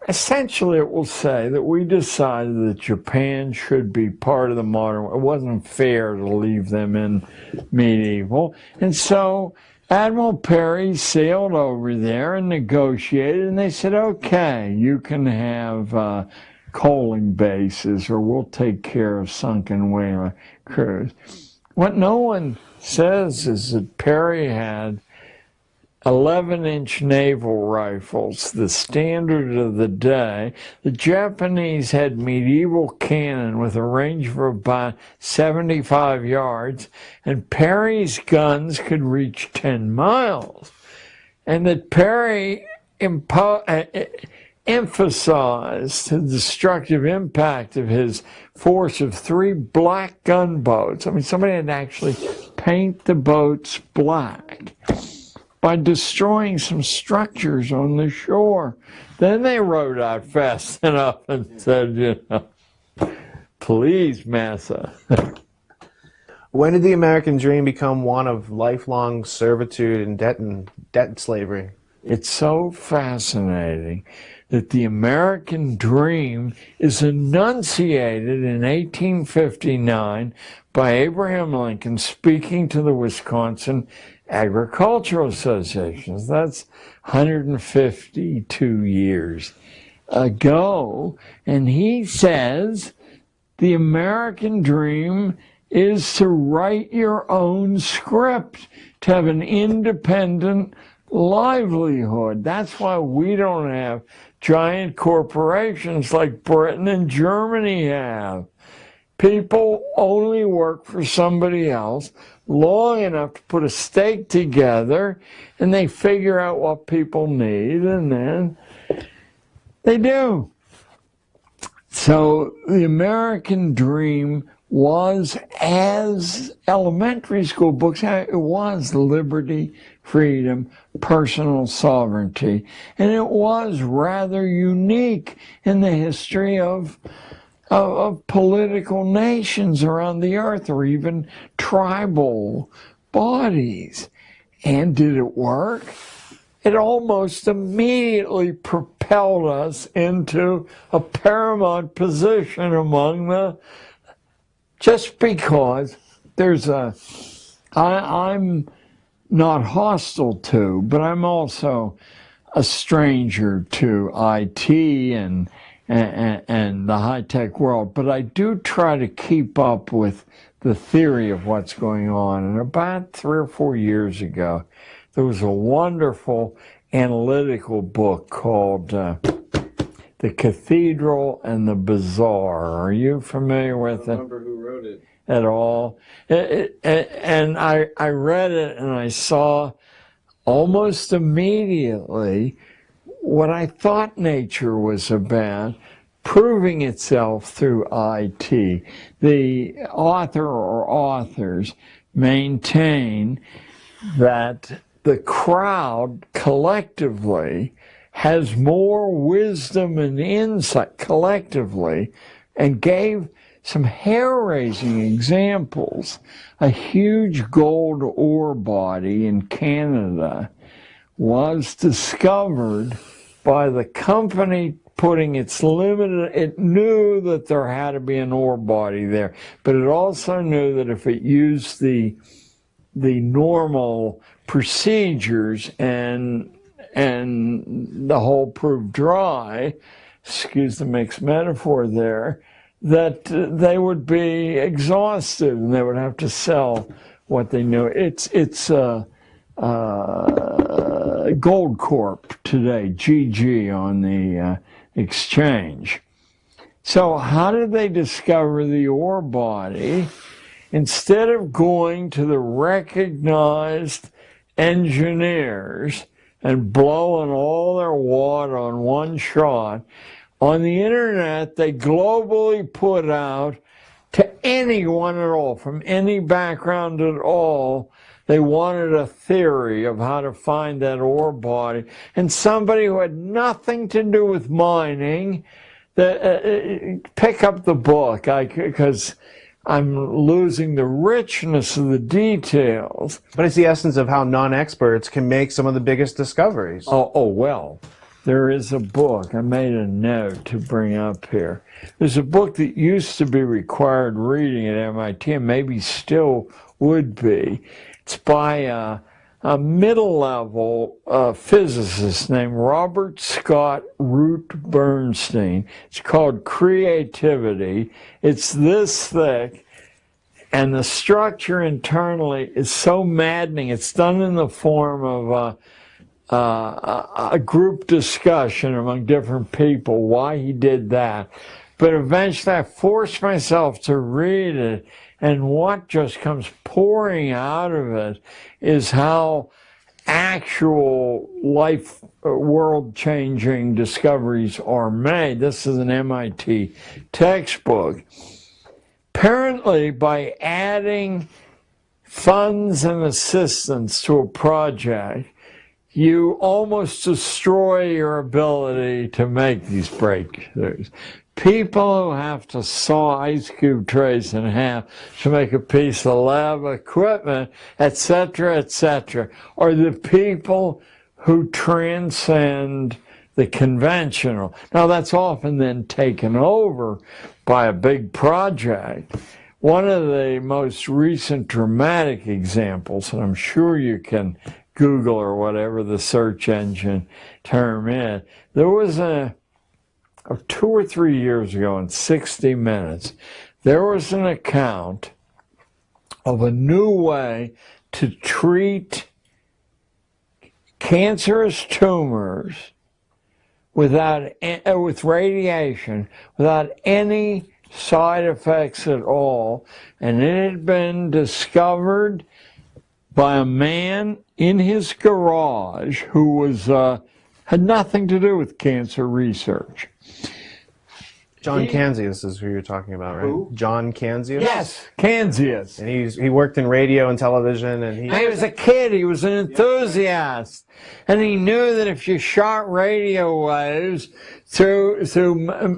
essentially, it will say that we decided that Japan should be part of the modern world. It wasn't fair to leave them in medieval. And so Admiral Perry sailed over there and negotiated, and they said, okay, you can have coaling bases, or we'll take care of sunken whaler crews. What no one says is that Perry had 11-inch naval rifles, the standard of the day. The Japanese had medieval cannon with a range of about 75 yards, and Perry's guns could reach 10 miles. And that Perry emphasized the destructive impact of his force of 3 black gunboats. I mean, somebody had to actually paint the boats black by destroying some structures on the shore. Then they rowed out fast enough and said, please, massa. When did the American dream become one of lifelong servitude and debt slavery? It's so fascinating that the American dream is enunciated in 1859 by Abraham Lincoln speaking to the Wisconsin Agricultural Association. That's 152 years ago. And he says the American dream is to write your own script, to have an independent livelihood. That's why we don't have giant corporations like Britain and Germany have. People only work for somebody else long enough to put a stake together, and they figure out what people need, and then they do. So the American dream was, as elementary school books, it was liberty, freedom, personal sovereignty. And it was rather unique in the history of political nations around the earth, or even tribal bodies. And did it work? It almost immediately propelled us into a paramount position among the, just because there's I'm not hostile to, but I'm also a stranger to IT and the high-tech world. But I do try to keep up with the theory of what's going on. And about 3 or 4 years ago, there was a wonderful analytical book called The Cathedral and the Bazaar. Are you familiar with it? I don't remember who wrote it. At all. And I read it, and I saw almost immediately what I thought nature was about, proving itself through IT. The author or authors maintain that the crowd collectively has more wisdom and insight collectively, and gave some hair-raising examples. A huge gold ore body in Canada was discovered by the company putting its limited, it knew that there had to be an ore body there, but it also knew that if it used the normal procedures and the hole proved dry, excuse the mixed metaphor there, that they would be exhausted and they would have to sell what they knew. It's Gold Corp today, GG on the exchange. So how did they discover the ore body? Instead of going to the recognized engineers and blowing all their wad on one shot, on the internet, they globally put out to anyone at all, from any background at all, they wanted a theory of how to find that ore body. And somebody who had nothing to do with mining, pick up the book, because I'm losing the richness of the details. But it's the essence of how non-experts can make some of the biggest discoveries. Oh, well, there is a book. I made a note to bring up here. There's a book that used to be required reading at MIT, and maybe still would be. It's by a middle-level physicist named Robert Scott Root Bernstein. It's called Creativity. It's this thick, and the structure internally is so maddening. It's done in the form of a group discussion among different people, why he did that. But eventually I forced myself to read it, and what just comes pouring out of it is how actual life, world-changing discoveries are made. This is an MIT textbook. Apparently, by adding funds and assistance to a project, you almost destroy your ability to make these breakthroughs. People who have to saw ice cube trays in half to make a piece of lab equipment, etc., are the people who transcend the conventional. Now, that's often then taken over by a big project. One of the most recent dramatic examples, and I'm sure you can Google or whatever the search engine term is, there was 2 or 3 years ago in 60 Minutes, there was an account of a new way to treat cancerous tumors with radiation without any side effects at all, and it had been discovered by a man in his garage who was had nothing to do with cancer research. John Canzius is who you're talking about, right? Who? John Canzius? Yes, Canzius. And he worked in radio and television, and He was a kid, he was an enthusiast, and he knew that if you shot radio waves through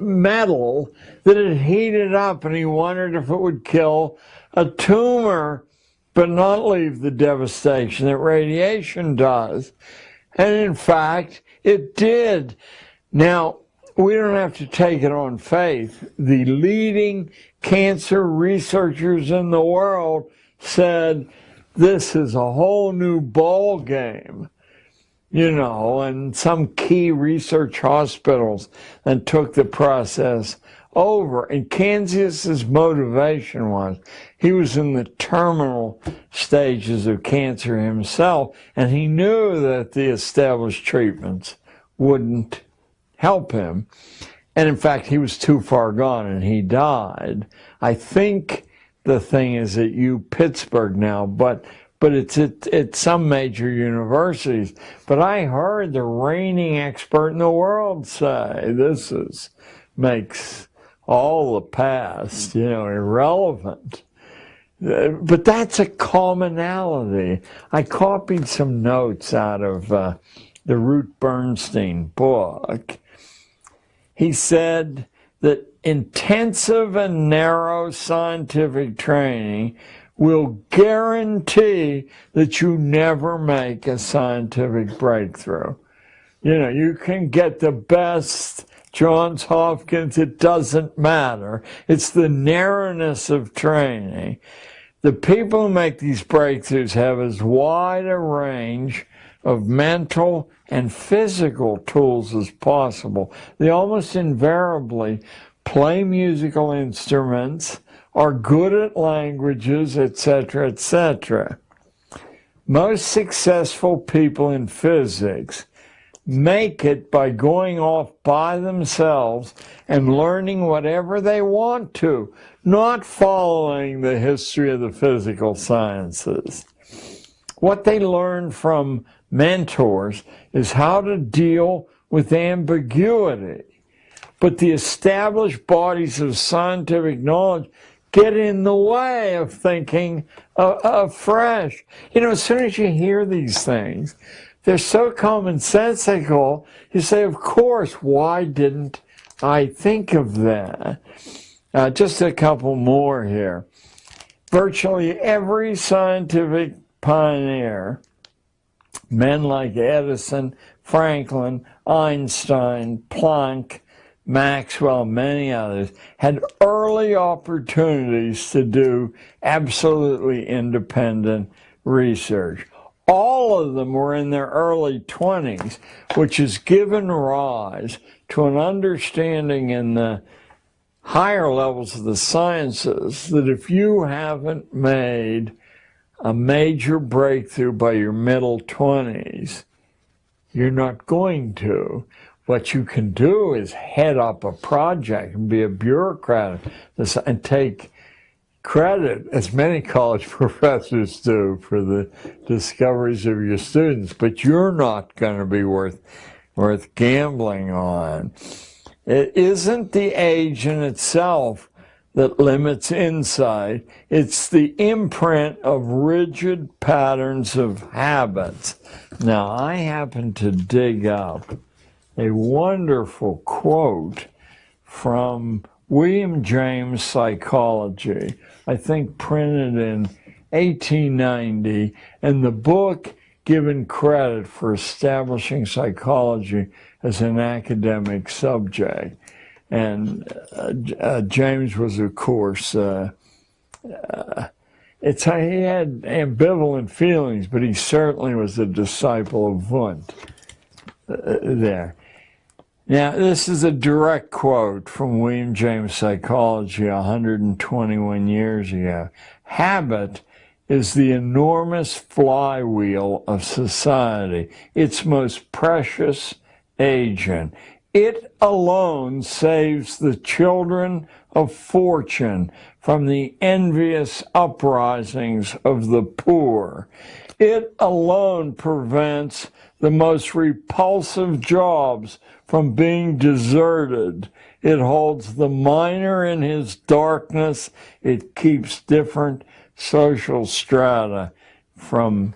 metal, that it heated up, and he wondered if it would kill a tumor, but not leave the devastation that radiation does. And in fact, it did. Now, we don't have to take it on faith. The leading cancer researchers in the world said, this is a whole new ball game, and some key research hospitals then took the process over. And Canzius's motivation was, he was in the terminal stages of cancer himself, and he knew that the established treatments wouldn't help him. And in fact, he was too far gone and he died. I think the thing is at Pittsburgh now, but it's at some major universities. But I heard the reigning expert in the world say this makes all the past, irrelevant. But that's a commonality. I copied some notes out of the Ruth Bernstein book. He said that intensive and narrow scientific training will guarantee that you never make a scientific breakthrough. You can get the best Johns Hopkins, it doesn't matter. It's the narrowness of training. The people who make these breakthroughs have as wide a range of mental and physical tools as possible. They almost invariably play musical instruments, are good at languages, etc., etc. Most successful people in physics make it by going off by themselves and learning whatever they want to, not following the history of the physical sciences. What they learn from mentors is how to deal with ambiguity. But the established bodies of scientific knowledge get in the way of thinking afresh. As soon as you hear these things, they're so commonsensical, you say, of course, why didn't I think of that? Just a couple more here. Virtually every scientific pioneer, men like Edison, Franklin, Einstein, Planck, Maxwell, many others, had early opportunities to do absolutely independent research. All of them were in their early 20s, which has given rise to an understanding in the higher levels of the sciences that if you haven't made a major breakthrough by your middle 20s, you're not going to. What you can do is head up a project and be a bureaucrat and take credit, as many college professors do, for the discoveries of your students, but you're not going to be worth gambling on. It isn't the age in itself that limits insight. It's the imprint of rigid patterns of habits. Now, I happen to dig up a wonderful quote from William James' Psychology, I think printed in 1890, and the book given credit for establishing psychology as an academic subject. And James was, of course, he had ambivalent feelings, but he certainly was a disciple of Wundt there. Now, this is a direct quote from William James' Psychology 121 years ago. Habit is the enormous flywheel of society, its most precious agent. It alone saves the children of fortune from the envious uprisings of the poor. It alone prevents the most repulsive jobs from being deserted. It holds the miner in his darkness. It keeps different social strata from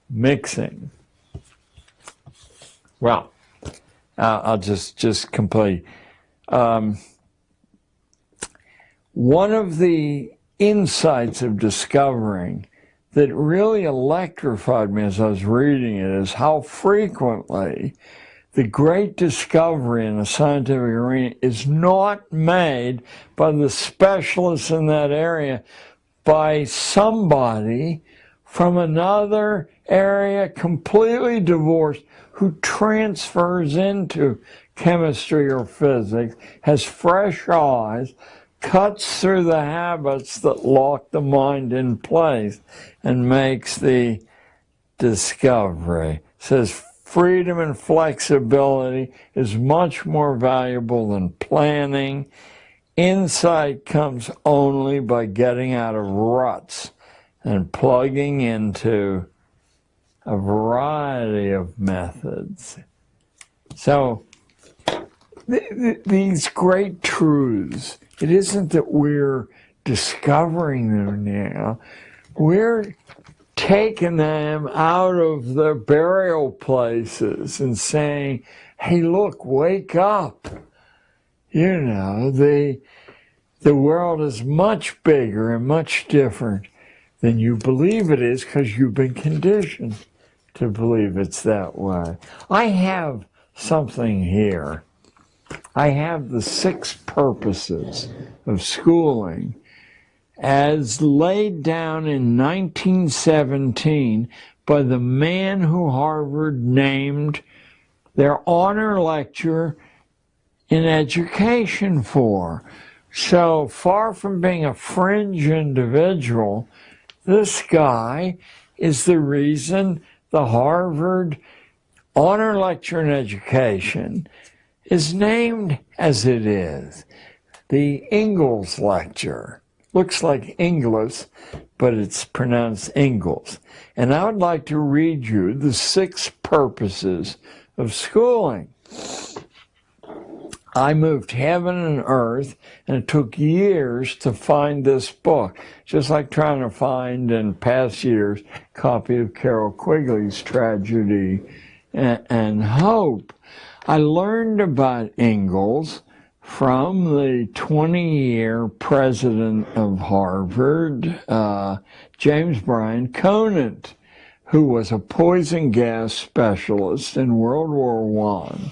mixing. Well, I'll just complete. One of the insights of discovering that really electrified me as I was reading it is how frequently the great discovery in the scientific arena is not made by the specialists in that area, by somebody from another area completely divorced who transfers into chemistry or physics, has fresh eyes, cuts through the habits that lock the mind in place, and makes the discovery. Says freedom and flexibility is much more valuable than planning. Insight comes only by getting out of ruts and plugging into a variety of methods. So these great truths, it isn't that we're discovering them now. We're taking them out of their burial places and saying, hey, look, wake up. You know, the world is much bigger and much different than you believe it is because you've been conditioned to believe it's that way. I have something here. I have the 6 purposes of schooling as laid down in 1917 by the man who Harvard named their honor lecturer in education for. So far from being a fringe individual, this guy is the reason the Harvard honor lecture in education is named as it is. The Ingalls lecture. Looks like Inglis, but it's pronounced Ingalls. And I would like to read you the 6 purposes of schooling. I moved heaven and earth, and it took years to find this book, just like trying to find, in past years, a copy of Carol Quigley's Tragedy and Hope. I learned about Ingalls from the 20-year president of Harvard, James Bryan Conant, who was a poison gas specialist in World War I,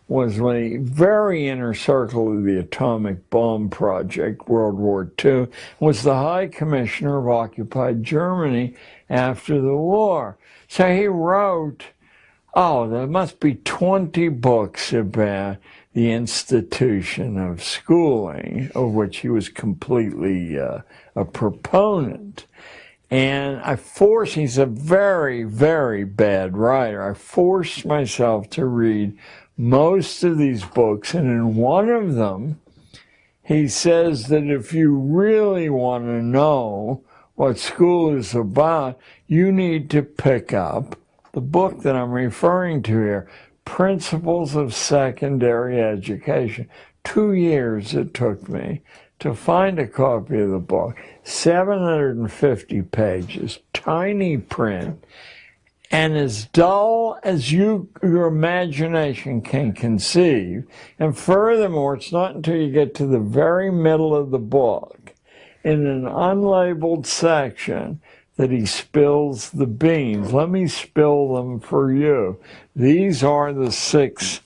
was a very inner circle of the atomic bomb project, World War II, was the High Commissioner of occupied Germany after the war. So he wrote, there must be 20 books about the institution of schooling, of which he was completely a proponent. And he's a very, very bad writer. I forced myself to read most of these books, and in one of them, he says that if you really want to know what school is about, you need to pick up the book that I'm referring to here, Principles of Secondary Education. 2 years it took me to find a copy of the book, 750 pages, tiny print, and as dull as your imagination can conceive. And furthermore, it's not until you get to the very middle of the book, in an unlabeled section, that he spills the beans. Let me spill them for you. These are the 6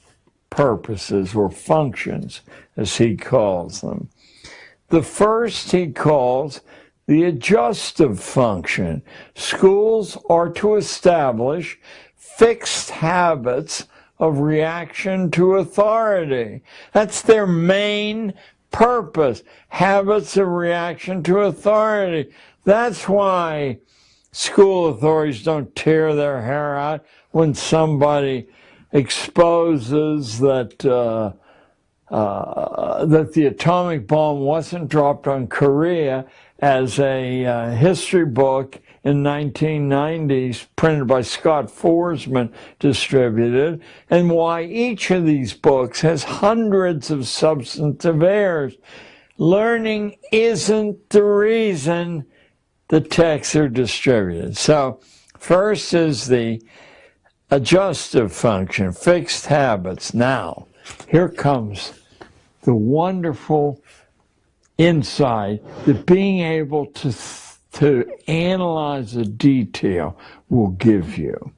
purposes or functions, as he calls them. The first he calls the adjustive function. Schools are to establish fixed habits of reaction to authority. That's their main purpose, habits of reaction to authority. That's why school authorities don't tear their hair out when somebody exposes that that the atomic bomb wasn't dropped on Korea, as a history book in 1990s printed by Scott Forsman distributed, and why each of these books has hundreds of substantive errors. Learning isn't the reason the texts are distributed. So first is the adjustive function, fixed habits. Now, here comes the wonderful insight that being able to analyze a detail will give you.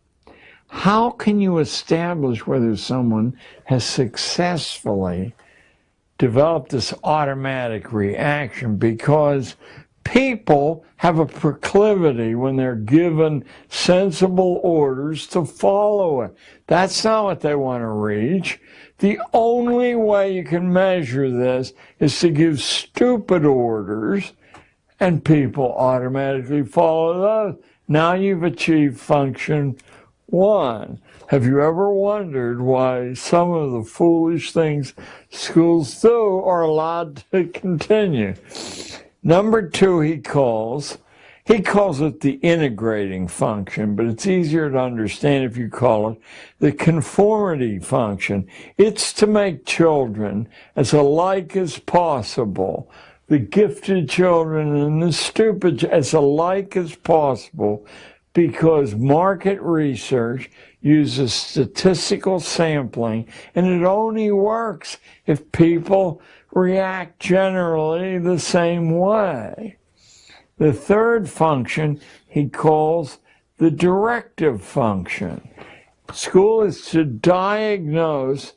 How can you establish whether someone has successfully developed this automatic reaction? Because people have a proclivity when they're given sensible orders to follow it. That's not what they want to reach. The only way you can measure this is to give stupid orders and people automatically follow those. Now you've achieved function 1. Have you ever wondered why some of the foolish things schools do are allowed to continue? Number 2, he calls it the integrating function, but it's easier to understand if you call it the conformity function. It's to make children as alike as possible, the gifted children and the stupid as alike as possible, because market research uses statistical sampling, and it only works if people react generally the same way. The third function he calls the directive function. School is to diagnose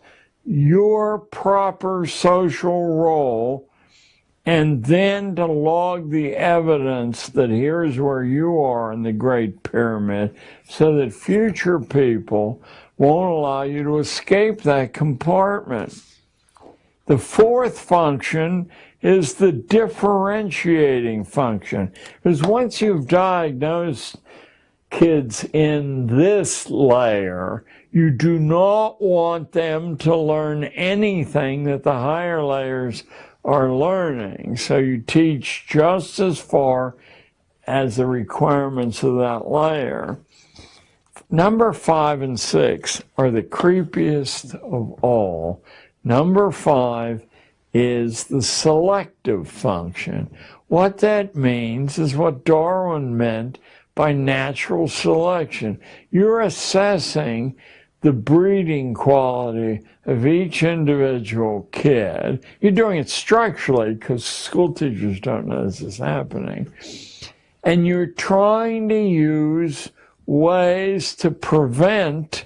your proper social role and then to log the evidence that here's where you are in the Great Pyramid, so that future people won't allow you to escape that compartment. The fourth function is the differentiating function. Because once you've diagnosed kids in this layer, you do not want them to learn anything that the higher layers are learning. So you teach just as far as the requirements of that layer. Number 5 and 6 are the creepiest of all. Number 5 is the selective function. What that means is what Darwin meant by natural selection. You're assessing the breeding quality of each individual kid. You're doing it structurally because school teachers don't know this is happening. And you're trying to use ways to prevent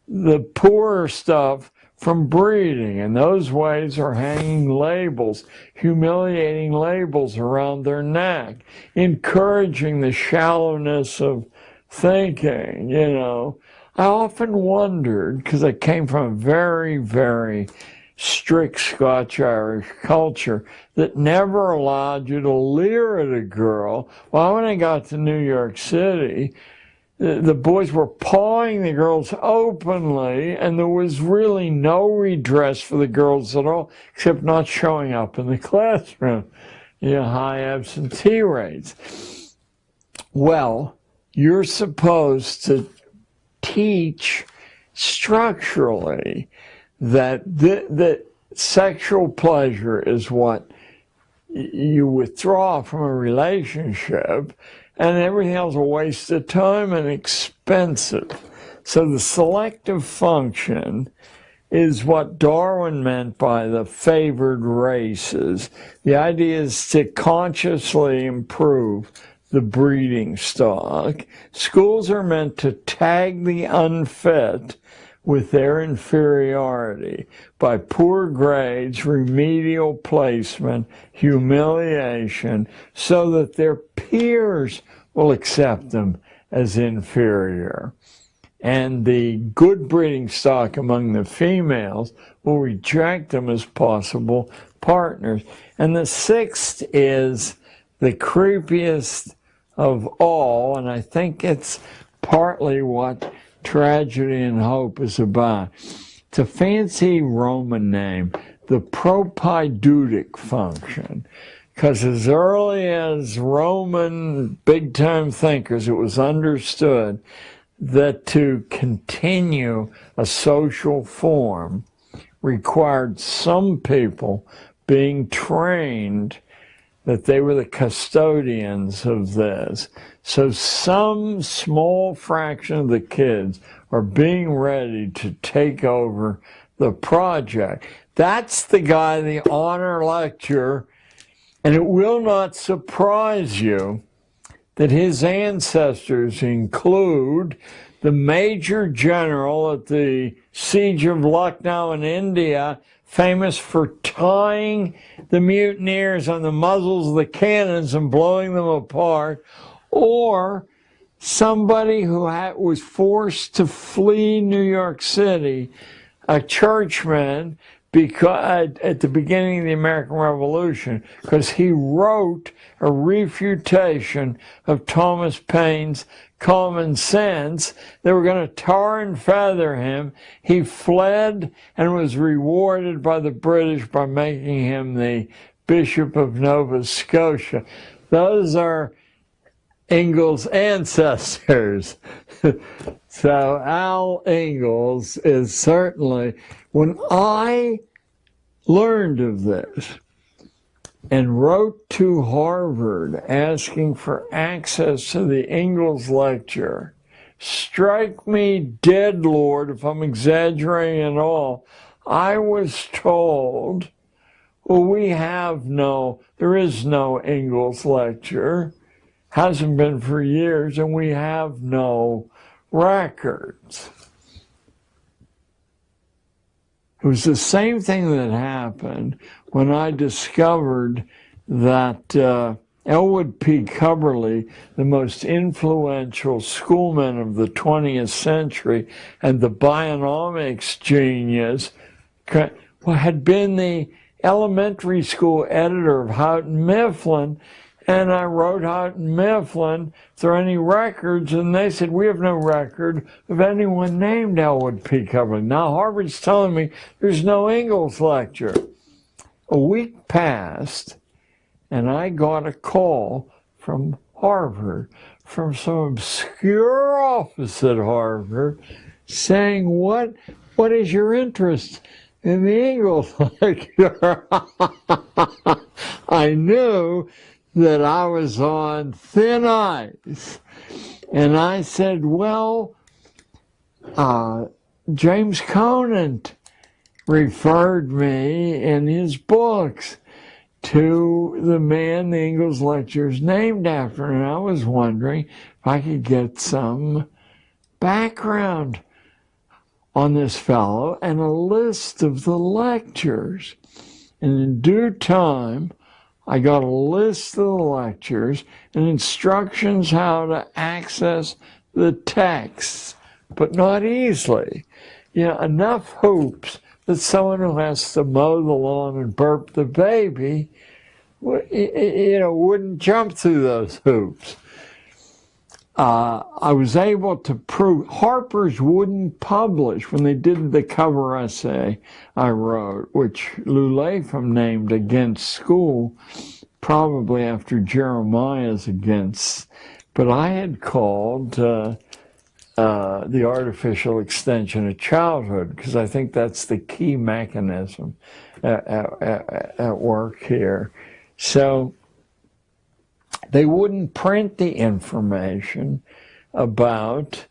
the poorer stuff from breeding, and those ways are hanging labels, humiliating labels around their neck, encouraging the shallowness of thinking, you know. I often wondered, because I came from a very, very strict Scotch-Irish culture that never allowed you to leer at a girl. Well, when I got to New York City, the boys were pawing the girls openly, and there was really no redress for the girls at all, except not showing up in the classroom. You know, high absentee rates. Well, you're supposed to teach structurally that that sexual pleasure is what you withdraw from a relationship, and everything else is a waste of time and expensive. So the selective function is what Darwin meant by the favored races. The idea is to consciously improve the breeding stock. Schools are meant to tag the unfit with their inferiority by poor grades, remedial placement, humiliation, so that their peers will accept them as inferior. And the good breeding stock among the females will reject them as possible partners. And the sixth is the creepiest of all, and I think it's partly what Tragedy and Hope is about. It's a fancy Roman name, the propaidutic function, because as early as Roman big-time thinkers, it was understood that to continue a social form required some people being trained that they were the custodians of this. So some small fraction of the kids are being ready to take over the project. That's the guy, the honor lecturer, and it will not surprise you that his ancestors include the major general at the siege of Lucknow in India, famous for tying the mutineers on the muzzles of the cannons and blowing them apart, or somebody who was forced to flee New York City, a churchman, because at the beginning of the American Revolution, because he wrote a refutation of Thomas Paine's Common Sense. They were going to tar and feather him. He fled and was rewarded by the British by making him the Bishop of Nova Scotia. Those are Ingalls' ancestors. So Al Ingalls is certainly, when I learned of this and wrote to Harvard asking for access to the Ingalls lecture, strike me dead, Lord, if I'm exaggerating at all, I was told, well, there is no Ingalls lecture, hasn't been for years, and we have no records. It was the same thing that happened when I discovered that Elwood P. Cubberley, the most influential schoolman of the 20th century and the bionomics genius, had been the elementary school editor of Houghton Mifflin. And I wrote Houghton Mifflin, if there are any records, and they said, we have no record of anyone named Elwood P. Cubberley. Now Harvard's telling me there's no Ingalls lecture. A week passed, and I got a call from Harvard, from some obscure office at Harvard, saying, what is your interest in the Ingalls lecture? I knew that I was on thin ice. And I said, well, James Conant referred me in his books to the man the Ingalls lecture is named after. And I was wondering if I could get some background on this fellow and a list of the lectures. And in due time, I got a list of the lectures and instructions how to access the texts, but not easily. Enough hoops that someone who has to mow the lawn and burp the baby, wouldn't jump through those hoops. I was able to prove Harper's wouldn't publish when they did the cover essay I wrote, which Lou Latham named Against School, probably after Jeremiah's Against. But I had called the artificial extension of childhood, because I think that's the key mechanism at work here. So they wouldn't print the information about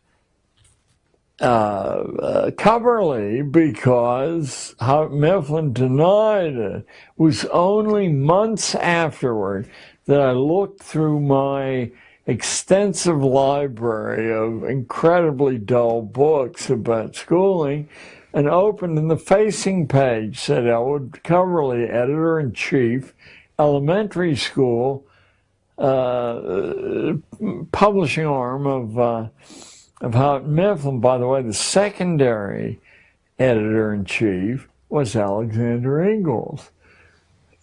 Cubberley because Mifflin denied it. It was only months afterward that I looked through my extensive library of incredibly dull books about schooling and opened, in the facing page said Elwood Coverley, editor-in-chief, elementary school, publishing arm of Houghton Mifflin. By the way, the secondary editor-in-chief was Alexander Ingalls.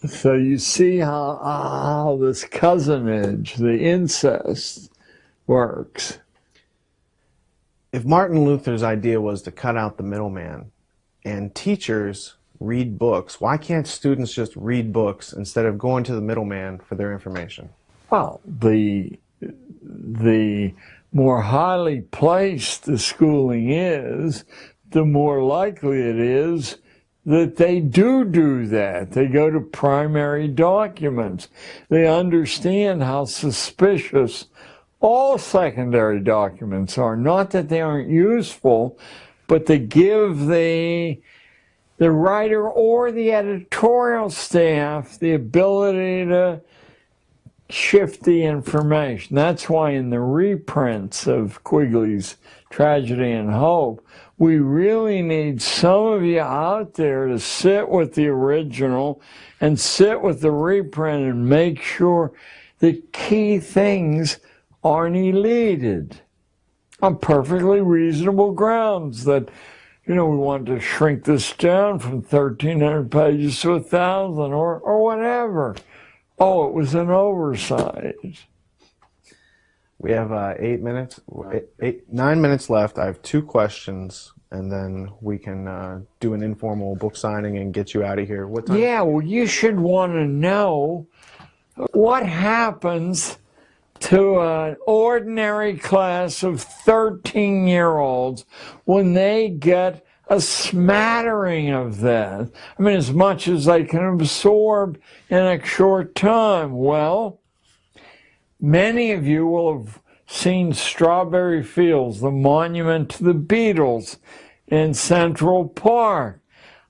So you see how this cousinage, the incest, works. If Martin Luther's idea was to cut out the middleman and teachers read books, why can't students just read books instead of going to the middleman for their information? Well, the more highly placed the schooling is, the more likely it is that they do that. They go to primary documents. They understand how suspicious all secondary documents are. Not that they aren't useful, but they give the writer or the editorial staff the ability to shift the information. That's why in the reprints of Quigley's Tragedy and Hope, we really need some of you out there to sit with the original and sit with the reprint and make sure the key things aren't eluded on perfectly reasonable grounds that, we want to shrink this down from 1,300 pages to 1,000 or whatever. Oh, it was an oversight. We have 9 minutes left. I have 2 questions, and then we can do an informal book signing and get you out of here. What time? Yeah, well, you should want to know what happens to an ordinary class of 13-year-olds when they get a smattering of that. I mean, as much as they can absorb in a short time. Well, many of you will have seen Strawberry Fields, the monument to the Beatles in Central Park.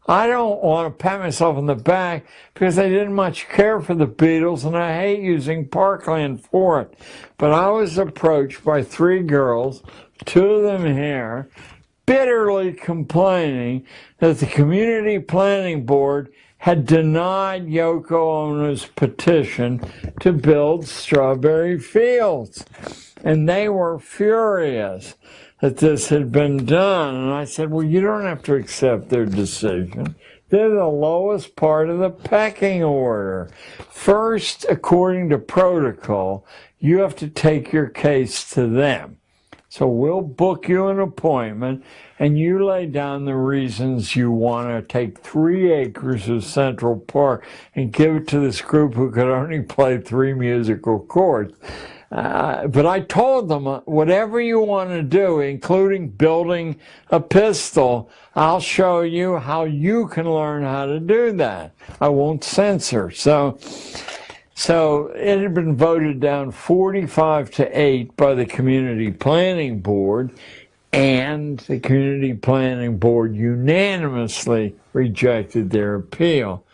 I don't want to pat myself on the back because I didn't much care for the Beatles and I hate using Parkland for it. But I was approached by 3 girls, 2 of them here, bitterly complaining that the Community Planning Board had denied Yoko Ono's petition to build Strawberry Fields. And they were furious that this had been done. And I said, well, you don't have to accept their decision. They're the lowest part of the pecking order. First, according to protocol, you have to take your case to them. So we'll book you an appointment, and you lay down the reasons you want to take 3 acres of Central Park and give it to this group who could only play 3 musical chords. But I told them, whatever you want to do, including building a pistol, I'll show you how you can learn how to do that. I won't censor. So it had been voted down 45-8 by the Community Planning Board, and the Community Planning Board unanimously rejected their appeal.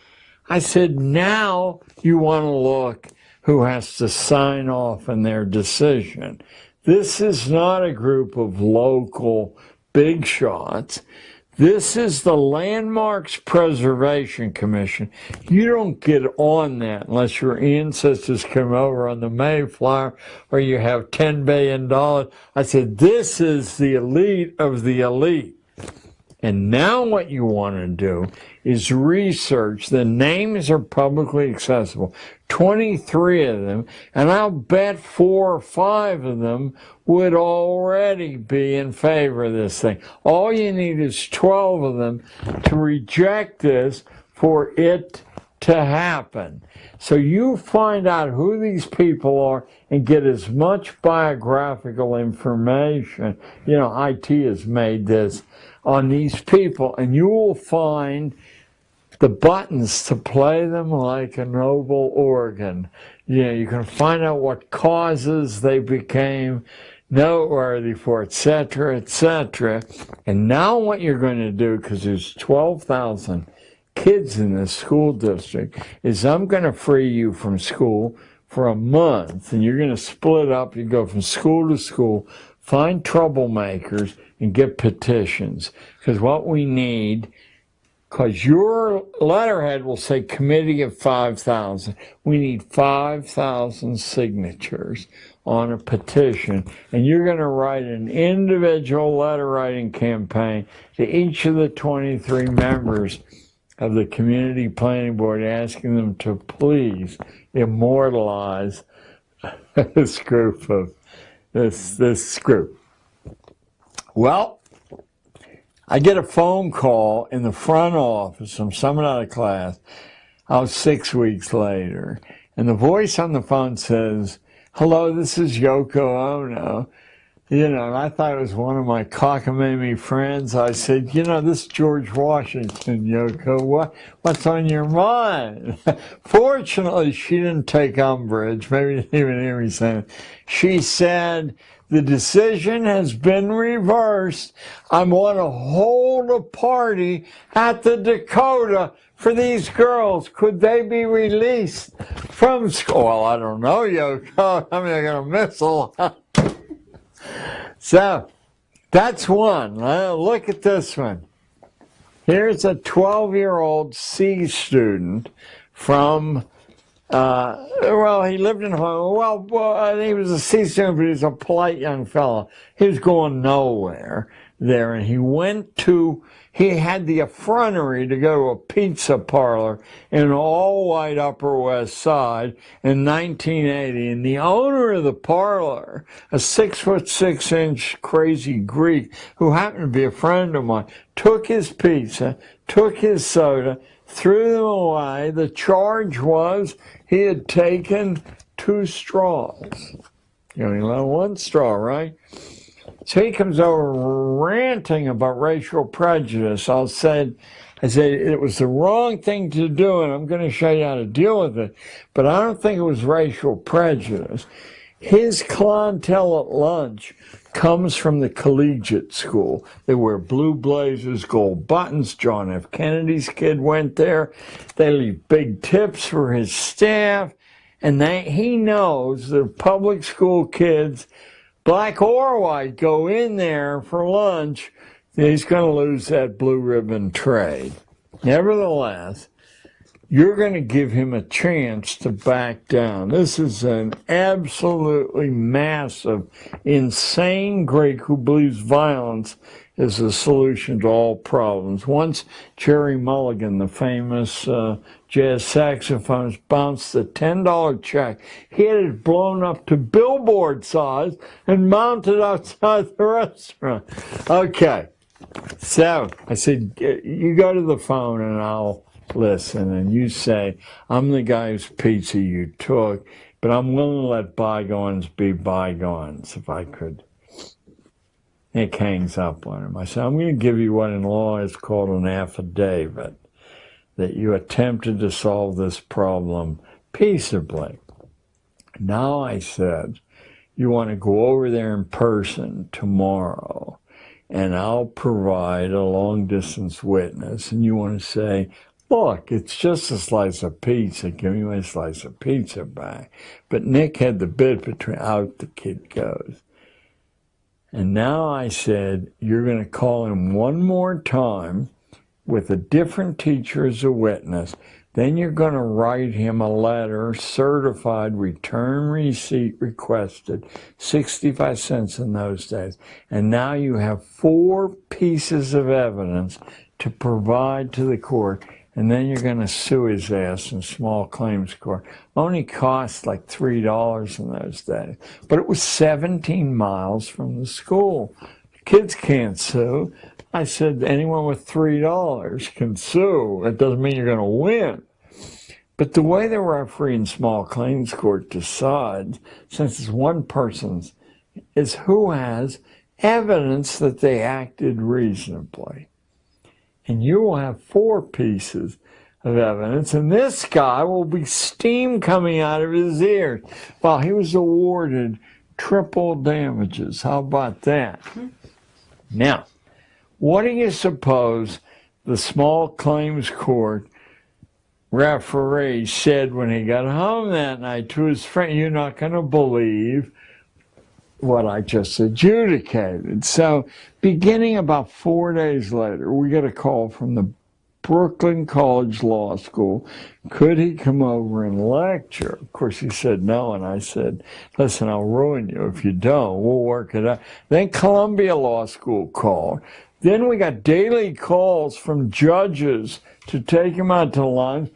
I said, now you want to look who has to sign off on their decision. This is not a group of local big shots. This is the Landmarks Preservation Commission. You don't get on that unless your ancestors come over on the Mayflower or you have $10 billion. I said, this is the elite of the elite. And now what you want to do is research. The names are publicly accessible. 23 of them, and I'll bet 4 or 5 of them would already be in favor of this thing. All you need is 12 of them to reject this for it to happen. So you find out who these people are and get as much biographical information. IT has made this on these people, and you will find the buttons to play them like a noble organ. You can find out what causes they became noteworthy for, etc., etc. And now what you're going to do, because there's 12,000 kids in this school district, is I'm going to free you from school for a month, and you're going to split up. You go from school to school, find troublemakers, and get petitions. Because what we need, because your letterhead will say committee of 5,000. We need 5,000 signatures on a petition, and you're going to write an individual letter writing campaign to each of the 23 members of the Community Planning Board, asking them to please immortalize this group of this group. Well, I get a phone call in the front office from someone out of class. I was 6 weeks later, and the voice on the phone says, "Hello, this is Yoko Ono." You know, and I thought it was one of my cockamamie friends. I said, "You know, this is George Washington, Yoko. What's on your mind?" Fortunately, she didn't take umbrage. Maybe didn't even hear me saying it. She said, "The decision has been reversed. I want to hold a party at the Dakota for these girls. Could they be released from school?" Well, I don't know, Yoko. I mean, I'm going to miss a lot. So, that's one. Look at this one. Here's a 12-year-old C student from, well, he lived in home. Well, he was a C student, but he was a polite young fellow. He was going nowhere there, and he had the effrontery to go to a pizza parlor in an all-white Upper West Side in 1980, and the owner of the parlor, a 6'6" crazy Greek who happened to be a friend of mine, took his pizza, took his soda, threw them away. The charge was he had taken 2 straws. You only allow 1 straw, right? So he comes over ranting about racial prejudice. I said it was the wrong thing to do, and I'm going to show you how to deal with it. But I don't think it was racial prejudice. His clientele at lunch comes from the collegiate school. They wear blue blazers, gold buttons. John F. Kennedy's kid went there. They leave big tips for his staff. And he knows that public school kids, black or white, go in there for lunch, he's going to lose that blue ribbon trade. Nevertheless, you're going to give him a chance to back down. This is an absolutely massive, insane Greek who believes violence is the solution to all problems. Once Jerry Mulligan, the famous jazz saxophonist, bounced a $10 check. He had it blown up to billboard size and mounted outside the restaurant. Okay, so I said, you go to the phone and I'll listen. And you say, I'm the guy whose pizza you took, but I'm willing to let bygones be bygones, if I could. Nick hangs up on him. I said, I'm going to give you what in law is called an affidavit, that you attempted to solve this problem peaceably. Now, I said, you want to go over there in person tomorrow, and I'll provide a long-distance witness, and you want to say, look, it's just a slice of pizza. Give me my slice of pizza back. But Nick had the bid between out the kid goes. And now I said, you're going to call him one more time with a different teacher as a witness. Then you're going to write him a letter, certified, return receipt requested, 65 cents in those days. And now you have 4 pieces of evidence to provide to the court. And then you're going to sue his ass in small claims court. Only cost like $3 in those days. But it was 17 miles from the school. Kids can't sue. I said, anyone with $3 can sue. That doesn't mean you're going to win. But the way the referee in small claims court decides, since it's one person's, is who has evidence that they acted reasonably. And you will have 4 pieces of evidence, and this guy will be steam coming out of his ears. Well, he was awarded triple damages. How about that? Now, what do you suppose the small claims court referee said when he got home that night to his friend, "You're not going to believe what I just adjudicated." So beginning about 4 days later, we get a call from the Brooklyn College Law School. Could he come over and lecture? Of course, he said no, and I said, "Listen, I'll ruin you if you don't. We'll work it out." Then Columbia Law School called. Then we got daily calls from judges to take him out to lunch,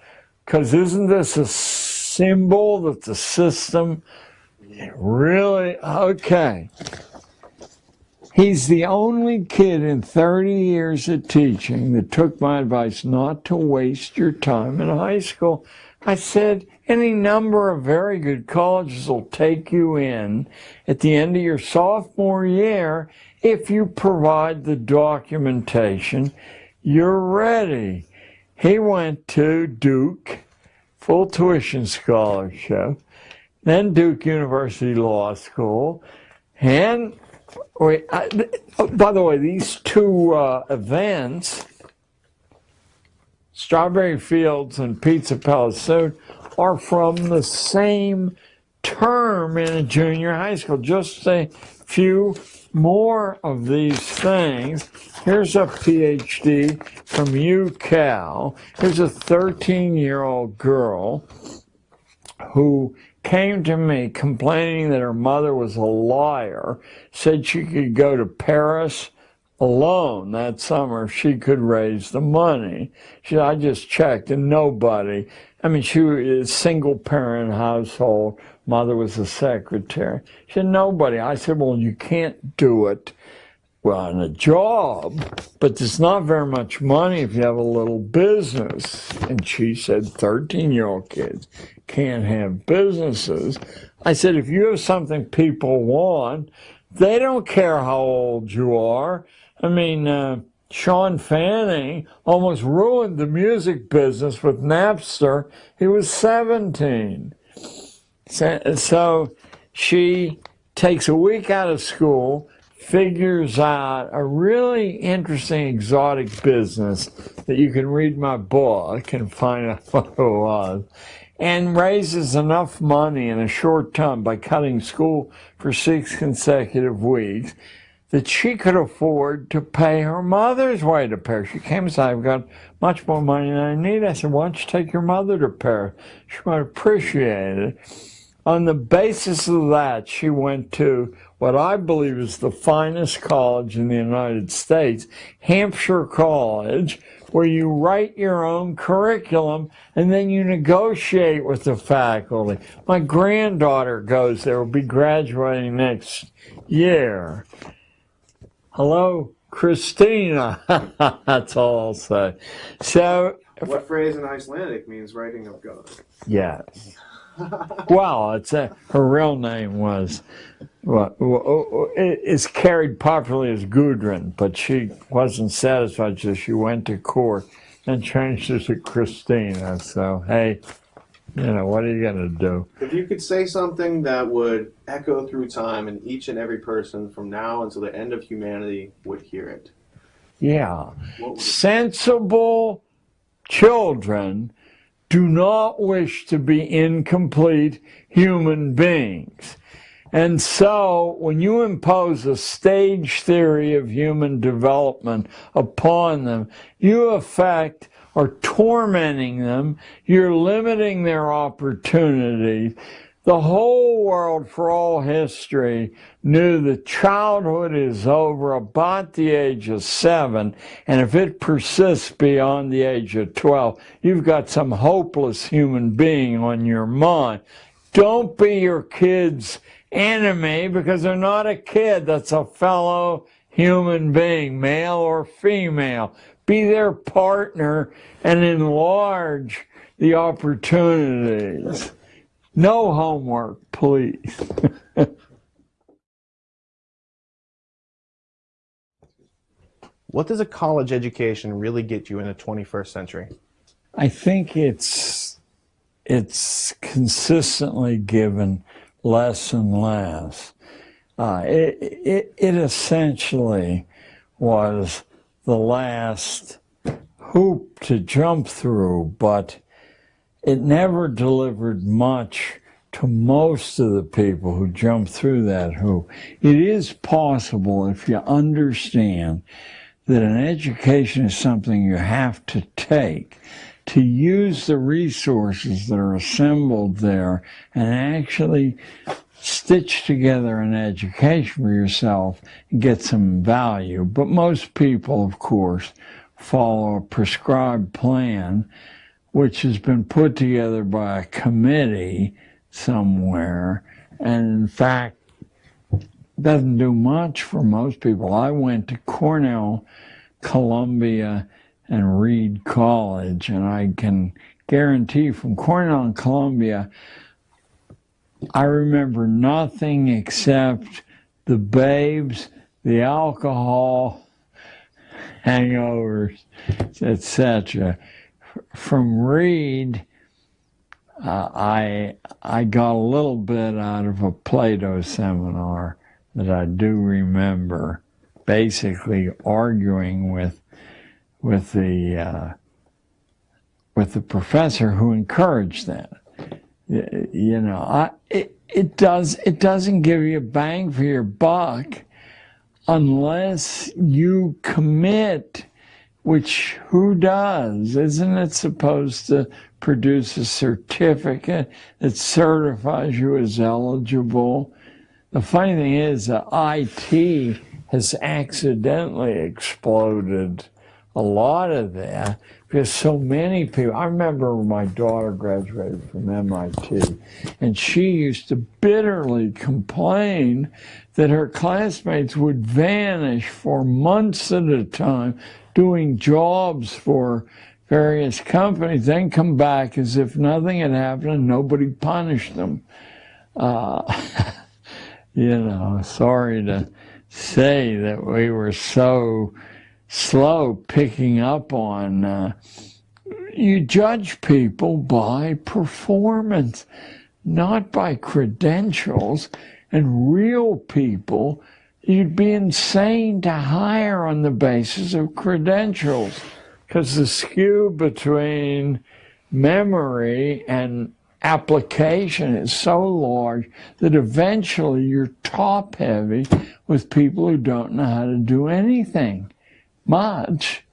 because isn't this a symbol that the system really, okay. He's the only kid in 30 years of teaching that took my advice not to waste your time in high school. I said, any number of very good colleges will take you in at the end of your sophomore year if you provide the documentation. You're ready. He went to Duke, full tuition scholarship, then Duke University Law School, and by the way, these two events, Strawberry Fields and Pizza Palace, are from the same term in a junior high school. Just a few more of these things. Here's a PhD from UCal. Here's a 13-year-old girl who came to me complaining that her mother was a liar, said she could go to Paris alone that summer if she could raise the money. She said, I just checked and nobody. I mean, she was a single-parent household. Mother was a secretary. She said, nobody. I said, well, you can't do it on a job, but there's not very much money if you have a little business. And she said, 13-year-old kids can't have businesses. I said, if you have something people want, they don't care how old you are. I mean, Sean Fanning almost ruined the music business with Napster. He was 17. So she takes a week out of school, figures out a really interesting exotic business that you can read my book and find out what it was, and raises enough money in a short time by cutting school for 6 consecutive weeks that she could afford to pay her mother's way to Paris. She came and said, I've got much more money than I need. I said, why don't you take your mother to Paris? She might appreciate it. On the basis of that, she went to what I believe is the finest college in the United States, Hampshire College, where you write your own curriculum and then you negotiate with the faculty. My granddaughter goes there, will be graduating next year. Hello, Christina. That's all I'll say. So, what phrase in Icelandic means writing of God? Yes. Well, her real name was, it's carried popularly as Gudrun, but she wasn't satisfied, so she went to court and changed it to Christina. So, hey, what are you going to do? If you could say something that would echo through time and each and every person from now until the end of humanity would hear it. Yeah. Sensible children do not wish to be incomplete human beings. And so when you impose a stage theory of human development upon them, you affect or tormenting them, you're limiting their opportunities. The whole world, for all history, knew that childhood is over about the age of 7, and if it persists beyond the age of 12, you've got some hopeless human being on your mind. Don't be your kid's enemy, because they're not a kid. That's a fellow human being, male or female. Be their partner and enlarge the opportunities. No homework, please. What does a college education really get you in the 21st century? I think it's consistently given less and less. It essentially was the last hoop to jump through, but it never delivered much to most of the people who jump through that hoop. It is possible, if you understand that an education is something you have to take, to use the resources that are assembled there and actually stitch together an education for yourself and get some value. But most people, of course, follow a prescribed plan which has been put together by a committee somewhere, and in fact doesn't do much for most people. I went to Cornell, Columbia, and Reed College, and I can guarantee from Cornell and Columbia, I remember nothing except the babes, the alcohol, hangovers, etc. From Reed, I got a little bit out of a Plato seminar that I do remember, basically arguing with the professor who encouraged that. You know, it doesn't give you a bang for your buck unless you commit, which who does? Isn't it supposed to produce a certificate that certifies you as eligible? The funny thing is that IT has accidentally exploded a lot of that because so many people, I remember when my daughter graduated from MIT, and she used to bitterly complain that her classmates would vanish for months at a time doing jobs for various companies, then come back as if nothing had happened and nobody punished them. You know, sorry to say that we were so slow picking up on, you judge people by performance, not by credentials. And real people, you'd be insane to hire on the basis of credentials, because the skew between memory and application is so large that eventually you're top heavy with people who don't know how to do anything much.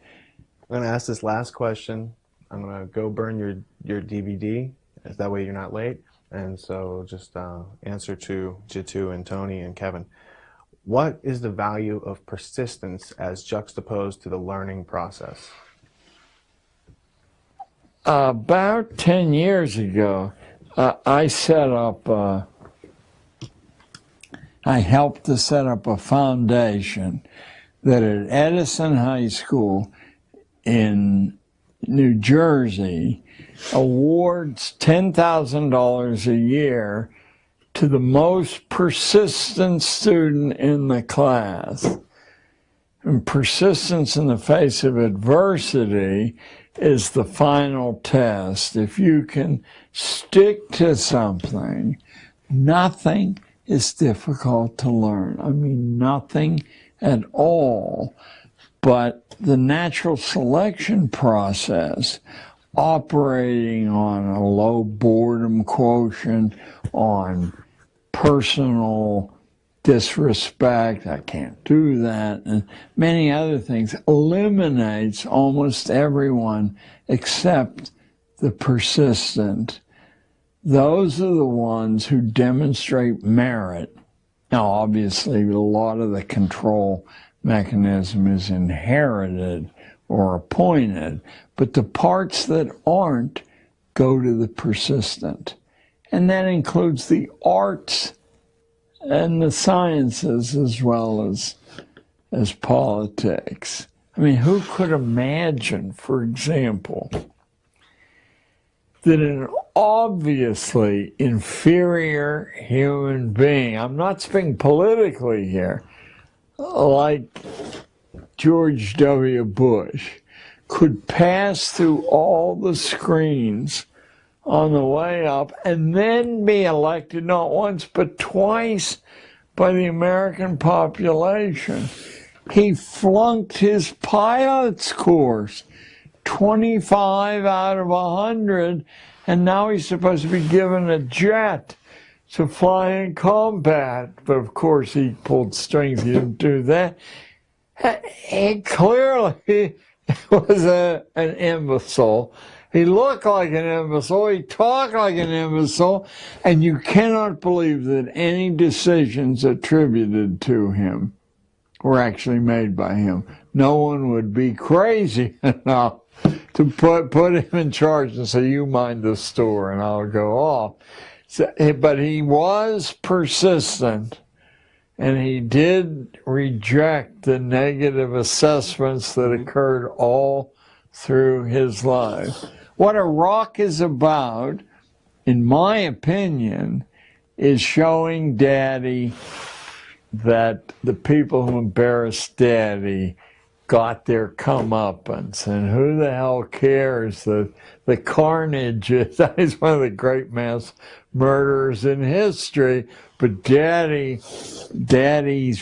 I'm going to ask this last question. I'm going to go burn your DVD, as that way you're not late. And so just answer to Jitu and Tony and Kevin. What is the value of persistence as juxtaposed to the learning process? About 10 years ago, I helped to set up a foundation that at Edison High School in New Jersey awards $10,000 a year to the most persistent student in the class. And persistence in the face of adversity is the final test. If you can stick to something, nothing is difficult to learn. I mean, nothing at all. But the natural selection process, operating on a low boredom quotient, on personal disrespect, I can't do that, and many other things, eliminates almost everyone except the persistent. Those are the ones who demonstrate merit. Now, obviously, a lot of the control mechanism is inherited or appointed, but the parts that aren't go to the persistent. And that includes the arts and the sciences as well as politics. I mean, who could imagine, for example, that an obviously inferior human being, I'm not speaking politically here, like George W. Bush, could pass through all the screens on the way up and then be elected not once but twice by the American population. He flunked his pilot's course 25 out of 100, and now he's supposed to be given a jet to fly in combat. But of course, he pulled strings. He didn't do that. He clearly was an imbecile. He looked like an imbecile. He talked like an imbecile. And you cannot believe that any decisions attributed to him were actually made by him. No one would be crazy enough to put him in charge and say, you mind the store and I'll go off. So, but he was persistent, and he did reject the negative assessments that occurred all through his life. What a rock is about, in my opinion, is showing Daddy that the people who embarrassed Daddy got their comeuppance, and who the hell cares that the carnage is one of the great mass murderers in history, but Daddy's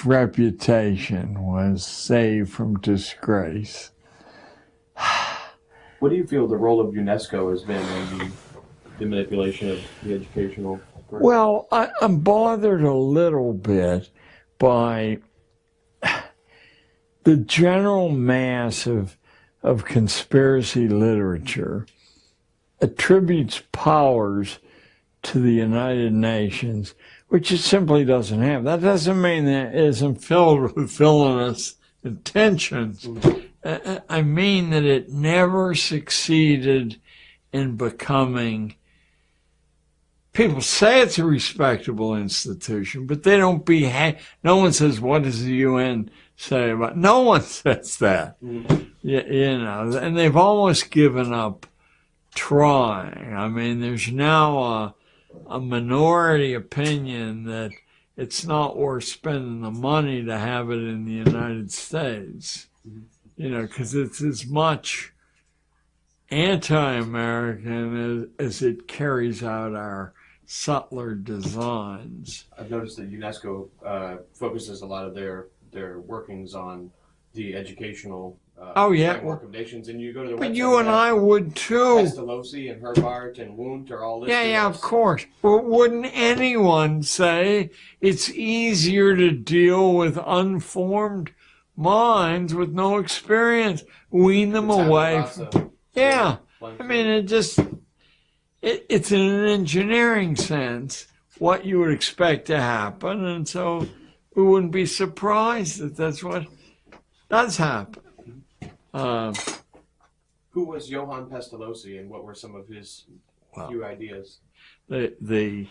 reputation was saved from disgrace. What do you feel the role of UNESCO has been in the manipulation of the educational curriculum? Well, I'm bothered a little bit by the general mass of conspiracy literature attributes powers to the United Nations, which it simply doesn't have. That doesn't mean that it isn't filled with villainous intentions. I mean that it never succeeded in becoming, people say it's a respectable institution, but they don't behave. No one says, what does the UN say about, no one says that. You know, and they've almost given up trying. I mean, there's now a minority opinion that it's not worth spending the money to have it in the United States. You know, because it's as much anti-American as it carries out our subtler designs. I've noticed that UNESCO focuses a lot of their workings on the educational framework of nations, and you go to their website. But you and I would too. Pestalozzi and Herbart and Wundt are all listed. Yeah, of course. Well, wouldn't anyone say it's easier to deal with unformed minds with no experience, wean them away from, yeah. I mean, it's in an engineering sense what you would expect to happen, and so we wouldn't be surprised that that's what does happen. Who was Johann Pestalozzi, and what were some of his few ideas? The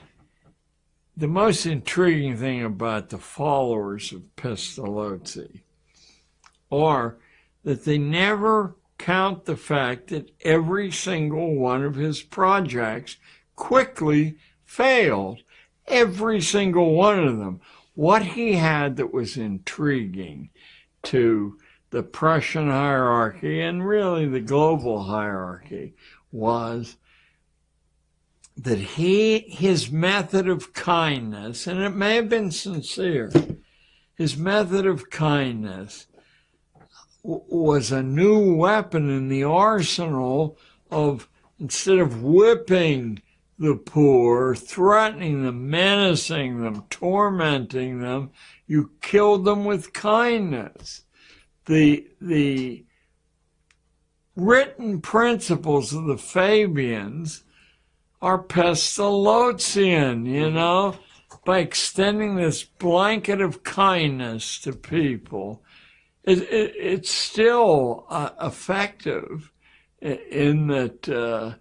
most intriguing thing about the followers of Pestalozzi are that they never count the fact that every single one of his projects quickly failed. Every single one of them. What he had that was intriguing to the Prussian hierarchy and really the global hierarchy was that his method of kindness, and it may have been sincere, his method of kindness was a new weapon in the arsenal of, instead of whipping the poor, threatening them, menacing them, tormenting them, you killed them with kindness. The written principles of the Fabians are Pestalozzian, you know, by extending this blanket of kindness to people. It's still effective in that,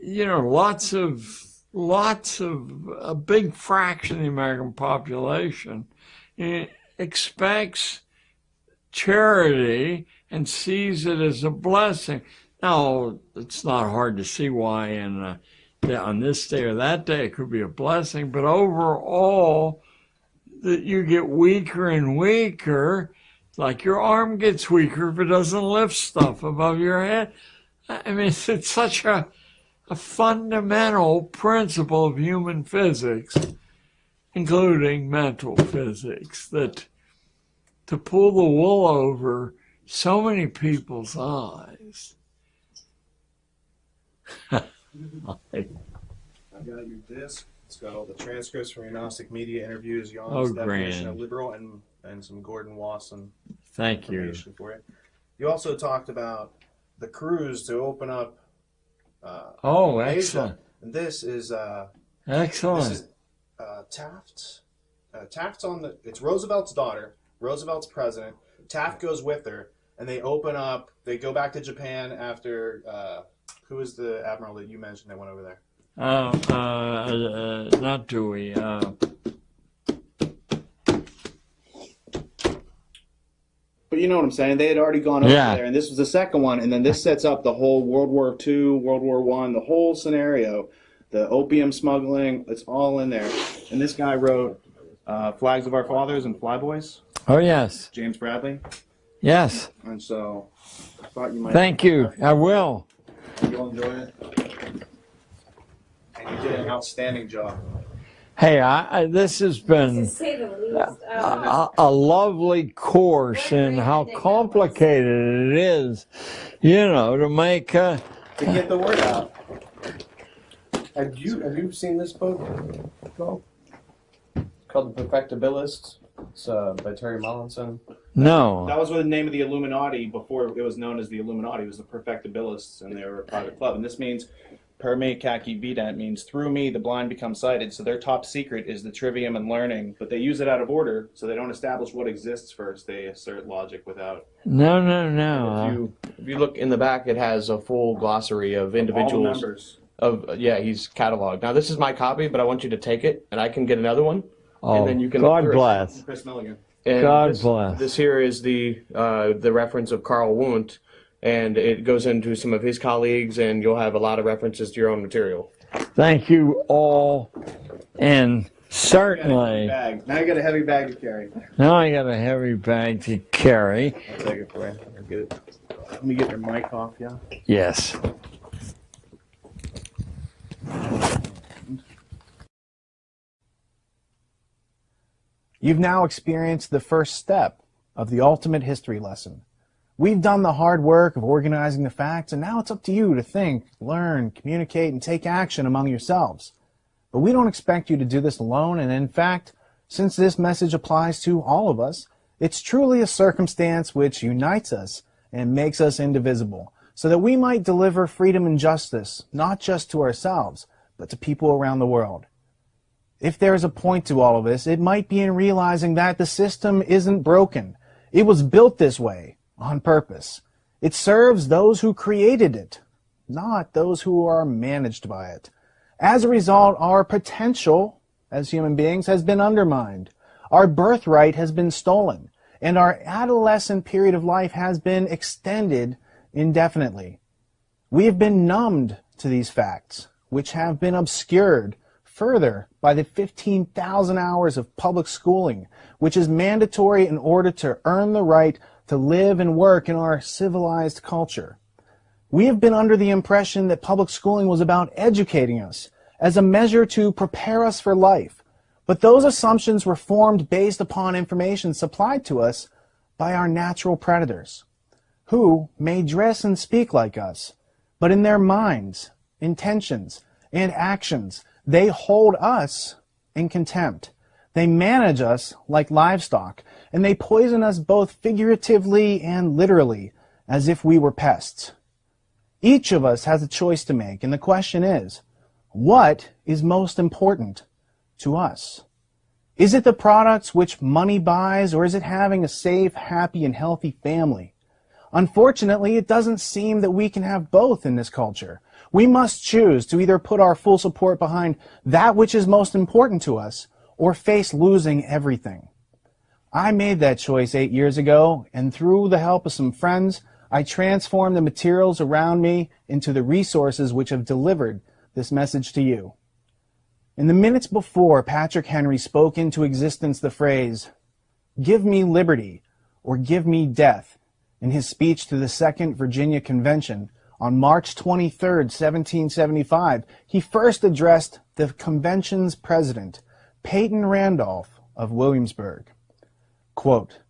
you know, lots of a big fraction of the American population expects charity and sees it as a blessing. Now, it's not hard to see why on this day or that day it could be a blessing, but overall, that you get weaker and weaker, like your arm gets weaker if it doesn't lift stuff above your head. I mean, it's such a fundamental principle of human physics, including mental physics, that to pull the wool over so many people's eyes I've got your disc. It's got all the transcripts from your Gnostic media interviews, Jan's definition of liberal, and some Gordon Wasson information for you. You also talked about the cruise to open up Asia. Excellent. And this is Excellent. This is Taft. Taft's on the. It's Roosevelt's daughter. Roosevelt's president. Taft goes with her, and they open up. They go back to Japan after. Who is the admiral that you mentioned that went over there? Not Dewey. But you know what I'm saying? They had already gone over there, and this was the second one, and then this sets up the whole World War II, World War I, the whole scenario, the opium smuggling, it's all in there. And this guy wrote Flags of Our Fathers and Flyboys. Oh, yes. James Bradley. Yes. And so I thought you might. Thank you. I will. You'll enjoy it. And you did an outstanding job. Hey, this has been To say the least. a lovely course in how complicated it is, to make. To get the word out. Have you seen this book? It's called The Perfectibilists. It's by Terry Mollinson. No. That was the name of the Illuminati before it was known as the Illuminati. It was the Perfectibilists, and they were a private club. And this means per me kaki vidat means through me the blind become sighted. So their top secret is the trivium and learning, but they use it out of order, so they don't establish what exists first. They assert logic without. No. If you look in the back, it has a full glossary of individuals. All the members. He's cataloged. Now this is my copy, but I want you to take it, and I can get another one. Oh, and then you can God bless. Chris Milligan. And God bless. This here is the reference of Carl Wundt, and it goes into some of his colleagues, and you'll have a lot of references to your own material. Thank you all, and certainly. Now you got a heavy bag to carry. Now I got a heavy bag to carry. I'll take it for you. I'll get it. Let me get your mic off, yeah? Yes. You've now experienced the first step of the ultimate history lesson. We've done the hard work of organizing the facts, and now it's up to you to think, learn, communicate, and take action among yourselves. But we don't expect you to do this alone, and in fact, since this message applies to all of us, it's truly a circumstance which unites us and makes us indivisible, so that we might deliver freedom and justice, not just to ourselves, but to people around the world. If there is a point to all of this, it might be in realizing that the system isn't broken. It was built this way, on purpose. It serves those who created it, not those who are managed by it. As a result, our potential as human beings has been undermined. Our birthright has been stolen, and our adolescent period of life has been extended indefinitely. We have been numbed to these facts, which have been obscured further by the 15,000 hours of public schooling, which is mandatory in order to earn the right to live and work in our civilized culture. We have been under the impression that public schooling was about educating us as a measure to prepare us for life, but those assumptions were formed based upon information supplied to us by our natural predators, who may dress and speak like us, but in their minds, intentions, and actions, they hold us in contempt. They manage us like livestock, and they poison us both figuratively and literally, as if we were pests. Each of us has a choice to make, and the question is, what is most important to us? Is it the products which money buys, or is it having a safe, happy, and healthy family? Unfortunately, it doesn't seem that we can have both in this culture. We must choose to either put our full support behind that which is most important to us, or face losing everything. I made that choice 8 years ago, and through the help of some friends, I transformed the materials around me into the resources which have delivered this message to you. In the minutes before, Patrick Henry spoke into existence the phrase, "Give me liberty," or "Give me death," in his speech to the Second Virginia Convention on March 23, 1775. He first addressed the convention's president, Peyton Randolph of Williamsburg. Quote,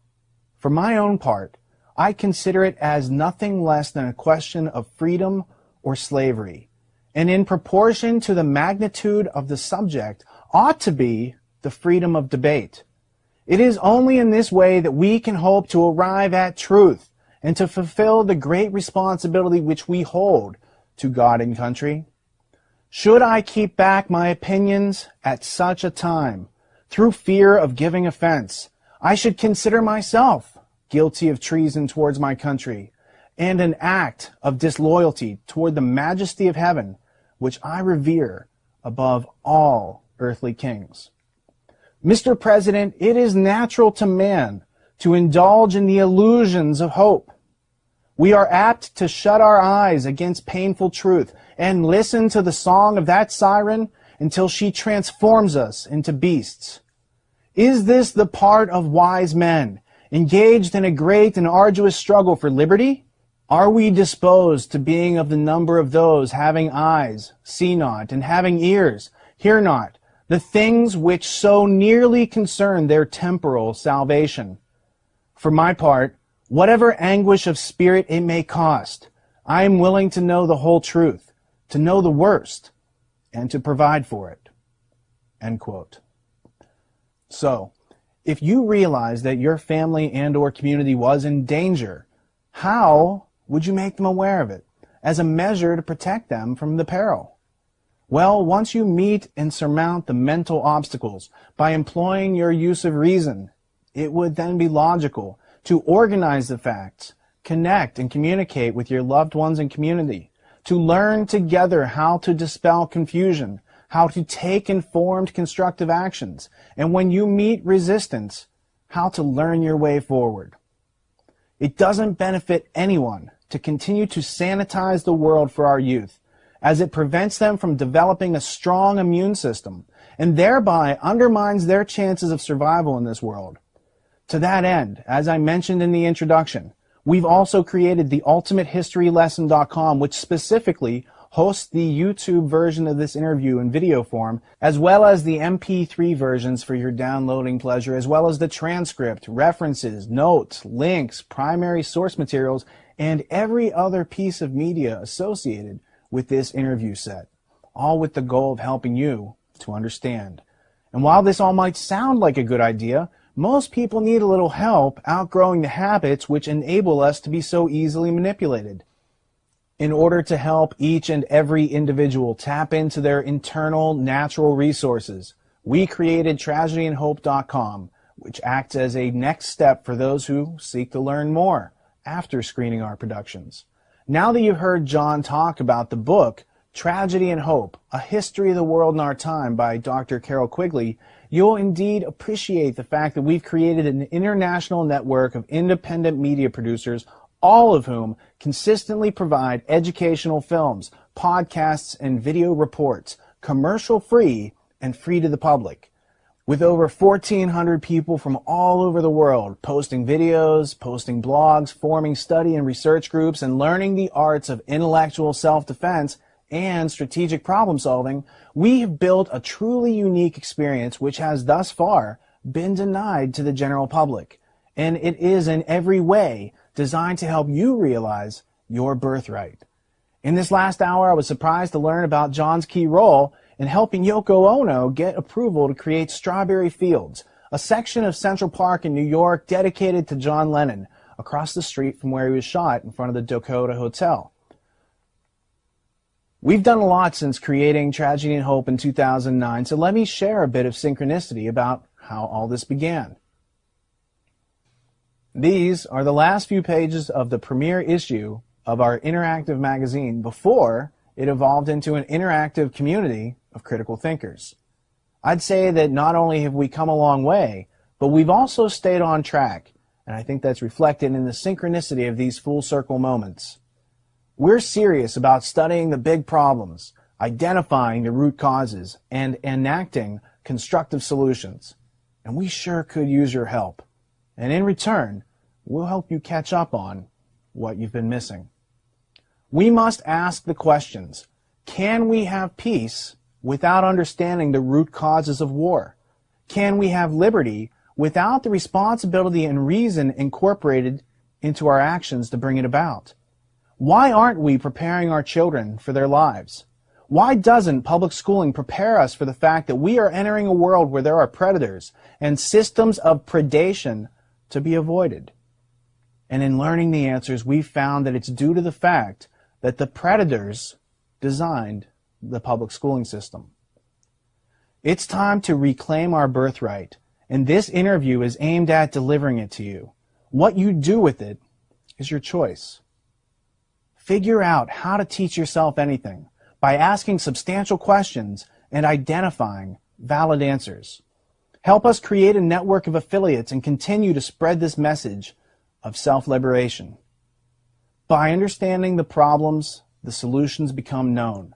"For my own part, I consider it as nothing less than a question of freedom or slavery. and in proportion to the magnitude of the subject ought to be the freedom of debate. It is only in this way that we can hope to arrive at truth and to fulfill the great responsibility which we hold to God and country. Should I keep back my opinions at such a time, through fear of giving offense, I should consider myself guilty of treason towards my country, and an act of disloyalty toward the majesty of heaven, which I revere above all earthly kings. Mr. President, it is natural to man to indulge in the illusions of hope. We are apt to shut our eyes against painful truth and listen to the song of that siren until she transforms us into beasts. Is this the part of wise men, engaged in a great and arduous struggle for liberty? Are we disposed to being of the number of those having eyes, see not, and having ears, hear not, the things which so nearly concern their temporal salvation? For my part, whatever anguish of spirit it may cost, I am willing to know the whole truth, to know the worst, and to provide for it." End quote. So, if you realize that your family and or community was in danger, how would you make them aware of it as a measure to protect them from the peril? Well, once you meet and surmount the mental obstacles by employing your use of reason, it would then be logical to organize the facts, connect and communicate with your loved ones and community, to learn together how to dispel confusion, how to take informed constructive actions, and when you meet resistance, how to learn your way forward. It doesn't benefit anyone to continue to sanitize the world for our youth, as it prevents them from developing a strong immune system, and thereby undermines their chances of survival in this world. To that end, as I mentioned in the introduction, we've also created the ultimatehistorylesson.com, which specifically hosts the YouTube version of this interview in video form, as well as the MP3 versions for your downloading pleasure, as well as the transcript, references, notes, links, primary source materials, and every other piece of media associated with this interview set, all with the goal of helping you to understand. And while this all might sound like a good idea, most people need a little help outgrowing the habits which enable us to be so easily manipulated. In order to help each and every individual tap into their internal natural resources, we created tragedyandhope.com, which acts as a next step for those who seek to learn more after screening our productions. Now that you've heard John talk about the book, Tragedy and Hope, A History of the World in Our Time by Dr. Carol Quigley, you'll indeed appreciate the fact that we've created an international network of independent media producers, all of whom consistently provide educational films, podcasts, and video reports, commercial-free and free to the public. With over 1,400 people from all over the world posting videos, posting blogs, forming study and research groups, and learning the arts of intellectual self-defense and strategic problem solving, we have built a truly unique experience which has thus far been denied to the general public. And it is in every way designed to help you realize your birthright. In this last hour, I was surprised to learn about John's key role in helping Yoko Ono get approval to create Strawberry Fields, a section of Central Park in New York dedicated to John Lennon, across the street from where he was shot in front of the Dakota Hotel. We've done a lot since creating Tragedy and Hope in 2009, so let me share a bit of synchronicity about how all this began. These are the last few pages of the premiere issue of our interactive magazine before it evolved into an interactive community of critical thinkers. I'd say that not only have we come a long way, but we've also stayed on track, and I think that's reflected in the synchronicity of these full circle moments. We're serious about studying the big problems, identifying the root causes, and enacting constructive solutions. And we sure could use your help. And in return, we'll help you catch up on what you've been missing. We must ask the questions: can we have peace without understanding the root causes of war? Can we have liberty without the responsibility and reason incorporated into our actions to bring it about? Why aren't we preparing our children for their lives? Why doesn't public schooling prepare us for the fact that we are entering a world where there are predators and systems of predation to be avoided? And in learning the answers, we've found that it's due to the fact that the predators designed the public schooling system. It's time to reclaim our birthright, and this interview is aimed at delivering it to you. What you do with it is your choice. Figure out how to teach yourself anything by asking substantial questions and identifying valid answers. Help us create a network of affiliates and continue to spread this message of self-liberation. By understanding the problems, the solutions become known.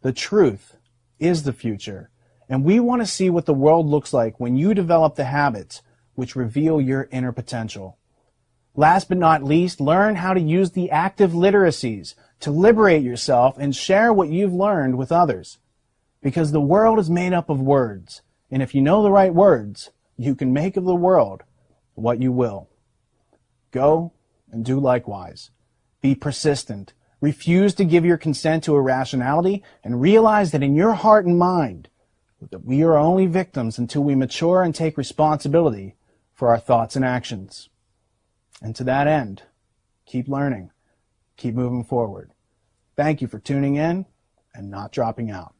The truth is the future, and we want to see what the world looks like when you develop the habits which reveal your inner potential. Last but not least, learn how to use the active literacies to liberate yourself and share what you've learned with others. Because the world is made up of words, and if you know the right words, you can make of the world what you will. Go and do likewise. Be persistent. Refuse to give your consent to irrationality, and realize that in your heart and mind, that we are only victims until we mature and take responsibility for our thoughts and actions. And to that end, keep learning, keep moving forward. Thank you for tuning in and not dropping out.